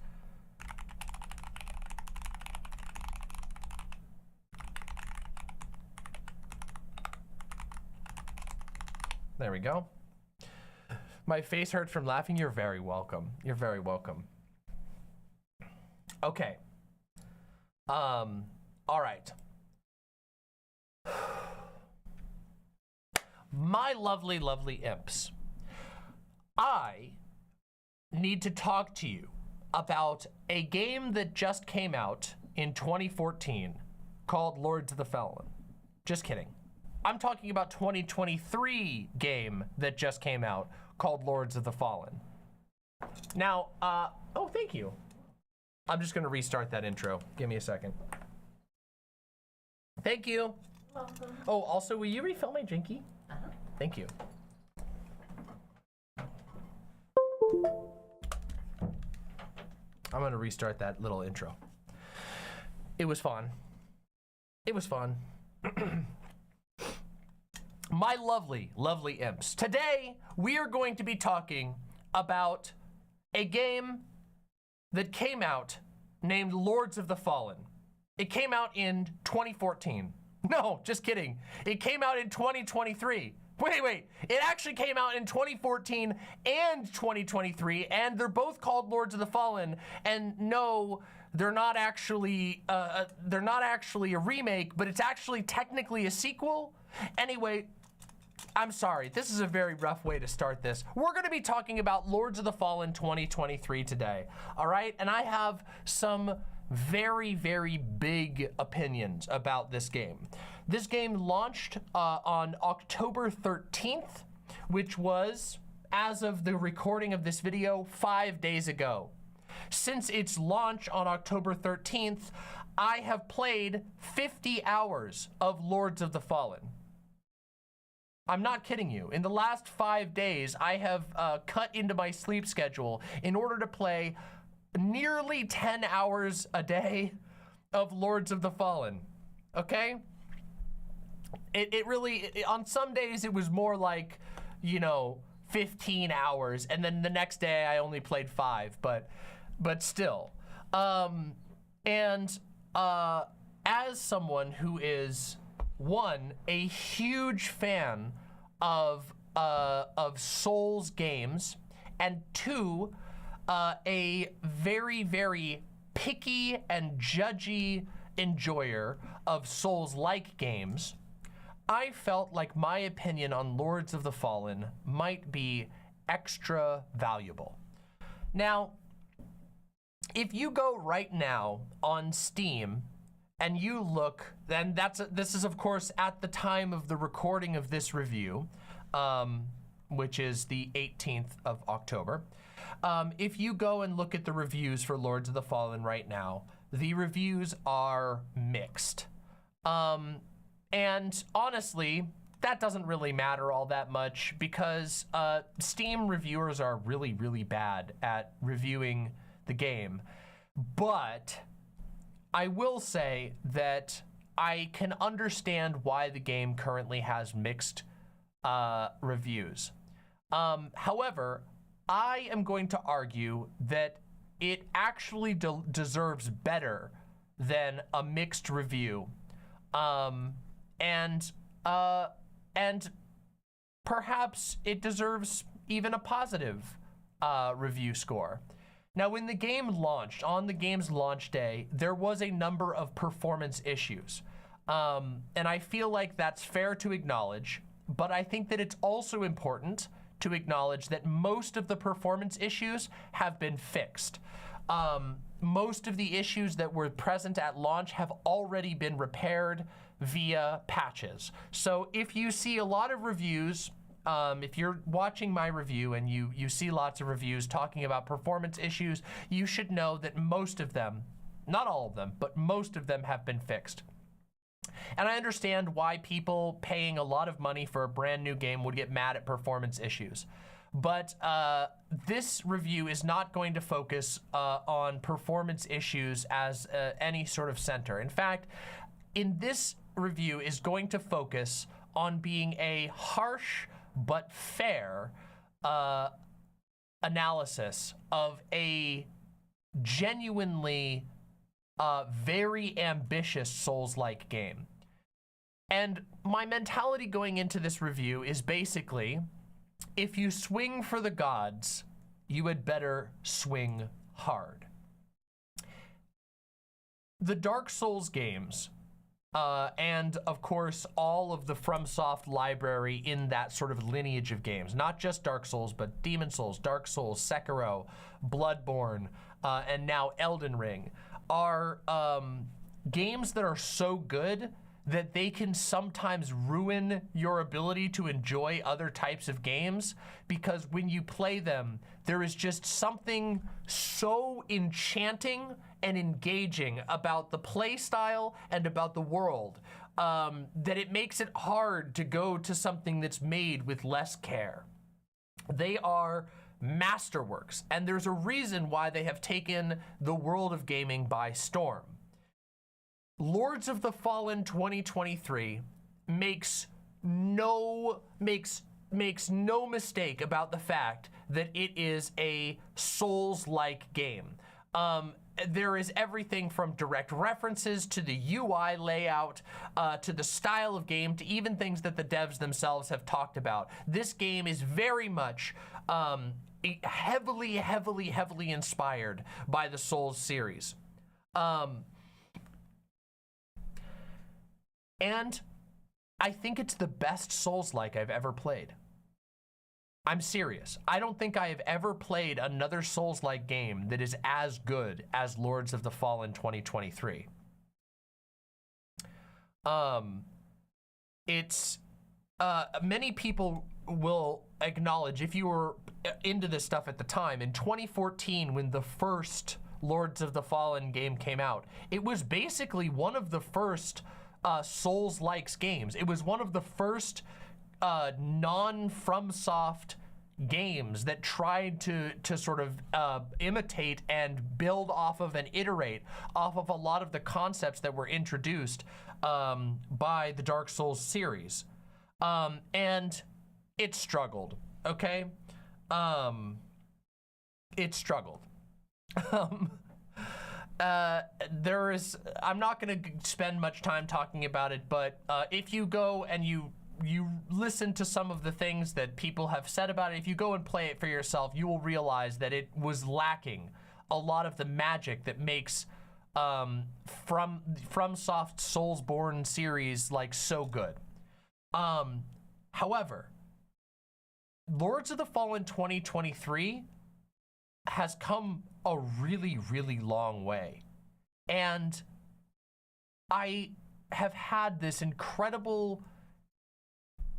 There we go. My face hurts from laughing. You're very welcome. You're very welcome. Okay. All right. My lovely, lovely imps. I need to talk to you about a game that just came out in 2014 called Lords of the Fallen. Just kidding. I'm talking about 2023 game that just came out called Lords of the Fallen. Now, oh, thank you. I'm just gonna restart that intro. Give me a second. Thank you. Welcome. Oh, also, will you refill my drinky? Thank you. I'm gonna restart that little intro. It was fun. It was fun. My lovely, lovely imps. Today, we are going to be talking about a game that came out named Lords of the Fallen. It came out in 2014. No, just kidding. It came out in 2023. Wait. It actually came out in 2014 and 2023, and they're both called Lords of the Fallen. And no, they're not actually a remake, but it's actually technically a sequel. Anyway, I'm sorry, this is a very rough way to start this. We're gonna be talking about Lords of the Fallen 2023 today, all right? And I have some very, very big opinions about this game. This game launched on October 13th, which was, as of the recording of this video, 5 days ago. Since its launch on October 13th, I have played 50 hours of Lords of the Fallen. I'm not kidding you. In the last 5 days, I have cut into my sleep schedule in order to play nearly 10 hours a day of Lords of the Fallen, okay? It really, on some days it was more like, 15 hours, and then the next day I only played 5, but still. As someone who is, one, a huge fan of Souls games, and two, a very, very picky and judgy enjoyer of Souls-like games, I felt like my opinion on Lords of the Fallen might be extra valuable. Now, if you go right now on Steam and you look, then this is of course at the time of the recording of this review, which is the 18th of October. If you go and look at the reviews for Lords of the Fallen right now, the reviews are mixed. And honestly, that doesn't really matter all that much because Steam reviewers are really, really bad at reviewing the game. But I will say that I can understand why the game currently has mixed reviews. However, I am going to argue that it actually deserves better than a mixed review. And perhaps it deserves even a positive review score. Now, when the game launched, on the game's launch day, there was a number of performance issues. And I feel like that's fair to acknowledge, but I think that it's also important to acknowledge that most of the performance issues have been fixed. Most of the issues that were present at launch have already been repaired. via patches. So if you see a lot of reviews, if you're watching my review and you see lots of reviews talking about performance issues, you should know that most of them, not all of them, but most of them have been fixed. And I understand why people paying a lot of money for a brand new game would get mad at performance issues. But this review is not going to focus on performance issues as any sort of center. In fact, in this review is going to focus on being a harsh but fair analysis of a genuinely very ambitious Souls-like game. And my mentality going into this review is basically, if you swing for the gods, you had better swing hard. The Dark Souls games, and of course all of the FromSoft library in that sort of lineage of games, not just Dark Souls, but Demon Souls, Dark Souls, Sekiro, Bloodborne, and now Elden Ring, are games that are so good that they can sometimes ruin your ability to enjoy other types of games, because when you play them, there is just something so enchanting and engaging about the play style and about the world that it makes it hard to go to something that's made with less care. They are masterworks, and there's a reason why they have taken the world of gaming by storm. Lords of the Fallen 2023 makes no mistake about the fact that it is a Souls-like game. There is everything from direct references to the UI layout, to the style of game, to even things that the devs themselves have talked about. This game is very much heavily inspired by the Souls series. And I think it's the best Souls-like I've ever played. I'm serious. I don't think I have ever played another Souls-like game that is as good as Lords of the Fallen 2023. Many people will acknowledge, if you were into this stuff at the time, in 2014 when the first Lords of the Fallen game came out, it was basically one of the first Souls-like games. It was one of the first non-FromSoft games that tried to sort of imitate and build off of and iterate off of a lot of the concepts that were introduced by the Dark Souls series. And it struggled, okay? It struggled. I'm not gonna spend much time talking about it, but if you go and you listen to some of the things that people have said about it, if you go and play it for yourself, you will realize that it was lacking a lot of the magic that makes FromSoft Soulsborne series like so good. However, Lords of the Fallen 2023 has come a really long way, and I have had this incredible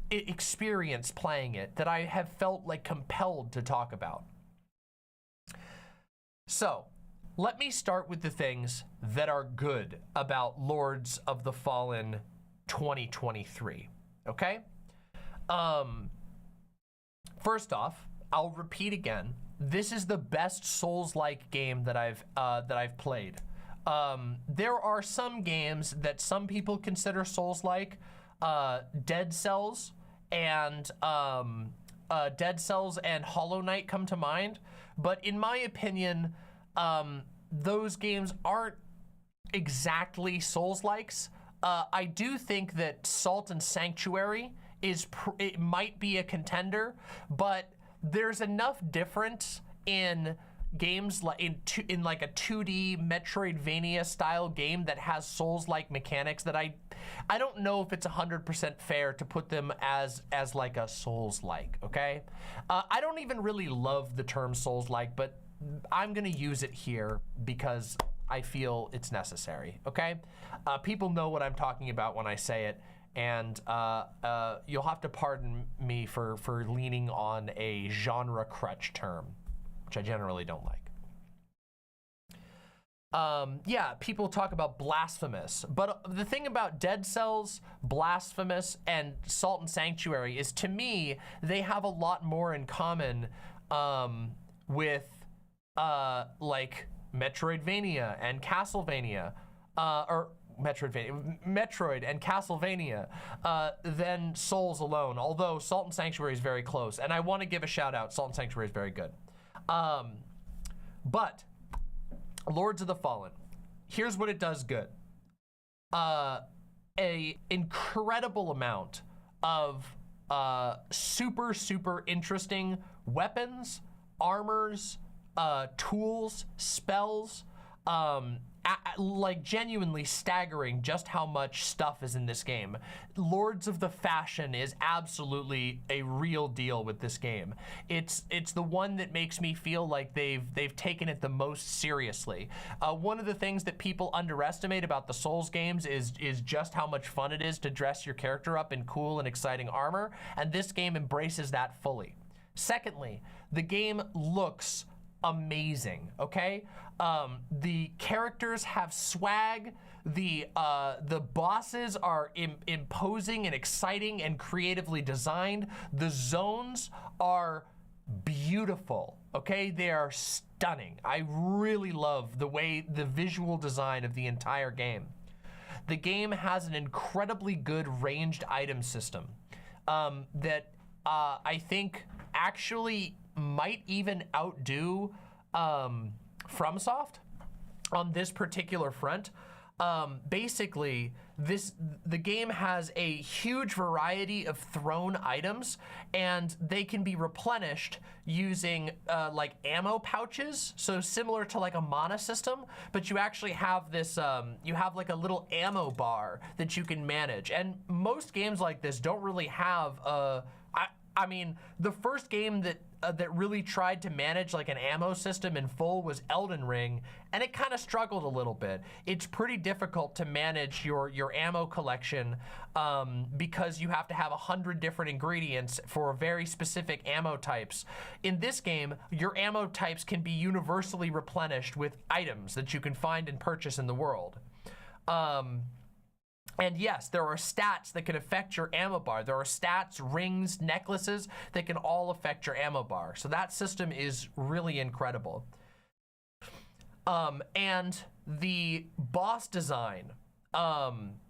experience playing it that I have felt like compelled to talk about. So let me start with the things that are good about Lords of the Fallen 2023, okay? First off, I'll repeat again, this is the best Souls-like game that I've played. There are some games that some people consider Souls-like, Dead Cells and Hollow Knight come to mind, but in my opinion, those games aren't exactly Souls-likes. I do think that Salt and Sanctuary it might be a contender, but there's enough difference in games like in like a 2D Metroidvania style game that has Souls-like mechanics that I don't know if it's 100% fair to put them as like a Souls-like, okay? I don't even really love the term Souls-like, but I'm gonna use it here because I feel it's necessary, okay? People know what I'm talking about when I say it, and you'll have to pardon me for leaning on a genre crutch term, which I generally don't like. Yeah, people talk about blasphemous, but the thing about Dead Cells, Blasphemous, and Salt and Sanctuary is, to me, they have a lot more in common with like Metroidvania and Castlevania, or Metroid and Castlevania than Souls alone, although Salt and Sanctuary is very close, and I want to give a shout out. Salt and Sanctuary is very good. But Lords of the Fallen, here's what it does good. A incredible amount of super interesting weapons, armors, tools, spells, like genuinely staggering just how much stuff is in this game. Lords of the Fashion is absolutely a real deal with this game. It's the one that makes me feel like they've taken it the most seriously. One of the things that people underestimate about the Souls games is just how much fun it is to dress your character up in cool and exciting armor, and this game embraces that fully. Secondly, the game looks amazing, okay? The characters have swag. The bosses are imposing and exciting and creatively designed. The zones are beautiful, okay? They are stunning. I really love the visual design of the entire game. The game has an incredibly good ranged item system that I think actually might even outdo FromSoft on this particular front. Basically, the game has a huge variety of thrown items, and they can be replenished using like ammo pouches, so similar to like a mana system, but you actually have this, you have like a little ammo bar that you can manage. And most games like this don't really have I mean, the first game that really tried to manage like an ammo system in full was Elden Ring, and it kind of struggled a little bit. It's pretty difficult to manage your ammo collection because you have to have 100 different ingredients for very specific ammo types. In this game, your ammo types can be universally replenished with items that you can find and purchase in the world. And yes, there are stats that can affect your ammo bar. There are stats, rings, necklaces that can all affect your ammo bar. So that system is really incredible. And the boss design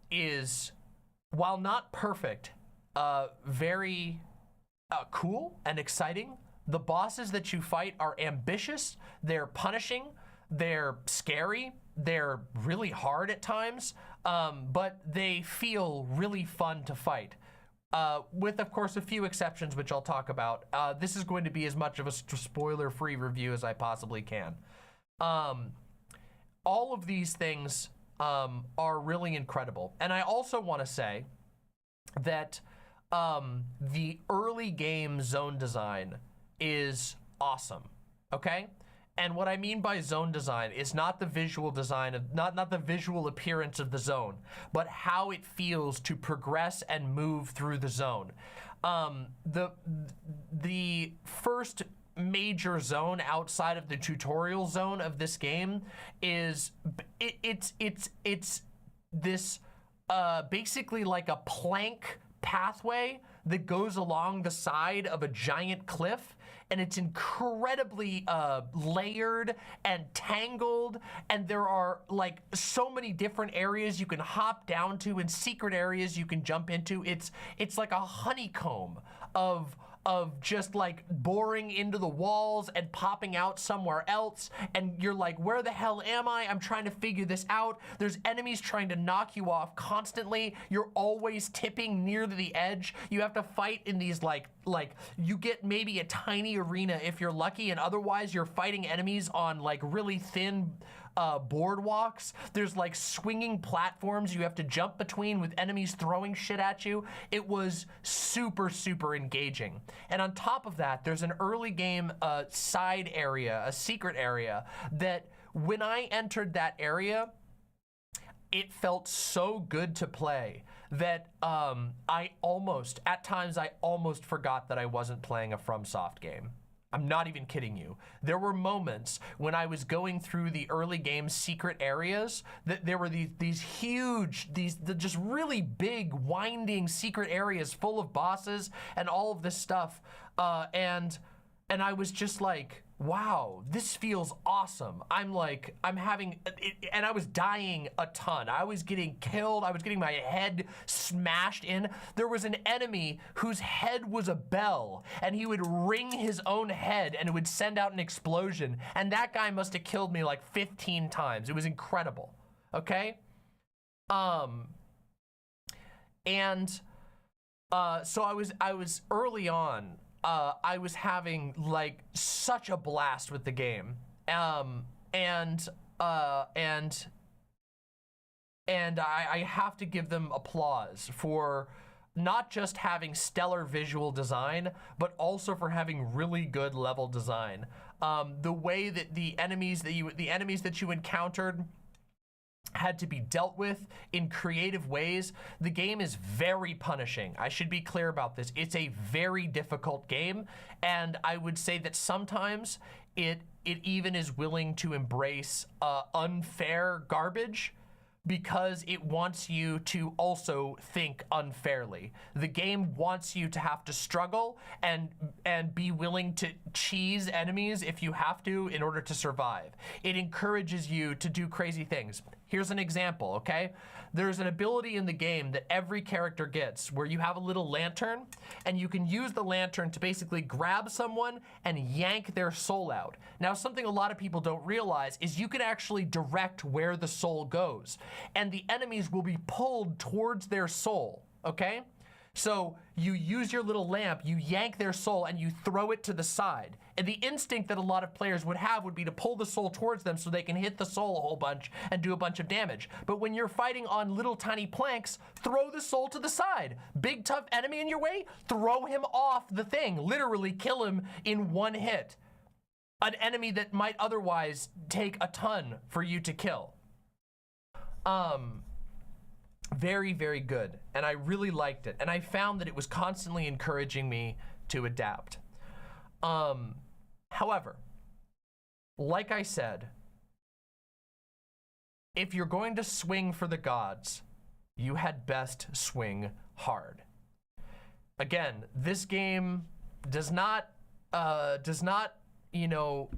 is, while not perfect, very cool and exciting. The bosses that you fight are ambitious, they're punishing, they're scary, they're really hard at times, but they feel really fun to fight. With, of course, a few exceptions, which I'll talk about. This is going to be as much of a spoiler-free review as I possibly can. All of these things are really incredible. And I also want to say that the early game zone design is awesome, okay? And what I mean by zone design is not the visual design of, not the visual appearance of the zone, but how it feels to progress and move through the zone. The first major zone outside of the tutorial zone of this game is it's this basically like a plank pathway that goes along the side of a giant cliff, and it's incredibly layered and tangled, and there are like so many different areas you can hop down to and secret areas you can jump into. It's like a honeycomb of just like boring into the walls and popping out somewhere else, and you're like, where the hell am I? I'm trying to figure this out. There's enemies trying to knock you off constantly. You're always tipping near the edge. You have to fight in these like you get maybe a tiny arena if you're lucky, and otherwise you're fighting enemies on like really thin boardwalks. There's like swinging platforms you have to jump between with enemies throwing shit at you. It was super engaging. And on top of that, there's an early game side area, a secret area that when I entered that area, it felt so good to play that at times I almost forgot that I wasn't playing a FromSoft game. I'm not even kidding you. There were moments when I was going through the early game secret areas that there were these huge, just really big, winding secret areas full of bosses and all of this stuff. And I was just like, wow, this feels awesome. I'm having, and I was dying a ton. I was getting killed. I was getting my head smashed in. There was an enemy whose head was a bell, and he would ring his own head, and it would send out an explosion. And that guy must have killed me like 15 times. It was incredible, okay? So I was early on, I was having like such a blast with the game, and I have to give them applause for not just having stellar visual design, but also for having really good level design. The way that the enemies that you encountered had to be dealt with in creative ways. The game is very punishing. I should be clear about this. It's a very difficult game, and I would say that sometimes it even is willing to embrace unfair garbage because it wants you to also think unfairly. The game wants you to have to struggle and be willing to cheese enemies if you have to in order to survive. It encourages you to do crazy things. Here's an example, okay? There's an ability in the game that every character gets where you have a little lantern and you can use the lantern to basically grab someone and yank their soul out. Now, something a lot of people don't realize is you can actually direct where the soul goes, and the enemies will be pulled towards their soul, okay? So you use your little lamp, you yank their soul, and you throw it to the side. And the instinct that a lot of players would have would be to pull the soul towards them so they can hit the soul a whole bunch and do a bunch of damage. But when you're fighting on little tiny planks, throw the soul to the side. Big tough enemy in your way, throw him off the thing. Literally kill him in one hit. An enemy that might otherwise take a ton for you to kill. Very, very good. And I really liked it. And I found that it was constantly encouraging me to adapt. However, like I said, if you're going to swing for the gods, you had best swing hard. Again, this game does not, you know,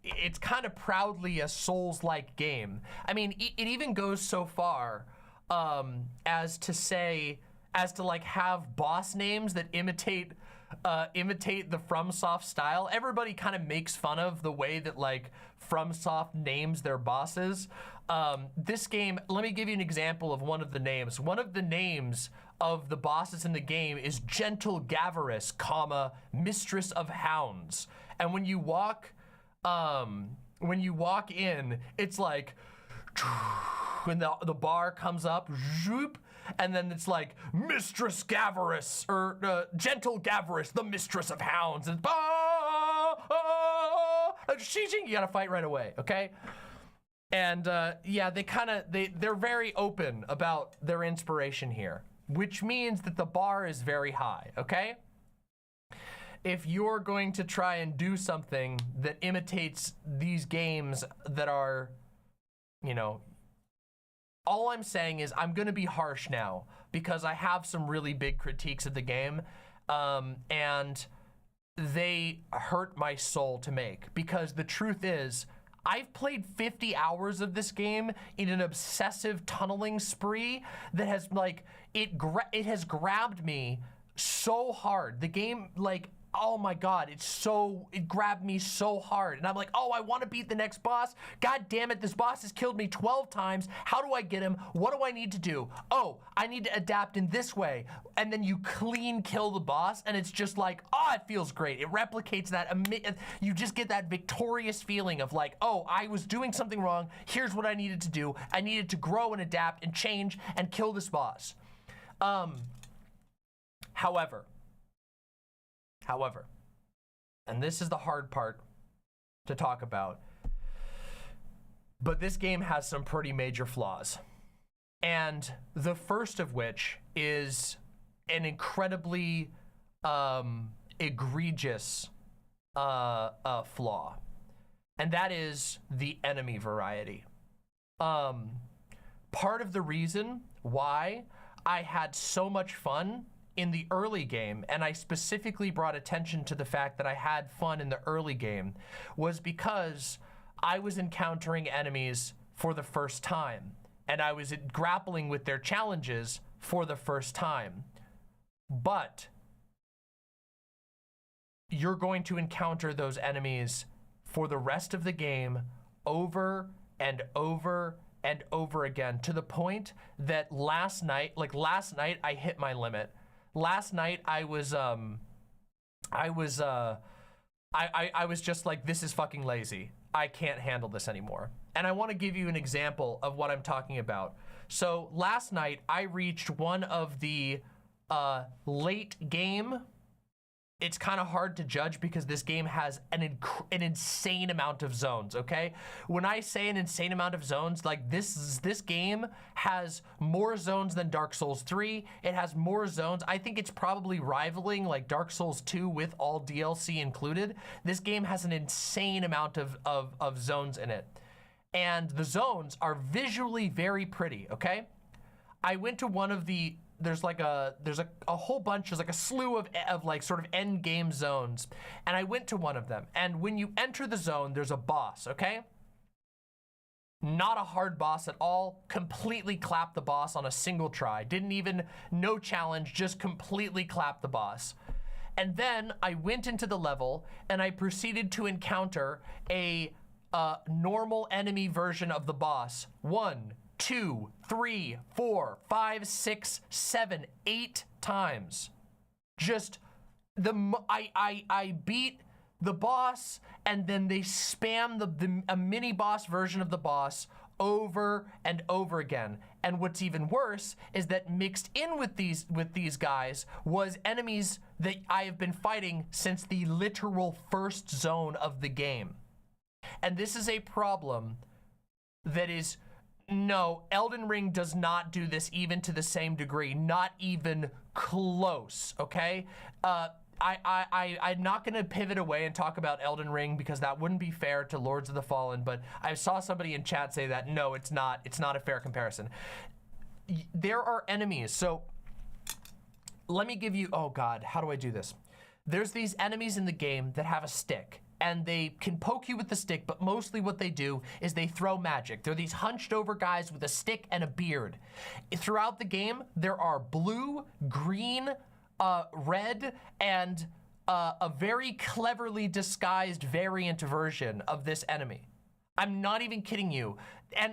it's kind of proudly a Souls-like game. I mean, it even goes so far as to like have boss names that imitate the FromSoft style. Everybody kind of makes fun of the way that like FromSoft names their bosses. This game, let me give you an example of one of the names. One of the names of the bosses in the game is Gentle Gavarus, Mistress of Hounds. And when you walk in, it's like when the bar comes up, zoop, and then it's like Mistress Gavarus or Gentle Gavarus, the Mistress of Hounds, and you gotta fight right away, okay? And yeah, they're very open about their inspiration here, which means that the bar is very high, okay? If you're going to try and do something that imitates these games that are, you know, all I'm saying is I'm gonna be harsh now because I have some really big critiques of the game, and they hurt my soul to make, because the truth is I've played 50 hours of this game in an obsessive tunneling spree that has like, it has grabbed me so hard. The game, like, oh my God, it grabbed me so hard. And I'm like, oh, I want to beat the next boss. God damn it, this boss has killed me 12 times. How do I get him? What do I need to do? Oh, I need to adapt in this way. And then you clean kill the boss, and it's just like, oh, it feels great. It replicates that. You just get that victorious feeling of like, oh, I was doing something wrong. Here's what I needed to do. I needed to grow and adapt and change and kill this boss. However, and this is the hard part to talk about, But this game has some pretty major flaws. And the first of which is an incredibly egregious flaw. And that is the enemy variety. Part of the reason why I had so much fun in the early game, and I specifically brought attention to the fact that I had fun in the early game, was because I was encountering enemies for the first time, and I was grappling with their challenges for the first time. But you're going to encounter those enemies for the rest of the game over and over and over again, to the point that last night I hit my limit. Last night I was just like, this is fucking lazy. I can't handle this anymore. And I want to give you an example of what I'm talking about. So last night I reached one of the late game. It's kind of hard to judge because this game has an insane amount of zones, okay? When I say an insane amount of zones, like this game has more zones than Dark Souls 3. It has more zones. I think it's probably rivaling like Dark Souls 2 with all DLC included. This game has an insane amount of zones in it. And the zones are visually very pretty, okay? I went to one of the, there's a whole bunch, there's like a slew of like sort of end game zones. And I went to one of them. And when you enter the zone, there's a boss, okay? Not a hard boss at all. Completely clapped the boss on a single try. Didn't even, no challenge, just completely clapped the boss. And then I went into the level and I proceeded to encounter a normal enemy version of the boss. 1, 2, 3, 4, 5, 6, 7, 8 times. Just I beat the boss, and then they spam a mini boss version of the boss over and over again. And what's even worse is that mixed in with these guys was enemies that I have been fighting since the literal first zone of the game. And this is a problem that is, no, Elden Ring does not do this even to the same degree, not even close, okay? I'm not gonna pivot away and talk about Elden Ring because that wouldn't be fair to Lords of the Fallen, but I saw somebody in chat say that, no, it's not a fair comparison. There are enemies, so let me give you, oh God, how do I do this? There's these enemies in the game that have a stick, and they can poke you with the stick, but mostly what they do is they throw magic. They're these hunched over guys with a stick and a beard. Throughout the game, there are blue, green, red, and a very cleverly disguised variant version of this enemy. I'm not even kidding you.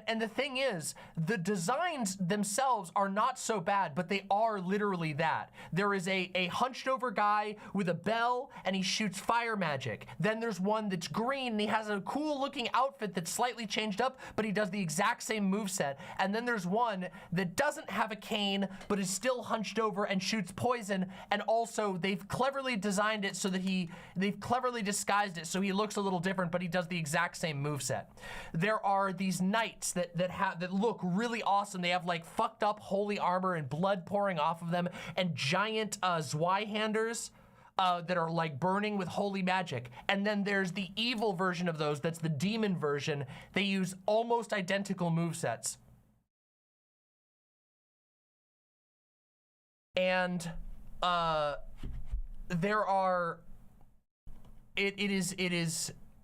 And the thing is, the designs themselves are not so bad, but they are literally that. There is a hunched over guy with a bell, and he shoots fire magic. Then there's one that's green, and he has a cool looking outfit that's slightly changed up, but he does the exact same moveset. And then there's one that doesn't have a cane, but is still hunched over and shoots poison. And also, they've cleverly designed it so that they've cleverly disguised it so he looks a little different, but he does the exact same moveset. There are these knights that look really awesome. They have like fucked up holy armor and blood pouring off of them, and giant Zweihanders that are like burning with holy magic. And then there's the evil version of those, that's the demon version. They use almost identical movesets. And there are,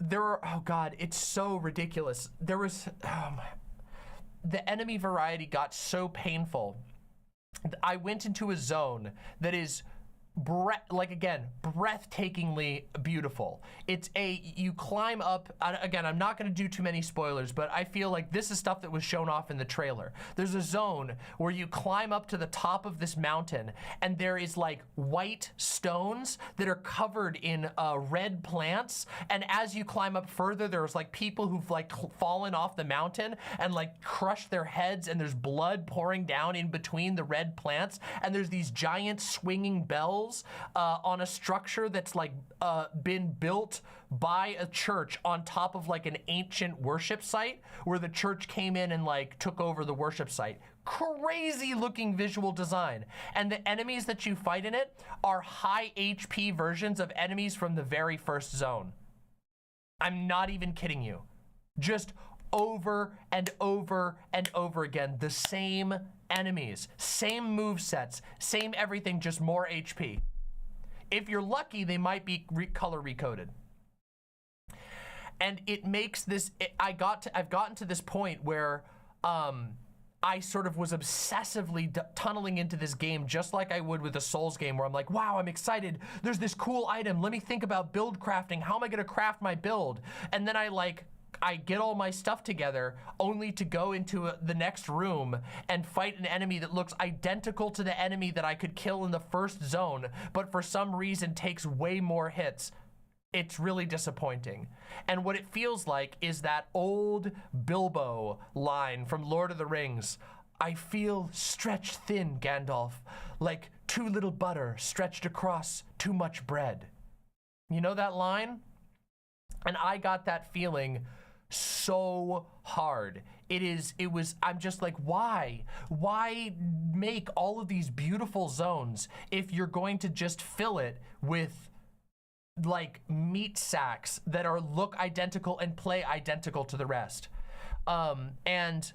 there are, oh God, it's so ridiculous. There was, the enemy variety got so painful. I went into a zone that is, breathtakingly beautiful. You climb up, again, I'm not gonna do too many spoilers, but I feel like this is stuff that was shown off in the trailer. There's a zone where you climb up to the top of this mountain, and there is like white stones that are covered in red plants, and as you climb up further, there's like people who've like fallen off the mountain and like crushed their heads, and there's blood pouring down in between the red plants, and there's these giant swinging bells hills on a structure that's like been built by a church on top of like an ancient worship site where the church came in and like took over the worship site. Crazy looking visual design. And the enemies that you fight in it are high HP versions of enemies from the very first zone. I'm not even kidding you. Just over and over and over again, the same enemies, same movesets, same everything, just more HP. If you're lucky, they might be color recoded. And it makes this, I've gotten to this point where I sort of was obsessively tunneling into this game just like I would with a Souls game where I'm like, wow, I'm excited. There's this cool item. Let me think about build crafting. How am I gonna craft my build? And then I get all my stuff together only to go into the next room and fight an enemy that looks identical to the enemy that I could kill in the first zone, but for some reason takes way more hits. It's really disappointing. And what it feels like is that old Bilbo line from Lord of the Rings. I feel stretched thin, Gandalf, like too little butter stretched across too much bread. You know that line? And I got that feeling so hard. I'm just like, why make all of these beautiful zones if you're going to just fill it with like meat sacks that look identical and play identical to the rest? And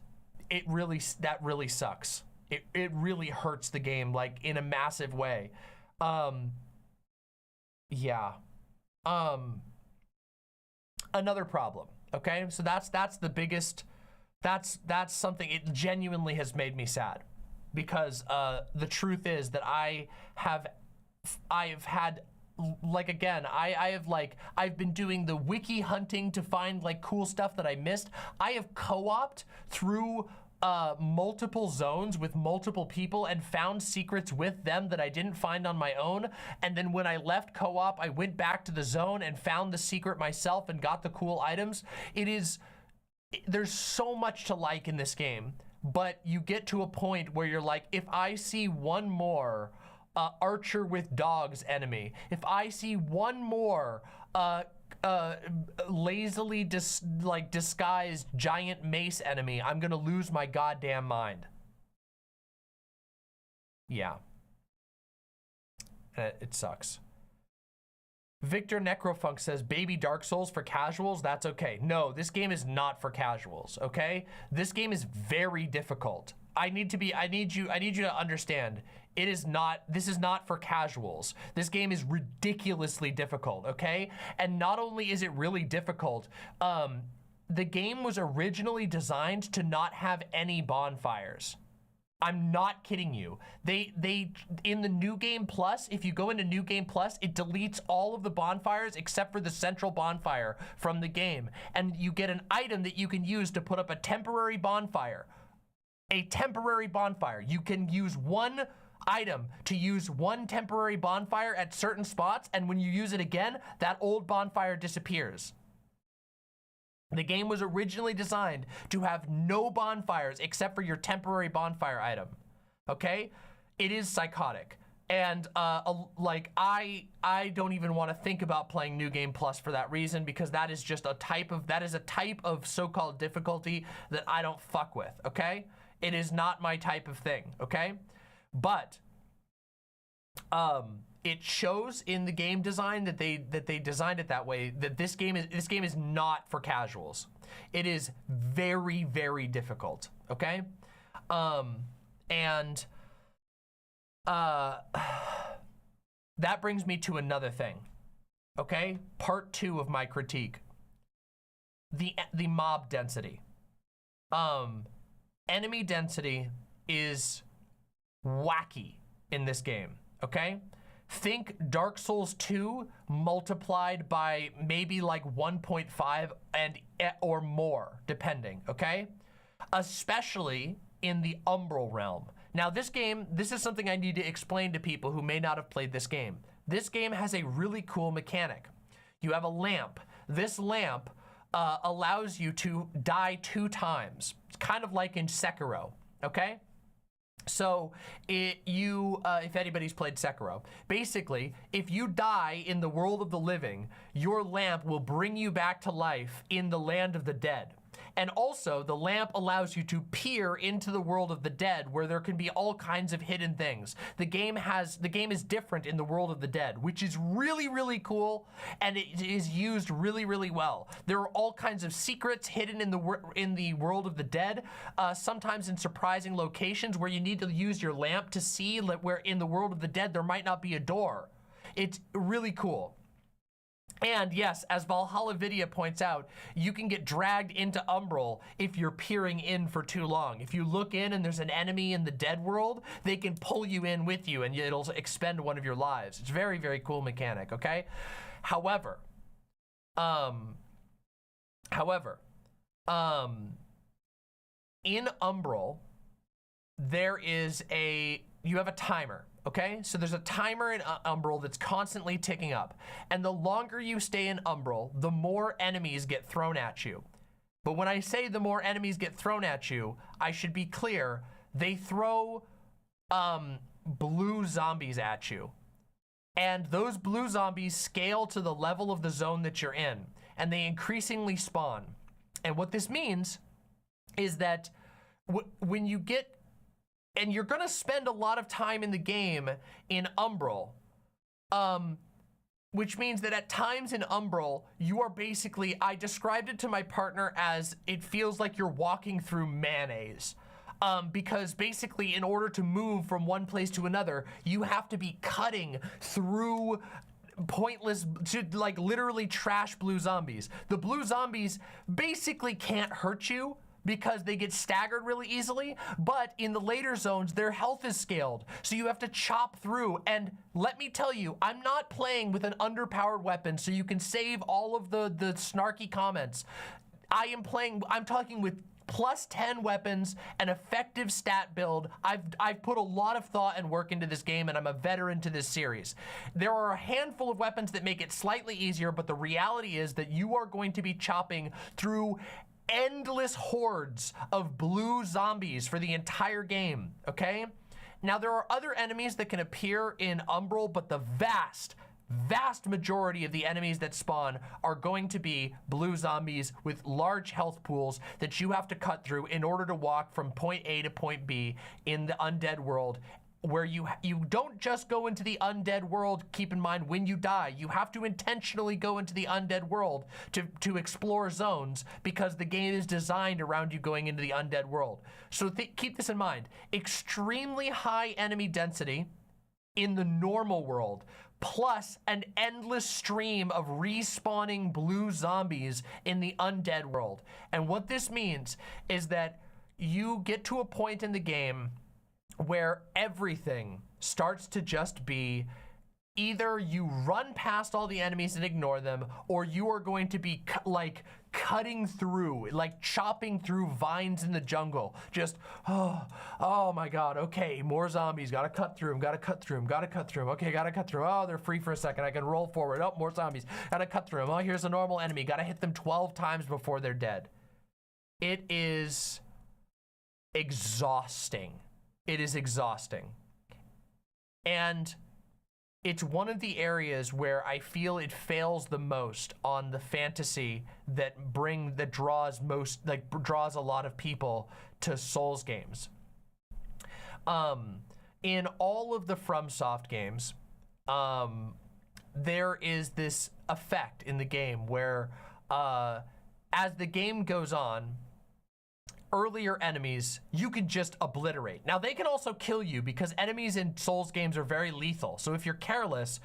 that really sucks. It really hurts the game like in a massive way. Yeah. Another problem. Okay, so that's the biggest, that's something, it genuinely has made me sad because the truth is that I've had, like, again, I've been doing the wiki hunting to find like cool stuff that I missed. I have co-opted through multiple zones with multiple people and found secrets with them that I didn't find on my own. And then when I left co-op, I went back to the zone and found the secret myself and got the cool items. There's so much to like in this game, but you get to a point where you're like, if I see one more archer with dogs enemy, if I see one more lazily disguised giant mace enemy, I'm gonna lose my goddamn mind. Yeah. It sucks. Victor Necrofunk says, baby Dark Souls for casuals, that's okay. No, this game is not for casuals, okay? This game is very difficult. I need you to understand, this is not for casuals. This game is ridiculously difficult, okay? And not only is it really difficult, the game was originally designed to not have any bonfires. I'm not kidding you. They in the New Game Plus, if you go into New Game Plus, it deletes all of the bonfires except for the central bonfire from the game. And you get an item that you can use to put up a temporary bonfire. A temporary bonfire. You can use one item to use one temporary bonfire at certain spots, and when you use it again, that old bonfire disappears. The game was originally designed to have no bonfires except for your temporary bonfire item. Okay? It is psychotic. And like I don't even want to think about playing New Game Plus for that reason, because that is just a type of so-called difficulty that I don't fuck with, okay? It is not my type of thing, okay? But it shows in the game design that they designed it that way, that this game is not for casuals. It is very, very difficult, okay? And that brings me to another thing, okay? Part 2 of my critique. The mob density. Enemy density is wacky in this game, okay? Think Dark Souls 2 multiplied by maybe like 1.5 or more, depending, okay? Especially in the Umbral realm. Now this is something I need to explain to people who may not have played this game. This game has a really cool mechanic. You have a lamp. This lamp allows you to die 2 times. It's kind of like in Sekiro, okay? So if anybody's played Sekiro, basically, if you die in the world of the living, your lamp will bring you back to life in the land of the dead. And also, the lamp allows you to peer into the world of the dead, where there can be all kinds of hidden things. The game is different in the world of the dead, which is really, really cool, and it is used really, really well. There are all kinds of secrets hidden in the world of the dead, sometimes in surprising locations where you need to use your lamp to see where in the world of the dead there might not be a door. It's really cool. And yes, as Valhalla Vidya points out, you can get dragged into Umbral if you're peering in for too long. If you look in and there's an enemy in the dead world, they can pull you in with you and it'll expend one of your lives. It's very, very cool mechanic, okay? However, in Umbral, you have a timer. Okay, so there's a timer in Umbral that's constantly ticking up. And the longer you stay in Umbral, the more enemies get thrown at you. But when I say the more enemies get thrown at you, I should be clear, they throw blue zombies at you. And those blue zombies scale to the level of the zone that you're in, and they increasingly spawn. And what this means is that when you get, and you're gonna spend a lot of time in the game in Umbral, which means that at times in Umbral, you are basically, I described it to my partner as it feels like you're walking through mayonnaise. Because basically in order to move from one place to another, you have to be cutting through pointless, to like literally trash blue zombies. The blue zombies basically can't hurt you because they get staggered really easily, but in the later zones, their health is scaled. So you have to chop through, and let me tell you, I'm not playing with an underpowered weapon, so you can save all of the snarky comments. I'm talking with plus 10 weapons, an effective stat build. I've put a lot of thought and work into this game, and I'm a veteran to this series. There are a handful of weapons that make it slightly easier, but the reality is that you are going to be chopping through endless hordes of blue zombies for the entire game, okay? Now, there are other enemies that can appear in Umbral, but the vast majority of the enemies that spawn are going to be blue zombies with large health pools that you have to cut through in order to walk from point A to point B in the undead world, where you don't just go into the undead world, keep in mind, when you die. You have to intentionally go into the undead world to explore zones, because the game is designed around you going into the undead world. So keep this in mind. Extremely high enemy density in the normal world, plus an endless stream of respawning blue zombies in the undead world. And what this means is that you get to a point in the game where everything starts to just be either you run past all the enemies and ignore them, or you are going to be cutting through, like chopping through vines in the jungle. Just, oh my God, okay, more zombies, gotta cut through them, gotta cut through them, gotta cut through them, okay, gotta cut through, oh, they're free for a second, I can roll forward, oh, more zombies, gotta cut through them, oh, here's a normal enemy, gotta hit them 12 times before they're dead. It is exhausting. It is exhausting. And it's one of the areas where I feel it fails the most on the fantasy that draws a lot of people to Souls games. In all of the FromSoft games, there is this effect in the game where as the game goes on, earlier enemies you can just obliterate. Now, they can also kill you because enemies in Souls games are very lethal. So if you're careless,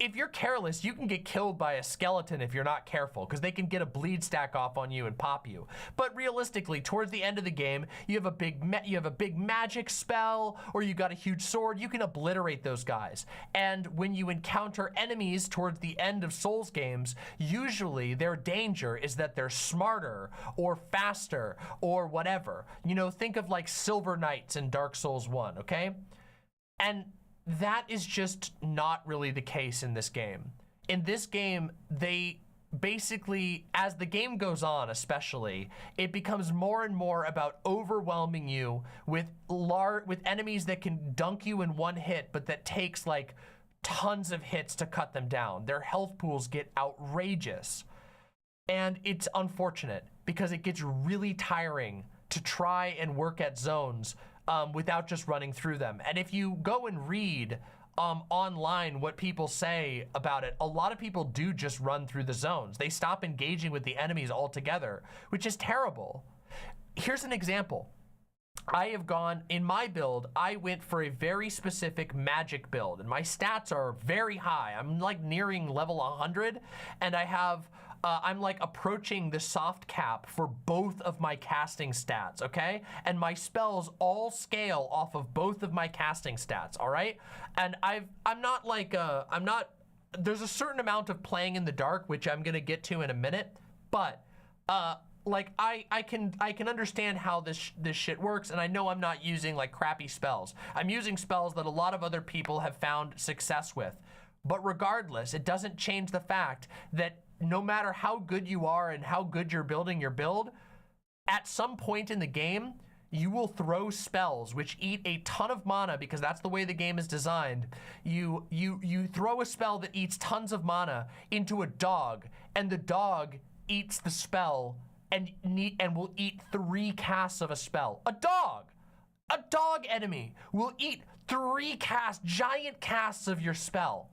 if you're careless, you can get killed by a skeleton if you're not careful, because they can get a bleed stack off on you and pop you. But realistically, towards the end of the game, you have a big magic spell, or you got a huge sword, you can obliterate those guys. And when you encounter enemies towards the end of Souls games, usually their danger is that they're smarter or faster or whatever. Think of like Silver Knights in Dark Souls 1, okay? And that is just not really the case in this game. In this game, they basically, as the game goes on, especially, it becomes more and more about overwhelming you with enemies that can dunk you in one hit, but that takes like tons of hits to cut them down. Their health pools get outrageous. And it's unfortunate because it gets really tiring to try and work at zones without just running through them. And if you go and read online what people say about it, a lot of people do just run through the zones. They stop engaging with the enemies altogether, which is terrible. Here's an example. I have gone, in my build, I went for a very specific magic build, and my stats are very high. I'm like nearing level 100, and I have, I'm like approaching the soft cap for both of my casting stats, okay? And my spells all scale off of both of my casting stats, all right? And I'm not like, there's a certain amount of playing in the dark, which I'm gonna get to in a minute, but, like I can understand how this shit works, and I know I'm not using like crappy spells. I'm using spells that a lot of other people have found success with. But regardless, it doesn't change the fact that no matter how good you are and how good you're building your build, at some point in the game, you will throw spells which eat a ton of mana because that's the way the game is designed. You throw a spell that eats tons of mana into a dog, and the dog eats the spell and will eat 3 casts of a spell. A dog enemy will eat 3 giant casts of your spell.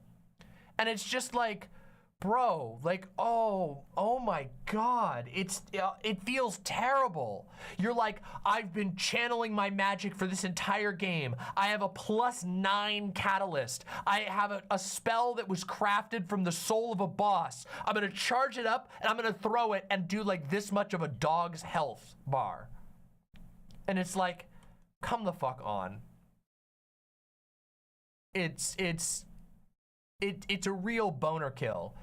And it's just like, bro, like, oh my God, it feels terrible. You're like, I've been channeling my magic for this entire game. I have a +9 catalyst. I have a spell that was crafted from the soul of a boss. I'm gonna charge it up and I'm gonna throw it and do like this much of a dog's health bar. And it's like, come the fuck on. It's a real boner kill.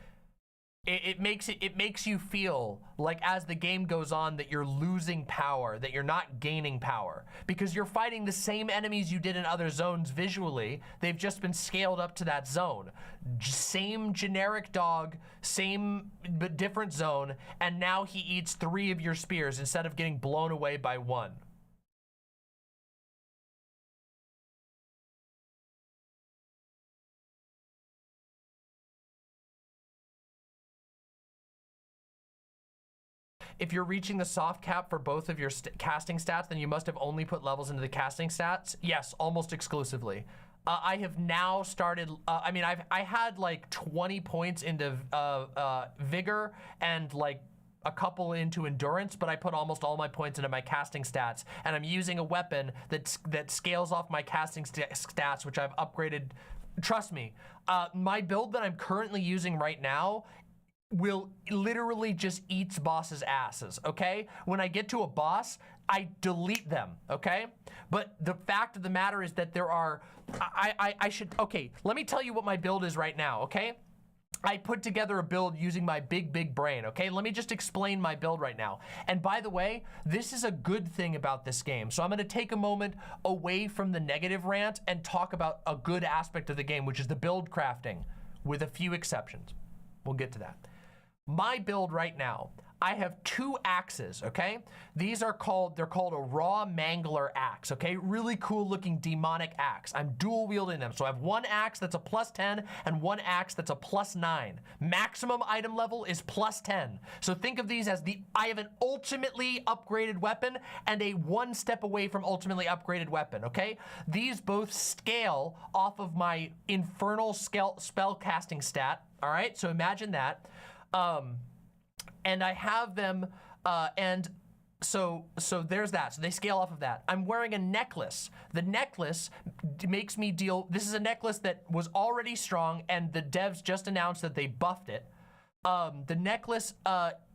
It makes you feel like as the game goes on that you're losing power, that you're not gaining power, because you're fighting the same enemies you did in other zones visually. They've just been scaled up to that zone. Same generic dog, same but different zone, and now he eats 3 of your spears instead of getting blown away by 1. If you're reaching the soft cap for both of your casting stats, then you must have only put levels into the casting stats. Yes, almost exclusively. I have now started, I mean, I had like 20 points into vigor and like a couple into endurance, but I put almost all my points into my casting stats, and I'm using a weapon that scales off my casting stats, which I've upgraded. Trust me, my build that I'm currently using right now will literally just eats bosses' asses, okay? When I get to a boss, I delete them, okay? But the fact of the matter is that there are, okay, let me tell you what my build is right now, okay? I put together a build using my big brain, okay? Let me just explain my build right now. And by the way, this is a good thing about this game. So I'm gonna take a moment away from the negative rant and talk about a good aspect of the game, which is the build crafting, with a few exceptions. We'll get to that. My build right now, I have 2 axes, okay? These are they're called a raw mangler axe, okay? Really cool looking demonic axe. I'm dual wielding them. So I have 1 axe that's a +10 and 1 axe that's a +9. Maximum item level is +10. So think of these as I have an ultimately upgraded weapon and a 1 step away from ultimately upgraded weapon, okay? These both scale off of my infernal spell casting stat, all right? So imagine that. And I have them, and so there's that. So they scale off of that. I'm wearing a necklace. The necklace makes me deal, this is a necklace that was already strong, and the devs just announced that they buffed it. The necklace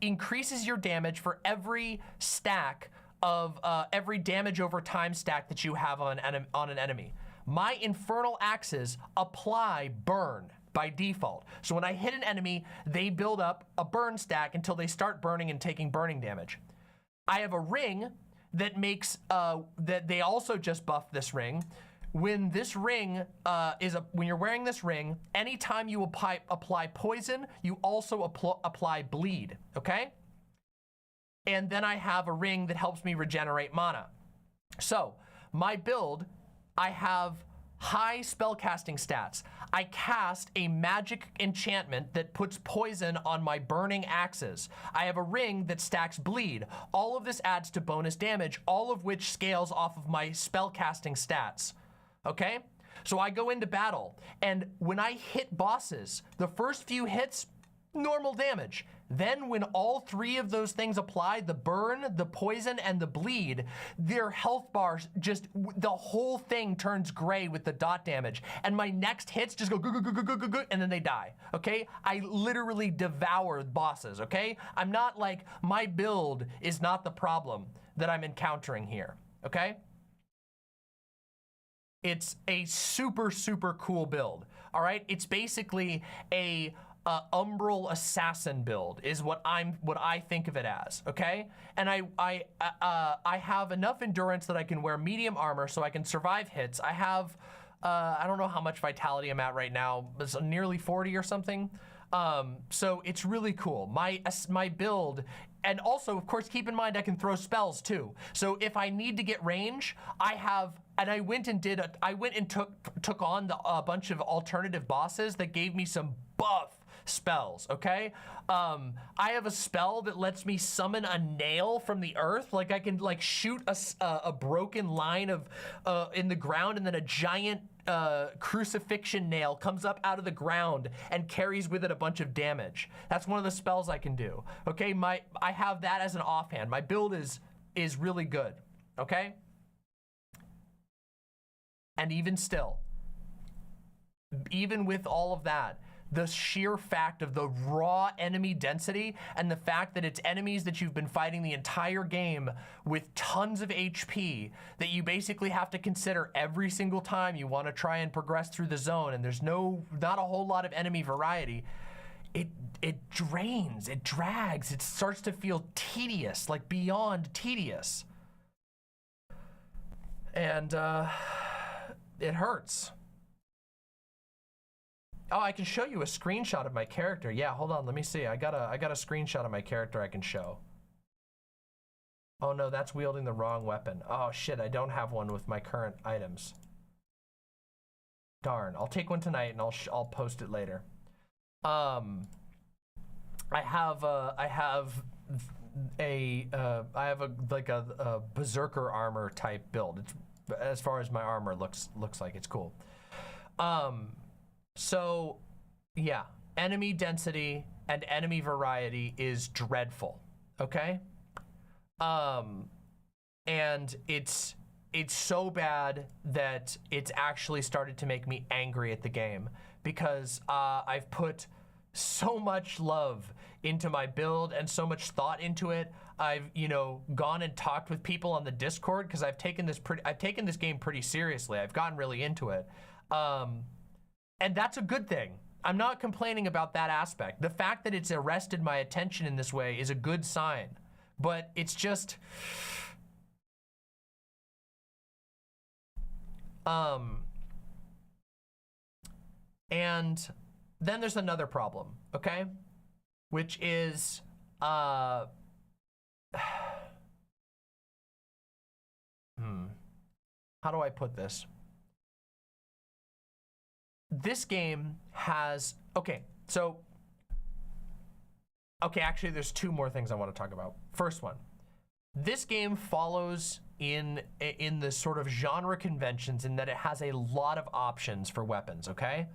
increases your damage for every stack of, every damage over time stack that you have on an enemy. My infernal axes apply burn by default. So when I hit an enemy, they build up a burn stack until they start burning and taking burning damage. I have a ring that makes, that they also just buffed this ring, when this ring when you're wearing this ring, anytime you apply poison, you also apply bleed, okay? And then I have a ring that helps me regenerate mana. So my build, I have high spellcasting stats. I cast a magic enchantment that puts poison on my burning axes. I have a ring that stacks bleed. All of this adds to bonus damage, all of which scales off of my spellcasting stats. Okay? So I go into battle, and when I hit bosses, the first few hits, normal damage. Then when all three of those things apply, the burn, the poison, and the bleed, their health bars just, the whole thing turns gray with the dot damage. And my next hits just go go, and then they die, okay? I literally devour bosses, okay? I'm not like, my build is not the problem that I'm encountering here, okay? It's a super, super cool build, all right? It's basically a umbral assassin build is what I think of it as, okay? And I have enough endurance that I can wear medium armor so I can survive hits. I have I don't know how much vitality I'm at right now, it's nearly 40 or something. So it's really cool. My build, and also of course keep in mind I can throw spells too. So if I need to get range, I went and took on a bunch of alternative bosses that gave me some buff spells, okay? I have a spell that lets me summon a nail from the earth. Like I can like shoot a broken line of in the ground, and then a giant crucifixion nail comes up out of the ground and carries with it a bunch of damage. That's one of the spells I can do, okay? I have that as an offhand. My build is really good, okay? And even still, even with all of that, the sheer fact of the raw enemy density and the fact that it's enemies that you've been fighting the entire game with tons of HP that you basically have to consider every single time you want to try and progress through the zone, and there's not a whole lot of enemy variety, it drains, it drags, it starts to feel tedious, like beyond tedious. And it hurts. Oh, I can show you a screenshot of my character. Yeah, hold on, let me see. I got a screenshot of my character I can show. Oh no, that's wielding the wrong weapon. Oh shit, I don't have one with my current items. Darn, I'll take one tonight and I'll post it later. I have a berserker armor type build. It's, as far as my armor looks like, it's cool. So yeah, enemy density and enemy variety is dreadful, okay? And it's so bad that it's actually started to make me angry at the game, because I've put so much love into my build and so much thought into it. I've, gone and talked with people on the Discord, because I've taken this game pretty seriously. I've gotten really into it. And that's a good thing. I'm not complaining about that aspect. The fact that it's arrested my attention in this way is a good sign, but it's just, and then there's another problem, okay? Which is, how do I put this? This game has, actually there's two more things I want to talk about. First one, this game follows in the sort of genre conventions in that it has a lot of options for weapons, okay?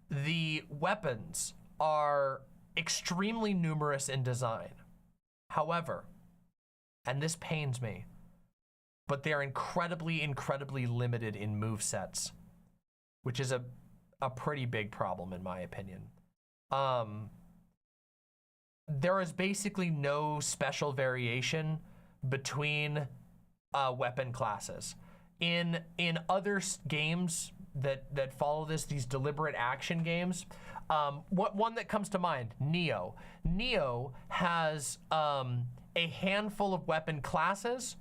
The weapons are extremely numerous in design. However, and this pains me, but they're incredibly, incredibly limited in movesets, which is a pretty big problem in my opinion. There is basically no special variation between weapon classes. In other games that follow these deliberate action games, one that comes to mind, Neo. Neo has a handful of weapon classes,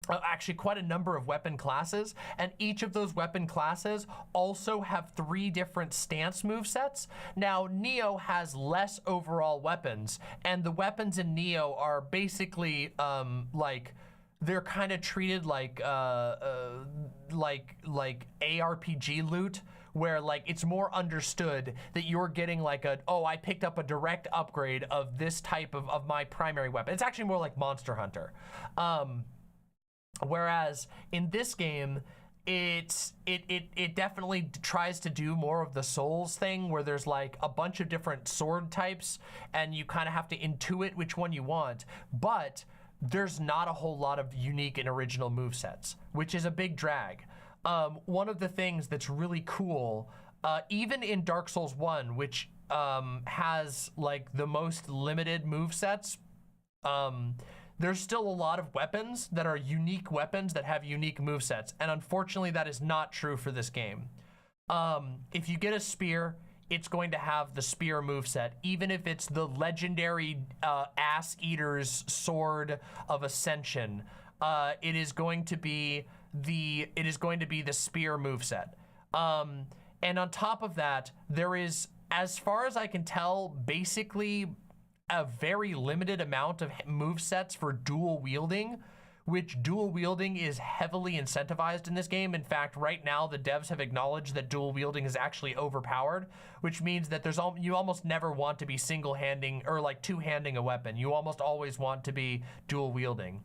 actually quite a number of weapon classes, and each of those weapon classes also have 3 different stance movesets. Now, Neo has less overall weapons, and the weapons in Neo are basically like they're kind of treated like ARPG loot, where like it's more understood that you're getting like I picked up a direct upgrade of this type of my primary weapon. It's actually more like Monster Hunter. Whereas in this game, it definitely tries to do more of the Souls thing, where there's like a bunch of different sword types and you kind of have to intuit which one you want, but there's not a whole lot of unique and original movesets, which is a big drag. One of the things that's really cool, even in Dark Souls 1, which has like the most limited movesets, there's still a lot of weapons that are unique weapons that have unique movesets, and unfortunately that is not true for this game. If you get a spear, it's going to have the spear moveset, even if it's the legendary Ass Eater's Sword of Ascension. It is going to be the spear moveset. And on top of that, there is, as far as I can tell, basically a very limited amount of movesets for dual wielding, which dual wielding is heavily incentivized in this game. In fact, right now the devs have acknowledged that dual wielding is actually overpowered, which means that you almost never want to be single-handing or like two-handing a weapon. You almost always want to be dual wielding.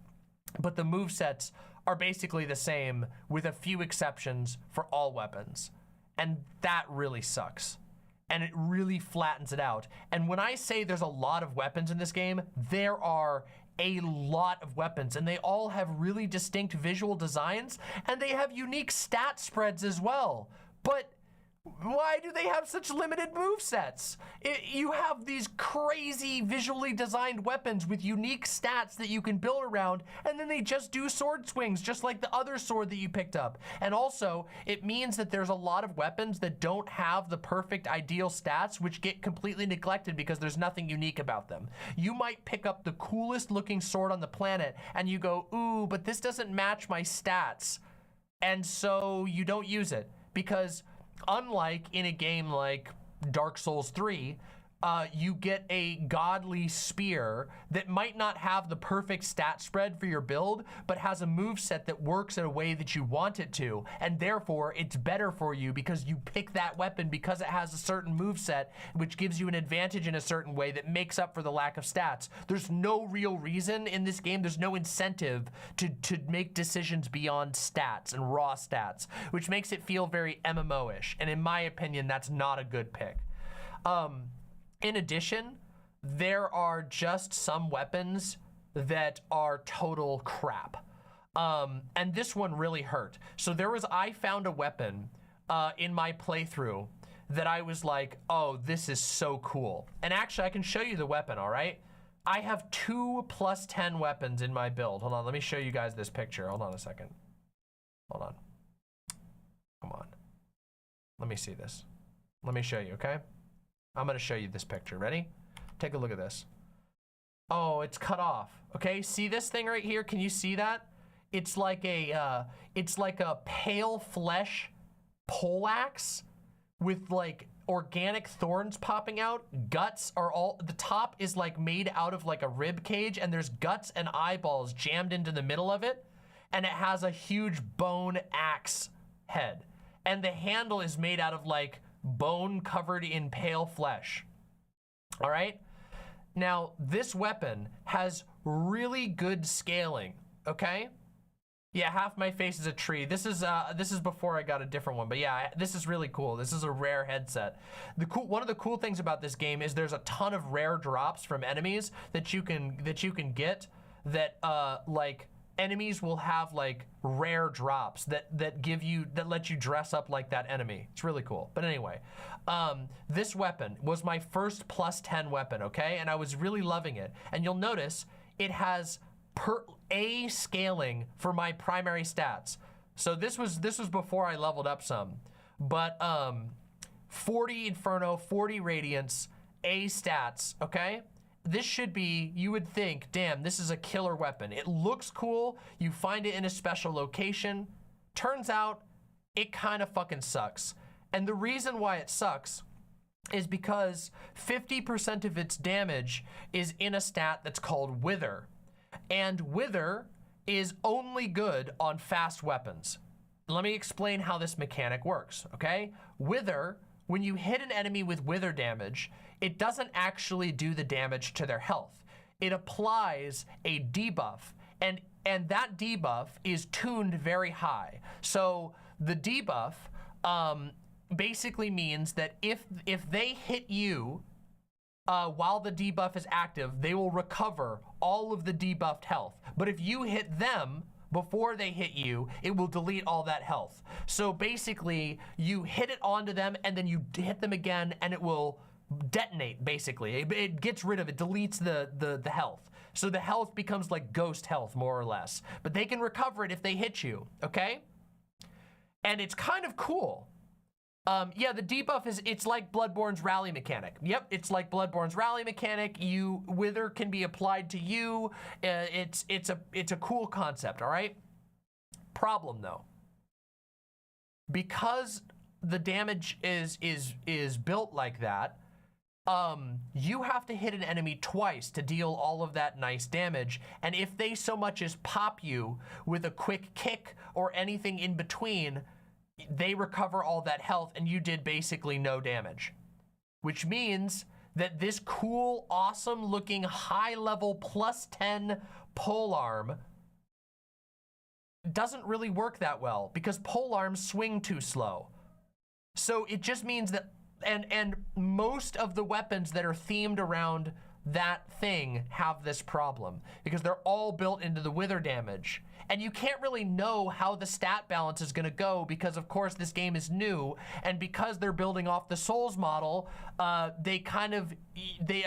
But the movesets are basically the same with a few exceptions for all weapons. And that really sucks. And it really flattens it out. And when I say there's a lot of weapons in this game, there are a lot of weapons, and they all have really distinct visual designs, and they have unique stat spreads as well. But why do they have such limited movesets? You have these crazy visually designed weapons with unique stats that you can build around, and then they just do sword swings, just like the other sword that you picked up. And also, it means that there's a lot of weapons that don't have the perfect ideal stats, which get completely neglected because there's nothing unique about them. You might pick up the coolest looking sword on the planet, and you go, ooh, but this doesn't match my stats. And so you don't use it, because unlike in a game like Dark Souls 3, you get a godly spear that might not have the perfect stat spread for your build, but has a moveset that works in a way that you want it to, and therefore it's better for you because you pick that weapon because it has a certain moveset which gives you an advantage in a certain way that makes up for the lack of stats. There's no real reason in this game, there's no incentive to make decisions beyond stats and raw stats, which makes it feel very MMO-ish, and in my opinion, that's not a good pick. In addition, there are just some weapons that are total crap. And this one really hurt. So I found a weapon in my playthrough that I was like, oh, this is so cool. And actually, I can show you the weapon, all right? I have 2 +10 weapons in my build. Hold on, let me show you guys this picture. Hold on a second. Hold on. Come on. Let me see this. Let me show you, okay? I'm gonna show you this picture. Ready? Take a look at this. Oh, it's cut off. Okay, see this thing right here? Can you see that? It's like a pale flesh poleaxe with like organic thorns popping out. Guts are all, the top is like made out of like a rib cage, and there's guts and eyeballs jammed into the middle of it, and it has a huge bone axe head, and the handle is made out of like bone covered in pale flesh. All right, now this weapon has really good scaling. Okay, yeah, half my face is a tree. This is before I got a different one, but yeah, this is really cool. This is a rare headset. One of the cool things about this game is there's a ton of rare drops from enemies that you can get that like enemies will have like rare drops that let you dress up like that enemy. It's really cool. But anyway, this weapon was my first +10 weapon, okay? And I was really loving it. And you'll notice it has A scaling for my primary stats. So this was before I leveled up some. But 40 Inferno, 40 Radiance, A stats, okay? this should be, you would think, damn, this is a killer weapon. It looks cool. You find it in a special location. Turns out it kind of fucking sucks. And the reason why it sucks is because 50% of its damage is in a stat that's called Wither. And Wither is only good on fast weapons. Let me explain how this mechanic works, okay? Wither, when you hit an enemy with Wither damage, it doesn't actually do the damage to their health. It applies a debuff, and that debuff is tuned very high. So the debuff basically means that if they hit you while the debuff is active, they will recover all of the debuffed health. But if you hit them before they hit you, it will delete all that health. So basically, you hit it onto them and then you hit them again and it will detonate, basically. It gets rid of it, deletes the health. So the health becomes like ghost health, more or less. But they can recover it if they hit you, okay? And it's kind of cool. Yeah, the debuff it's like Bloodborne's rally mechanic. Yep, it's like Bloodborne's rally mechanic. Wither can be applied to you. It's a cool concept, all right? Problem though, because the damage is built like that, you have to hit an enemy twice to deal all of that nice damage. And if they so much as pop you with a quick kick or anything in between, they recover all that health and you did basically no damage. Which means that this cool, awesome looking high level +10 polearm doesn't really work that well because polearms swing too slow. So it just means that, and most of the weapons that are themed around that thing have this problem because they're all built into the Wither damage. And you can't really know how the stat balance is gonna go because of course this game is new, and because they're building off the Souls model, they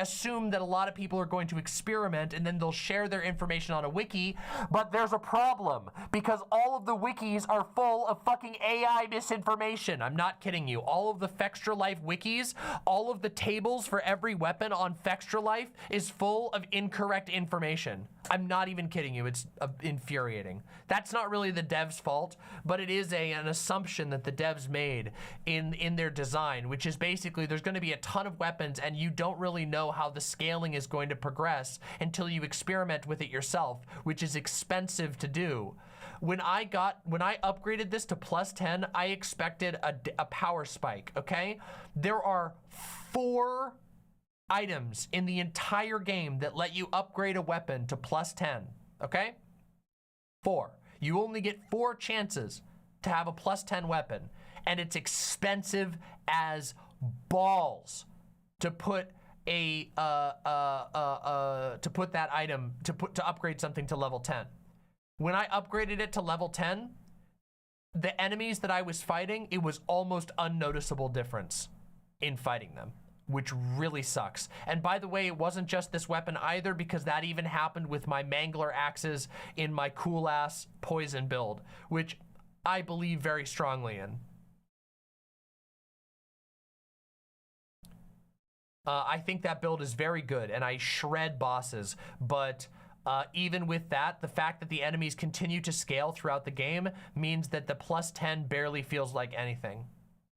assume that a lot of people are going to experiment and then they'll share their information on a wiki. But there's a problem because all of the wikis are full of fucking AI misinformation. I'm not kidding you. All of the Fextra Life wikis, all of the tables for every weapon on Fextra Life is full of incorrect information. I'm not even kidding you. It's infuriating. That's not really the devs' fault, but it is an assumption that the devs made in their design, which is basically there's going to be a ton of weapons and you don't really know how the scaling is going to progress until you experiment with it yourself, which is expensive to do. When I upgraded this to +10, I expected a power spike, okay? There are 4 items in the entire game that let you upgrade a weapon to +10, okay? 4. You only get 4 chances to have a +10 weapon, and it's expensive as balls to put to upgrade something to level 10. When I upgraded it to level 10, the enemies that I was fighting, it was almost unnoticeable difference in fighting them, which really sucks. And by the way, it wasn't just this weapon either, because that even happened with my mangler axes in my cool ass poison build, which I believe very strongly in. I think that build is very good and I shred bosses, but even with that, the fact that the enemies continue to scale throughout the game means that the +10 barely feels like anything.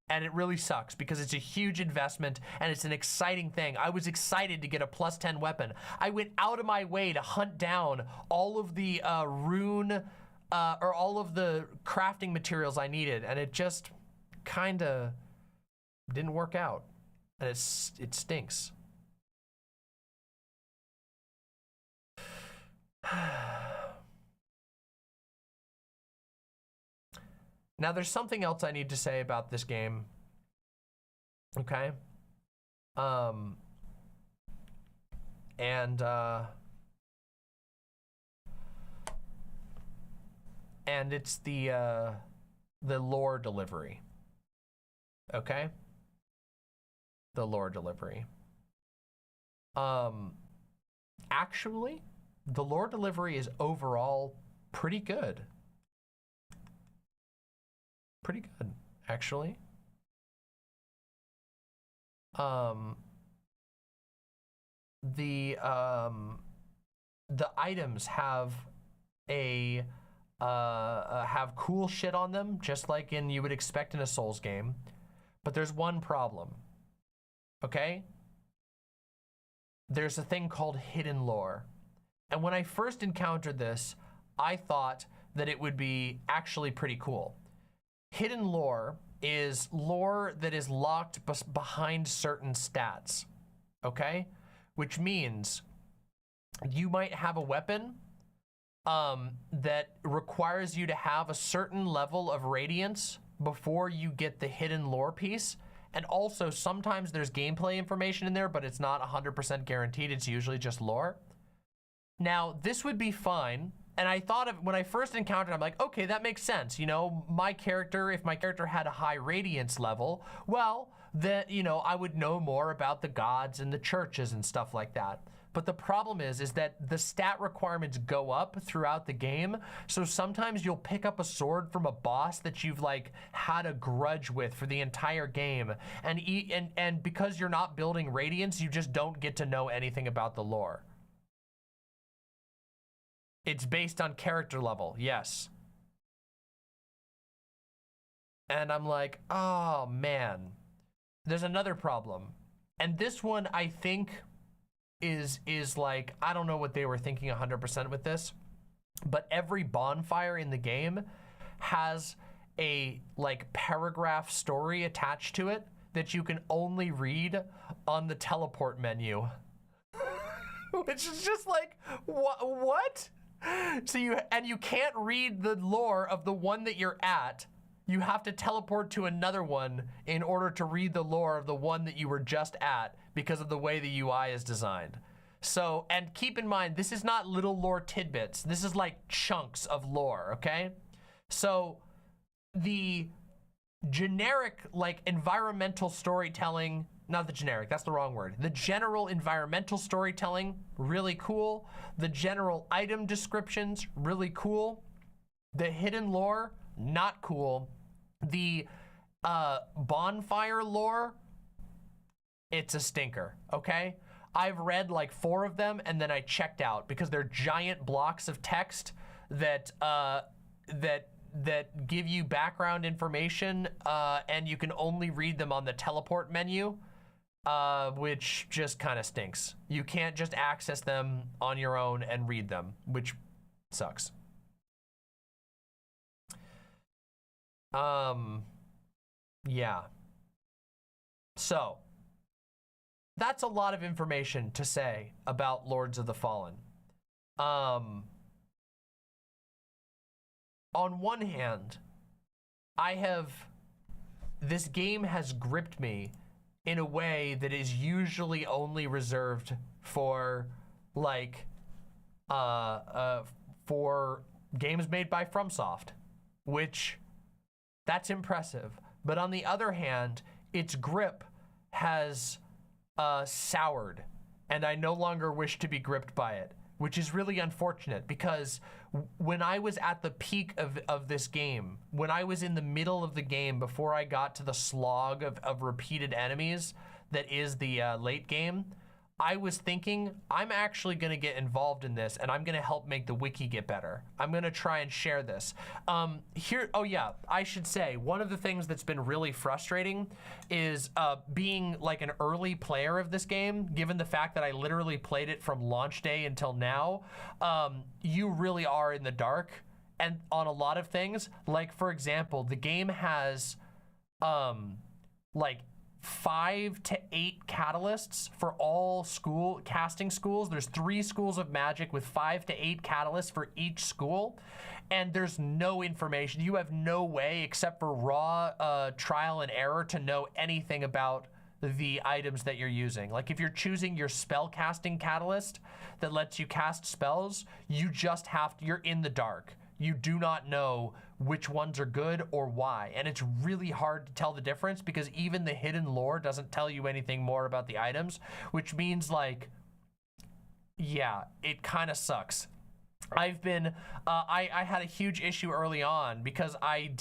And it really sucks because it's a huge investment and it's an exciting thing. I was excited to get a +10 weapon. I went out of my way to hunt down all of the rune or all of the crafting materials I needed, and it just kind of didn't work out. And it stinks. Now, there's something else I need to say about this game, okay? And it's the lore delivery, okay? The lore delivery. Actually, the lore delivery is overall pretty good. Pretty good, actually. the items have have cool shit on them, just like you would expect in a Souls game. But there's one problem. Okay? There's a thing called hidden lore. And when I first encountered this, I thought that it would be actually pretty cool. Hidden lore is lore that is locked behind certain stats, okay? Which means you might have a weapon that requires you to have a certain level of radiance before you get the hidden lore piece. And also sometimes there's gameplay information in there, but it's not 100% guaranteed. It's usually just lore. Now, this would be fine. And I thought of, when I first encountered it, I'm like, okay, that makes sense. You know, my character, if my character had a high radiance level, well, then, you know, I would know more about the gods and the churches and stuff like that. But the problem is that the stat requirements go up throughout the game. So sometimes you'll pick up a sword from a boss that you've like had a grudge with for the entire game. And because you're not building radiance, you just don't get to know anything about the lore. It's based on character level, yes. And I'm like, oh man. There's another problem. And this one I think is like, I don't know what they were thinking 100% with this, but every bonfire in the game has a like paragraph story attached to it that you can only read on the teleport menu. Which is just like, what? So you can't read the lore of the one that you're at. You have to teleport to another one in order to read the lore of the one that you were just at because of the way the UI is designed. So, and keep in mind, this is not little lore tidbits. This is like chunks of lore, okay? So the generic like environmental storytelling, not the generic, that's the wrong word. The general environmental storytelling, really cool. The general item descriptions, really cool. The hidden lore, not cool. The bonfire lore, it's a stinker, okay? I've read like 4 of them and then I checked out because they're giant blocks of text that that give you background information and you can only read them on the teleport menu, which just kind of stinks. You can't just access them on your own and read them, which sucks. Yeah. So, that's a lot of information to say about Lords of the Fallen. On one hand, this game has gripped me in a way that is usually only reserved for like, for games made by FromSoft, which that's impressive. But on the other hand, its grip has soured, and I no longer wish to be gripped by it, which is really unfortunate because when I was at the peak of this game, when I was in the middle of the game before I got to the slog of repeated enemies that is the late game, I was thinking, I'm actually gonna get involved in this and I'm gonna help make the wiki get better. I'm gonna try and share this. Oh yeah, I should say, one of the things that's been really frustrating is being like an early player of this game, given the fact that I literally played it from launch day until now. You really are in the dark and on a lot of things. Like for example, the game has like 5 to 8 catalysts for all casting schools. There's 3 schools of magic with 5 to 8 catalysts for each school. And there's no information. You have no way except for raw trial and error to know anything about the items that you're using. Like if you're choosing your spell casting catalyst that lets you cast spells, you're in the dark. You do not know which ones are good or why. And it's really hard to tell the difference because even the hidden lore doesn't tell you anything more about the items, which means like, yeah, it kind of sucks. I've been, I had a huge issue early on because I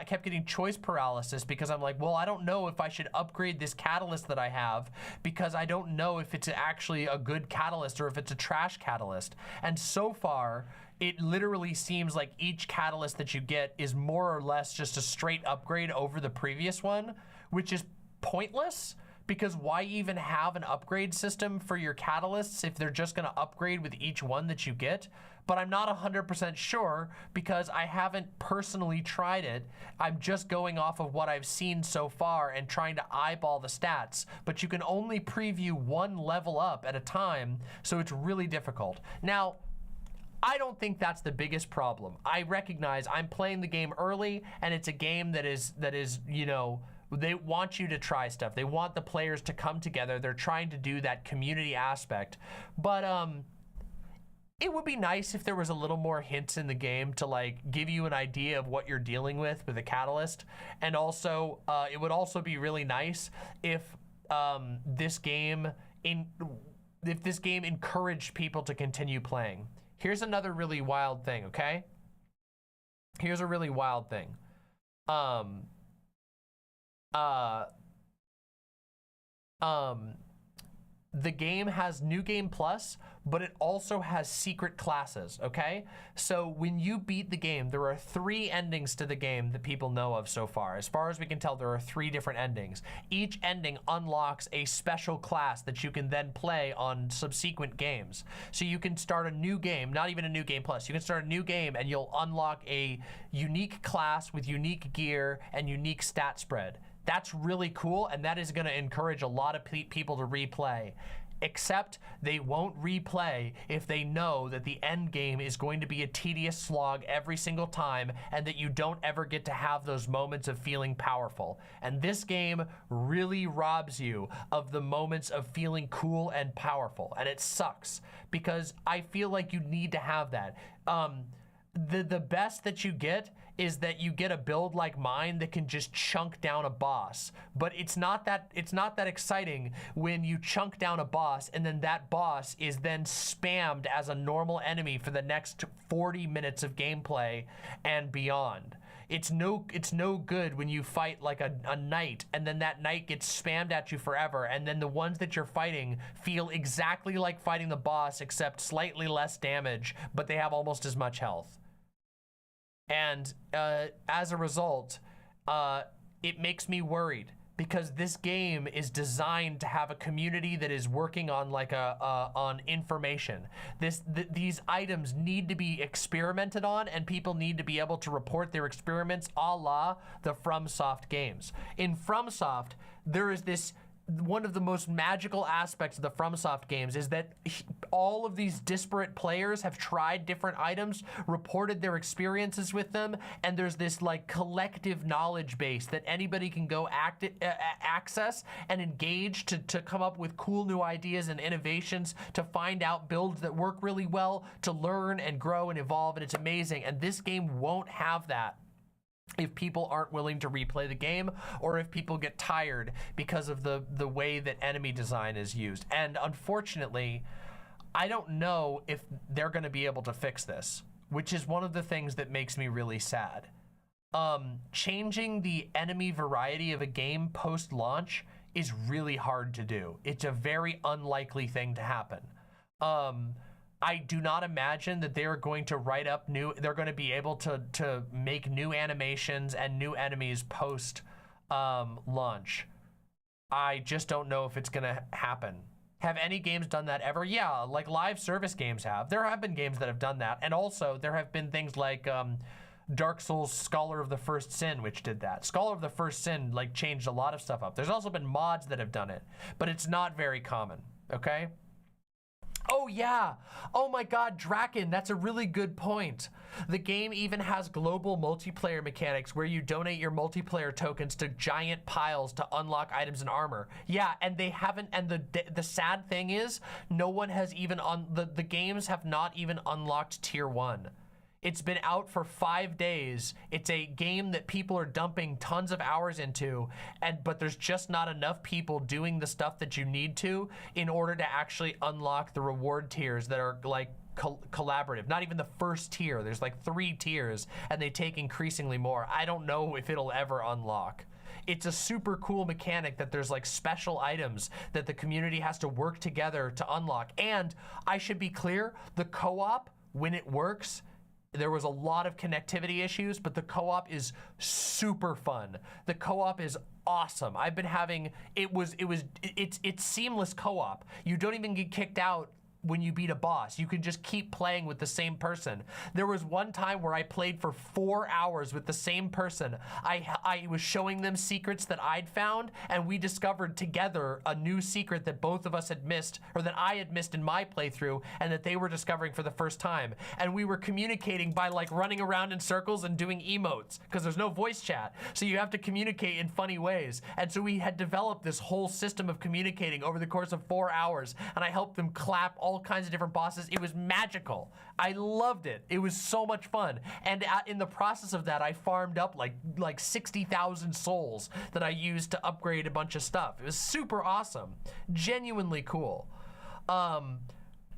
kept getting choice paralysis because I'm like, well, I don't know if I should upgrade this catalyst that I have because I don't know if it's actually a good catalyst or if it's a trash catalyst. And so far, it literally seems like each catalyst that you get is more or less just a straight upgrade over the previous one, which is pointless. Because why even have an upgrade system for your catalysts if they're just gonna upgrade with each one that you get? But I'm not 100% sure because I haven't personally tried it. I'm just going off of what I've seen so far and trying to eyeball the stats. But you can only preview one level up at a time, so it's really difficult. Now, I don't think that's the biggest problem. I recognize I'm playing the game early and it's a game that is, you know, they want you to try stuff. They want the players to come together. They're trying to do that community aspect. But it would be nice if there was a little more hints in the game to like give you an idea of what you're dealing with a catalyst. And also, it would also be really nice if this game encouraged people to continue playing. Here's another really wild thing, okay? Here's a really wild thing. The game has New Game Plus, but it also has secret classes, okay? So when you beat the game, there are 3 endings to the game that people know of so far. As far as we can tell, there are 3 different endings. Each ending unlocks a special class that you can then play on subsequent games. So you can start a new game, not even a New Game Plus. You can start a new game and you'll unlock a unique class with unique gear and unique stat spread. That's really cool, and that is going to encourage a lot of people to replay. Except they won't replay if they know that the end game is going to be a tedious slog every single time and that you don't ever get to have those moments of feeling powerful. And this game really robs you of the moments of feeling cool and powerful, and it sucks because I feel like you need to have that. The best that you get is that you get a build like mine that can just chunk down a boss. But it's not that exciting when you chunk down a boss and then that boss is then spammed as a normal enemy for the next 40 minutes of gameplay and beyond. It's no good when you fight like a knight and then that knight gets spammed at you forever and then the ones that you're fighting feel exactly like fighting the boss except slightly less damage, but they have almost as much health. And as a result, it makes me worried because this game is designed to have a community that is working on like on information. These items need to be experimented on and people need to be able to report their experiments a la the FromSoft games. In FromSoft, there is this one of the most magical aspects of the FromSoft games is that all of these disparate players have tried different items, reported their experiences with them, and there's this like collective knowledge base that anybody can go access and engage to come up with cool new ideas and innovations, to find out builds that work really well, to learn and grow and evolve, and it's amazing. And this game won't have that if people aren't willing to replay the game or if people get tired because of the way that enemy design is used. And unfortunately, I don't know if they're going to be able to fix this, which is one of the things that makes me really sad. Changing the enemy variety of a game post-launch is really hard to do. It's a very unlikely thing to happen. I do not imagine that they're going to write up they're going to be able to make new animations and new enemies post launch. I just don't know if it's going to happen. Have any games done that ever? Yeah, like live service games have. There have been games that have done that. And also there have been things like Dark Souls Scholar of the First Sin, which did that. Scholar of the First Sin like changed a lot of stuff up. There's also been mods that have done it, but it's not very common, okay? Oh yeah, oh my god, Draken, that's a really good point. The game even has global multiplayer mechanics where you donate your multiplayer tokens to giant piles to unlock items and armor. Yeah, and they haven't, and the sad thing is, no one has even, the games have not even unlocked tier 1. It's been out for 5 days. It's a game that people are dumping tons of hours into, but there's just not enough people doing the stuff that you need to in order to actually unlock the reward tiers that are like collaborative. Not even the first tier. There's like 3 tiers, and they take increasingly more. I don't know if it'll ever unlock. It's a super cool mechanic that there's like special items that the community has to work together to unlock. And I should be clear, the co-op, when it works, there was a lot of connectivity issues, but the co-op is super fun. The co-op is awesome. I've been having, it's seamless co-op. You don't even get kicked out when you beat a boss. You can just keep playing with the same person. There was one time where I played for 4 hours with the same person. I was showing them secrets that I'd found, and we discovered together a new secret that both of us had missed, or that I had missed in my playthrough, and that they were discovering for the first time. And we were communicating by like running around in circles and doing emotes, because there's no voice chat. So you have to communicate in funny ways. And so we had developed this whole system of communicating over the course of 4 hours, and I helped them clap all kinds of different bosses. It was magical. I loved it. It was so much fun. And in the process of that, I farmed up like 60,000 souls that I used to upgrade a bunch of stuff. It was super awesome. Genuinely cool.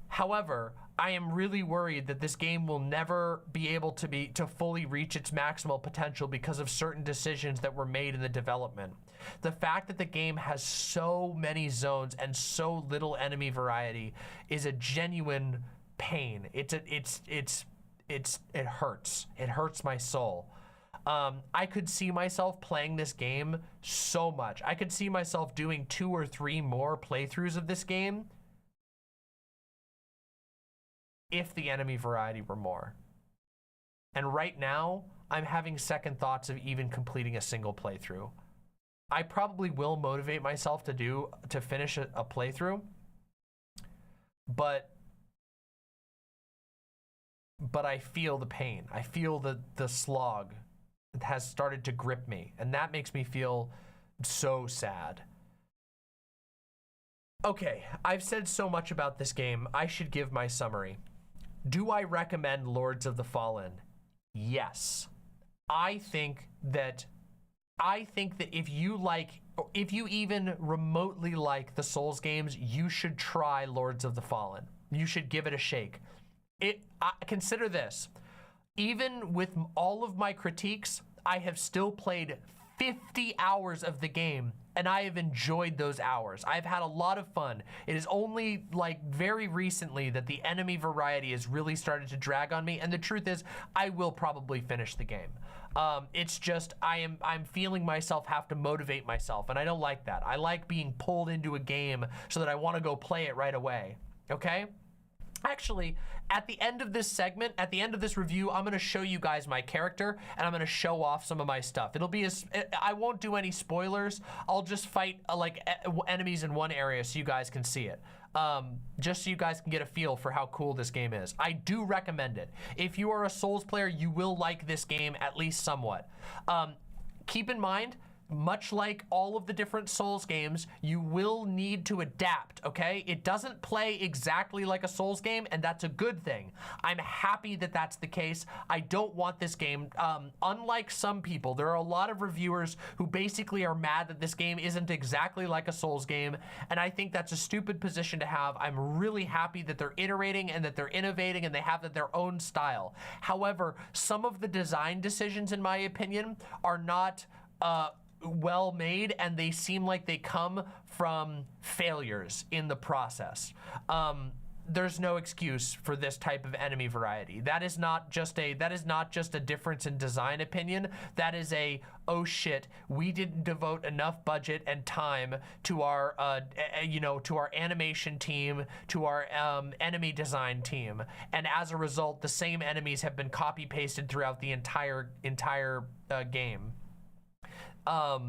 However, I am really worried that this game will never be able to fully reach its maximal potential because of certain decisions that were made in the development. The fact that the game has so many zones and so little enemy variety is a genuine pain. It hurts. It hurts my soul. I could see myself playing this game so much. I could see myself doing 2 or 3 more playthroughs of this game if the enemy variety were more. And right now, I'm having second thoughts of even completing a single playthrough. I probably will motivate myself to finish a playthrough, but I feel the pain. I feel the slog has started to grip me, and that makes me feel so sad. Okay, I've said so much about this game. I should give my summary. Do I recommend Lords of the Fallen? Yes. I think that if you even remotely like the Souls games, you should try Lords of the Fallen. You should give it a shake. Consider this. Even with all of my critiques, I have still played 50 hours of the game, and I have enjoyed those hours. I've had a lot of fun. It is only like very recently that the enemy variety has really started to drag on me, and the truth is, I will probably finish the game. It's just I'm feeling myself have to motivate myself, and I don't like that. I like being pulled into a game so that I want to go play it right away. Okay? Actually, at the end of this segment, at the end of this review, I'm going to show you guys my character, and I'm going to show off some of my stuff. It'll be I won't do any spoilers. I'll just fight enemies in one area so you guys can see it. Just so you guys can get a feel for how cool this game is. I do recommend it. If you are a Souls player, you will like this game at least somewhat. Keep in mind, much like all of the different Souls games, you will need to adapt, okay? It doesn't play exactly like a Souls game, and that's a good thing. I'm happy that that's the case. I don't want this game, unlike some people, there are a lot of reviewers who basically are mad that this game isn't exactly like a Souls game, and I think that's a stupid position to have. I'm really happy that they're iterating and that they're innovating and they have their own style. However, some of the design decisions, in my opinion, are not, well made, and they seem like they come from failures in the process. There's no excuse for this type of enemy variety. That is not just a difference in design opinion. That is a, oh shit, we didn't devote enough budget and time to our to our animation team, to our enemy design team, and as a result, the same enemies have been copy pasted throughout the entire game. Yeah,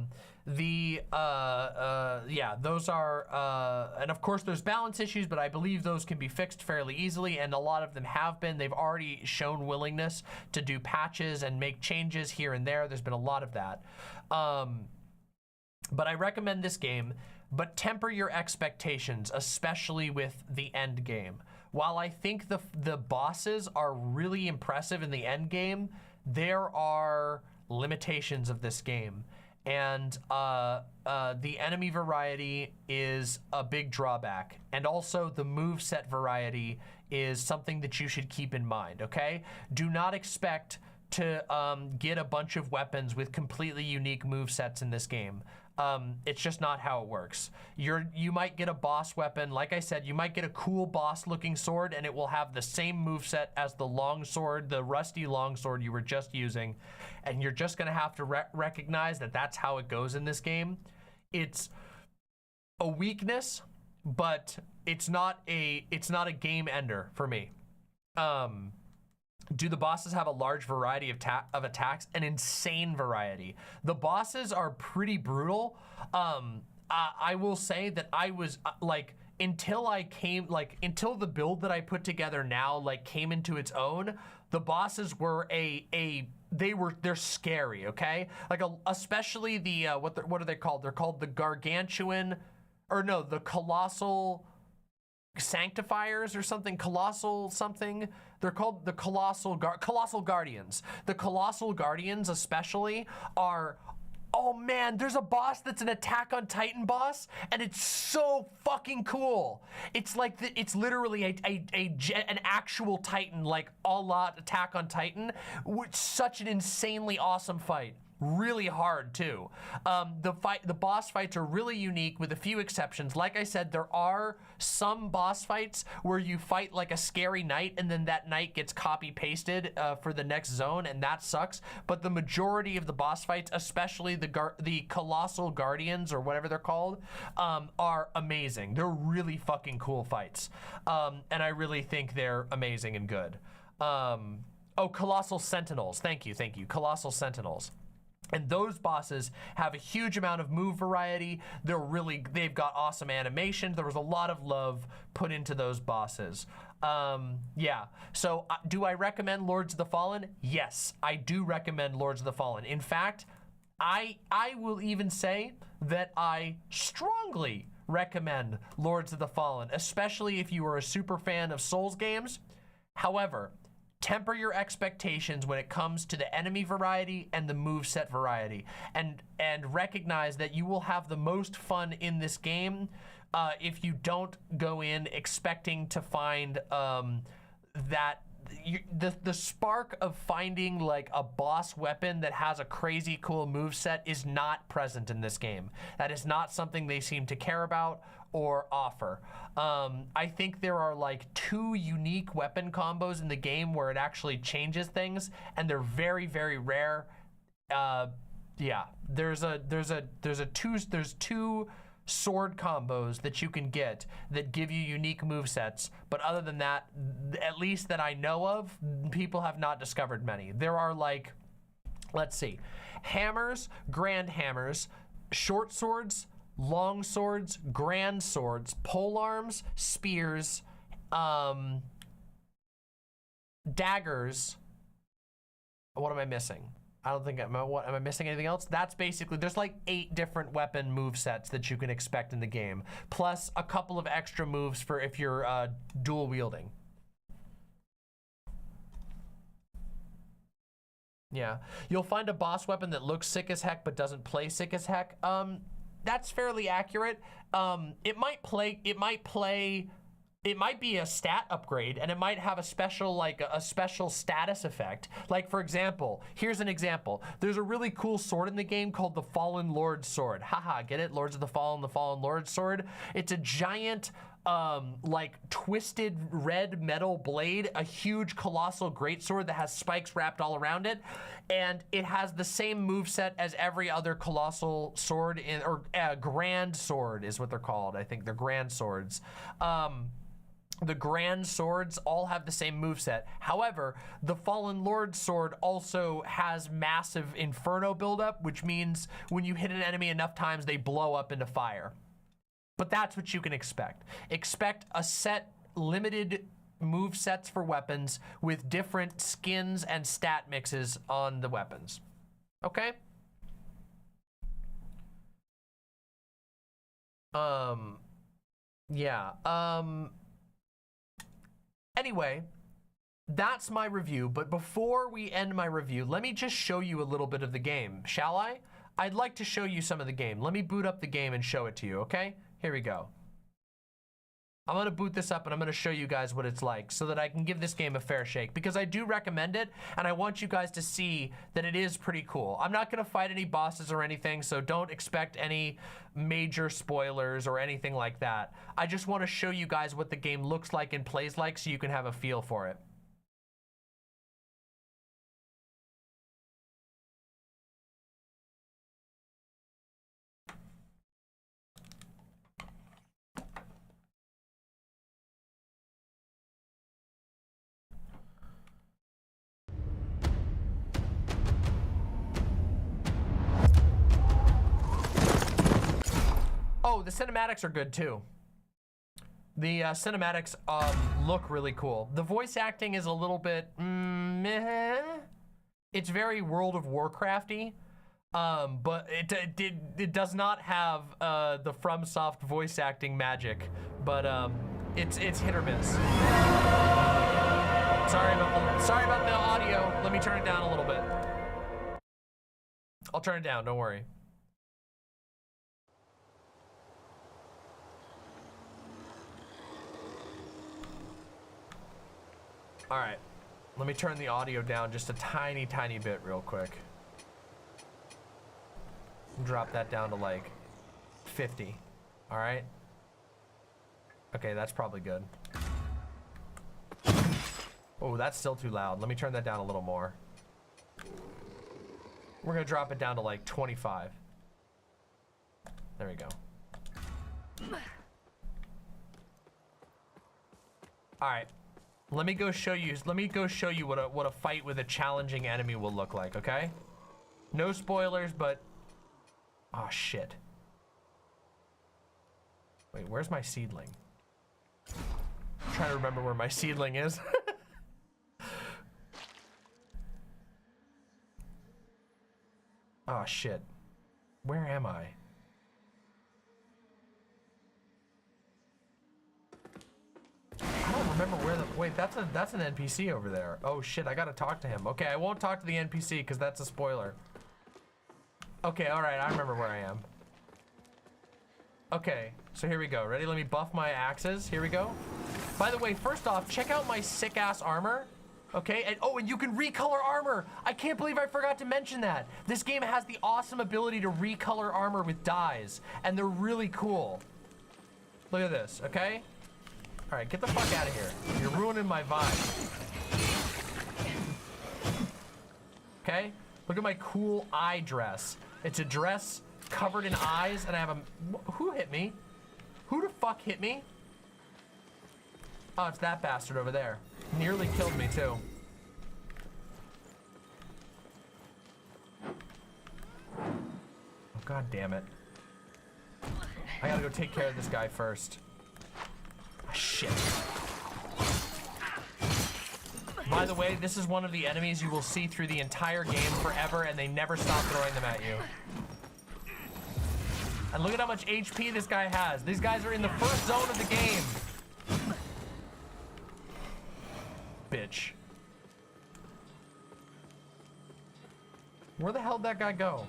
those are, and of course there's balance issues, but I believe those can be fixed fairly easily, and a lot of them have been. They've already shown willingness to do patches and make changes here and there. There's been a lot of that. But I recommend this game, but temper your expectations, especially with the end game. While I think the bosses are really impressive in the end game, there are limitations of this game. And the enemy variety is a big drawback, and also the moveset variety is something that you should keep in mind, okay? Do not expect to get a bunch of weapons with completely unique movesets in this game. It's just not how it works. You might get a boss weapon, like I said, you might get a cool boss looking sword and it will have the same moveset as the longsword, the rusty longsword you were just using, and you're just gonna have to recognize that that's how it goes in this game. It's a weakness, but it's not a game ender for me. Do the bosses have a large variety of attacks? An insane variety. The bosses are pretty brutal. I will say that I was like, until the build that I put together now like came into its own, the bosses were they're scary, okay? Like especially the what are they called? They're called the gargantuan, or no, the colossal sanctifiers or something, colossal something. They're called the colossal guardians. The colossal guardians especially are, oh man, there's a boss that's an Attack on Titan boss, and it's so fucking cool. It's like it's literally an actual Titan, like a la Attack on Titan. Such an insanely awesome fight. Really hard too. The boss fights are really unique with a few exceptions. Like I said, there are some boss fights where you fight like a scary knight and then that knight gets copy pasted for the next zone, and that sucks. But the majority of the boss fights, especially the colossal guardians or whatever they're called, are amazing. They're really fucking cool fights. And I really think they're amazing and good. Oh, colossal sentinels. Thank you. Colossal sentinels. And those bosses have a huge amount of move variety. They've got awesome animation. There was a lot of love put into those bosses. Yeah, so do I recommend Lords of the Fallen? Yes, I do recommend Lords of the Fallen. In fact, I will even say that I strongly recommend Lords of the Fallen, especially if you are a super fan of Souls games. However, temper your expectations when it comes to the enemy variety and the moveset variety, and recognize that you will have the most fun in this game if you don't go in expecting to find the spark of finding like a boss weapon that has a crazy cool moveset is not present in this game. That is not something they seem to care about or offer. I think there are like 2 unique weapon combos in the game where it actually changes things, and they're very, very rare. Yeah, there's 2 sword combos that you can get that give you unique movesets, but other than that, at least that I know of, people have not discovered many. There are like, let's see, hammers, grand hammers, short swords, long swords, grand swords, polearms, spears, daggers. What am I missing? I don't think am I missing anything else? That's basically, there's like 8 different weapon move sets that you can expect in the game, plus a couple of extra moves for if you're dual wielding. Yeah, you'll find a boss weapon that looks sick as heck but doesn't play sick as heck. That's fairly accurate. It might be a stat upgrade, and it might have a special, like a special status effect. Like for example, here's an example. There's a really cool sword in the game called the Fallen Lord Sword. Haha, get it? Lords of the Fallen Lord Sword. It's a giant, like twisted red metal blade, a huge colossal greatsword that has spikes wrapped all around it, and it has the same moveset as every other colossal sword or grand sword is what they're called. I think they're grand swords. The grand swords all have the same moveset. However, the Fallen Lord sword also has massive inferno buildup, which means when you hit an enemy enough times, they blow up into fire. But that's what you can expect. Expect a set limited move sets for weapons with different skins and stat mixes on the weapons. Okay? Yeah. Anyway, that's my review, but before we end my review, let me just show you a little bit of the game, shall I? I'd like to show you some of the game. Let me boot up the game and show it to you, okay? Here we go. I'm gonna boot this up and I'm gonna show you guys what it's like so that I can give this game a fair shake, because I do recommend it and I want you guys to see that it is pretty cool. I'm not gonna fight any bosses or anything, so don't expect any major spoilers or anything like that. I just want to show you guys what the game looks like and plays like so you can have a feel for it. Oh, the cinematics are good too. The cinematics look really cool. The voice acting is a little bit meh. It's very World of Warcrafty, but it does not have the FromSoft voice acting magic. But it's hit or miss. Sorry about the audio. Let me turn it down a little bit. I'll turn it down. Don't worry. All right, let me turn the audio down just a tiny bit real quick. Drop that down to like 50, all right? Okay, that's probably good. Oh, that's still too loud. Let me turn that down a little more. We're gonna drop it down to like 25. There we go. All right. Let me go show you what a fight with a challenging enemy will look like, okay? No spoilers, but oh shit. Wait, where's my seedling? I'm trying to remember where my seedling is. Oh shit. Where am I? I don't remember where the, wait, that's an NPC over there. Oh shit, I gotta talk to him. Okay, I won't talk to the NPC because that's a spoiler. Okay, all right, I remember where I am. Okay, so here we go. Ready? Let me buff my axes. Here we go. By the way, first off, check out my sick ass armor. Okay, and oh, and you can recolor armor. I can't believe I forgot to mention that. This game has the awesome ability to recolor armor with dyes, and they're really cool. Look at this, okay? All right, get the fuck out of here. You're ruining my vibe. Okay? Look at my cool eye dress. It's a dress covered in eyes, and I have a... Who hit me? Who the fuck hit me? Oh, it's that bastard over there. Nearly killed me, too. Oh, god damn it. I gotta go take care of this guy first. Shit. By the way, this is one of the enemies you will see through the entire game forever, and they never stop throwing them at you. And look at how much HP this guy has. These guys are in the first zone of the game. Bitch. Where the hell did that guy go?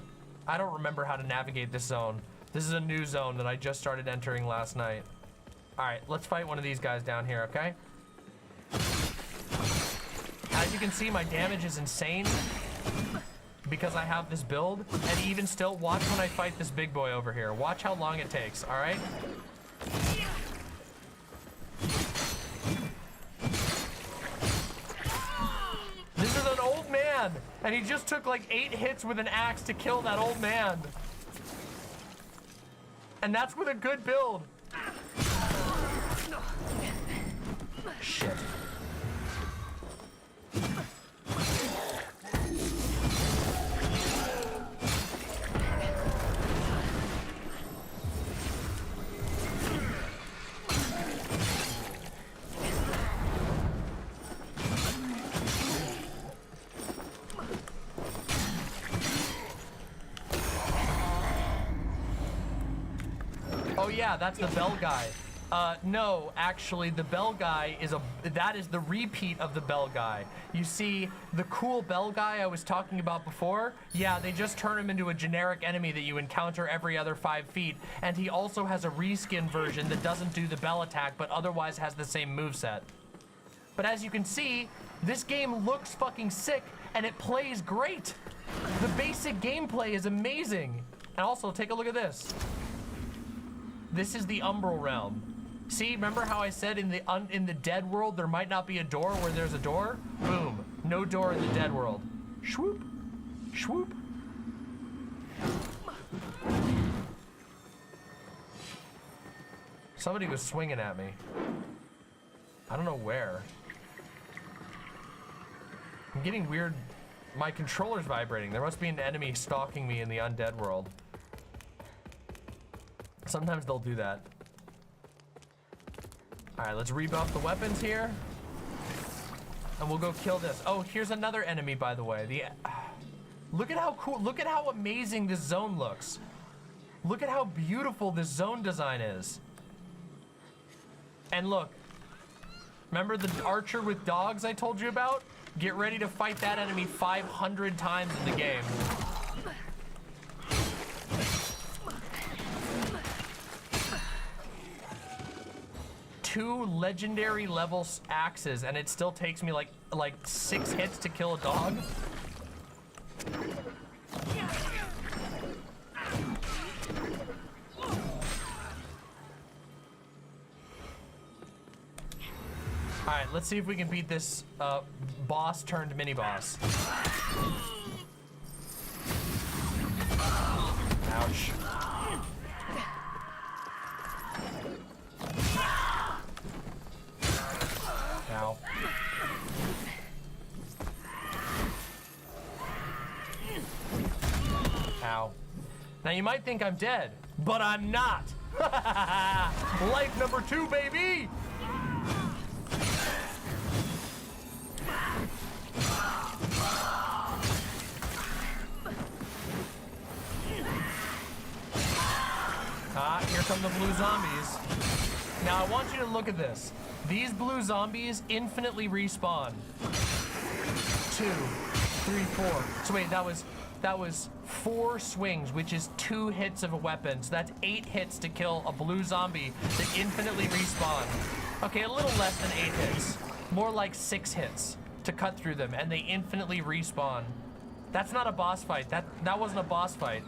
I don't remember how to navigate this zone. This is a new zone that I just started entering last night. All right, let's fight one of these guys down here, okay? As you can see, my damage is insane because I have this build, and even still, watch when I fight this big boy over here. Watch how long it takes, all right? This is an old man, and he just took like 8 hits with an axe to kill that old man. And that's with a good build. Shit. Oh yeah, that's the bell guy. No, actually, the bell guy that is the repeat of the bell guy. You see, the cool bell guy I was talking about before, yeah, they just turn him into a generic enemy that you encounter every other 5 feet, and he also has a reskin version that doesn't do the bell attack, but otherwise has the same moveset. But as you can see, this game looks fucking sick, and it plays great. The basic gameplay is amazing. And also, take a look at this. This is the Umbral Realm. See, remember how I said in the dead world there might not be a door where there's a door? Boom. No door in the dead world. Shwoop. Shwoop. Somebody was swinging at me. I don't know where. I'm getting weird. My controller's vibrating. There must be an enemy stalking me in the undead world. Sometimes they'll do that. All right, let's rebuff the weapons here. And we'll go kill this. Oh, here's another enemy, by the way. Look at how cool, look at how amazing this zone looks. Look at how beautiful this zone design is. And look, remember the archer with dogs I told you about? Get ready to fight that enemy 500 times in the game. Two legendary level axes, and it still takes me like 6 hits to kill a dog. All right, let's see if we can beat this boss turned mini boss. Ouch. Ow. Ow. Now you might think I'm dead, but I'm not. Life number 2, baby. Here come the blue zombies. Now I want you to look at this. These blue zombies infinitely respawn. 2, 3, 4. So wait, that was 4 swings, which is 2 hits of a weapon. So that's 8 hits to kill a blue zombie that infinitely respawn. Okay, a little less than 8 hits. More like 6 hits to cut through them, and they infinitely respawn. That's not a boss fight. That wasn't a boss fight.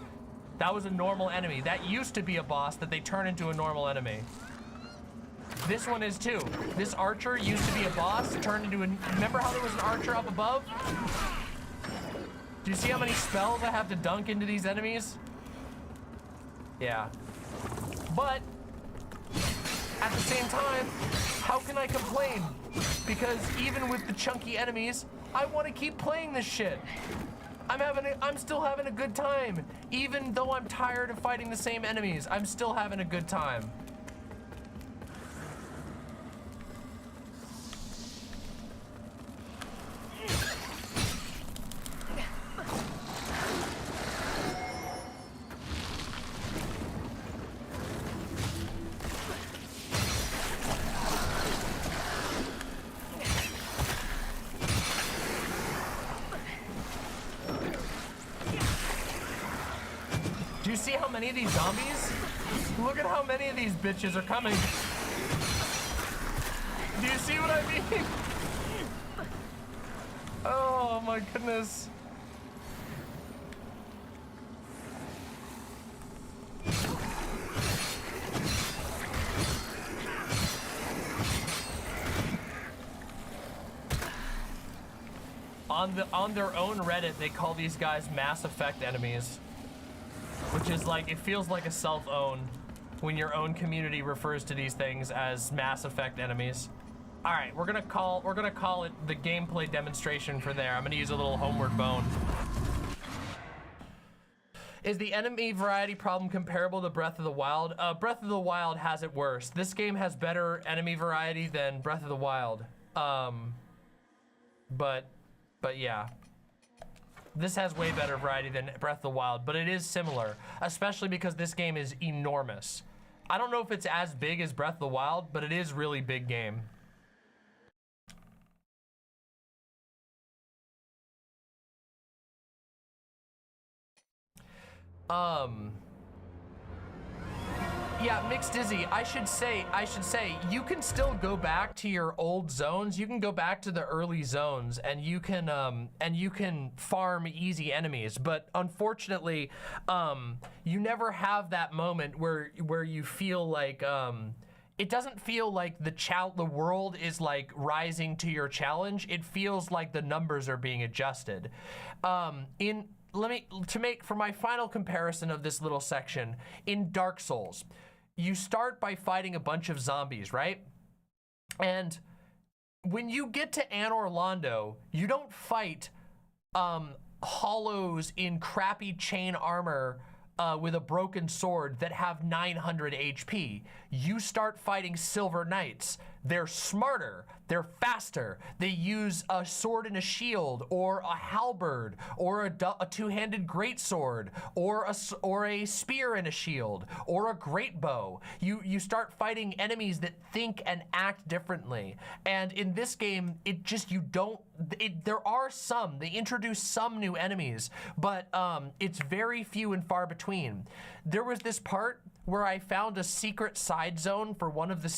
That was a normal enemy. That used to be a boss that they turn into a normal enemy. This one is too. This archer used to be a boss, turned into a... Remember how there was an archer up above? Do you see how many spells I have to dunk into these enemies? Yeah. But, at the same time, how can I complain? Because even with the chunky enemies, I want to keep playing this shit. I'm still having a good time. Even though I'm tired of fighting the same enemies, I'm still having a good time. Do you see how many of these zombies? Look at how many of these bitches are coming. Do you see what I mean? Oh my goodness. On their own Reddit, they call these guys Mass Effect enemies. Which is like, it feels like a self-own when your own community refers to these things as Mass Effect enemies. All right, we're gonna call it the gameplay demonstration for there. I'm gonna use a little homeward bone. Is the enemy variety problem comparable to Breath of the Wild? Breath of the Wild has it worse. This game has better enemy variety than Breath of the Wild. But yeah. This has way better variety than Breath of the Wild, but it is similar, especially because this game is enormous. I don't know if it's as big as Breath of the Wild, but it is really big game. Yeah, Mixed Dizzy, I should say, you can still go back to your old zones. You can go back to the early zones and you can farm easy enemies. But unfortunately, you never have that moment where you feel like, it doesn't feel like the world is like rising to your challenge. It feels like the numbers are being adjusted. For my final comparison of this little section, in Dark Souls, you start by fighting a bunch of zombies, right? And when you get to Anor Londo, you don't fight hollows in crappy chain armor with a broken sword that have 900 HP. You start fighting Silver Knights. They're smarter, they're faster. They use a sword and a shield, or a halberd, or a two-handed greatsword, or a spear and a shield, or a great bow. You start fighting enemies that think and act differently. And in this game, they introduce some new enemies, but it's very few and far between. There was this part where I found a secret side zone for the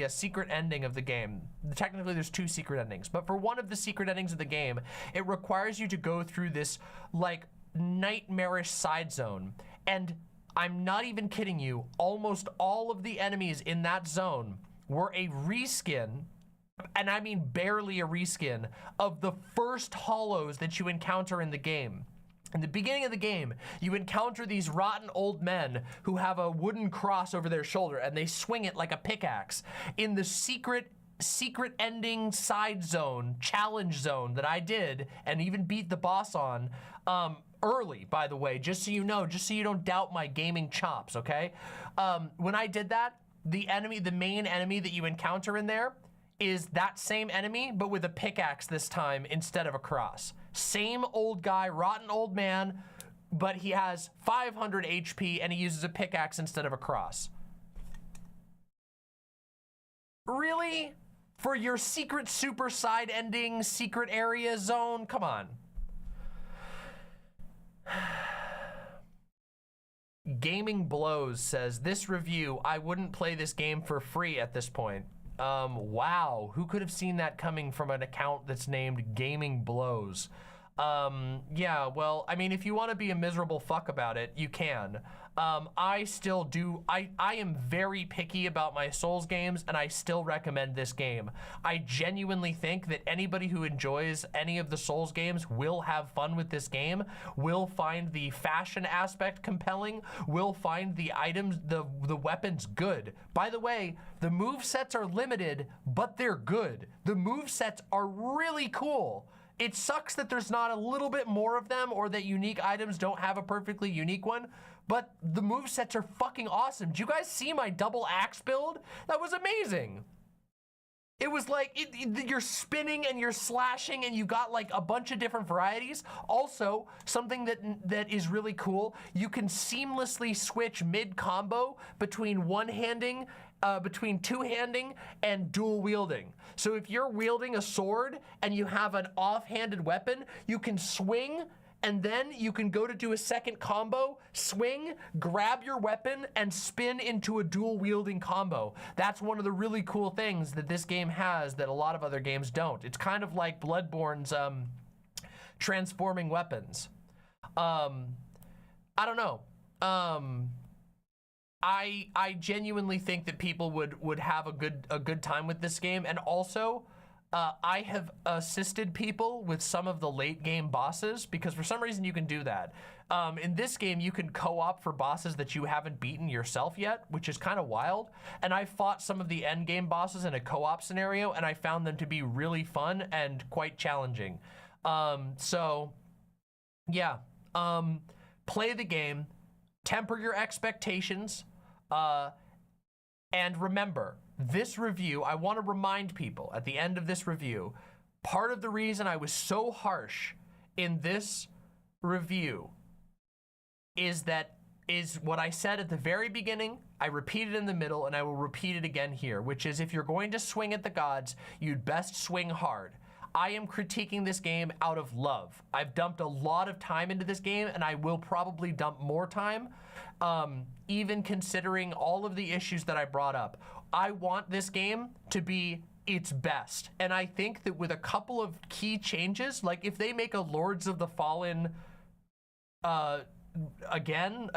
secret ending of the game. Technically, there's 2 secret endings, but for one of the secret endings of the game, it requires you to go through this like nightmarish side zone. And I'm not even kidding you, almost all of the enemies in that zone were a reskin, and I mean barely a reskin, of the first hollows that you encounter in the game. In the beginning of the game, you encounter these rotten old men who have a wooden cross over their shoulder and they swing it like a pickaxe. In the secret ending side zone, challenge zone that I did and even beat the boss on, early, by the way, just so you know, just so you don't doubt my gaming chops, okay? When I did that, the main enemy that you encounter in there is that same enemy, but with a pickaxe this time instead of a cross. Same old guy, rotten old man, but he has 500 HP and he uses a pickaxe instead of a cross. Really? For your secret super side ending, secret area zone? Come on. Gaming Blows says, this review, I wouldn't play this game for free at this point. Wow, who could have seen that coming from an account that's named Gaming Blows? Yeah, well, I mean, if you want to be a miserable fuck about it, you can. I still do. I am very picky about my Souls games, and I still recommend this game. I genuinely think that anybody who enjoys any of the Souls games will have fun with this game, will find the fashion aspect compelling, will find the items, the weapons good. By the way, the movesets are limited, but they're good. The movesets are really cool. It sucks that there's not a little bit more of them, or that unique items don't have a perfectly unique one, but the movesets are fucking awesome. Did you guys see my double axe build? That was amazing. It was like, you're spinning and you're slashing and you got like a bunch of different varieties. Also, something that is really cool, you can seamlessly switch mid-combo between one-handing, between two-handing and dual wielding. So if you're wielding a sword and you have an off-handed weapon, you can swing and then you can go to do a second combo, swing, grab your weapon, and spin into a dual wielding combo. That's one of the really cool things that this game has that a lot of other games don't. It's kind of like Bloodborne's transforming weapons. I don't know. I genuinely think that people would have a good time with this game, and also I have assisted people with some of the late game bosses because for some reason you can do that. In this game, you can co-op for bosses that you haven't beaten yourself yet, which is kind of wild. And I fought some of the end game bosses in a co-op scenario, and I found them to be really fun and quite challenging. So yeah, play the game, temper your expectations, and remember, this review, I want to remind people at the end of this review, part of the reason I was so harsh in this review is that is what I said at the very beginning, I repeated in the middle, and I will repeat it again here, which is if you're going to swing at the gods, you'd best swing hard. I am critiquing this game out of love. I've dumped a lot of time into this game, and I will probably dump more time, even considering all of the issues that I brought up. I want this game to be its best. And I think that with a couple of key changes, like if they make a Lords of the Fallen again,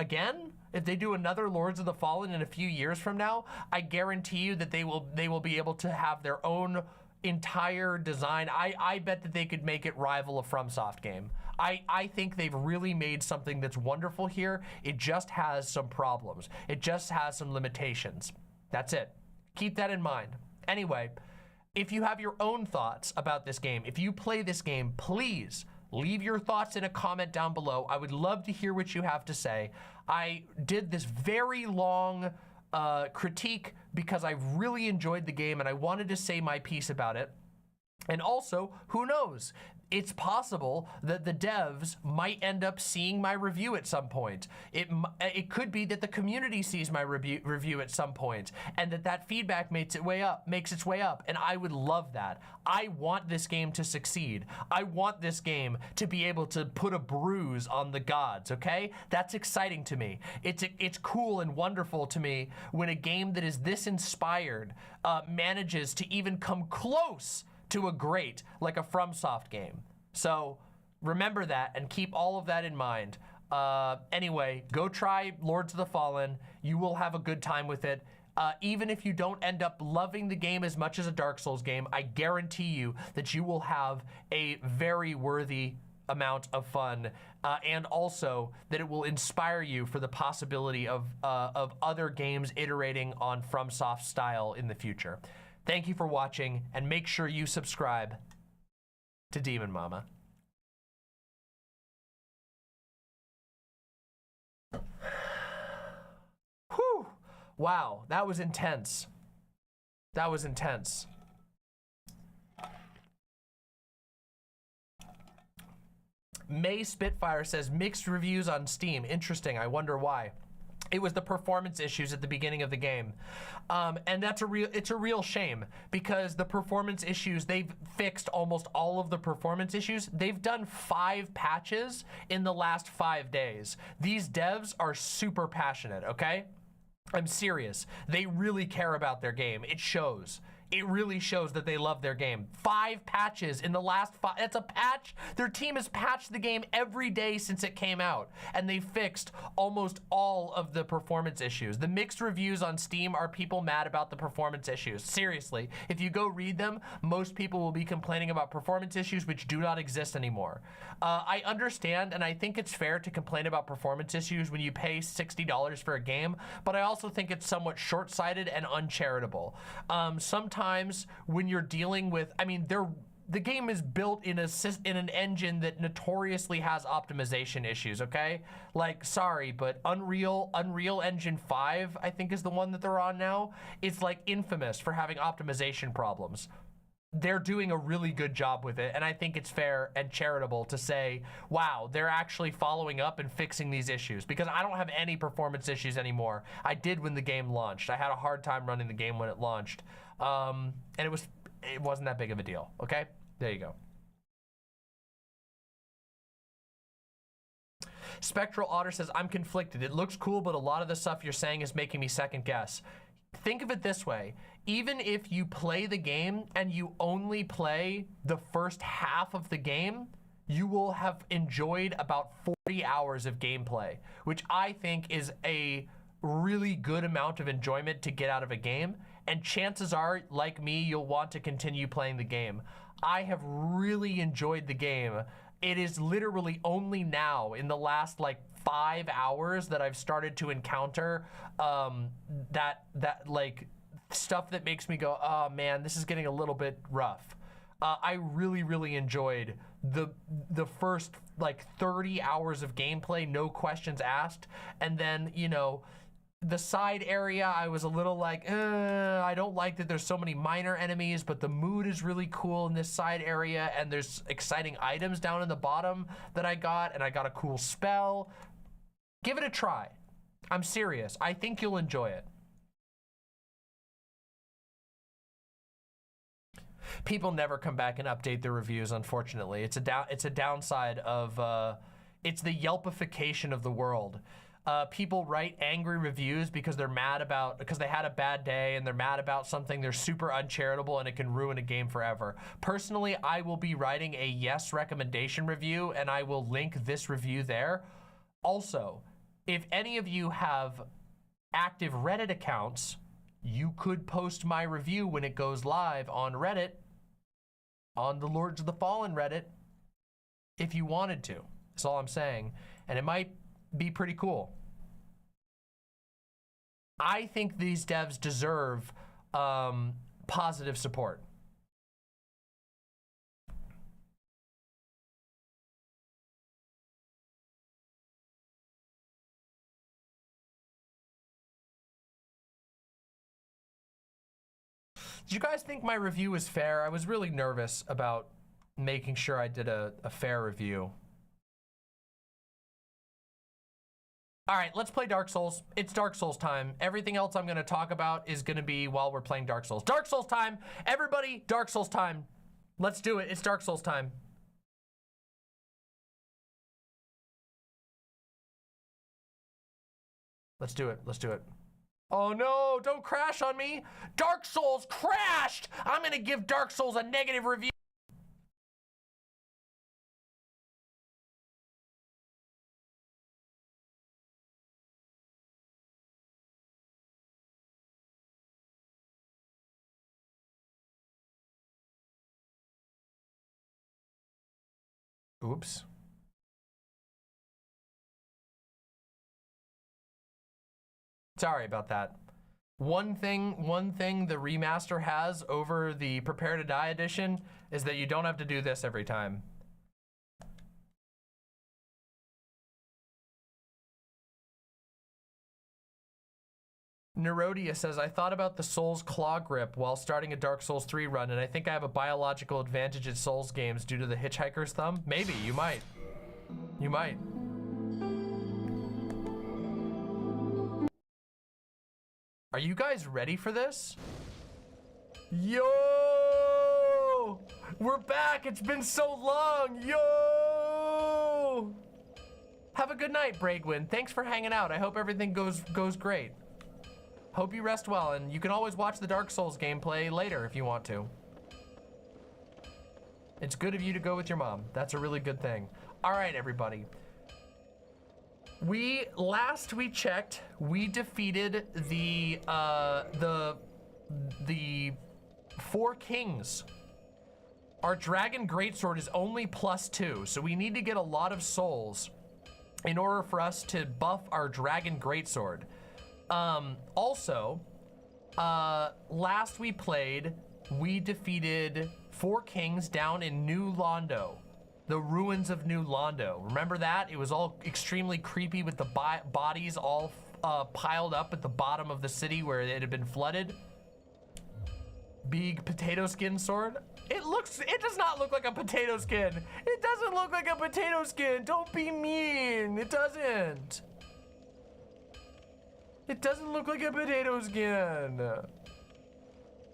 if they do another Lords of the Fallen in a few years from now, I guarantee you that they will be able to have their own entire design. I bet that they could make it rival a FromSoft game. I think they've really made something that's wonderful here. It just has some problems. It just has some limitations. That's it. Keep that in mind. Anyway, if you have your own thoughts about this game, if you play this game, please leave your thoughts in a comment down below. I would love to hear what you have to say. I did this very long critique because I really enjoyed the game and I wanted to say my piece about it. And also, who knows? It's possible that the devs might end up seeing my review at some point. It could be that the community sees my review at some point, and that feedback makes its way up, and I would love that. I want this game to succeed. I want this game to be able to put a bruise on the gods, okay? That's exciting to me. It's cool and wonderful to me when a game that is this inspired manages to even come close to a great, like a FromSoft game. So remember that and keep all of that in mind. Anyway, go try Lords of the Fallen. You will have a good time with it. Even if you don't end up loving the game as much as a Dark Souls game, I guarantee you that you will have a very worthy amount of fun, and also that it will inspire you for the possibility of other games iterating on FromSoft style in the future. Thank you for watching, and make sure you subscribe to Demon Mama. Whew. Wow, that was intense. That was intense. May Spitfire says mixed reviews on Steam. Interesting, I wonder why. It was the performance issues at the beginning of the game. And it's a real shame because the performance issues, they've fixed almost all of the performance issues. They've done 5 patches in the last 5 days. These devs are super passionate, okay? I'm serious. They really care about their game. It shows. It really shows that they love their game. 5 patches in the last 5. That's a patch. Their team has patched the game every day since it came out, and they fixed almost all of the performance issues. The mixed reviews on Steam are people mad about the performance issues. Seriously, if you go read them, most people will be complaining about performance issues which do not exist anymore. I understand, and I think it's fair to complain about performance issues when you pay $60 for a game, but I also think it's somewhat short-sighted and uncharitable. Sometimes when you're dealing with, I mean, the game is built in an engine that notoriously has optimization issues, okay? Like, sorry, but Unreal Engine 5, I think is the one that they're on now. It's like infamous for having optimization problems. They're doing a really good job with it, and I think it's fair and charitable to say, wow, they're actually following up and fixing these issues, because I don't have any performance issues anymore. I did when the game launched. I had a hard time running the game when it launched, and it wasn't that big of a deal, okay? There you go. Spectral Otter says, I'm conflicted. It looks cool, but a lot of the stuff you're saying is making me second guess. Think of it this way. Even if you play the game and you only play the first half of the game, you will have enjoyed about 40 hours of gameplay, which I think is a really good amount of enjoyment to get out of a game. And chances are, like me, you'll want to continue playing the game. I have really enjoyed the game. It is literally only now in the last like 5 hours that I've started to encounter that like stuff that makes me go, oh man, this is getting a little bit rough. I really enjoyed the first like 30 hours of gameplay, no questions asked, and then, you know, the side area, I was a little like, I don't like that there's so many minor enemies, but the mood is really cool in this side area, and there's exciting items down in the bottom that I got, and I got a cool spell. Give it a try. I'm serious. I think you'll enjoy it. People never come back and update their reviews, unfortunately. It's a downside of it's the Yelpification of the world. People write angry reviews because they're mad because they had a bad day and they're mad about something. They're super uncharitable and it can ruin a game forever. Personally, I will be writing a yes recommendation review and I will link this review there. Also, if any of you have active Reddit accounts, you could post my review when it goes live on Reddit, on the Lords of the Fallen Reddit, if you wanted to. That's all I'm saying. And it might be pretty cool. I think these devs deserve positive support. Did you guys think my review was fair? I was really nervous about making sure I did a fair review. All right, let's play Dark Souls. It's Dark Souls time. Everything else I'm gonna talk about is gonna be while we're playing Dark Souls. Dark Souls time! Everybody, Dark Souls time. Let's do it, it's Dark Souls time. Let's do it, let's do it. Oh no, don't crash on me. Dark Souls crashed! I'm gonna give Dark Souls a negative review. Oops. Sorry about that. One thing the remaster has over the Prepare to Die edition is that you don't have to do this every time. Nerodia says, I thought about the Souls claw grip while starting a Dark Souls 3 run, and I think I have a biological advantage at Souls games due to the hitchhiker's thumb. Maybe, you might. You might. Are you guys ready for this? Yo! We're back! It's been so long! Yo! Have a good night, Bragwin. Thanks for hanging out. I hope everything goes great. Hope you rest well, and you can always watch the Dark Souls gameplay later if you want to. It's good of you to go with your mom. That's a really good thing. All right, everybody. Last we checked, we defeated the 4 kings. Our dragon greatsword is only +2, so we need to get a lot of souls in order for us to buff our dragon greatsword. Also, last we played, we defeated 4 kings down in New Londo, the ruins of New Londo. Remember that? It was all extremely creepy with the bodies all piled up at the bottom of the city where it had been flooded. Big potato skin sword. It does not look like a potato skin. It doesn't look like a potato skin. Don't be mean. It doesn't. It doesn't look like a potato skin.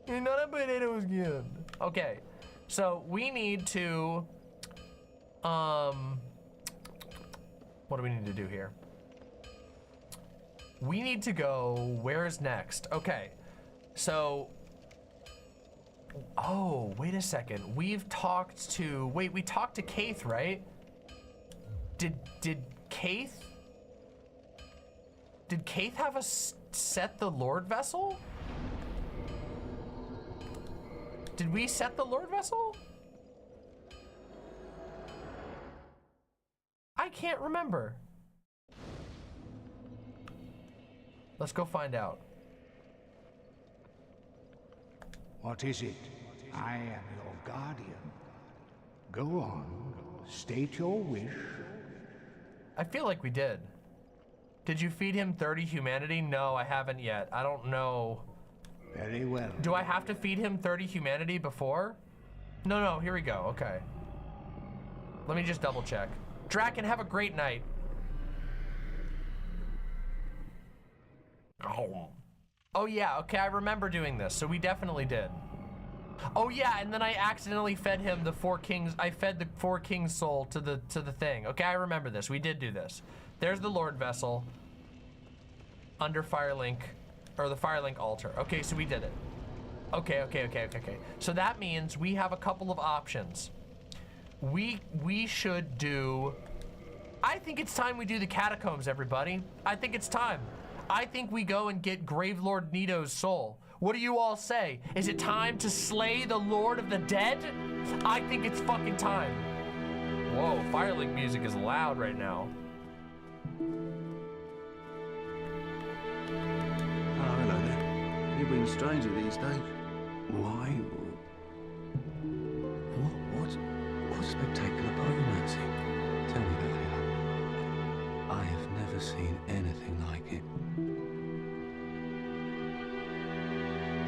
It's not a potato skin. Okay, so we need to, what do we need to do here? We need to go, where's next? Okay, so, oh, wait a second. We've talked to, we talked to Kaith, right? Did Kaith have a set the Lord Vessel? Did we set the Lord Vessel? I can't remember. Let's go find out. What is it? I am your guardian. Go on, state your wish. I feel like we did. Did you feed him 30 humanity? No, I haven't yet. I don't know. Very well. Do I have to feed him 30 humanity before? No, here we go, okay. Let me just double check. Draken, have a great night. Oh yeah, okay, I remember doing this, so we definitely did. Oh yeah, and then I accidentally fed him the 4 kings. I fed the 4 kings soul to the thing. Okay, I remember this. We did do this. There's the Lord vessel under Firelink, or the Firelink altar. Okay, so we did it. Okay. So that means we have a couple of options. We should do. I think it's time we do the catacombs, everybody. I think it's time. I think we go and get Gravelord Nito's soul. What do you all say? Is it time to slay the Lord of the Dead? I think it's fucking time. Whoa, Firelink music is loud right now. Oh, hello there. You've been a stranger these days. Why? What spectacular pyromancy? Tell me about it. I have never seen anything like it.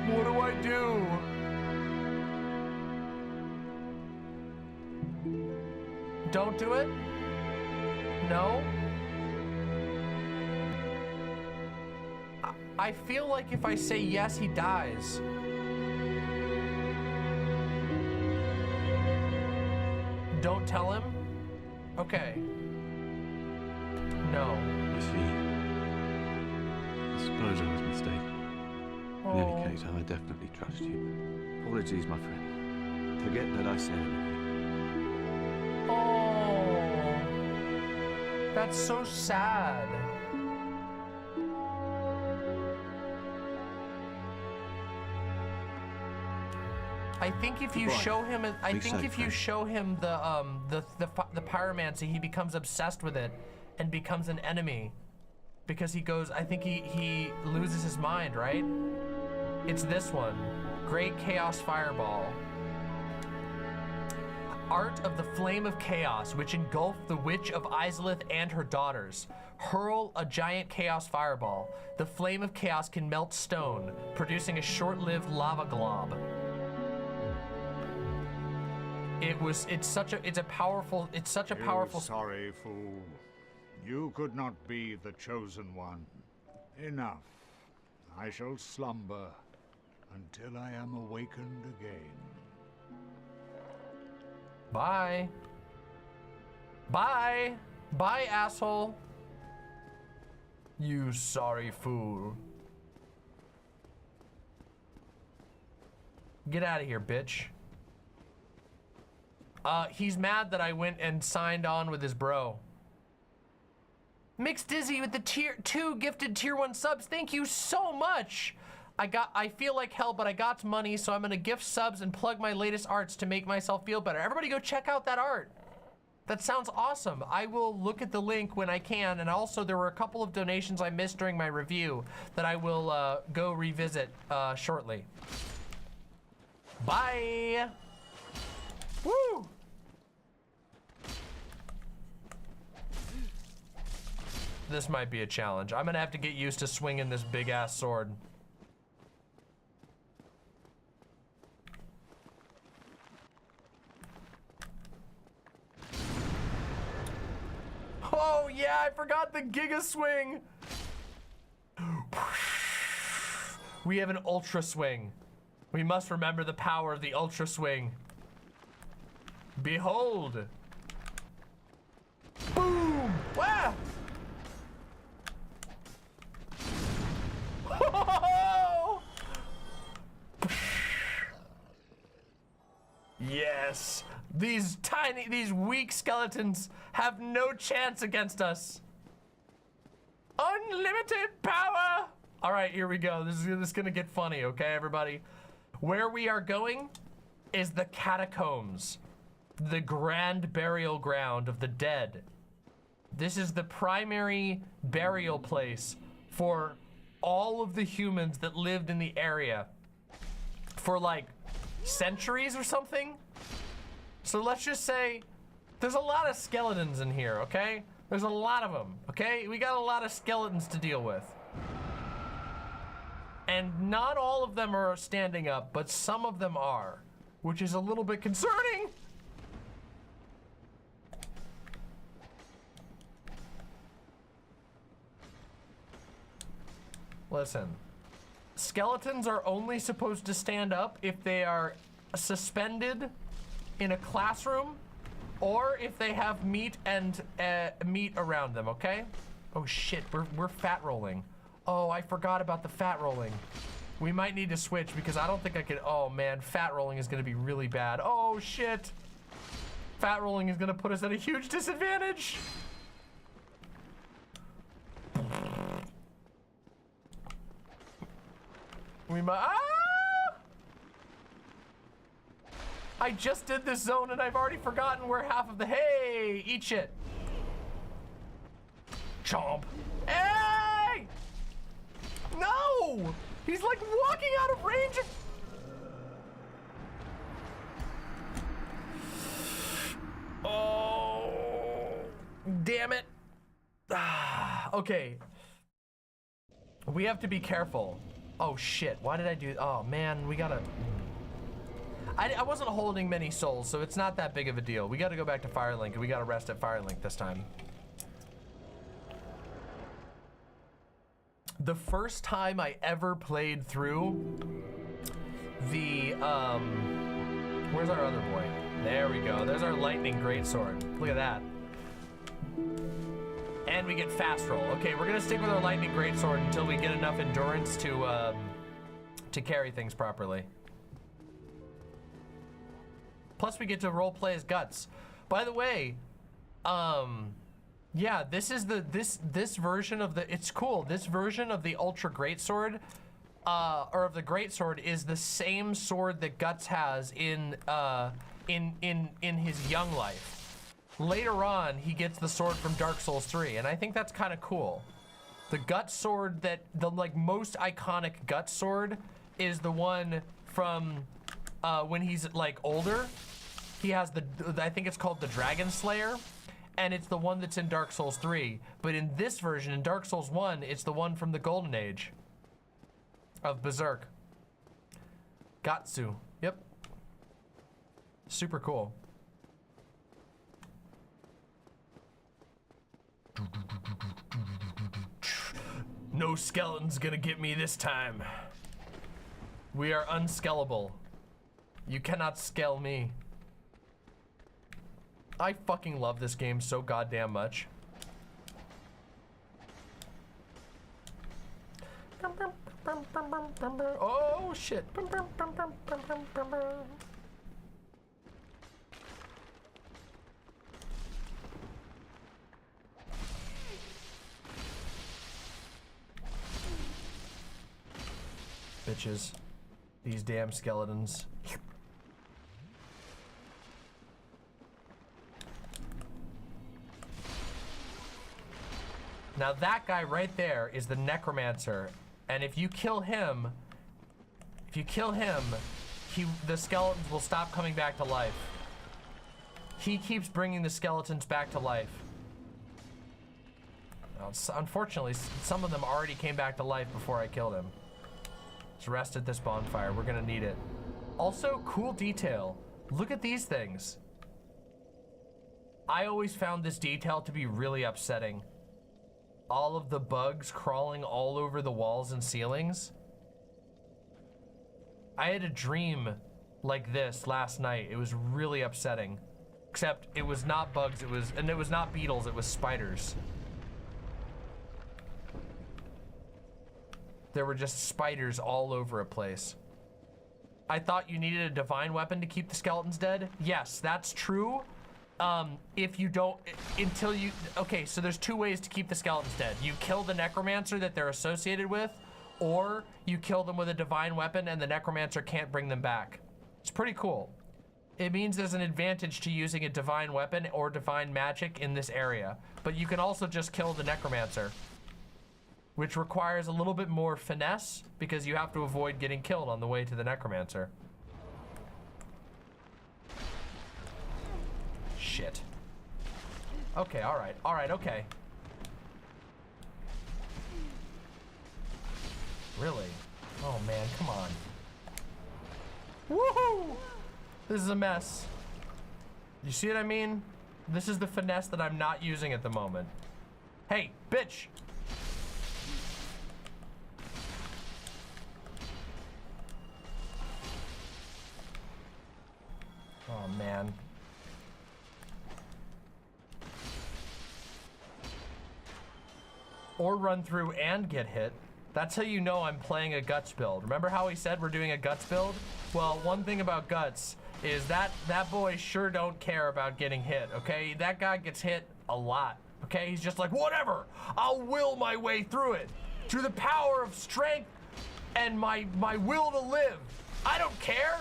What do I do? Don't do it? No? I feel like if I say yes, he dies. Don't tell him? Okay. No. I see. I suppose I was mistaken. In any case, I definitely trust you. Apologies, my friend. Forget that I said anything. Oh. That's so sad. I think if you show him, the pyromancy, he becomes obsessed with it and becomes an enemy, because he goes. I think he loses his mind, right? It's this one, Great Chaos Fireball. Art of the Flame of Chaos, which engulfed the Witch of Islith and her daughters. Hurl a giant chaos fireball. The Flame of Chaos can melt stone, producing a short-lived lava glob. It's such a powerful. Sorry, fool. You could not be the chosen one. Enough. I shall slumber until I am awakened again. Bye. Bye. Bye, asshole. You sorry fool. Get out of here, bitch. He's mad that I went and signed on with his bro. Mixed Dizzy with the tier 2 gifted tier 1 subs. Thank you so much. I feel like hell, but I got money, so I'm gonna gift subs and plug my latest arts to make myself feel better. Everybody go check out that art. That sounds awesome. I will look at the link when I can, and also there were a couple of donations I missed during my review that I will go revisit shortly. Bye. Woo! This might be a challenge. I'm gonna have to get used to swinging this big ass sword. Oh yeah, I forgot the Giga Swing. We have an Ultra Swing. We must remember the power of the Ultra Swing. Behold. Boom! Wow! Yes, these weak skeletons have no chance against us. Unlimited power. All right, here we go. This is gonna get funny, okay, everybody? Where we are going is the catacombs, the grand burial ground of the dead. This is the primary burial place for all of the humans that lived in the area for like centuries or something. So let's just say there's a lot of skeletons in here, okay? There's a lot of them, okay? We got a lot of skeletons to deal with. And not all of them are standing up, but some of them are, which is a little bit concerning. Listen. Skeletons are only supposed to stand up if they are suspended in a classroom or if they have meat and meat around them, okay? Oh shit, we're fat rolling. Oh, I forgot about the fat rolling. We might need to switch because I don't think I can. Oh man, fat rolling is gonna be really bad. Oh shit. Fat rolling is gonna put us at a huge disadvantage. We might. Ah! I just did this zone and I've already forgotten where half of the. Hey, eat shit. Chomp. Hey! No! He's like walking out of range of. Oh, damn it. Okay. We have to be careful. Oh shit, why did I do? Oh man, we gotta. I wasn't holding many souls, so it's not that big of a deal. We gotta go back to Firelink and we gotta rest at Firelink this time. The first time I ever played through the, where's our other boy? There we go. There's our lightning greatsword. Look at that. And we get fast roll. Okay, we're gonna stick with our lightning greatsword until we get enough endurance to carry things properly. Plus we get to role play as Guts. By the way, yeah, this is the this version of the, it's cool. This version of the Ultra Greatsword, or of the Greatsword, is the same sword that Guts has in his young life. Later on, he gets the sword from Dark Souls 3, and I think that's kind of cool. The Guts sword that, the like most iconic Guts sword is the one from when he's like older. He has the, I think it's called the Dragon Slayer, and it's the one that's in Dark Souls 3. But in this version, in Dark Souls 1, it's the one from the Golden Age of Berzerk. Gatsu, yep. Super cool. No skeleton's gonna get me this time. We are unscalable. You cannot scale me. I fucking love this game so goddamn much. Oh shit. Bitches. These damn skeletons. Now that guy right there is the Necromancer, and if you kill him, the skeletons will stop coming back to life. He keeps bringing the skeletons back to life. Now, unfortunately, some of them already came back to life before I killed him. Let's rest at this bonfire. We're gonna need it. Also, cool detail. Look at these things. I always found this detail to be really upsetting. All of the bugs crawling all over the walls and ceilings. I had a dream like this last night. It was really upsetting. Except it was not bugs, it was not beetles, it was spiders. There were just spiders all over a place. I thought you needed a divine weapon to keep the skeletons dead. Yes, that's true. If you don't, until you, okay, so there's two ways to keep the skeletons dead. You kill the necromancer that they're associated with, or you kill them with a divine weapon and the necromancer can't bring them back. It's pretty cool. It means there's an advantage to using a divine weapon or divine magic in this area, but you can also just kill the necromancer, which requires a little bit more finesse because you have to avoid getting killed on the way to the necromancer. Shit. Okay, alright, okay. Really? Oh man, come on. Woohoo! This is a mess. You see what I mean? This is the finesse that I'm not using at the moment. Hey, bitch! Oh, man. Or run through and get hit. That's how you know I'm playing a guts build. Remember how he said we're doing a guts build? Well, one thing about guts is that boy sure don't care about getting hit, okay? That guy gets hit a lot, okay? He's just like, whatever, I'll will my way through it. Through the power of strength and my will to live. I don't care.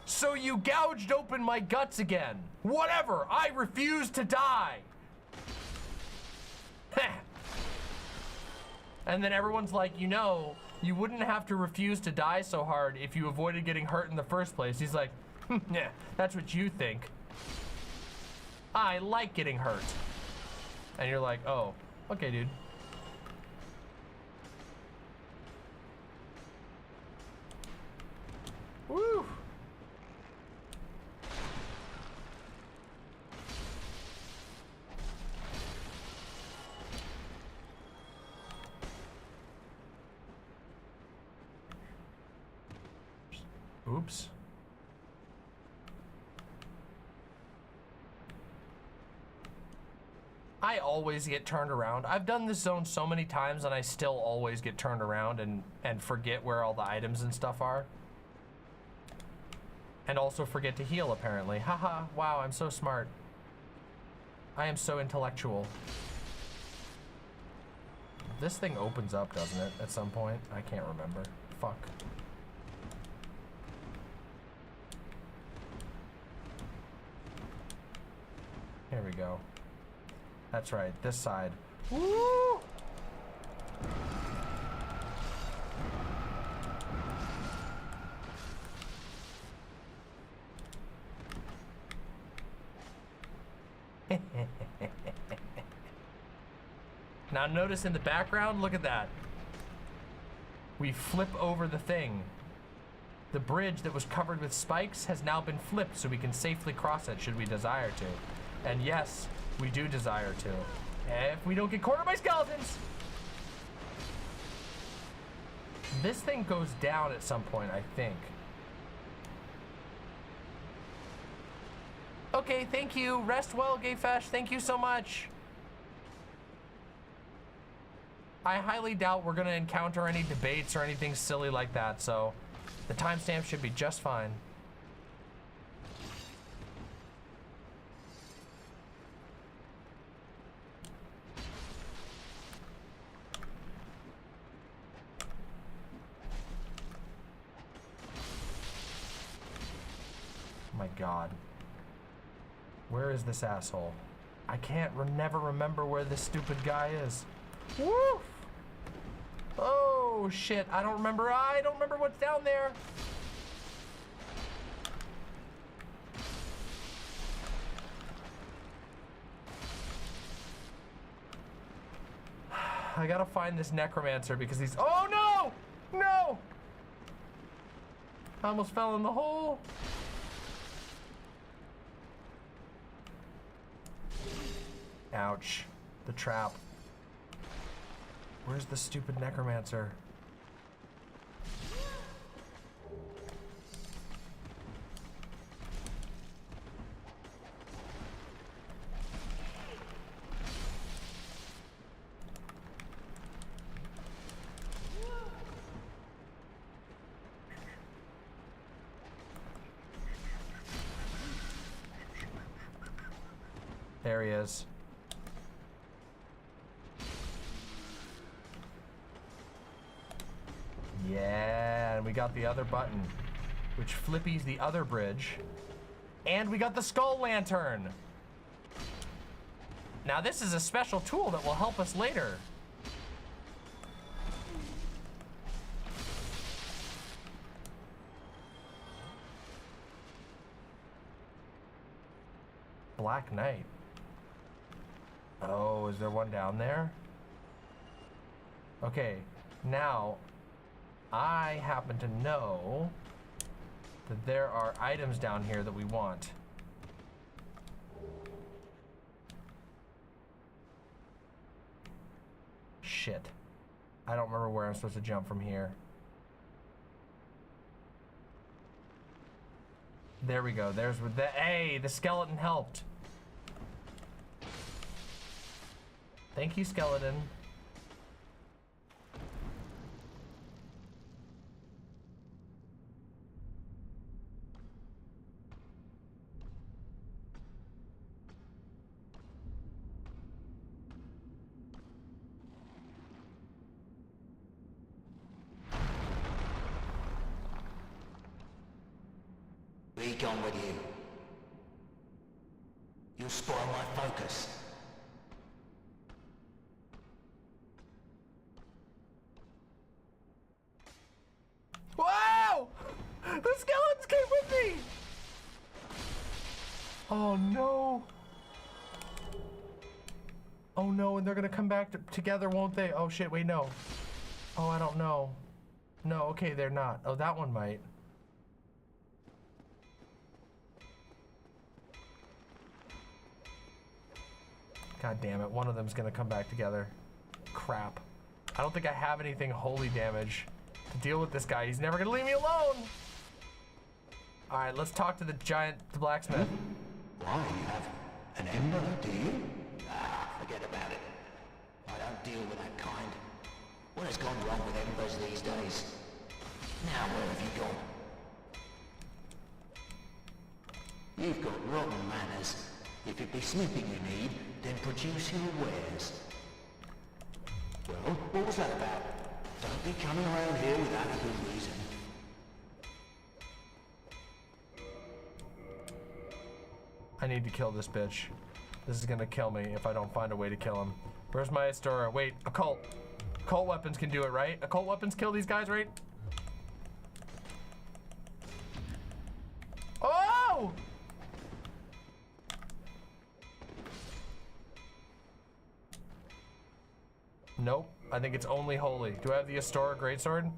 So you gouged open my guts again. Whatever, I refuse to die. And then everyone's like, you know, you wouldn't have to refuse to die so hard if you avoided getting hurt in the first place. He's like, yeah, that's what you think. I like getting hurt. And you're like, oh, okay, dude. Woo! Oops. I always get turned around. I've done this zone so many times and I still always get turned around and forget where all the items and stuff are. And also forget to heal, apparently. Haha, wow, I'm so smart. I am so intellectual. This thing opens up, doesn't it, at some point? I can't remember. Fuck. Here we go. That's right, this side. Woo! Now notice in the background, look at that. We flip over the thing. The bridge that was covered with spikes has now been flipped so we can safely cross it should we desire to. And yes, we do desire to. If we don't get cornered by skeletons. This thing goes down at some point, I think. Okay, thank you. Rest well, Gayfesh. Thank you so much. I highly doubt we're gonna encounter any debates or anything silly like that, so the timestamp should be just fine. My God. Where is this asshole? I can't never remember where this stupid guy is. Woof! Oh shit, I don't remember what's down there. I gotta find this necromancer because he's, oh no! No! I almost fell in the hole. Ouch. The trap. Where's the stupid necromancer? There he is. Yeah, and we got the other button, which flippies the other bridge. And we got the skull lantern. Now this is a special tool that will help us later. Black Knight. Oh, is there one down there? Okay, now I happen to know that there are items down here that we want. Shit. I don't remember where I'm supposed to jump from here. There we go. There's the, hey, the skeleton helped. Thank you, skeleton. Be gone with you. You'll spoil my focus. Wow! The skeletons came with me! Oh no. Oh no, and they're gonna come back together, won't they? Oh shit, wait, no. Oh, I don't know. No, okay, they're not. Oh, that one might. God damn it, one of them's gonna come back together. Crap. I don't think I have anything holy damage to deal with this guy. He's never gonna leave me alone. All right, let's talk to the giant blacksmith. Why, you have an ember, do you? Ah, forget about it. I don't deal with that kind. What has gone wrong with embers these days? Now, where have you gone? You've got rotten manners. If it be snipping you need, then produce your wares. Well, what was that about? Don't be coming around here without a good reason. I need to kill this bitch. This is gonna kill me if I don't find a way to kill him. Where's my Astora? Wait, occult. Occult weapons can do it, right? Occult weapons kill these guys, right? Oh! Nope. I think it's only holy. Do I have the Astora Greatsword?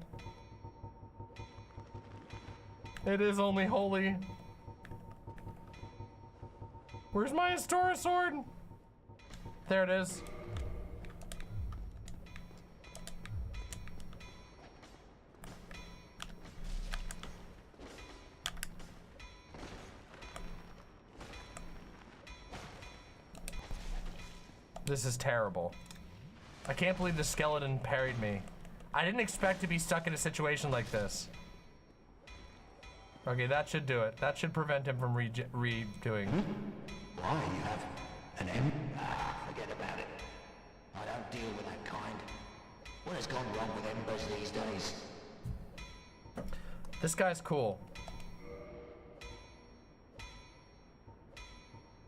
It is only holy. Where's my Astora sword? There it is. This is terrible. I can't believe the skeleton parried me. I didn't expect to be stuck in a situation like this. Okay, that should do it. That should prevent him from redoing. Why, you have an ember? Ah, forget about it. I don't deal with that kind. What has gone wrong with embers these days? This guy's cool.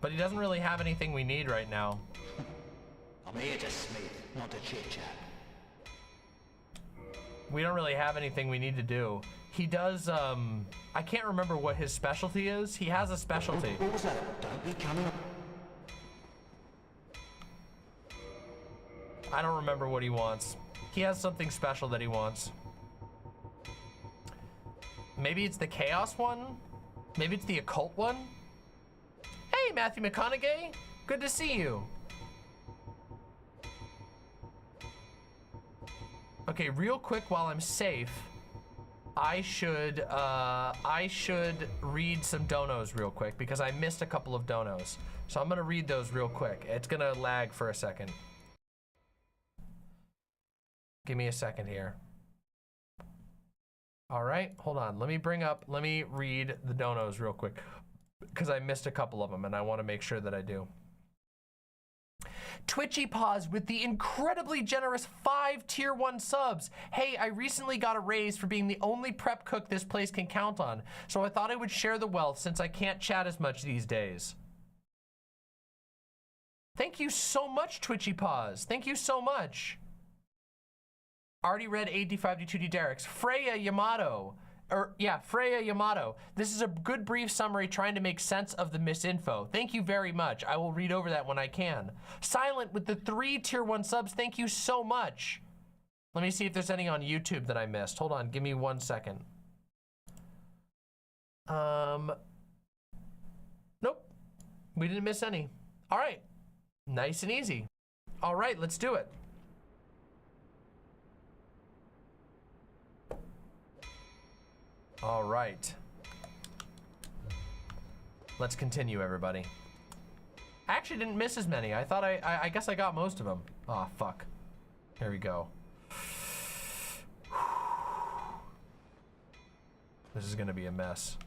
But he doesn't really have anything we need right now. I'm here to smith, not to chit-chat. We don't really have anything we need to do. He does, I can't remember what his specialty is. He has a specialty. What was that? Don't be coming up. I don't remember what he wants. He has something special that he wants. Maybe it's the chaos one? Maybe it's the occult one? Hey, Matthew McConaughey. Good to see you. Okay, real quick while I'm safe, I should read some donos real quick because I missed a couple of donos. So I'm gonna read those real quick. It's gonna lag for a second. Give me a second here. All right, hold on. Let me read the donos real quick because I missed a couple of them and I wanna make sure that I do. Twitchy Paws with the incredibly generous 5 tier 1 subs. Hey, I recently got a raise for being the only prep cook this place can count on, so I thought I would share the wealth since I can't chat as much these days. Thank you so much, Twitchy Paws. Thank you so much. Already read 85D2D Derek's. Freya Yamato. Freya Yamato. This is a good brief summary trying to make sense of the misinfo. Thank you very much. I will read over that when I can. Silent with the 3 tier 1 subs. Thank you so much. Let me see if there's any on YouTube that I missed. Hold on, give me 1 second. Nope. We didn't miss any. All right. Nice and easy. All right, let's do it. All right. Let's continue, everybody. I actually didn't miss as many. I thought I guess I got most of them. Oh, fuck. Here we go. This is gonna be a mess.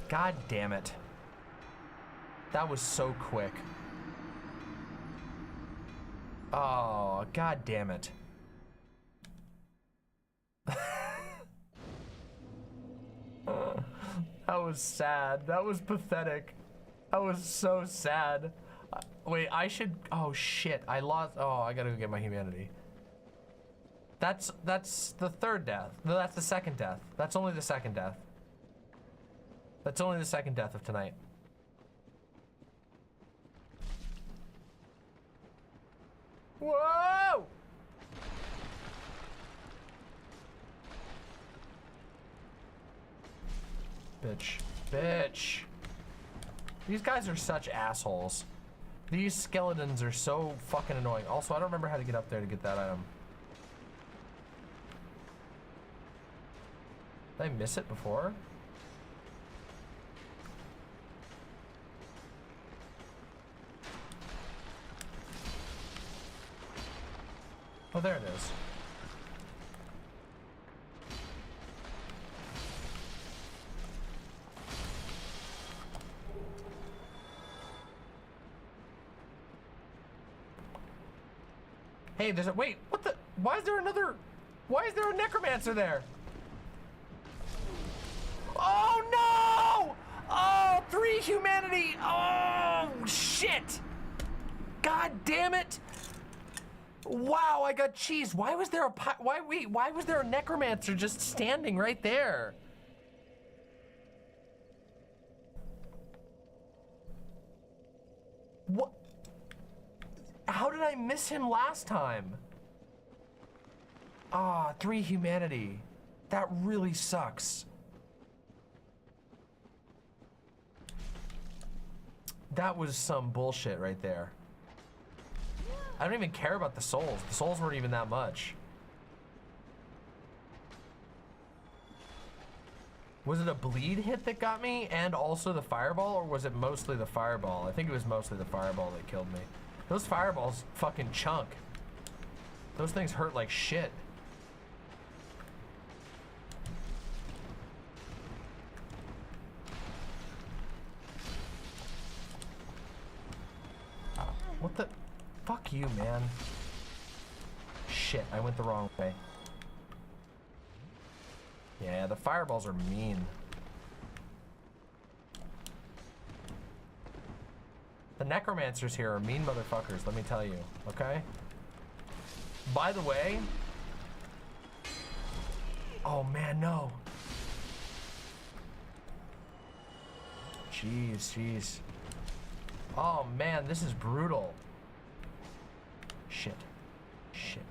God damn it. That was so quick. Oh, god damn it. That was sad. That was pathetic. That was so sad. Wait, I should... Oh, shit. I lost... Oh, I gotta go get my humanity. That's the third death. No, that's the second death. That's only the second death. That's only the second death of tonight. Whoa! Bitch. Bitch. These guys are such assholes. These skeletons are so fucking annoying. Also, I don't remember how to get up there to get that item. Did I miss it before? Oh, there it is. Hey, there's a... Wait, what the... Why is there another... Why is there a necromancer there? Oh, no! Oh, 3 humanity! Oh, shit! God damn it! Wow, I got cheese. Why was there a... Why was there a necromancer just standing right there? What? How did I miss him last time? Ah, 3 humanity. That really sucks. That was some bullshit right there. I don't even care about the souls. The souls weren't even that much. Was it a bleed hit that got me and also the fireball, or was it mostly the fireball? I think it was mostly the fireball that killed me. Those fireballs fucking chunk. Those things hurt like shit. What the? Fuck you, man. Shit, I went the wrong way. Yeah, the fireballs are mean. The necromancers here are mean motherfuckers, let me tell you, okay? By the way... Oh man, no. Jeez, jeez. Oh man, this is brutal. Shit. Shit.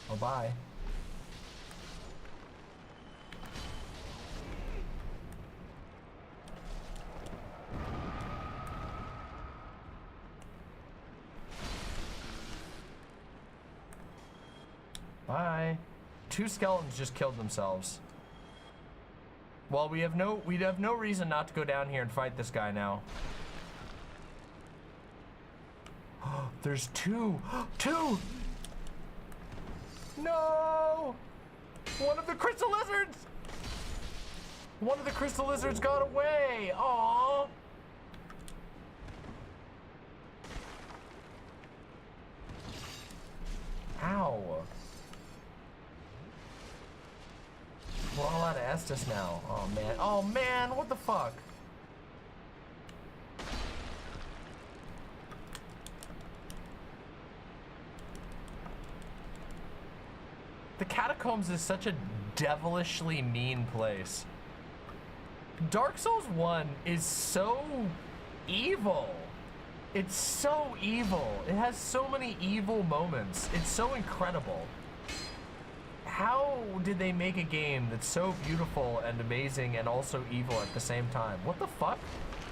Oh, bye. Bye. 2 skeletons just killed themselves. Well, we'd have no reason not to go down here and fight this guy now. There's 2. 2! No! One of the crystal lizards! One of the crystal lizards got away! Aww! Ow. We're all out of Estus now. Oh man. Oh man, what the fuck? The catacombs is such a devilishly mean place. Dark Souls 1 is so evil. It's so evil. It has so many evil moments. It's so incredible. How did they make a game that's so beautiful and amazing and also evil at the same time? What the fuck?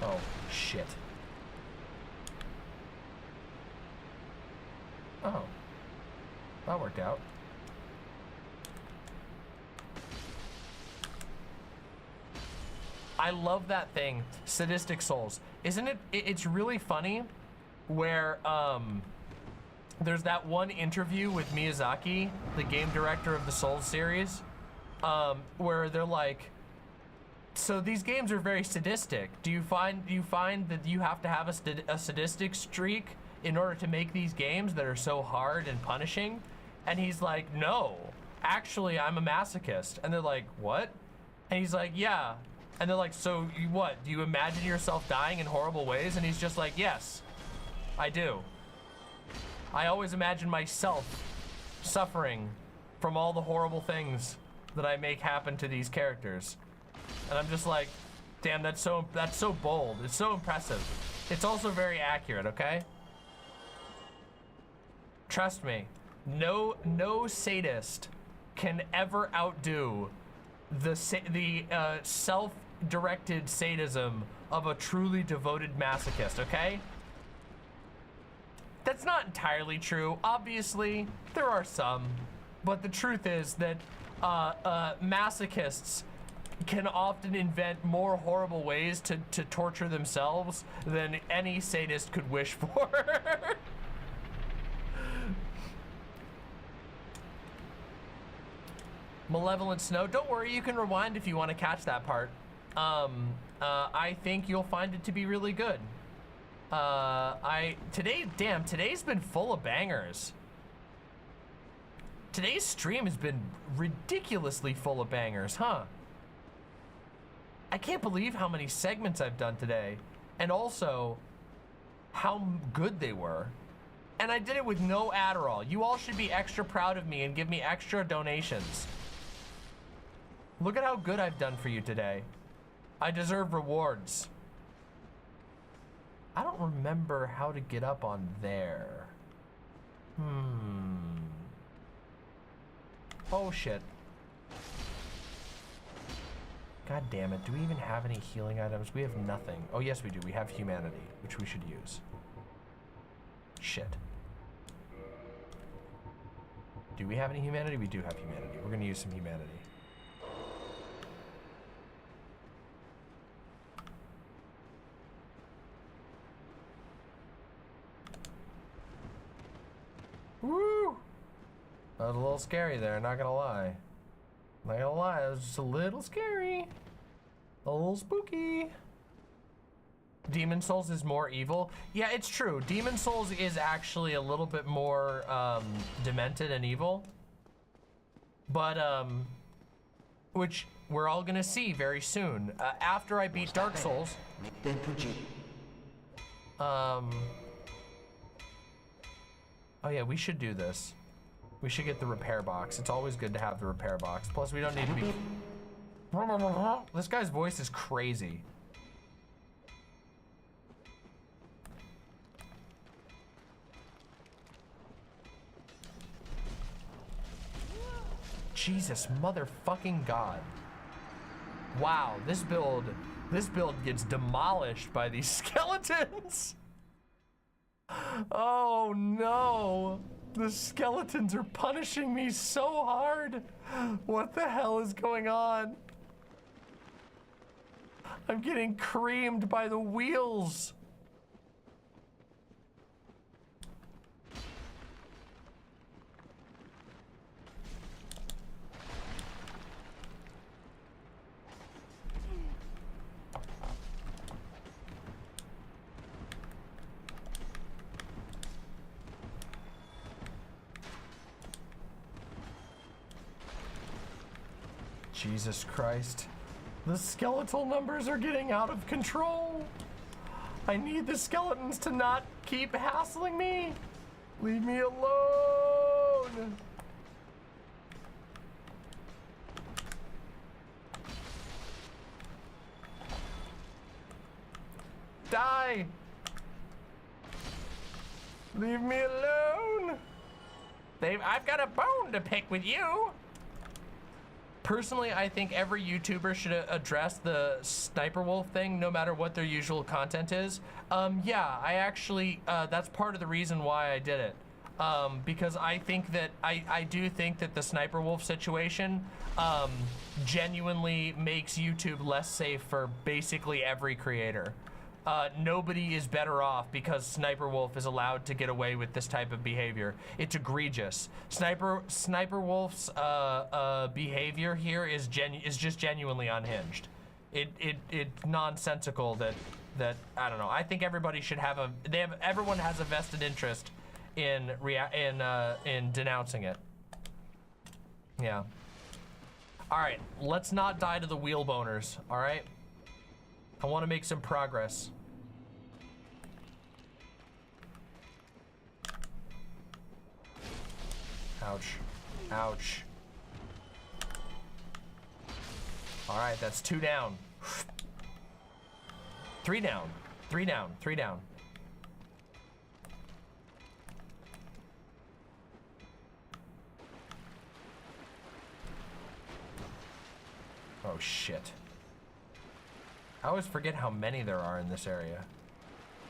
Oh, shit. Oh. That worked out. I love that thing, Sadistic Souls. Isn't it? It's really funny where there's that one interview with Miyazaki, the game director of the Souls series, where they're like, so these games are very sadistic. Do you find that you have to have a sadistic streak in order to make these games that are so hard and punishing? And he's like, no, actually I'm a masochist. And they're like, what? And he's like, yeah. And they're like, so you what? Do you imagine yourself dying in horrible ways? And he's just like, yes, I do. I always imagine myself suffering from all the horrible things that I make happen to these characters. And I'm just like, damn, that's so bold. It's so impressive. It's also very accurate, okay? Trust me, no sadist can ever outdo the self-directed sadism of a truly devoted masochist, okay? That's not entirely true. Obviously, there are some, but the truth is that masochists can often invent more horrible ways to torture themselves than any sadist could wish for. Malevolent Snow, don't worry, you can rewind if you want to catch that part. I think you'll find it to be really good. Today's been full of bangers. Today's stream has been ridiculously full of bangers, huh? I can't believe how many segments I've done today, and also how good they were. And I did it with no Adderall. You all should be extra proud of me and give me extra donations. Look at how good I've done for you today. I deserve rewards. I don't remember how to get up on there. Oh shit. God damn it, do we even have any healing items? We have nothing. Oh yes we do, we have humanity, which we should use. Shit. Do we have any humanity? We do have humanity. We're gonna use some humanity. Woo! That was a little scary there, not gonna lie. Not gonna lie, it was just a little scary. A little spooky. Demon Souls is more evil. Yeah, it's true. Demon Souls is actually a little bit more demented and evil. But, which we're all gonna see very soon. After I beat Dark Souls. Oh yeah, we should do this. We should get the repair box. It's always good to have the repair box. Plus, we don't need to be... This guy's voice is crazy. Jesus motherfucking God. Wow, this build gets demolished by these skeletons. Oh no, the skeletons are punishing me so hard. What the hell is going on? I'm getting creamed by the wheels. Jesus Christ. The skeletal numbers are getting out of control. I need the skeletons to not keep hassling me. Leave me alone. Die! Leave me alone! I've got a bone to pick with you! Personally, I think every YouTuber should address the Sniper Wolf thing, no matter what their usual content is. Yeah, I actually, that's part of the reason why I did it. Because I think that, I do think that the Sniper Wolf situation genuinely makes YouTube less safe for basically every creator. Nobody is better off because Sniper Wolf is allowed to get away with this type of behavior. It's egregious. Sniper Wolf's behavior here is just genuinely unhinged. It's nonsensical that I don't know. I think everybody should have everyone has a vested interest in denouncing it. Yeah. All right, let's not die to the wheel boners. All right. I want to make some progress. Ouch. Ouch. All right, that's 2 down. 3 down. 3 down. 3 down. Oh, shit. I always forget how many there are in this area.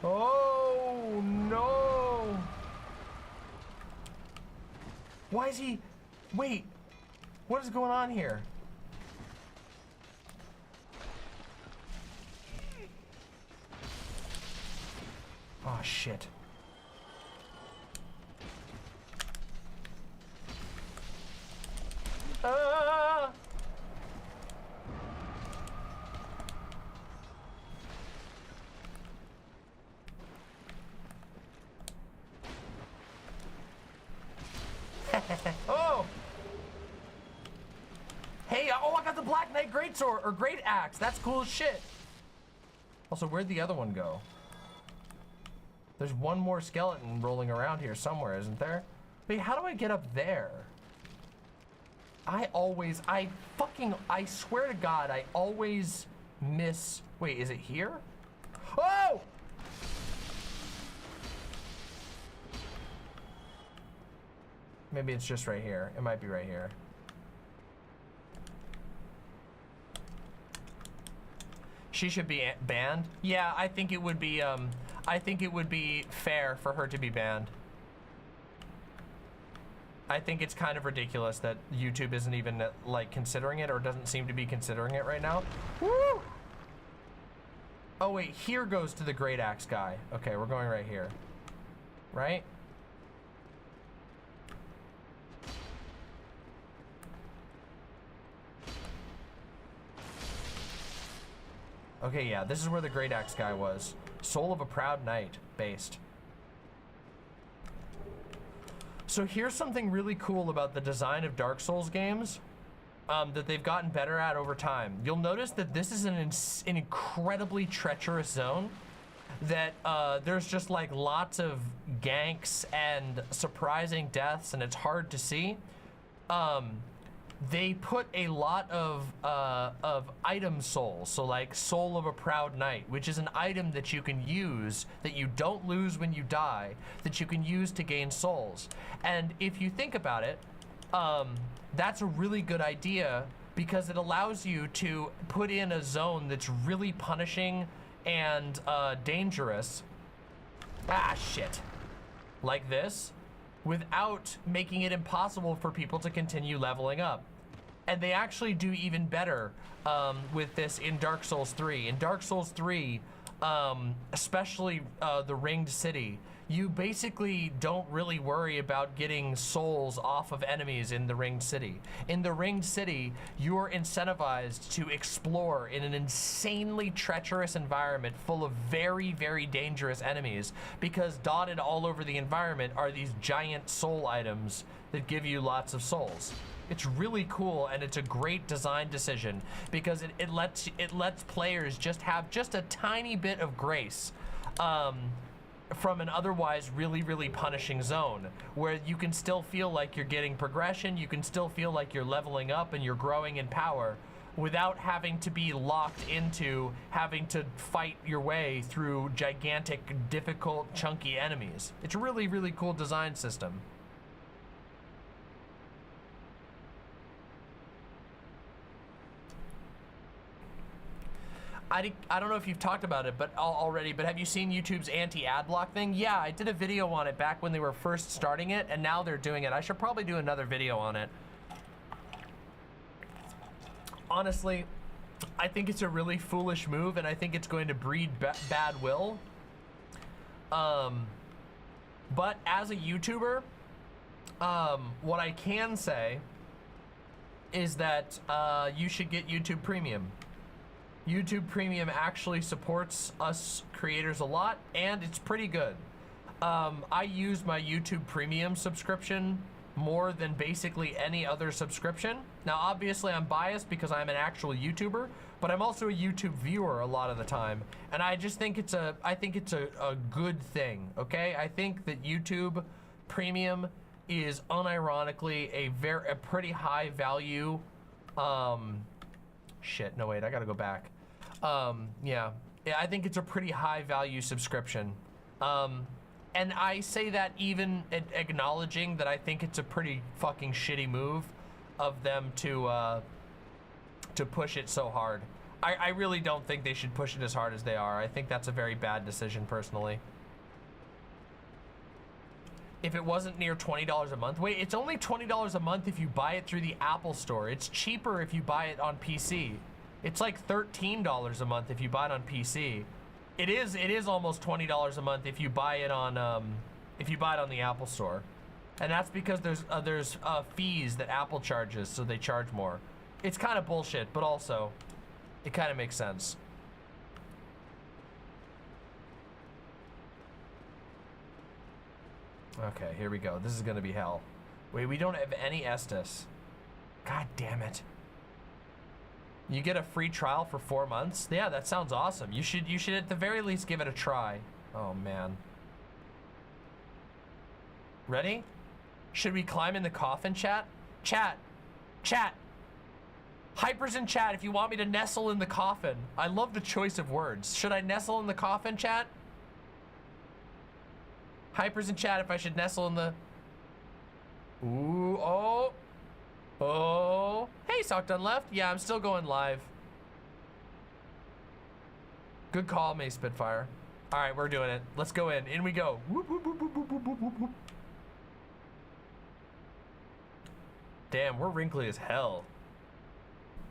Oh, no! Why is he... Wait, what is going on here? Oh, shit. Ah! Oh! Hey, oh, I got the Black Knight Greatsword, or Great Axe. That's cool as shit. Also, where'd the other one go? There's one more skeleton rolling around here somewhere, isn't there? Wait, how do I get up there? I swear to God, I always miss... Wait, is it here? Oh! Maybe it's just right here. It might be right here. She should be banned? Yeah, I think it would be fair for her to be banned. I think it's kind of ridiculous that YouTube isn't even like considering it, or doesn't seem to be considering it right now. Woo! Oh wait, here goes to the Great Axe guy. Okay, we're going right here. Right? Okay, yeah, this is where the Great Axe guy was. Soul of a Proud Knight, based. So here's something really cool about the design of Dark Souls games that they've gotten better at over time. You'll notice that this is an incredibly treacherous zone, that there's just like lots of ganks and surprising deaths, and it's hard to see. They put a lot of item souls, so like Soul of a Proud Knight, which is an item that you can use, that you don't lose when you die, that you can use to gain souls. And if you think about it, that's a really good idea, because it allows you to put in a zone that's really punishing and dangerous. Ah, shit. Like this, without making it impossible for people to continue leveling up. And they actually do even better with this in Dark Souls 3. In Dark Souls 3, especially the Ringed City, you basically don't really worry about getting souls off of enemies in the Ringed City. In the Ringed City, you're incentivized to explore in an insanely treacherous environment full of very, very dangerous enemies, because dotted all over the environment are these giant soul items that give you lots of souls. It's really cool, and it's a great design decision, because it lets players just have just a tiny bit of grace from an otherwise really, really punishing zone, where you can still feel like you're getting progression, you can still feel like you're leveling up and you're growing in power, without having to be locked into having to fight your way through gigantic, difficult, chunky enemies. It's a really, really cool design system. I don't know if you've talked about it already, but have you seen YouTube's anti-ad block thing? Yeah, I did a video on it back when they were first starting it, and now they're doing it. I should probably do another video on it. Honestly, I think it's a really foolish move, and I think it's going to breed bad will. But as a YouTuber, what I can say is that you should get YouTube Premium. YouTube Premium actually supports us creators a lot, and it's pretty good. I use my YouTube Premium subscription more than basically any other subscription. Now, obviously, I'm biased because I'm an actual YouTuber, but I'm also a YouTube viewer a lot of the time, and I just think it's a good thing. Okay, I think that YouTube Premium is unironically a pretty high value. Shit, no wait, I gotta go back. Yeah, I think it's a pretty high value subscription. And I say that even acknowledging that I think it's a pretty fucking shitty move of them to push it so hard. I really don't think they should push it as hard as they are. I think that's a very bad decision personally. If it wasn't near $20 a month, wait, it's only $20 a month if you buy it through the Apple Store. It's cheaper if you buy it on PC. It's like $13 a month if you buy it on PC. It is almost $20 a month if you buy it on the Apple Store, and that's because there's fees that Apple charges, so they charge more. It's kind of bullshit, but also it kind of makes sense. Okay, here we go. This is gonna be hell. Wait, we don't have any Estes. God damn it. You get a free trial for 4 months? Yeah, that sounds awesome. You should at the very least give it a try. Oh man. Ready? Should we climb in the coffin, chat? Chat. Hyper's in chat if you want me to nestle in the coffin. I love the choice of words. Should I nestle in the coffin, chat? Hyper's in chat if I should nestle in the... Ooh, oh. Oh. Hey, Sock Done Left. Yeah, I'm still going live. Good call, May Spitfire. All right, we're doing it. Let's go in. In we go. Whoop, whoop, whoop, whoop, whoop, whoop, whoop, whoop. Damn, we're wrinkly as hell.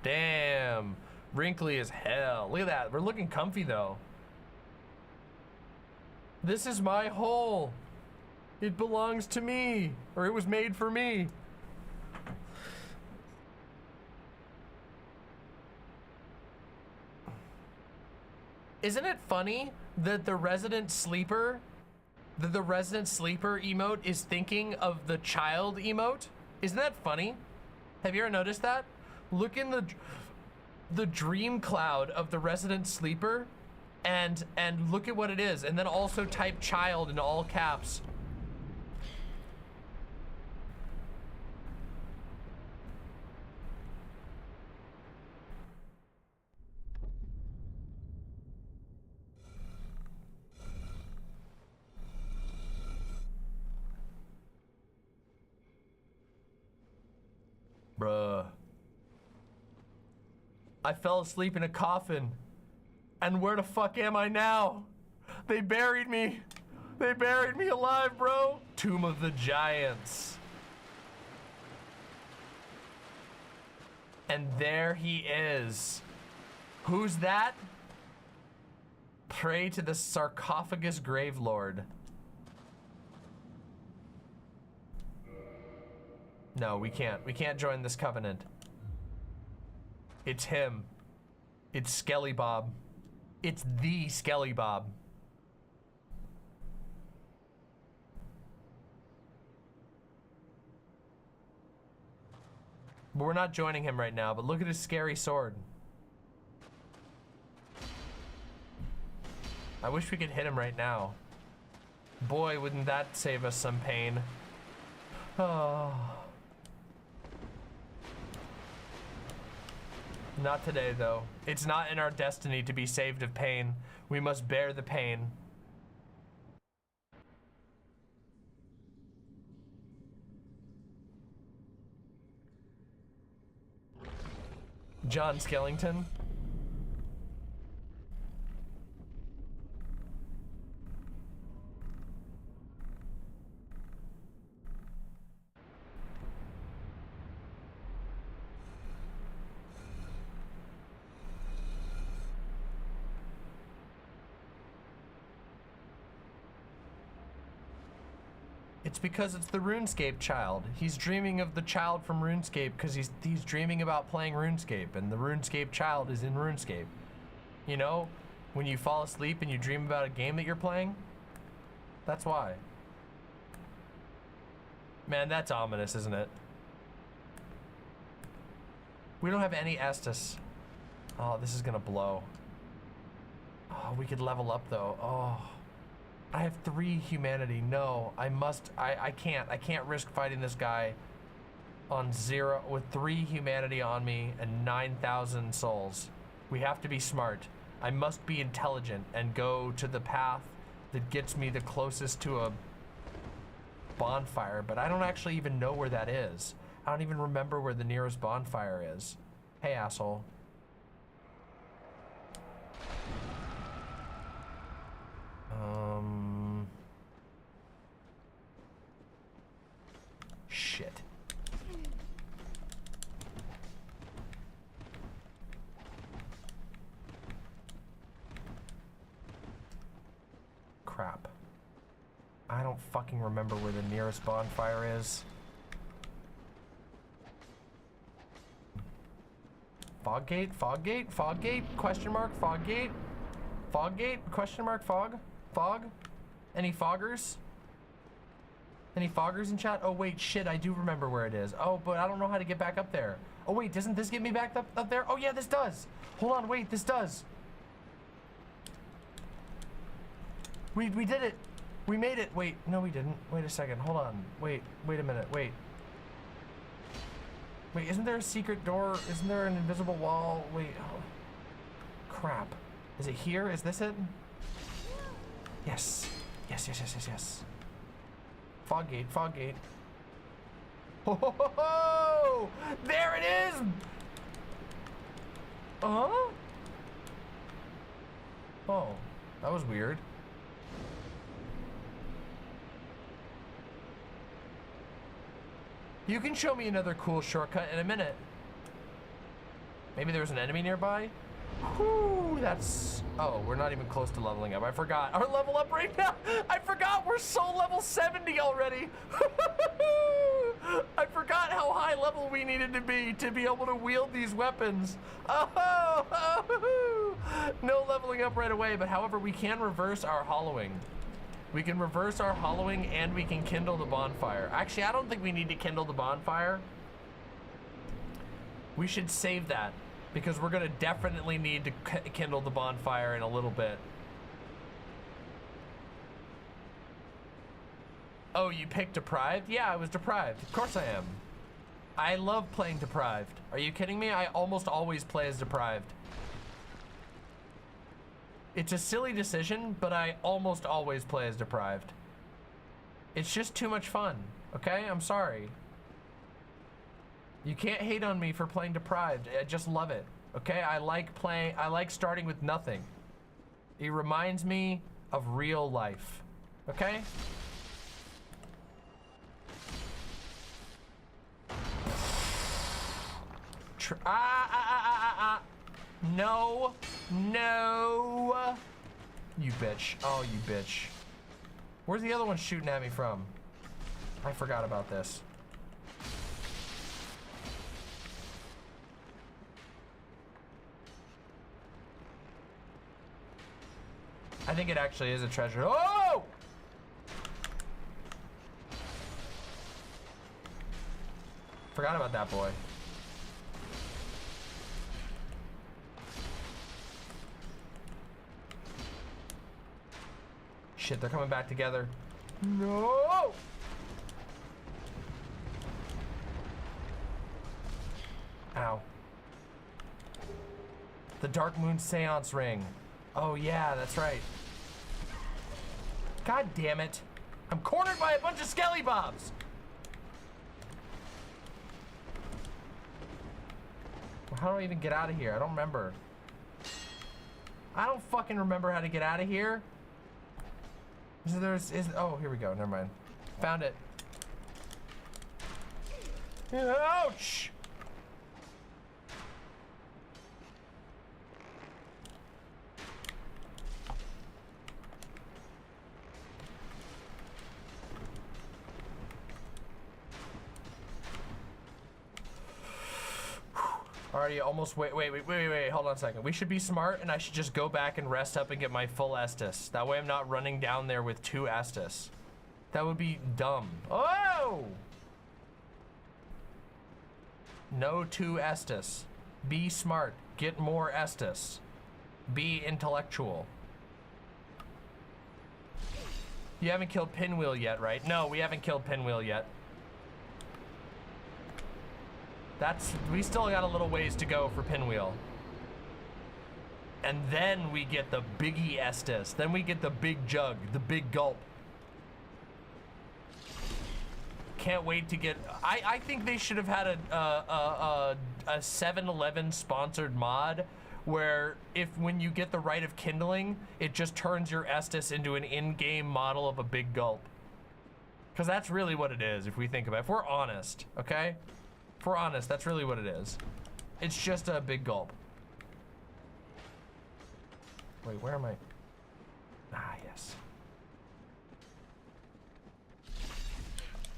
Damn, wrinkly as hell. Look at that. We're looking comfy, though. This is my hole. It belongs to me, or it was made for me. Isn't it funny that the resident sleeper emote is thinking of the child emote? Isn't that funny? Have you ever noticed that? Look in the dream cloud of the resident sleeper and look at what it is, and then also type child in all caps. Bruh. I fell asleep in a coffin. And where the fuck am I now? They buried me. They buried me alive, bro. Tomb of the Giants. And there he is. Who's that? Pray to the sarcophagus grave lord. No, we can't. We can't join this covenant. It's him. It's Skelly Bob. It's the Skelly Bob. But we're not joining him right now, but look at his scary sword. I wish we could hit him right now. Boy, wouldn't that save us some pain. Oh. Not today, though. It's not in our destiny to be saved of pain. We must bear the pain. John Skellington. It's because it's the RuneScape child. He's dreaming of the child from RuneScape because he's dreaming about playing RuneScape, and the RuneScape child is in RuneScape. You know, when you fall asleep and you dream about a game that you're playing, that's why. Man, that's ominous, isn't it? We don't have any Estus. Oh, this is gonna blow. Oh, we could level up though. Oh. I have 3 humanity. No, I can't risk fighting this guy on 0 with 3 humanity on me and 9,000 souls. We have to be smart. I must be intelligent and go to the path that gets me the closest to a bonfire, but I don't actually even know where that is. I don't even remember where the nearest bonfire is. Hey, asshole. Shit. Crap. I don't fucking remember where the nearest bonfire is. Foggate? Foggate? Foggate? Question mark? Foggate? Foggate? Question mark? Fog? Fog? Any foggers? Any foggers in chat? Oh wait, shit, I do remember where it is. Oh, but I don't know how to get back up there. Oh wait, doesn't this get me back up there? Oh yeah, this does. Hold on, wait, this does. We did it. We made it. Wait, no we didn't. Wait a second, hold on. Wait a minute, wait. Wait, isn't there a secret door? Isn't there an invisible wall? Wait, oh. Crap. Is it here? Is this it? Yes. Yes. Foggate, Foggate. Ho ho ho ho! There it is! Oh, that was weird. You can show me another cool shortcut in a minute. Maybe there's an enemy nearby? Whew, that's... Oh, we're not even close to leveling up. I forgot. Our level up right now. I forgot we're soul level 70 already. I forgot how high level we needed to be able to wield these weapons. Oh, no leveling up right away, but however, we can reverse our hollowing. We can reverse our hollowing and we can kindle the bonfire. Actually, I don't think we need to kindle the bonfire. We should save that, because we're gonna definitely need to kindle the bonfire in a little bit. Oh, you picked Deprived? Yeah, I was Deprived. Of course I am. I love playing Deprived. Are you kidding me? I almost always play as Deprived. It's a silly decision, but I almost always play as Deprived. It's just too much fun, okay? I'm sorry. You can't hate on me for playing Deprived. I just love it, okay? I like starting with nothing. It reminds me of real life, okay? No, no. You bitch. Oh, you bitch. Where's the other one shooting at me from? I forgot about this. I think it actually is a treasure. Oh! Forgot about that boy. Shit, they're coming back together. No! Ow. The Dark Moon Seance Ring. Oh yeah, that's right. God damn it. I'm cornered by a bunch of skelly bobs. How do I even get out of here? I don't remember. I don't fucking remember how to get out of here. Oh, here we go. Never mind. Found it. Ouch! Already almost, wait, hold on a second. We should be smart and I should just go back and rest up and get my full Estus. That way I'm not running down there with 2 Estus. That would be dumb. Oh! No 2 Estus. Be smart. Get more Estus. Be intellectual. You haven't killed Pinwheel yet, right? No, we haven't killed Pinwheel yet. We still got a little ways to go for Pinwheel. And then we get the biggie Estus. Then we get the big jug, the big gulp. Can't wait to get, I think they should have had a 7-Eleven sponsored mod where when you get the Rite of Kindling, it just turns your Estus into an in-game model of a big gulp. Because that's really what it is if we think about it. If we're honest, okay? If we're honest, that's really what it is. It's just a big gulp. Wait, where am I? Ah, yes.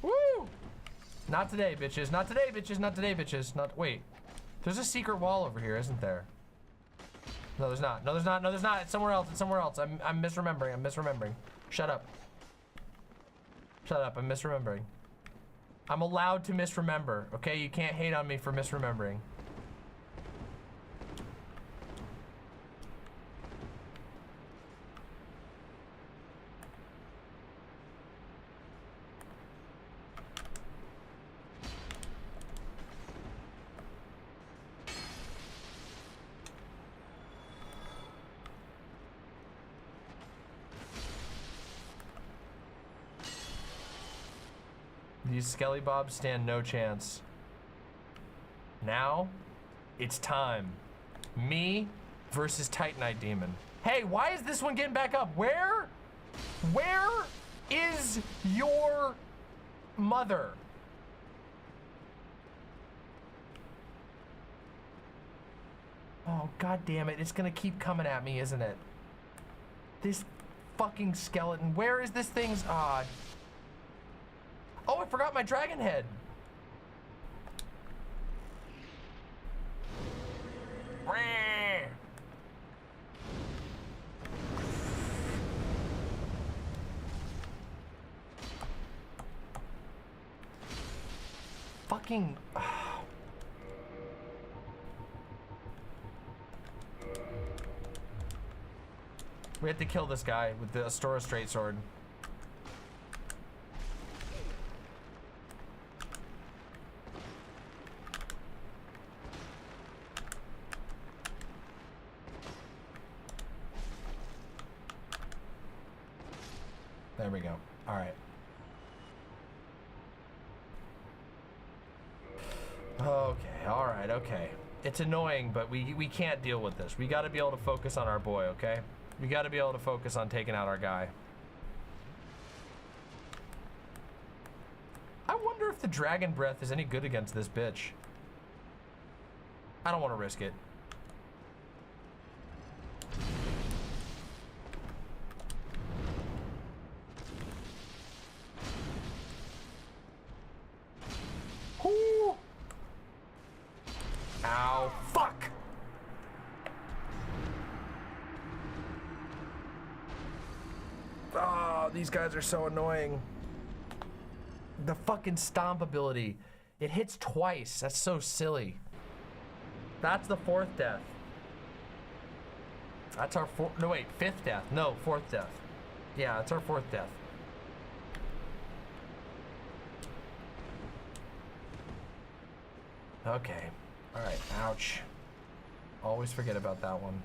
Woo! Not today, bitches. Not today, bitches. Not today, bitches. Wait. There's a secret wall over here, isn't there? No, there's not. No, there's not. No, there's not. It's somewhere else. It's somewhere else. I'm misremembering. I'm misremembering. Shut up. Shut up. I'm misremembering. I'm allowed to misremember, okay? You can't hate on me for misremembering. These skelly bobs stand no chance. Now, it's time. Me versus Titanite Demon. Hey, why is this one getting back up? Where is your mother? Oh, god damn it. It's gonna keep coming at me, isn't it? This fucking skeleton. Where is this thing's... Oh, I forgot my dragon head. Fucking... We have to kill this guy with the Astora straight sword. There we go. All right. Okay, all right, okay. It's annoying, but we can't deal with this. We got to be able to focus on our boy, okay? We got to be able to focus on taking out our guy. I wonder if the dragon breath is any good against this bitch. I don't want to risk it. Ooh. Ow, fuck! Oh, these guys are so annoying. The fucking stomp ability. It hits twice. That's so silly. That's the 4th death. That's our 5th death. No, 4th death. Yeah, that's our 4th death. Okay. All right. Ouch. Always forget about that one.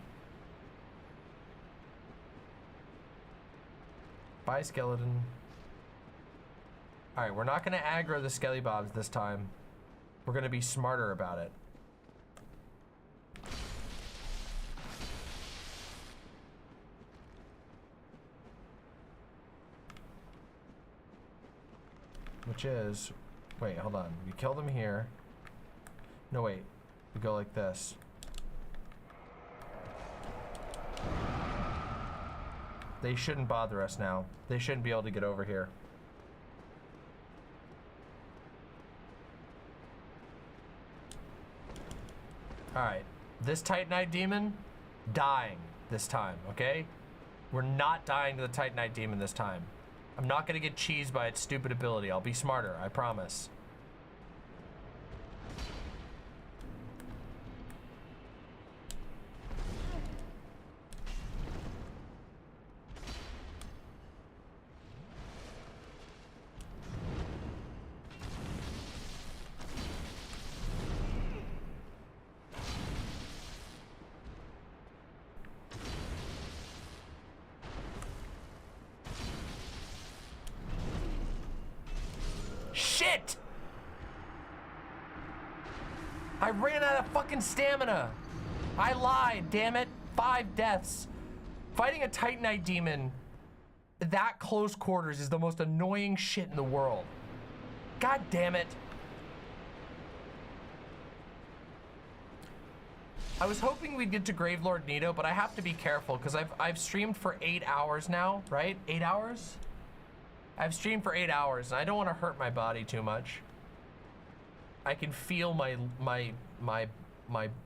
Bye, skeleton. Alright, we're not gonna aggro the skelly bobs this time. We're gonna be smarter about it. Which is, wait, hold on. We kill them here. No, wait. We go like this. They shouldn't bother us now. They shouldn't be able to get over here. Alright. This Titanite demon, dying this time, okay? We're not dying to the Titanite demon this time. I'm not gonna get cheesed by its stupid ability. I'll be smarter, I promise. Shit! I ran out of fucking stamina. I lied, damn it. 5 deaths. Fighting a Titanite demon that close quarters is the most annoying shit in the world. God damn it. I was hoping we'd get to Gravelord Nito, but I have to be careful because I've streamed for 8 hours now, right? 8 hours? I've streamed for 8 hours, and I don't want to hurt my body too much. I can feel my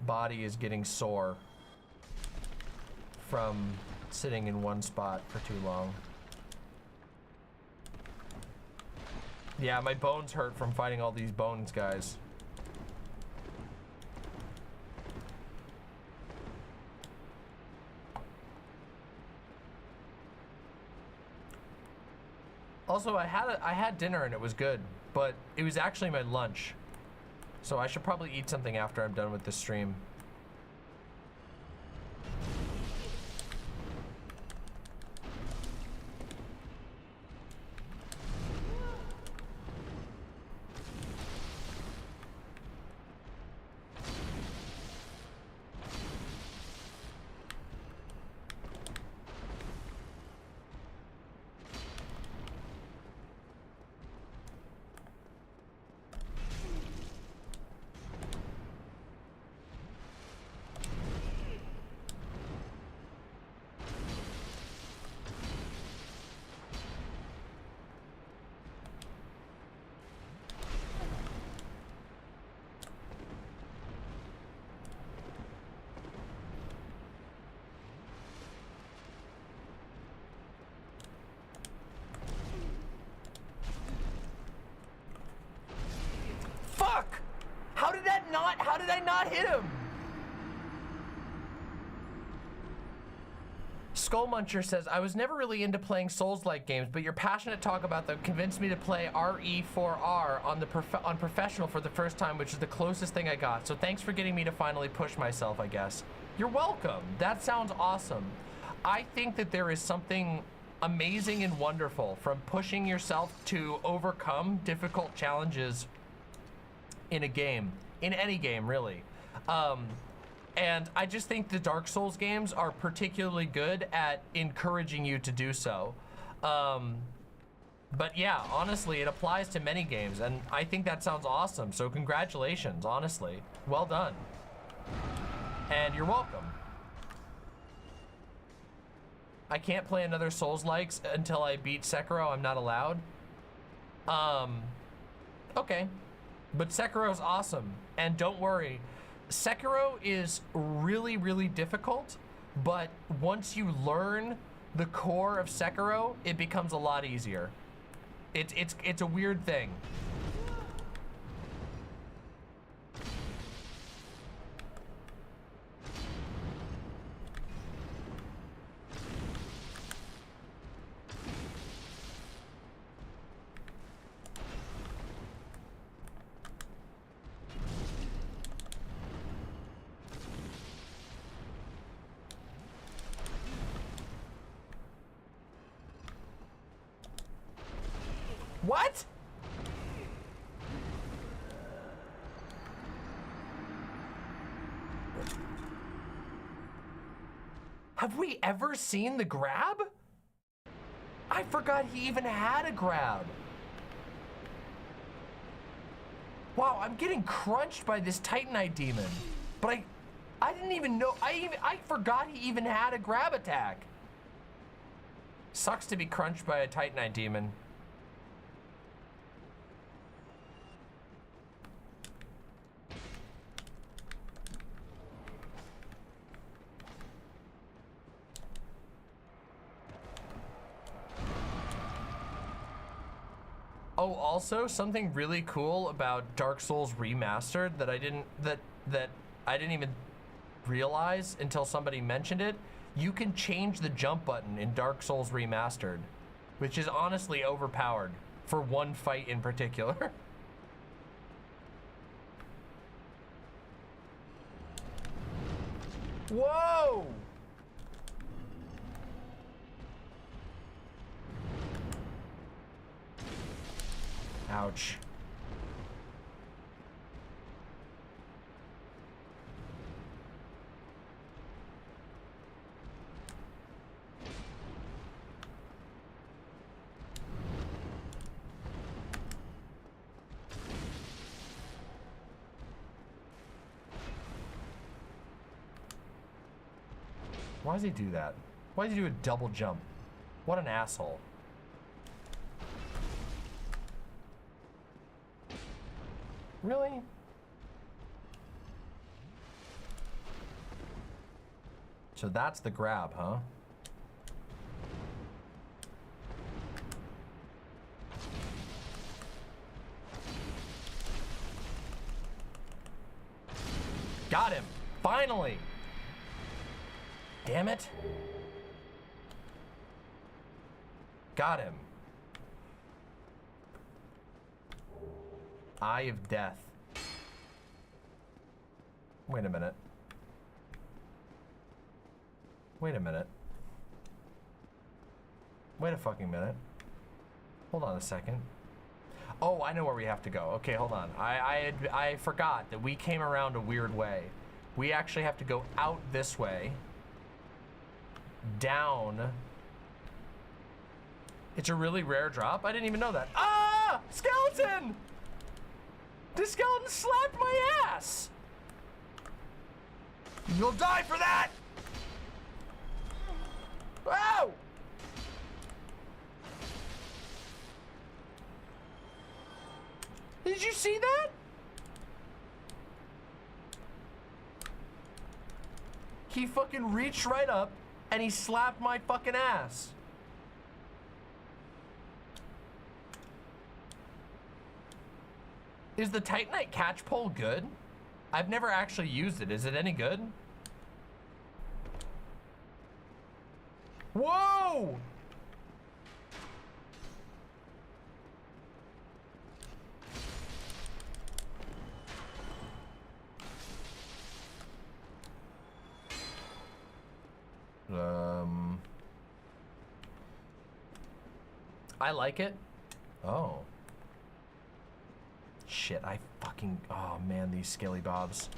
body is getting sore from sitting in one spot for too long. Yeah, my bones hurt from fighting all these bones guys. Also, I had dinner and it was good, but it was actually my lunch. So I should probably eat something after I'm done with this stream. Fuck! How did I not hit him? Skull Muncher says, I was never really into playing Souls-like games, but your passionate talk about them convinced me to play RE4R on Professional for the first time, which is the closest thing I got. So thanks for getting me to finally push myself, I guess. You're welcome. That sounds awesome. I think that there is something amazing and wonderful from pushing yourself to overcome difficult challenges in a game, in any game, really. And I just think the Dark Souls games are particularly good at encouraging you to do so. But yeah, honestly, it applies to many games, and I think that sounds awesome. So congratulations, honestly. Well done. And you're welcome. I can't play another Souls-likes until I beat Sekiro. I'm not allowed. Okay. But Sekiro's awesome. And don't worry, Sekiro is really, really difficult, but once you learn the core of Sekiro, it becomes a lot easier. It's a weird thing. What? Have we ever seen the grab? I forgot he even had a grab. Wow, I'm getting crunched by this Titanite demon. But I didn't even know, I forgot he even had a grab attack. Sucks to be crunched by a Titanite demon. Oh, also something really cool about Dark Souls Remastered that I didn't even realize until somebody mentioned it. You can change the jump button in Dark Souls Remastered, which is honestly overpowered for one fight in particular. Whoa! Ouch. Why does he do that? Why does he do a double jump? What an asshole. Really? So that's the grab, huh? Got him! Finally! Damn it. Got him. Eye of Death. Wait a minute. Wait a minute. Wait a fucking minute. Hold on a second. Oh, I know where we have to go. Okay, hold on. I forgot that we came around a weird way. We actually have to go out this way. Down. It's a really rare drop? I didn't even know that. Ah! Skeleton! This skeleton slapped my ass! You'll die for that! Ow! Did you see that? He fucking reached right up and he slapped my fucking ass. Is the Titanite catch pole good? I've never actually used it. Is it any good? Whoa! I like it. Oh. Shit, I fucking... Oh, man, these scaly bobs.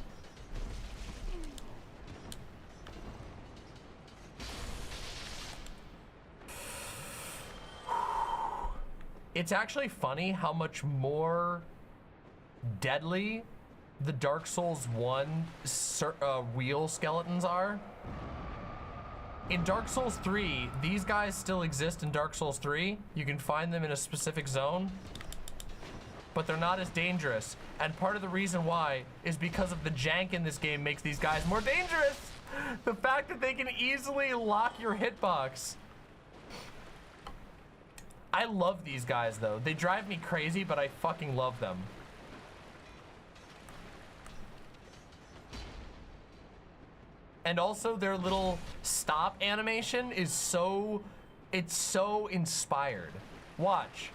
It's actually funny how much more deadly the Dark Souls 1 wheel skeletons are. In Dark Souls 3, these guys still exist in Dark Souls 3. You can find them in a specific zone, but they're not as dangerous. And part of the reason why is because of the jank in this game makes these guys more dangerous. The fact that they can easily lock your hitbox. I love these guys though. They drive me crazy, but I fucking love them. And also their little stop animation is it's so inspired. Watch.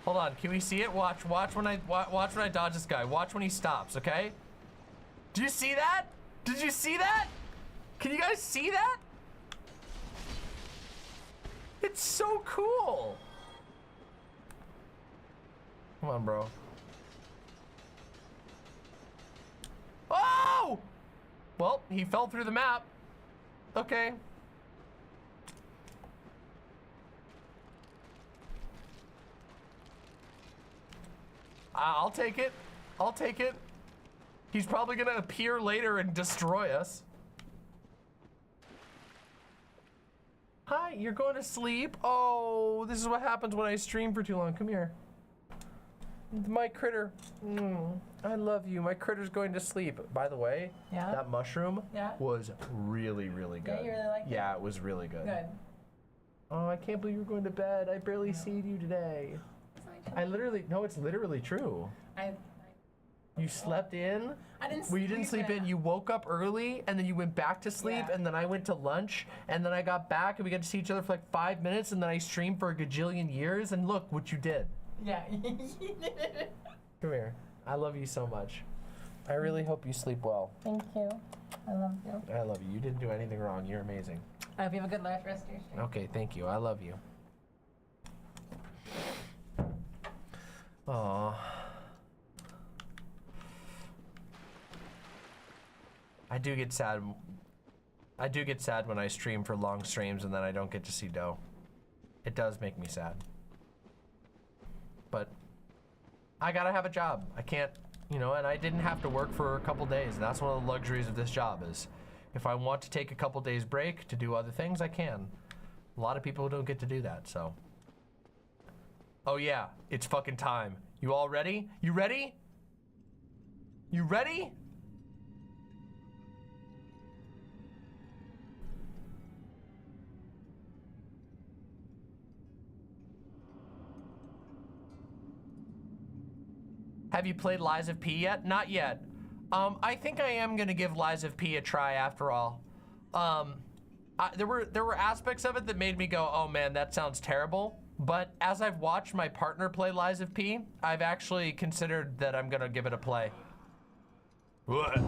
Hold on, can we see it? Watch when I dodge this guy. Watch when he stops, okay? Do you see that? Did you see that? Can you guys see that? It's so cool. Come on, bro. Oh! Well, he fell through the map. Okay. I'll take it. I'll take it. He's probably gonna appear later and destroy us. Hi, you're going to sleep? Oh, this is what happens when I stream for too long. Come here. My critter. I love you. My critter's going to sleep. By the way, that mushroom was really, really good. Yeah, you really liked it? Yeah, it was really good. Good. Oh, I can't believe you're going to bed. I barely seen you today. No, it's literally true. You slept in? I didn't Well, you didn't sleep sleep in. in. You woke up early, and then you went back to sleep, and then I went to lunch, and then I got back, and we got to see each other for like 5 minutes, and then I streamed for a gajillion years, and look what you did. Yeah. Come here. I love you so much. I really hope you sleep well. Thank you. I love you. I love you. You didn't do anything wrong. You're amazing. I hope you have a good rest of your stream. Okay, thank you. I love you. Aww. I do get sad. I do get sad when I stream for long streams and then I don't get to see Doe. It does make me sad. But I gotta have a job. I can't, you know, and I didn't have to work for a couple days. And that's one of the luxuries of this job is if I want to take a couple days break to do other things, I can. A lot of people don't get to do that, so. Oh yeah, it's fucking time. You all ready? You ready? You ready? Have you played Lies of P yet? Not yet. I think I am gonna give Lies of P a try after all. There were aspects of it that made me go, oh man, that sounds terrible. But as I've watched my partner play Lies of P, I've actually considered that I'm gonna give it a play. What?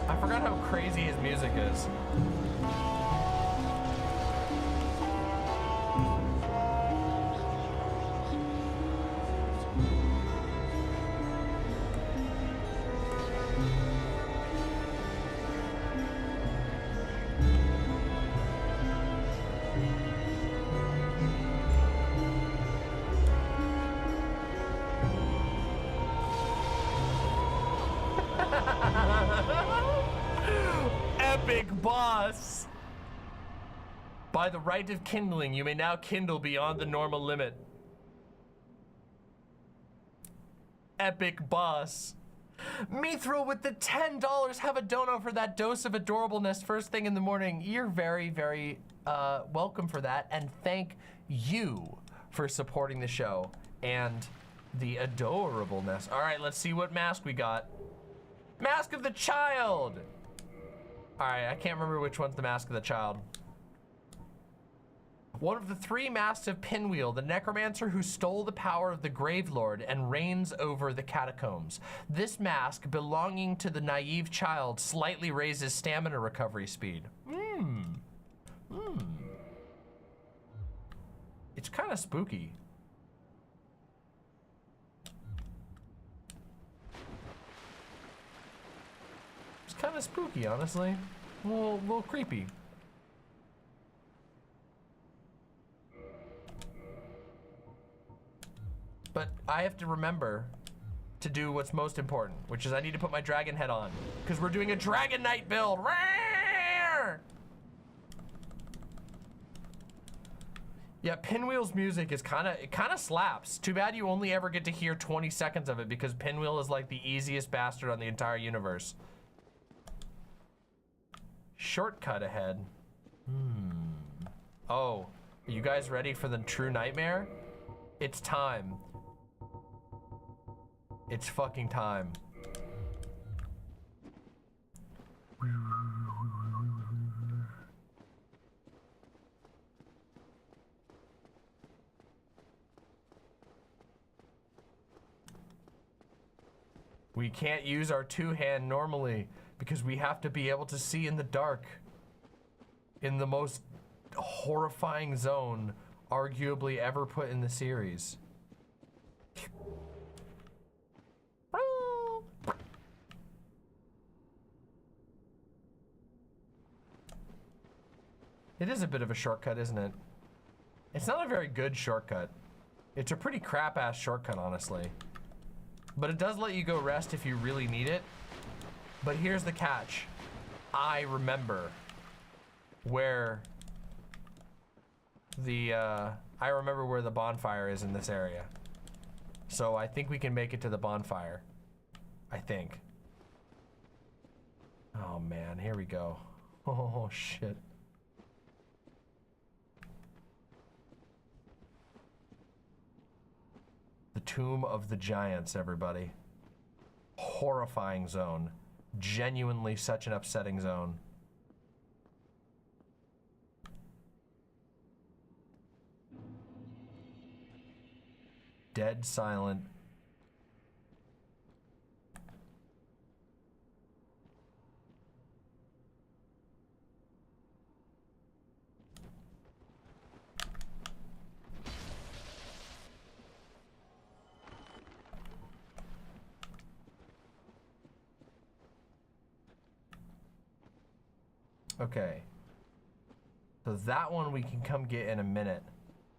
I forgot how crazy his music is. Epic boss! By the right of kindling, you may now kindle beyond the normal limit. Epic boss. Mithril with the $10. Have a dono for that dose of adorableness first thing in the morning. You're very, very welcome for that. And thank you for supporting the show and the adorableness. All right, let's see what mask we got. Mask of the Child. All right, I can't remember which one's the Mask of the Child. One of the three masks of Pinwheel, the necromancer who stole the power of the Gravelord and reigns over the catacombs. This mask, belonging to the naive child, slightly raises stamina recovery speed. It's kind of spooky. Kind of spooky, honestly. A little creepy. But I have to remember to do what's most important, which is I need to put my dragon head on because we're doing a Dragon Knight build. Yeah, Pinwheel's music is it kind of slaps. Too bad you only ever get to hear 20 seconds of it because Pinwheel is like the easiest bastard on the entire universe. Shortcut ahead. Oh, are you guys ready for the true nightmare? It's time. It's fucking time. We can't use our two-hand normally because we have to be able to see in the dark in the most horrifying zone arguably ever put in the series. It is a bit of a shortcut, isn't it? It's not a very good shortcut. It's a pretty crap-ass shortcut, honestly. But it does let you go rest if you really need it. But here's the catch. I remember where the bonfire is in this area. So I think we can make it to the bonfire. I think. Oh man, here we go. Oh shit. The Tomb of the Giants, everybody. Horrifying zone. Genuinely such an upsetting zone. Dead silent. Okay. So that one we can come get in a minute,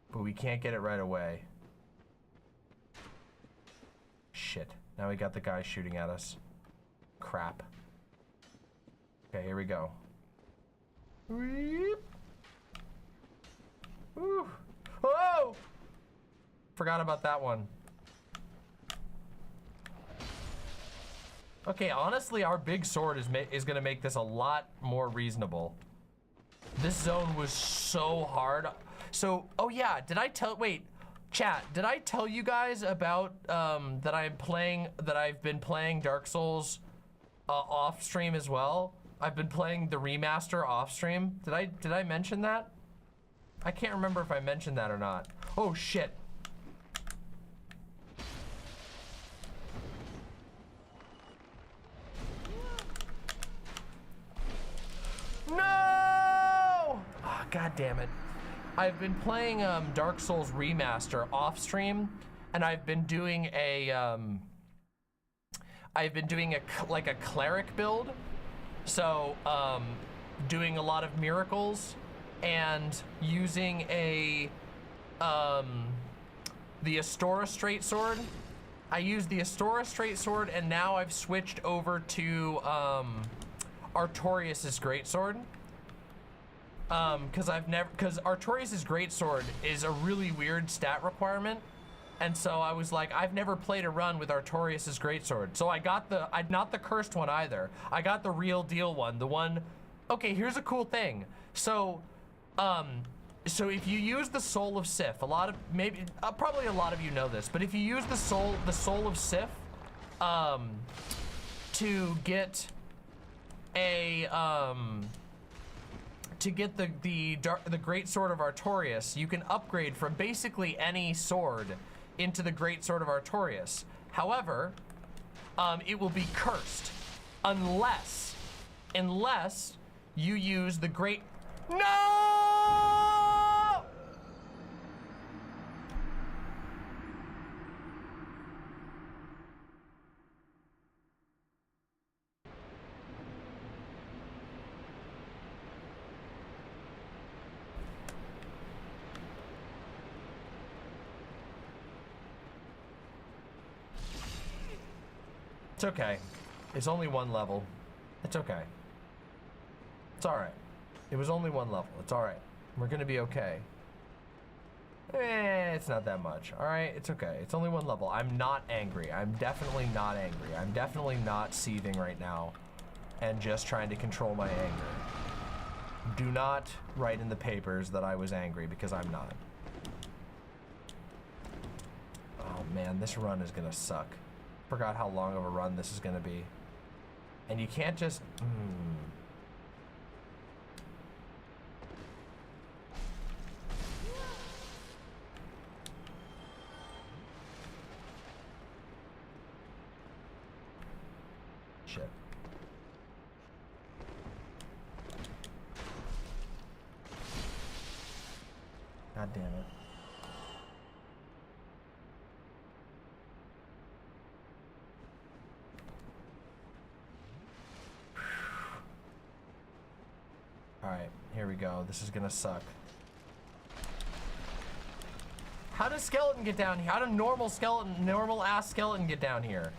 but we can't get it right away. Shit. Now we got the guy shooting at us. Crap. Okay, here we go. Woo! Oh! Forgot about that one. Okay, honestly, our big sword is gonna make this a lot more reasonable. This zone was so hard. So, oh yeah, wait, chat, did I tell you guys about that I've been playing Dark Souls off stream as well? I've been playing the remaster off stream. Did I mention that? I can't remember if I mentioned that or not. Oh shit. No! Oh, God damn it. I've been playing Dark Souls Remaster off stream, and I've been doing a like a cleric build. So doing a lot of miracles and using the Astora straight sword. I used the Astora straight sword, and now I've switched over to Artorias' greatsword, because Artorias' greatsword is a really weird stat requirement, and so I was like, I've never played a run with Artorias' greatsword, so I got not the cursed one either. I got the real deal one, the one. Okay, here's a cool thing. So if you use the Soul of Sif, probably a lot of you know this, but if you use the Soul of Sif, to get the Great Sword of Artorias, you can upgrade from basically any sword into the Great Sword of Artorias. However, it will be cursed unless you use the Great. No! It's okay. It's only one level. It's okay. It's alright. It was only one level. It's alright. We're gonna be okay. It's not that much. Alright, it's okay. It's only one level. I'm not angry. I'm definitely not angry. I'm definitely not seething right now and just trying to control my anger. Do not write in the papers that I was angry, because I'm not. Oh man, this run is gonna suck. Forgot how long of a run this is gonna be. And you can't just shit. God damn it. Alright, here we go. This is gonna suck. How does skeleton get down here? How does normal ass skeleton get down here?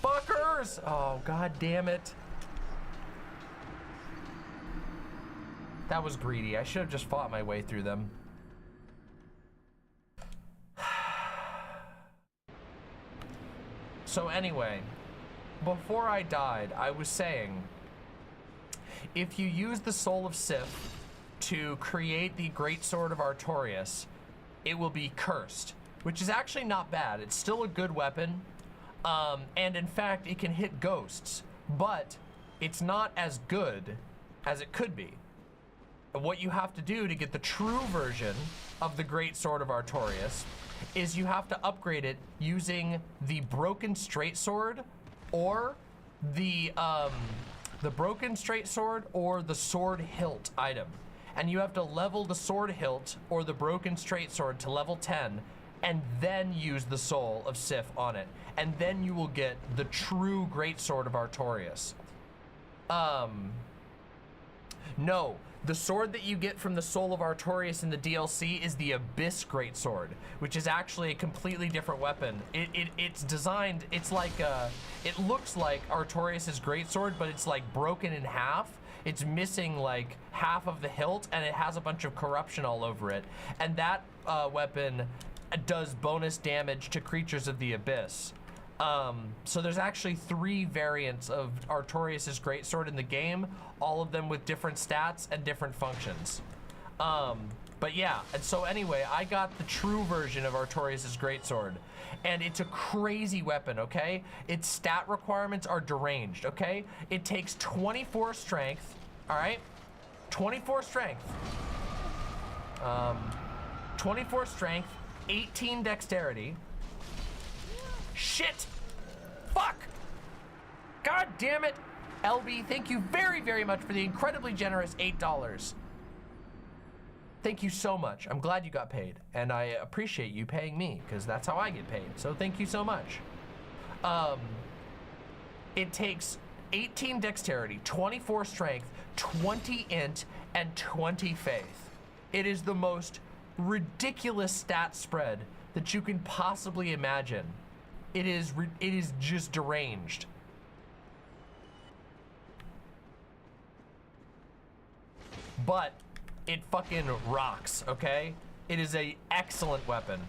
Fuckers! Oh, god damn it. That was greedy. I should have just fought my way through them. So anyway, before I died, I was saying, if you use the Soul of Sif to create the Great Sword of Artorias, it will be cursed, which is actually not bad. It's still a good weapon, and in fact, it can hit ghosts, but it's not as good as it could be. And what you have to do to get the true version of the Great Sword of Artorias is you have to upgrade it using the Broken Straight Sword or the Broken Straight Sword or the Sword Hilt item. And you have to level the Sword Hilt or the Broken Straight Sword to level 10 and then use the Soul of Sif on it. And then you will get the true Great Sword of Artorias. No. The sword that you get from the Soul of Artorias in the DLC is the Abyss Greatsword, which is actually a completely different weapon. It's designed, it's like, it looks like Artorias' Greatsword, but it's like broken in half. It's missing like half of the hilt, and it has a bunch of corruption all over it. And that weapon does bonus damage to creatures of the Abyss. So there's actually 3 variants of Artorias' Greatsword in the game, all of them with different stats and different functions. But yeah, and so anyway, I got the true version of Artorias' Greatsword, and it's a crazy weapon, okay? Its stat requirements are deranged, okay? It takes 24 strength, all right? 24 strength. 24 strength, 18 dexterity. Shit! Fuck! God damn it! LB, thank you very, very much for the incredibly generous $8. Thank you so much. I'm glad you got paid, and I appreciate you paying me, because that's how I get paid, so thank you so much. It takes 18 dexterity, 24 strength, 20 int, and 20 faith. It is the most ridiculous stat spread that you can possibly imagine. It is just deranged. But it fucking rocks, okay? It is a excellent weapon.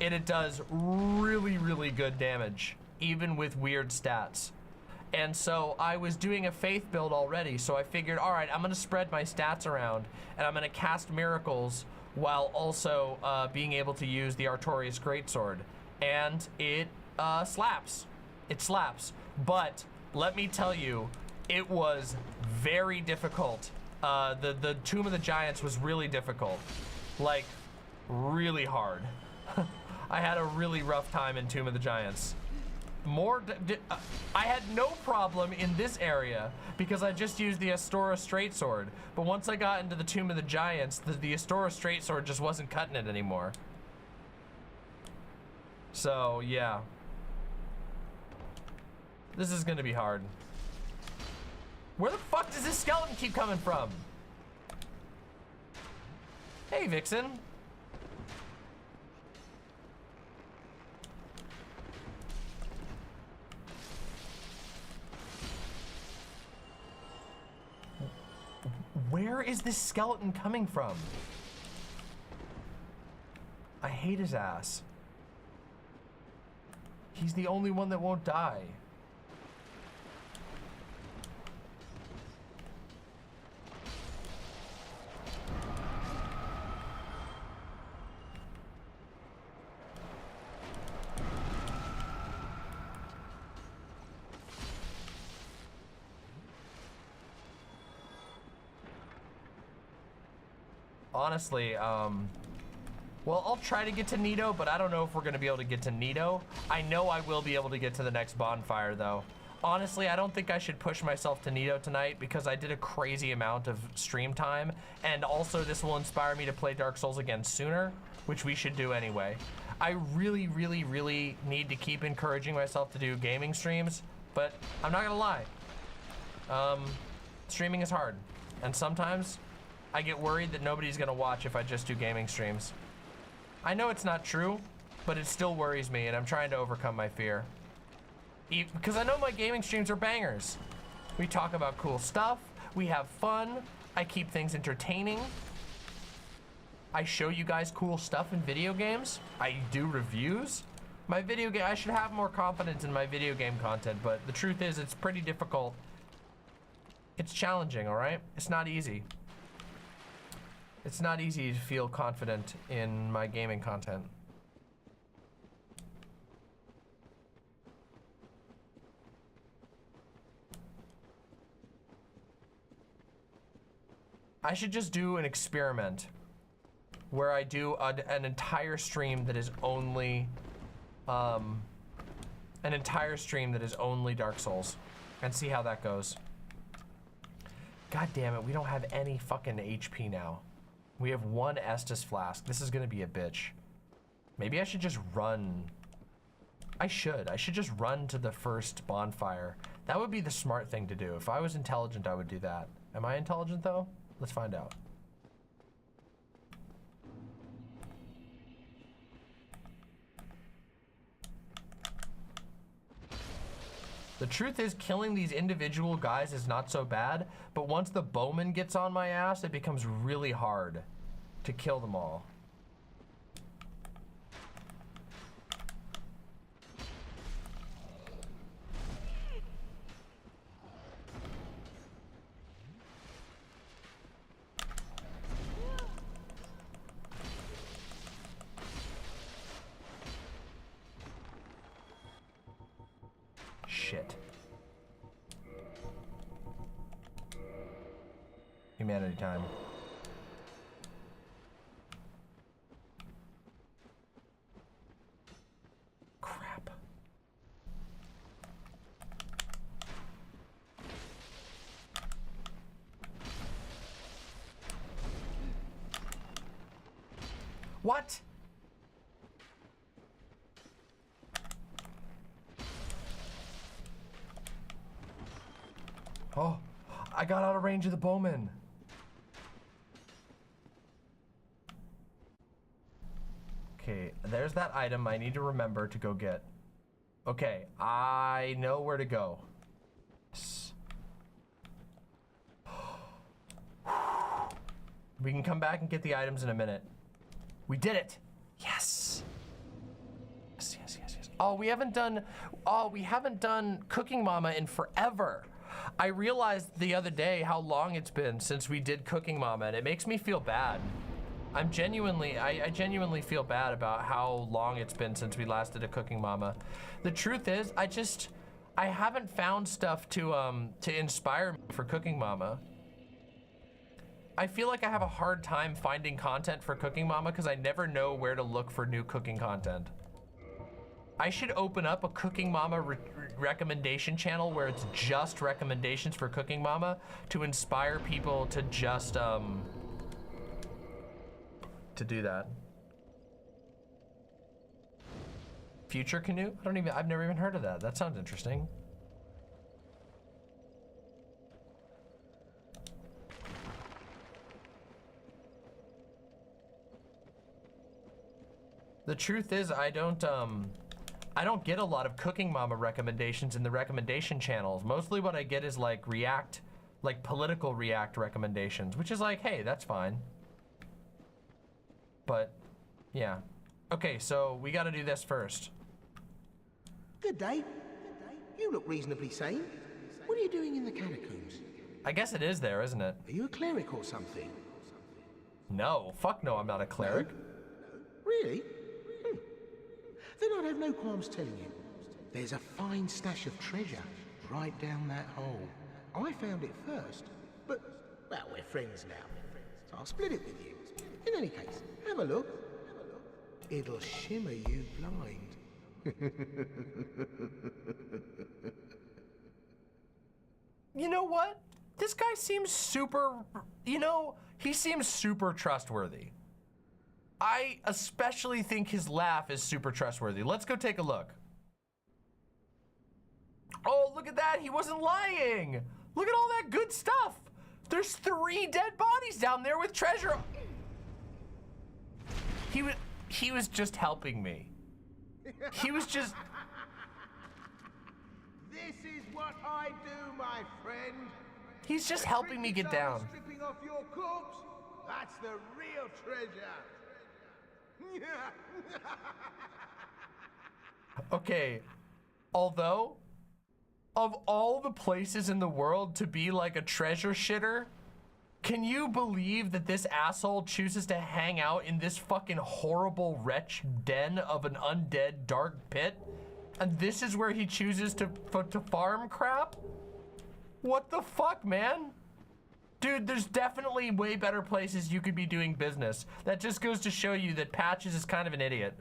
And it does really, really good damage, even with weird stats. And so I was doing a faith build already, so I figured, all right, I'm gonna spread my stats around, and I'm gonna cast miracles while also being able to use the Artorias Greatsword. And it slaps. It slaps. But let me tell you, it was very difficult. The Tomb of the Giants was really difficult. Like, really hard. I had a really rough time in Tomb of the Giants. I had no problem in this area because I just used the Astora Straight Sword. But once I got into the Tomb of the Giants, the Astora Straight Sword just wasn't cutting it anymore. So, yeah. This is gonna be hard. Where the fuck does this skeleton keep coming from? Hey, Vixen. Where is this skeleton coming from? I hate his ass. He's the only one that won't die. Honestly, well, I'll try to get to Nito, but I don't know if we're gonna be able to get to Nito. I know I will be able to get to the next bonfire, though. honestly, I don't think I should push myself to Nito tonight because I did a crazy amount of stream time, and also this will inspire me to play Dark Souls again sooner, which we should do anyway. I really, really, really need to keep encouraging myself to do gaming streams, but I'm not gonna lie. Streaming is hard, and sometimes I get worried that nobody's gonna watch if I just do gaming streams. I know it's not true, but it still worries me, and I'm trying to overcome my fear. Because I know my gaming streams are bangers. We talk about cool stuff, we have fun, I keep things entertaining. I show you guys cool stuff in video games. I do reviews. I should have more confidence in my video game content, but the truth is it's pretty difficult. It's challenging, all right? It's not easy. It's not easy to feel confident in my gaming content. I should just do an experiment where I do an entire stream that is only Dark Souls and see how that goes. God damn it, we don't have any fucking HP now. We have one Estus flask. This is gonna be a bitch. Maybe I should just run. I should just run to the first bonfire. That would be the smart thing to do. If I was intelligent, I would do that. Am I intelligent though? Let's find out. The truth is, killing these individual guys is not so bad, but once the bowman gets on my ass, it becomes really hard to kill them all. Shit. Humanity time. Crap. What? Oh, I got out of range of the bowman. Okay, there's that item I need to remember to go get. Okay, I know where to go. Yes. We can come back and get the items in a minute. We did it. Yes. Yes, yes, yes, yes. Oh, we haven't done CookingMama in forever. I realized the other day how long it's been since we did CookingMama, and it makes me feel bad. I genuinely feel bad about how long it's been since we last did a CookingMama. The truth is, I haven't found stuff to inspire me for CookingMama. I feel like I have a hard time finding content for CookingMama because I never know where to look for new cooking content. I should open up a CookingMama recommendation channel where it's just recommendations for CookingMama to inspire people to just to do that. Future Canoe? I've never even heard of that. That sounds interesting. The truth is, I don't get a lot of CookingMama recommendations in the recommendation channels. Mostly what I get is like political React recommendations, which is like, hey, that's fine. But, yeah. Okay, so we gotta do this first. Good day. You look reasonably sane. What are you doing in the catacombs? I guess it is there, isn't it? Are you a cleric or something? No, fuck no, I'm not a cleric. No? Really? Then I'd have no qualms telling you. There's a fine stash of treasure right down that hole. I found it first, but, well, we're friends now, so I'll split it with you. In any case, have a look. It'll shimmer you blind. You know what? This guy seems super, you know, he seems super trustworthy. I especially think his laugh is super trustworthy. Let's go take a look. Oh, look at that. He wasn't lying. Look at all that good stuff. There's 3 dead bodies down there with treasure. He was just helping me. He was just... This is what I do, my friend. He's just helping me get down. Stripping off your corpse, that's the real treasure. Okay, although, of all the places in the world to be like a treasure shitter, can you believe that this asshole chooses to hang out in this fucking horrible wretch den of an undead dark pit? And this is where he chooses to farm crap? What the fuck, man? Dude, there's definitely way better places you could be doing business. That just goes to show you that Patches is kind of an idiot.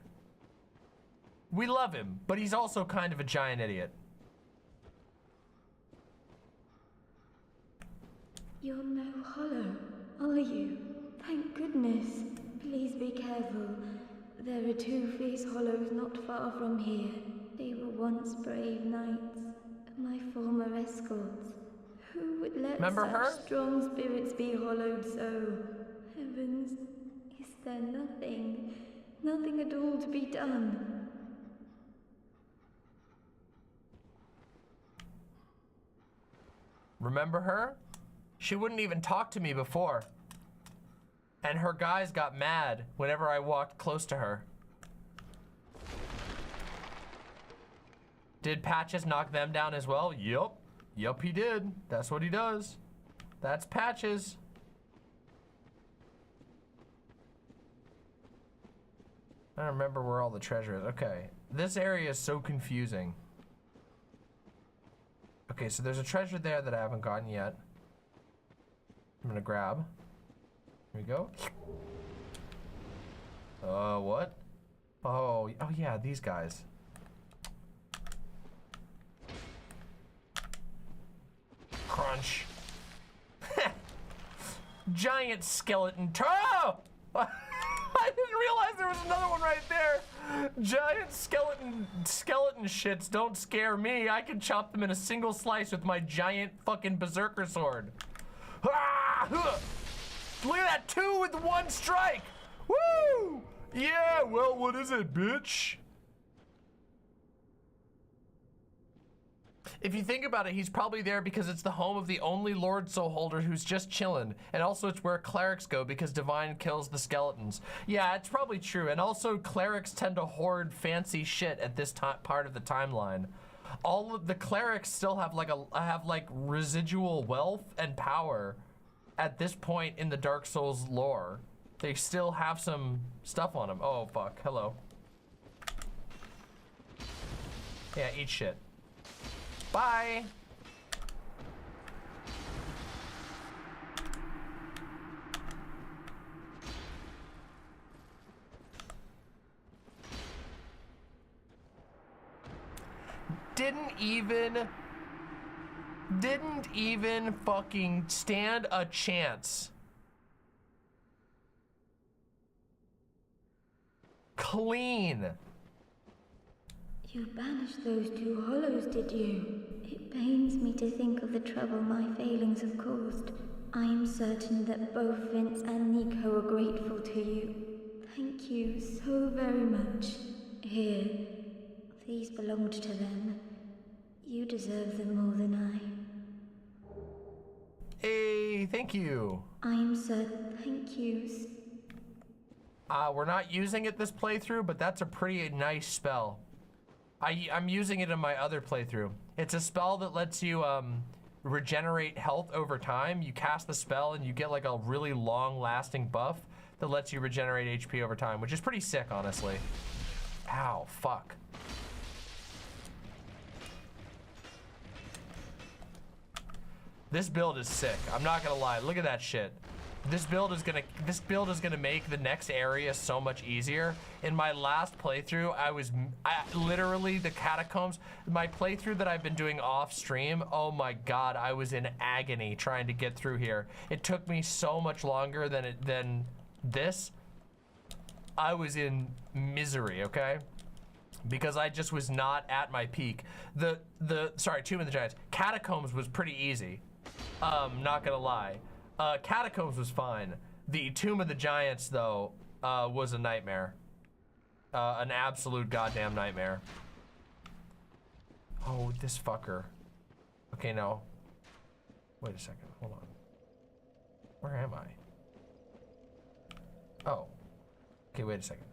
We love him, but he's also kind of a giant idiot. You're no hollow, are you? Thank goodness. Please be careful. There are 2 fierce hollows not far from here. They were once brave knights, my former escorts. Who would let such strong spirits be hollowed so? Heavens, is there nothing at all to be done? Remember her? She wouldn't even talk to me before. And her guys got mad whenever I walked close to her. Did Patches knock them down as well? Yup. Yup, he did. That's what he does. That's Patches. I don't remember where all the treasure is. Okay. This area is so confusing. Okay, so there's a treasure there that I haven't gotten yet. I'm gonna grab. Here we go. What? Oh yeah, these guys. Crunch. Giant skeleton. Oh! I didn't realize there was another one right there. Giant skeleton shits don't scare me. I can chop them in a single slice with my giant fucking berserker sword. Ah! Look at that, 2 with 1 strike. Woo! Yeah, well, what is it, bitch? If you think about it, he's probably there because it's the home of the only Lord Soul Holder who's just chilling. And also it's where clerics go because Divine kills the skeletons. Yeah, it's probably true. And also clerics tend to hoard fancy shit at this part of the timeline. All of the clerics still have like residual wealth and power at this point in the Dark Souls lore. They still have some stuff on them. Oh, fuck. Hello. Yeah, eat shit. Bye. Didn't even fucking stand a chance. Clean. You banished those 2 hollows, did you? It pains me to think of the trouble my failings have caused. I am certain that both Vince and Nico are grateful to you. Thank you so very much. Here, these belonged to them. You deserve them more than I. Hey, thank you. I am certain. Thank yous. We're not using it this playthrough, but that's a pretty nice spell. I'm using it in my other playthrough. It's a spell that lets you regenerate health over time. You cast the spell and you get like a really long lasting buff that lets you regenerate HP over time, which is pretty sick, honestly. Ow, fuck. This build is sick. I'm not gonna lie. Look at that shit. This build is gonna make the next area so much easier. In my last playthrough, I literally the catacombs. My playthrough that I've been doing off stream. Oh my god, I was in agony trying to get through here. It took me so much longer than this. I was in misery, okay? Because I just was not at my peak. Sorry, Tomb of the Giants. Catacombs was pretty easy. Not gonna lie. Catacombs was fine. The Tomb of the Giants, though, was a nightmare. An absolute goddamn nightmare. Oh, this fucker. Okay, no. Wait a second, hold on. Where am I? Oh. Okay, wait a second.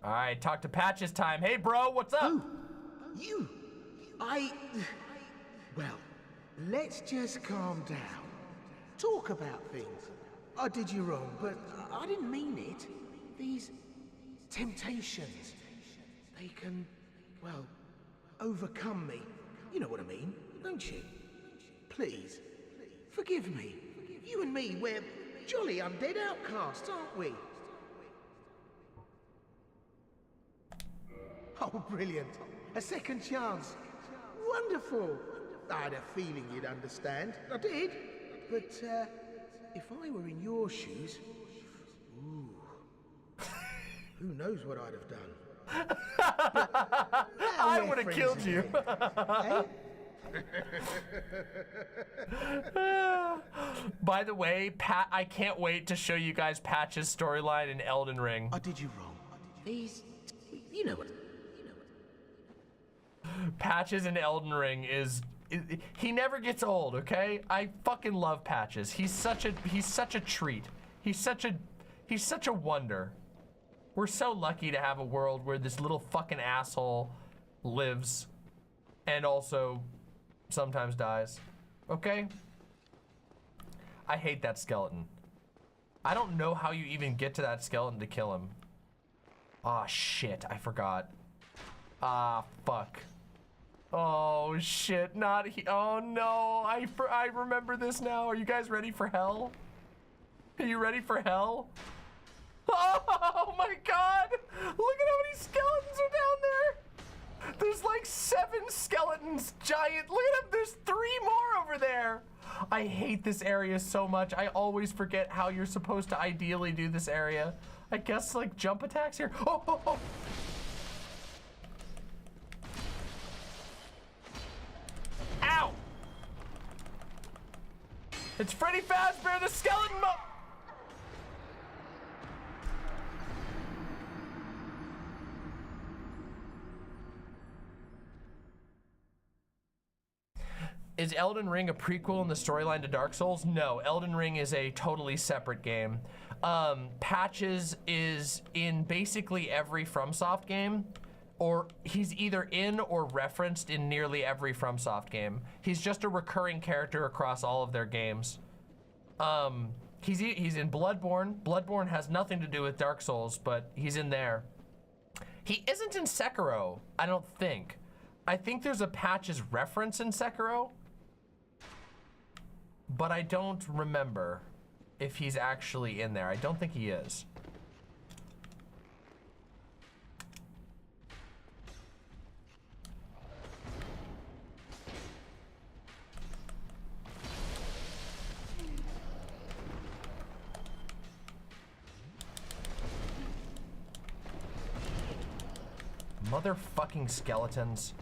All right, talk to Patches time. Hey, bro, what's up? Oh, you. Well, let's just calm down. Talk about things. I did you wrong, but I didn't mean it. These temptations, they can, well, overcome me. You know what I mean, don't you? Please, forgive me. You and me, we're jolly undead outcasts, aren't we? Oh, brilliant. A second chance. Wonderful. I had a feeling you'd understand. I did. But, if I were in your shoes, ooh, who knows what I'd have done. I would have killed you. By the way, I can't wait to show you guys Patch's storyline in Elden Ring. I did you wrong. These, you know what. Patches in Elden Ring he never gets old, okay? I fucking love Patches. He's such a treat. He's such a wonder. We're so lucky to have a world where this little fucking asshole lives and also sometimes dies. Okay? I hate that skeleton. I don't know how you even get to that skeleton to kill him. Ah, shit, I forgot. Ah, fuck. Oh shit, not he. Oh no, I remember this now. Are you guys ready for hell? Are you ready for hell? Oh my god! Look at how many skeletons are down there! There's like 7 skeletons, giant. Look at them, there's 3 more over there! I hate this area so much. I always forget how you're supposed to ideally do this area. I guess like jump attacks here. Oh, oh, oh! Ow! It's Freddy Fazbear, the skeleton Is Elden Ring a prequel in the storyline to Dark Souls? No, Elden Ring is a totally separate game. Patches is in basically every FromSoft game. Or he's either in or referenced in nearly every FromSoft game. He's just a recurring character across all of their games. He's in Bloodborne. Bloodborne has nothing to do with Dark Souls, but he's in there. He isn't in Sekiro, I don't think. I think there's a Patches reference in Sekiro, but I don't remember if he's actually in there. I don't think he is. Motherfucking skeletons.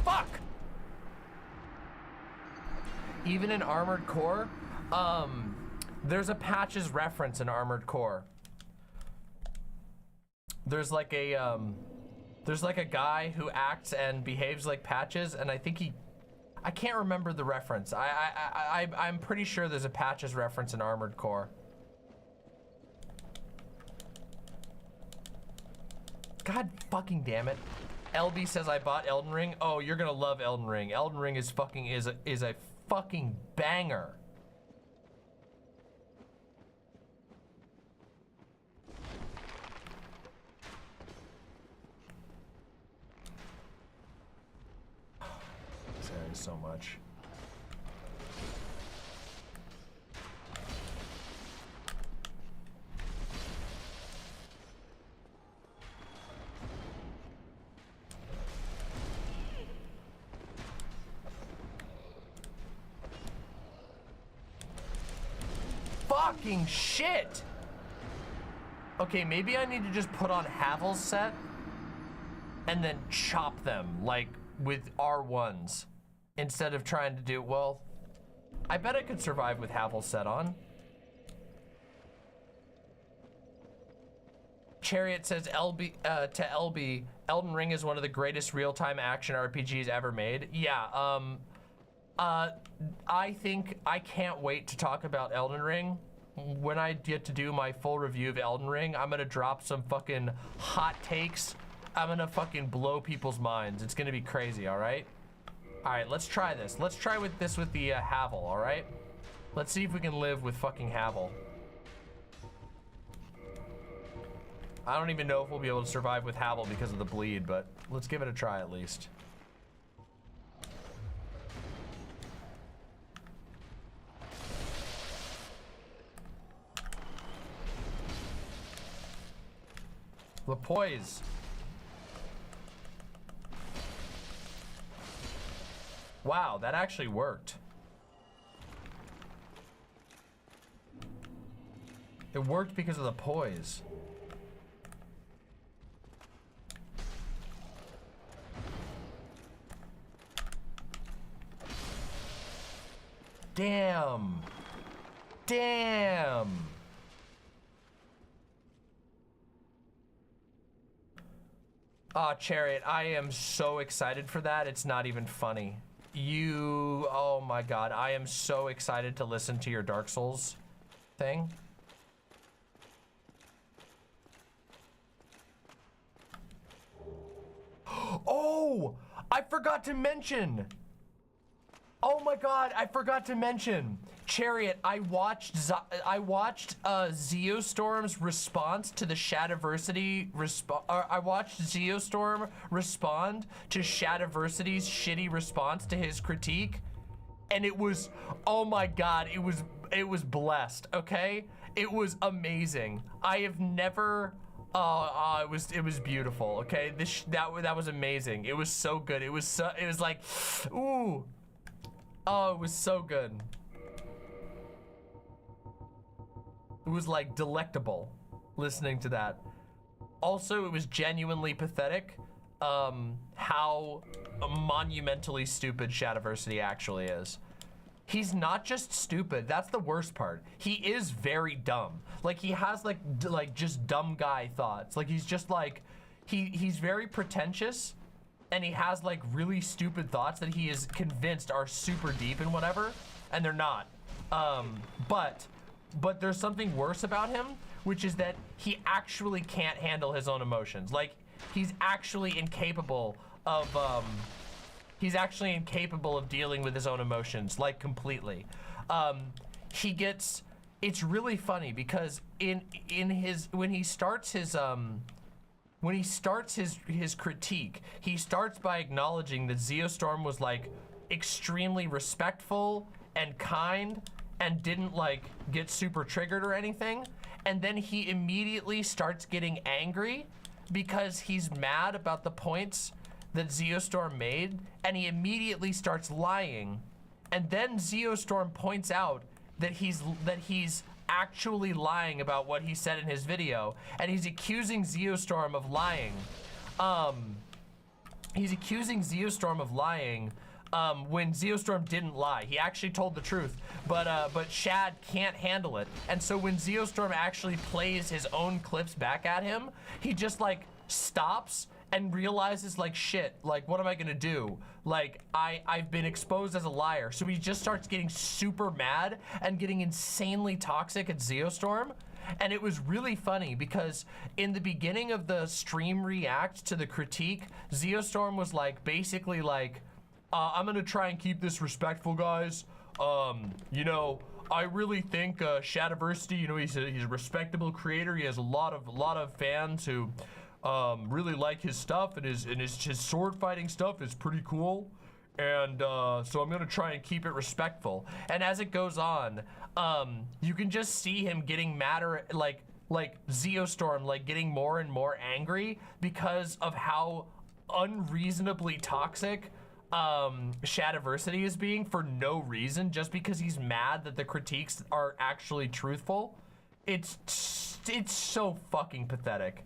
Fuck! Even in Armored Core, there's a Patches reference in Armored Core. There's like a guy who acts and behaves like Patches, and I think I can't remember the reference. I'm pretty sure there's a Patches reference in Armored Core. God fucking damn it. LB says I bought Elden Ring. Oh, you're gonna love Elden Ring. Elden Ring is a fucking banger. this so much. Fucking shit! Okay, maybe I need to just put on Havel's set and then chop them, like, with R1s, instead of trying to do, well, I bet I could survive with Havel's set on. Chariot says, to LB, Elden Ring is one of the greatest real-time action RPGs ever made. Yeah, I think I can't wait to talk about Elden Ring. When I get to do my full review of Elden Ring, I'm gonna drop some fucking hot takes. I'm gonna fucking blow people's minds. It's gonna be crazy, all right? All right, let's try this. Let's try with this with the Havel, all right? Let's see if we can live with fucking Havel. I don't even know if we'll be able to survive with Havel because of the bleed, but let's give it a try at least. The poise. Wow, that actually worked. It worked because of the poise. Damn. Damn. Chariot, I am so excited for that. It's not even funny. Oh my God, I am so excited to listen to your Dark Souls thing. Oh, I forgot to mention. Oh my God, I forgot to mention. Chariot, I watched Zeostorm's response to the Shadiversity I watched Zeostorm respond to Shadiversity's shitty response to his critique, and it was, oh my God, it was blessed, okay? It was amazing. I have never it was beautiful, okay? That was amazing. It was so good. It was like, ooh. Oh, it was so good. It was like delectable listening to that. Also, it was genuinely pathetic how monumentally stupid Shadiversity actually is. He's not just stupid, that's the worst part. He is very dumb. Like, he has like just dumb guy thoughts. Like, he's just like, he's very pretentious, and he has like really stupid thoughts that he is convinced are super deep and whatever, and they're not. But there's something worse about him, which is that he actually can't handle his own emotions. Like, he's actually incapable of dealing with his own emotions, like, completely. It's really funny because when he starts his critique, he starts by acknowledging that Zeostorm was like extremely respectful and kind and didn't like get super triggered or anything. And then he immediately starts getting angry because he's mad about the points that Zeostorm made, and he immediately starts lying. And then Zeostorm points out that he's actually lying about what he said in his video, and he's accusing Zeostorm of lying. When Zeostorm didn't lie. He actually told the truth, but Shad can't handle it. And so when Zeostorm actually plays his own clips back at him, he just like stops and realizes like, shit, like, what am I gonna do? Like, I've been exposed as a liar. So he just starts getting super mad and getting insanely toxic at Zeostorm. And it was really funny because in the beginning of the stream react to the critique, Zeostorm was like, basically like, I'm gonna try and keep this respectful, guys. You know, I really think Shadiversity, you know, he's a respectable creator. He has a lot of fans who really like his stuff, and his sword fighting stuff is pretty cool. and so I'm gonna try and keep it respectful. And as it goes on, you can just see him getting madder, like Zeostorm, like getting more and more angry because of how unreasonably toxic Shadiversity is being for no reason, just because he's mad that the critiques are actually truthful. It's so fucking pathetic.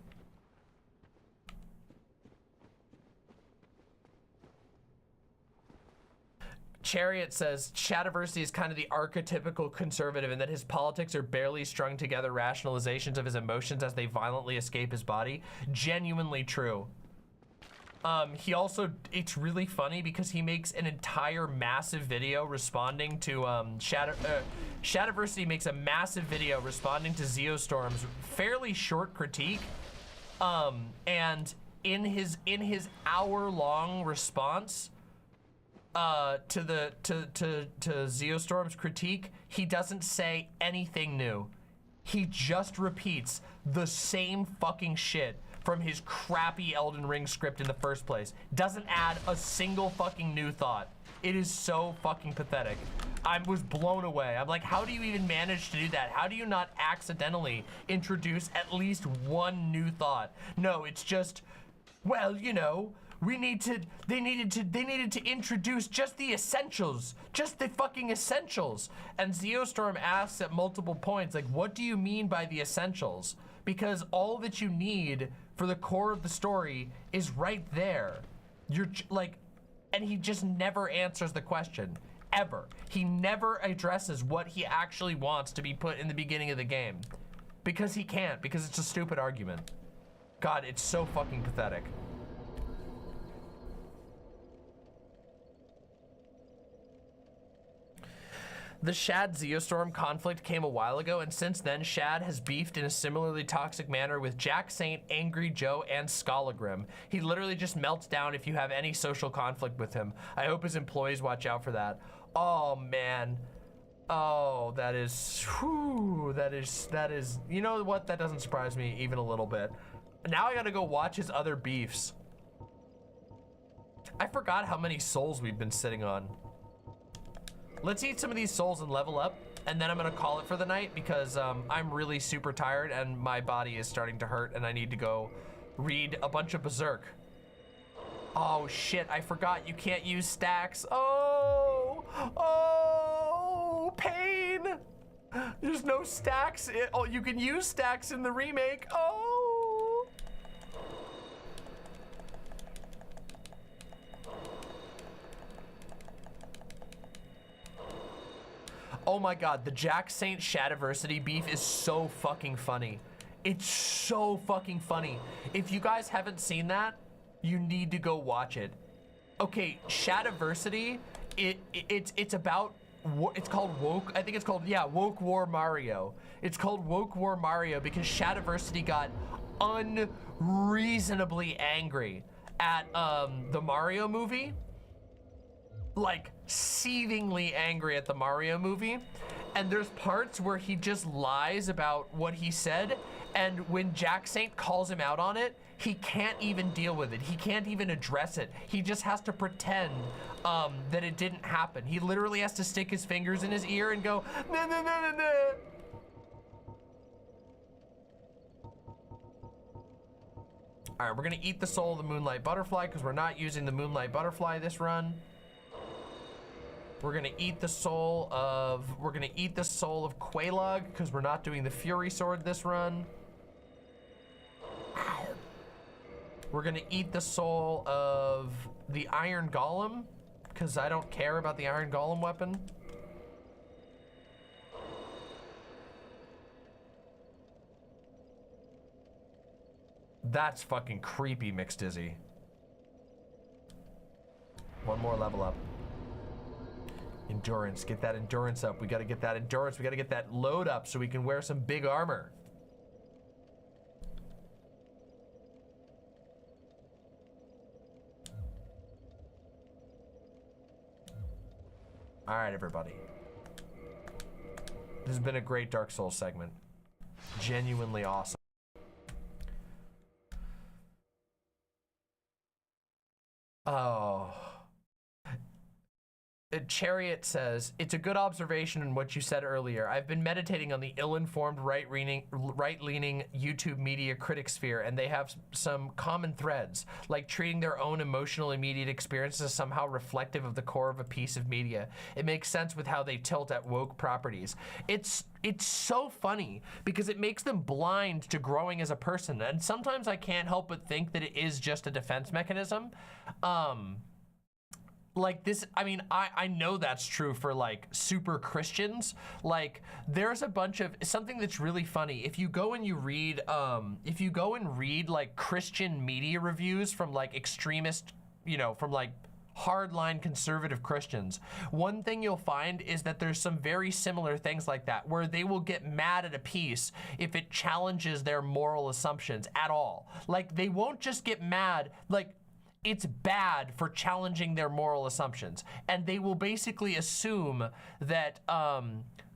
Chariot says Shadiversity is kind of the archetypical conservative in that his politics are barely strung together rationalizations of his emotions as they violently escape his body. Genuinely true. He also, it's really funny because he makes an entire massive video responding to Shadiversity makes a massive video responding to Zeostorm's fairly short critique. And in his hour-long response to Zeostorm's critique, he doesn't say anything new. He just repeats the same fucking shit from his crappy Elden Ring script in the first place. Doesn't add a single fucking new thought. It is so fucking pathetic. I was blown away. I'm like, how do you even manage to do that? How do you not accidentally introduce at least one new thought? No, it's just, well, you know, they needed to introduce just the essentials, just the fucking essentials. And Zeostorm asks at multiple points, like, what do you mean by the essentials? Because all that you need for the core of the story is right there. You're like, and he just never answers the question, ever. He never addresses what he actually wants to be put in the beginning of the game. Because he can't, because it's a stupid argument. God, it's so fucking pathetic. The Shad Zeostorm conflict came a while ago, and since then, Shad has beefed in a similarly toxic manner with Jack Saint, Angry Joe, and Scalagrim. He literally just melts down if you have any social conflict with him. I hope his employees watch out for that. Oh, man. Oh, that is, whew, that is, you know what? That doesn't surprise me even a little bit. Now I gotta go watch his other beefs. I forgot how many souls we've been sitting on. Let's eat some of these souls and level up, and then I'm gonna call it for the night because I'm really super tired and my body is starting to hurt and I need to go read a bunch of Berzerk. Oh shit, I forgot you can't use stacks. Oh, pain. There's no stacks. Oh, you can use stacks in the remake. Oh. Oh my god, the Jack Saint Shadiversity beef is so fucking funny. It's so fucking funny. If you guys haven't seen that, you need to go watch it. Okay, Shadiversity, it's about, it's called Woke, I think it's called, yeah, Woke War Mario. It's called Woke War Mario because Shadiversity got unreasonably angry at the Mario movie. Like seethingly angry at the Mario movie, and there's parts where he just lies about what he said, and when Jack Saint calls him out on it, he can't even deal with it. He can't even address it. He just has to pretend that it didn't happen. He literally has to stick his fingers in his ear and go, nah, nah, nah, nah, nah. All right, we're gonna eat the soul of the Moonlight Butterfly because we're not using the Moonlight Butterfly this run. We're gonna eat the soul of Quelaag because we're not doing the Fury Sword this run. We're gonna eat the soul of the Iron Golem because I don't care about the Iron Golem weapon. That's fucking creepy, Mixed Dizzy. One more level up. Endurance, get that endurance up. We gotta get that endurance. We gotta get that load up so we can wear some big armor. All right, everybody. This has been a great Dark Souls segment. Genuinely awesome. Oh. Chariot says, it's a good observation in what you said earlier. I've been meditating on the ill-informed right-leaning YouTube media critic sphere, and they have some common threads, like treating their own emotional immediate experiences as somehow reflective of the core of a piece of media. It makes sense with how they tilt at woke properties. It's so funny because it makes them blind to growing as a person, and sometimes I can't help but think that it is just a defense mechanism. Like this, I mean, I know that's true for like super Christians. Like there's a bunch of, something that's really funny. If you go and you read, like Christian media reviews from like extremist, you know, from like hardline conservative Christians, one thing you'll find is that there's some very similar things like that, where they will get mad at a piece if it challenges their moral assumptions at all. Like they won't just get mad, like, it's bad for challenging their moral assumptions, and they will basically assume that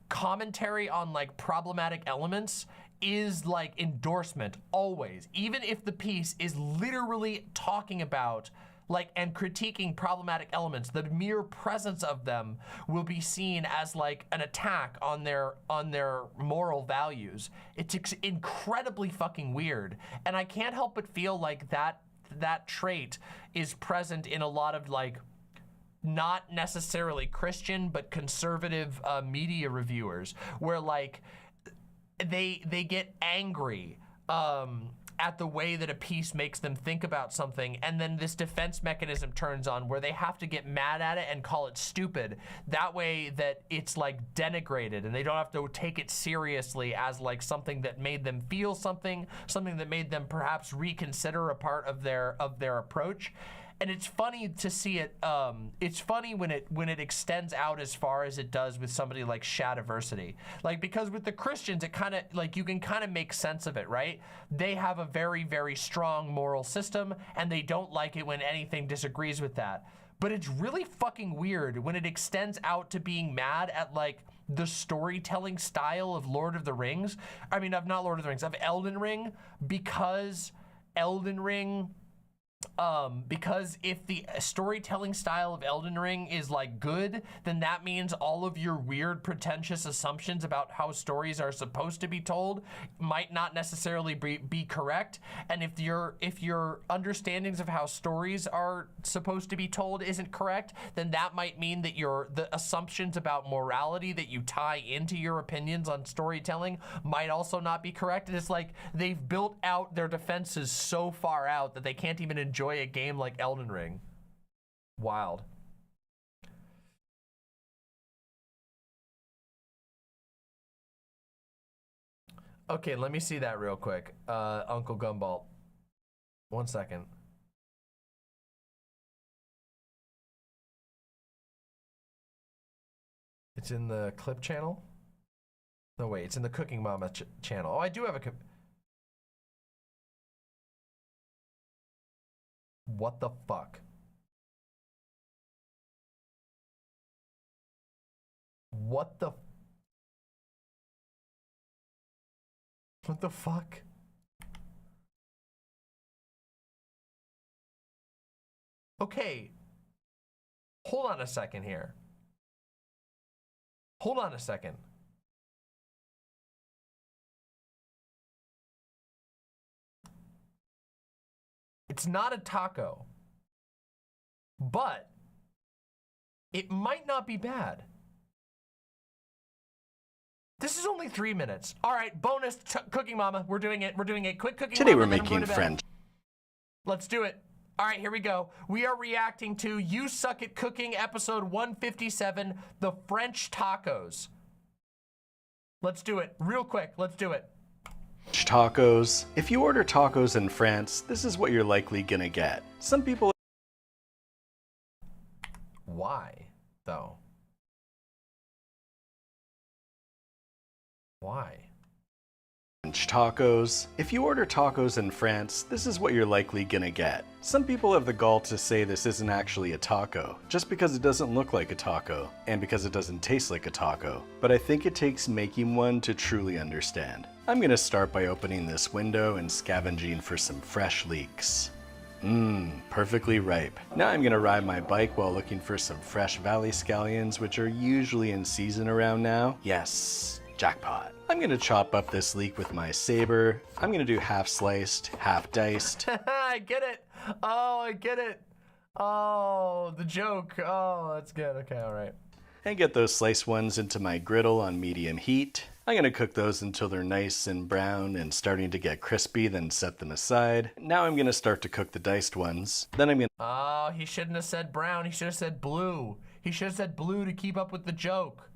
commentary on like problematic elements is like endorsement always, even if the piece is literally talking about like and critiquing problematic elements. The mere presence of them will be seen as like an attack on their moral values. It's incredibly fucking weird, and I can't help but feel like that trait is present in a lot of like not necessarily Christian but conservative media reviewers, where like they get angry at the way that a piece makes them think about something, and then this defense mechanism turns on where they have to get mad at it and call it stupid. That way that it's like denigrated, and they don't have to take it seriously as like something that made them feel something that made them perhaps reconsider a part of their approach. And it's funny to see it. It's funny when it extends out as far as it does with somebody like Shadiversity. Like, because with the Christians, it kind of like you can kind of make sense of it, right? They have a very, very strong moral system, and they don't like it when anything disagrees with that. But it's really fucking weird when it extends out to being mad at like the storytelling style of Lord of the Rings. I mean, of not Lord of the Rings, of Elden Ring, because Elden Ring. Because if the storytelling style of Elden Ring is like good, then that means all of your weird pretentious assumptions about how stories are supposed to be told might not necessarily be correct. And if your understandings of how stories are supposed to be told isn't correct, then that might mean that the assumptions about morality that you tie into your opinions on storytelling might also not be correct. And it's like they've built out their defenses so far out that they can't even enjoy a game like Elden Ring. Wild. Okay, let me see that real quick. Uncle Gumball. 1 second. It's in the clip channel? No, wait, it's in the Cooking Mama channel. Oh, I do have a... What the fuck? What the fuck? Okay. Hold on a second here. Hold on a second. It's not a taco, but it might not be bad. This is only 3 minutes. All right, bonus Cooking Mama. We're doing it. We're doing it. Quick Cooking Today Mama. we're making French. Let's do it. All right, here we go. We are reacting to You Suck at Cooking, episode 157, the French tacos. Let's do it. Real quick. Let's do it. Tacos. If you order tacos in France, this is what you're likely gonna get. Some people... Why, though? Why? Tacos. If you order tacos in France, this is what you're likely gonna get. Some people have the gall to say this isn't actually a taco, just because it doesn't look like a taco, and because it doesn't taste like a taco. But I think it takes making one to truly understand. I'm gonna start by opening this window and scavenging for some fresh leeks. Perfectly ripe. Now I'm gonna ride my bike while looking for some fresh valley scallions, which are usually in season around now. Yes, jackpot. I'm gonna chop up this leek with my saber. I'm gonna do half sliced, half diced. I get it. Oh, I get it. Oh, the joke. Oh, that's good. Okay, all right. And get those sliced ones into my griddle on medium heat. I'm gonna cook those until they're nice and brown and starting to get crispy, then set them aside. Now I'm gonna start to cook the diced ones. Then I'm gonna... Oh, he shouldn't have said brown. He should have said blue. He should have said blue to keep up with the joke.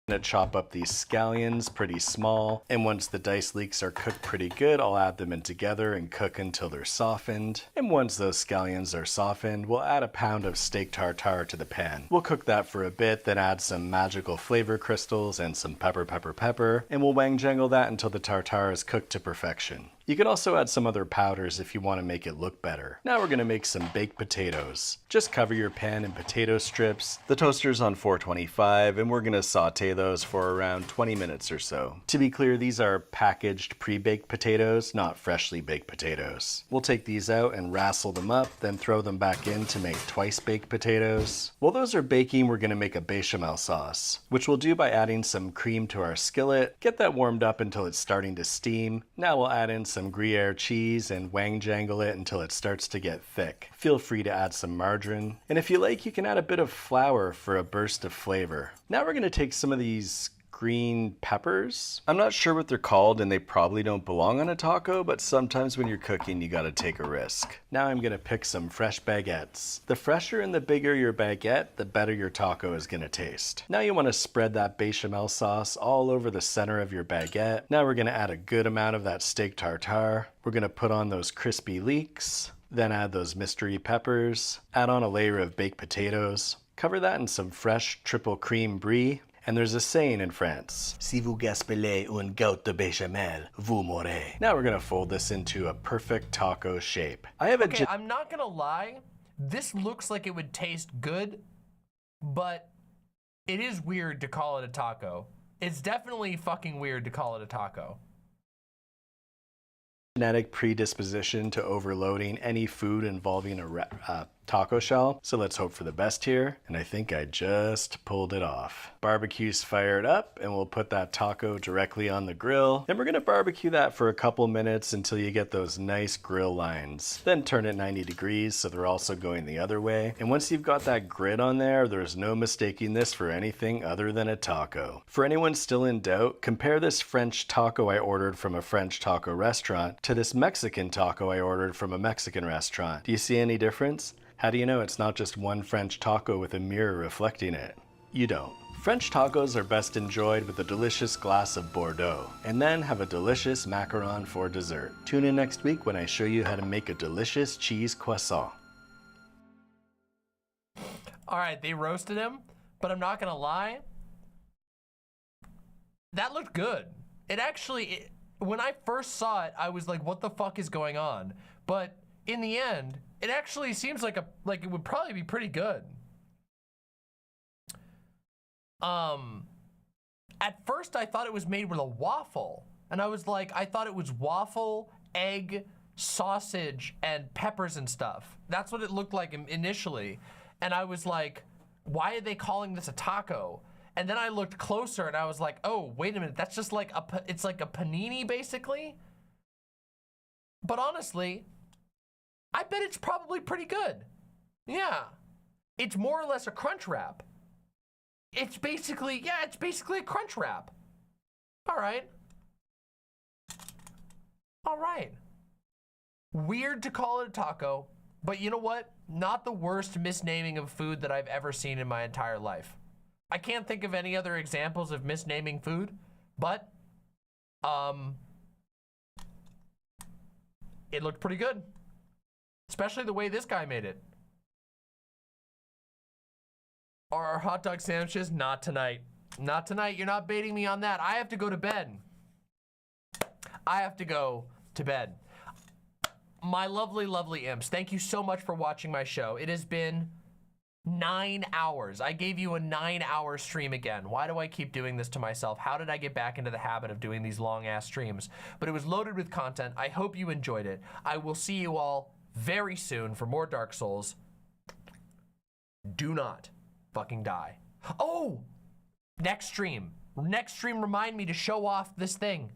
I'm gonna chop up these scallions pretty small, and once the diced leeks are cooked pretty good, I'll add them in together and cook until they're softened. And once those scallions are softened, we'll add a pound of steak tartare to the pan. We'll cook that for a bit, then add some magical flavor crystals and some pepper, and we'll wang jangle that until the tartare is cooked to perfection. You can also add some other powders if you want to make it look better. Now we're going to make some baked potatoes. Just cover your pan in potato strips. The toaster's on 425 and we're going to saute those for around 20 minutes or so. To be clear, these are packaged pre-baked potatoes, not freshly baked potatoes. We'll take these out and rassle them up, then throw them back in to make twice baked potatoes. While those are baking, we're going to make a bechamel sauce, which we'll do by adding some cream to our skillet. Get that warmed up until it's starting to steam. Now we'll add in some Gruyere cheese and wang jangle it until it starts to get thick. Feel free to add some margarine, and if you like, you can add a bit of flour for a burst of flavor. Now we're going to take some of these green peppers. I'm not sure what they're called and they probably don't belong on a taco, but sometimes when you're cooking you gotta take a risk. Now I'm gonna pick some fresh baguettes. The fresher and the bigger your baguette, the better your taco is gonna taste. Now you wanna spread that bechamel sauce all over the center of your baguette. Now we're gonna add a good amount of that steak tartare. We're gonna put on those crispy leeks, then add those mystery peppers, add on a layer of baked potatoes, cover that in some fresh triple cream brie. And there's a saying in France, si vous gaspillez une goutte de béchamel, vous mourrez. Now we're gonna fold this into a perfect taco shape. Okay, I'm not gonna lie, this looks like it would taste good, but it is weird to call it a taco. It's definitely fucking weird to call it a taco. Genetic predisposition to overloading any food involving a taco shell. So let's hope for the best here. And I think I just pulled it off. Barbecue's fired up and we'll put that taco directly on the grill. And we're gonna barbecue that for a couple minutes until you get those nice grill lines. Then turn it 90 degrees so they're also going the other way. And once you've got that grit on there, there's no mistaking this for anything other than a taco. For anyone still in doubt, compare this French taco I ordered from a French taco restaurant to this Mexican taco I ordered from a Mexican restaurant. Do you see any difference? How do you know it's not just one French taco with a mirror reflecting it? You don't. French tacos are best enjoyed with a delicious glass of Bordeaux, and then have a delicious macaron for dessert. Tune in next week when I show you how to make a delicious cheese croissant. All right, they roasted him, but I'm not gonna lie, that looked good. It actually, when I first saw it, I was like, what the fuck is going on? But in the end, it actually seems like it would probably be pretty good. At first I thought it was made with a waffle, and I was like, I thought it was waffle, egg, sausage, and peppers and stuff. That's what it looked like initially. And I was like, why are they calling this a taco? And then I looked closer and I was like, oh, wait a minute, that's just like it's like a panini basically. But honestly, I bet it's probably pretty good. Yeah, it's more or less a crunch wrap. It's basically, yeah, it's basically a crunch wrap. All right. All right. Weird to call it a taco, but you know what? Not the worst misnaming of food that I've ever seen in my entire life. I can't think of any other examples of misnaming food, but it looked pretty good. Especially the way this guy made it. Are our hot dog sandwiches? Not tonight. Not tonight. You're not baiting me on that. I have to go to bed. I have to go to bed. My lovely, lovely imps, thank you so much for watching my show. It has been 9 hours. I gave you a 9-hour stream again. Why do I keep doing this to myself? How did I get back into the habit of doing these long ass streams? But it was loaded with content. I hope you enjoyed it. I will see you all very soon for more Dark Souls. Do not fucking die. Oh, next stream remind me to show off this thing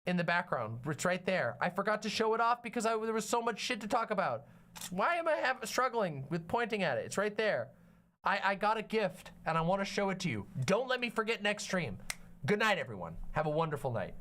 in the background. It's right there. I forgot to show it off because there was so much shit to talk about. Why am I struggling with pointing at it? It's right there. I got a gift and I want to show it to you. Don't let me forget next stream. Good night, everyone. Have a wonderful night.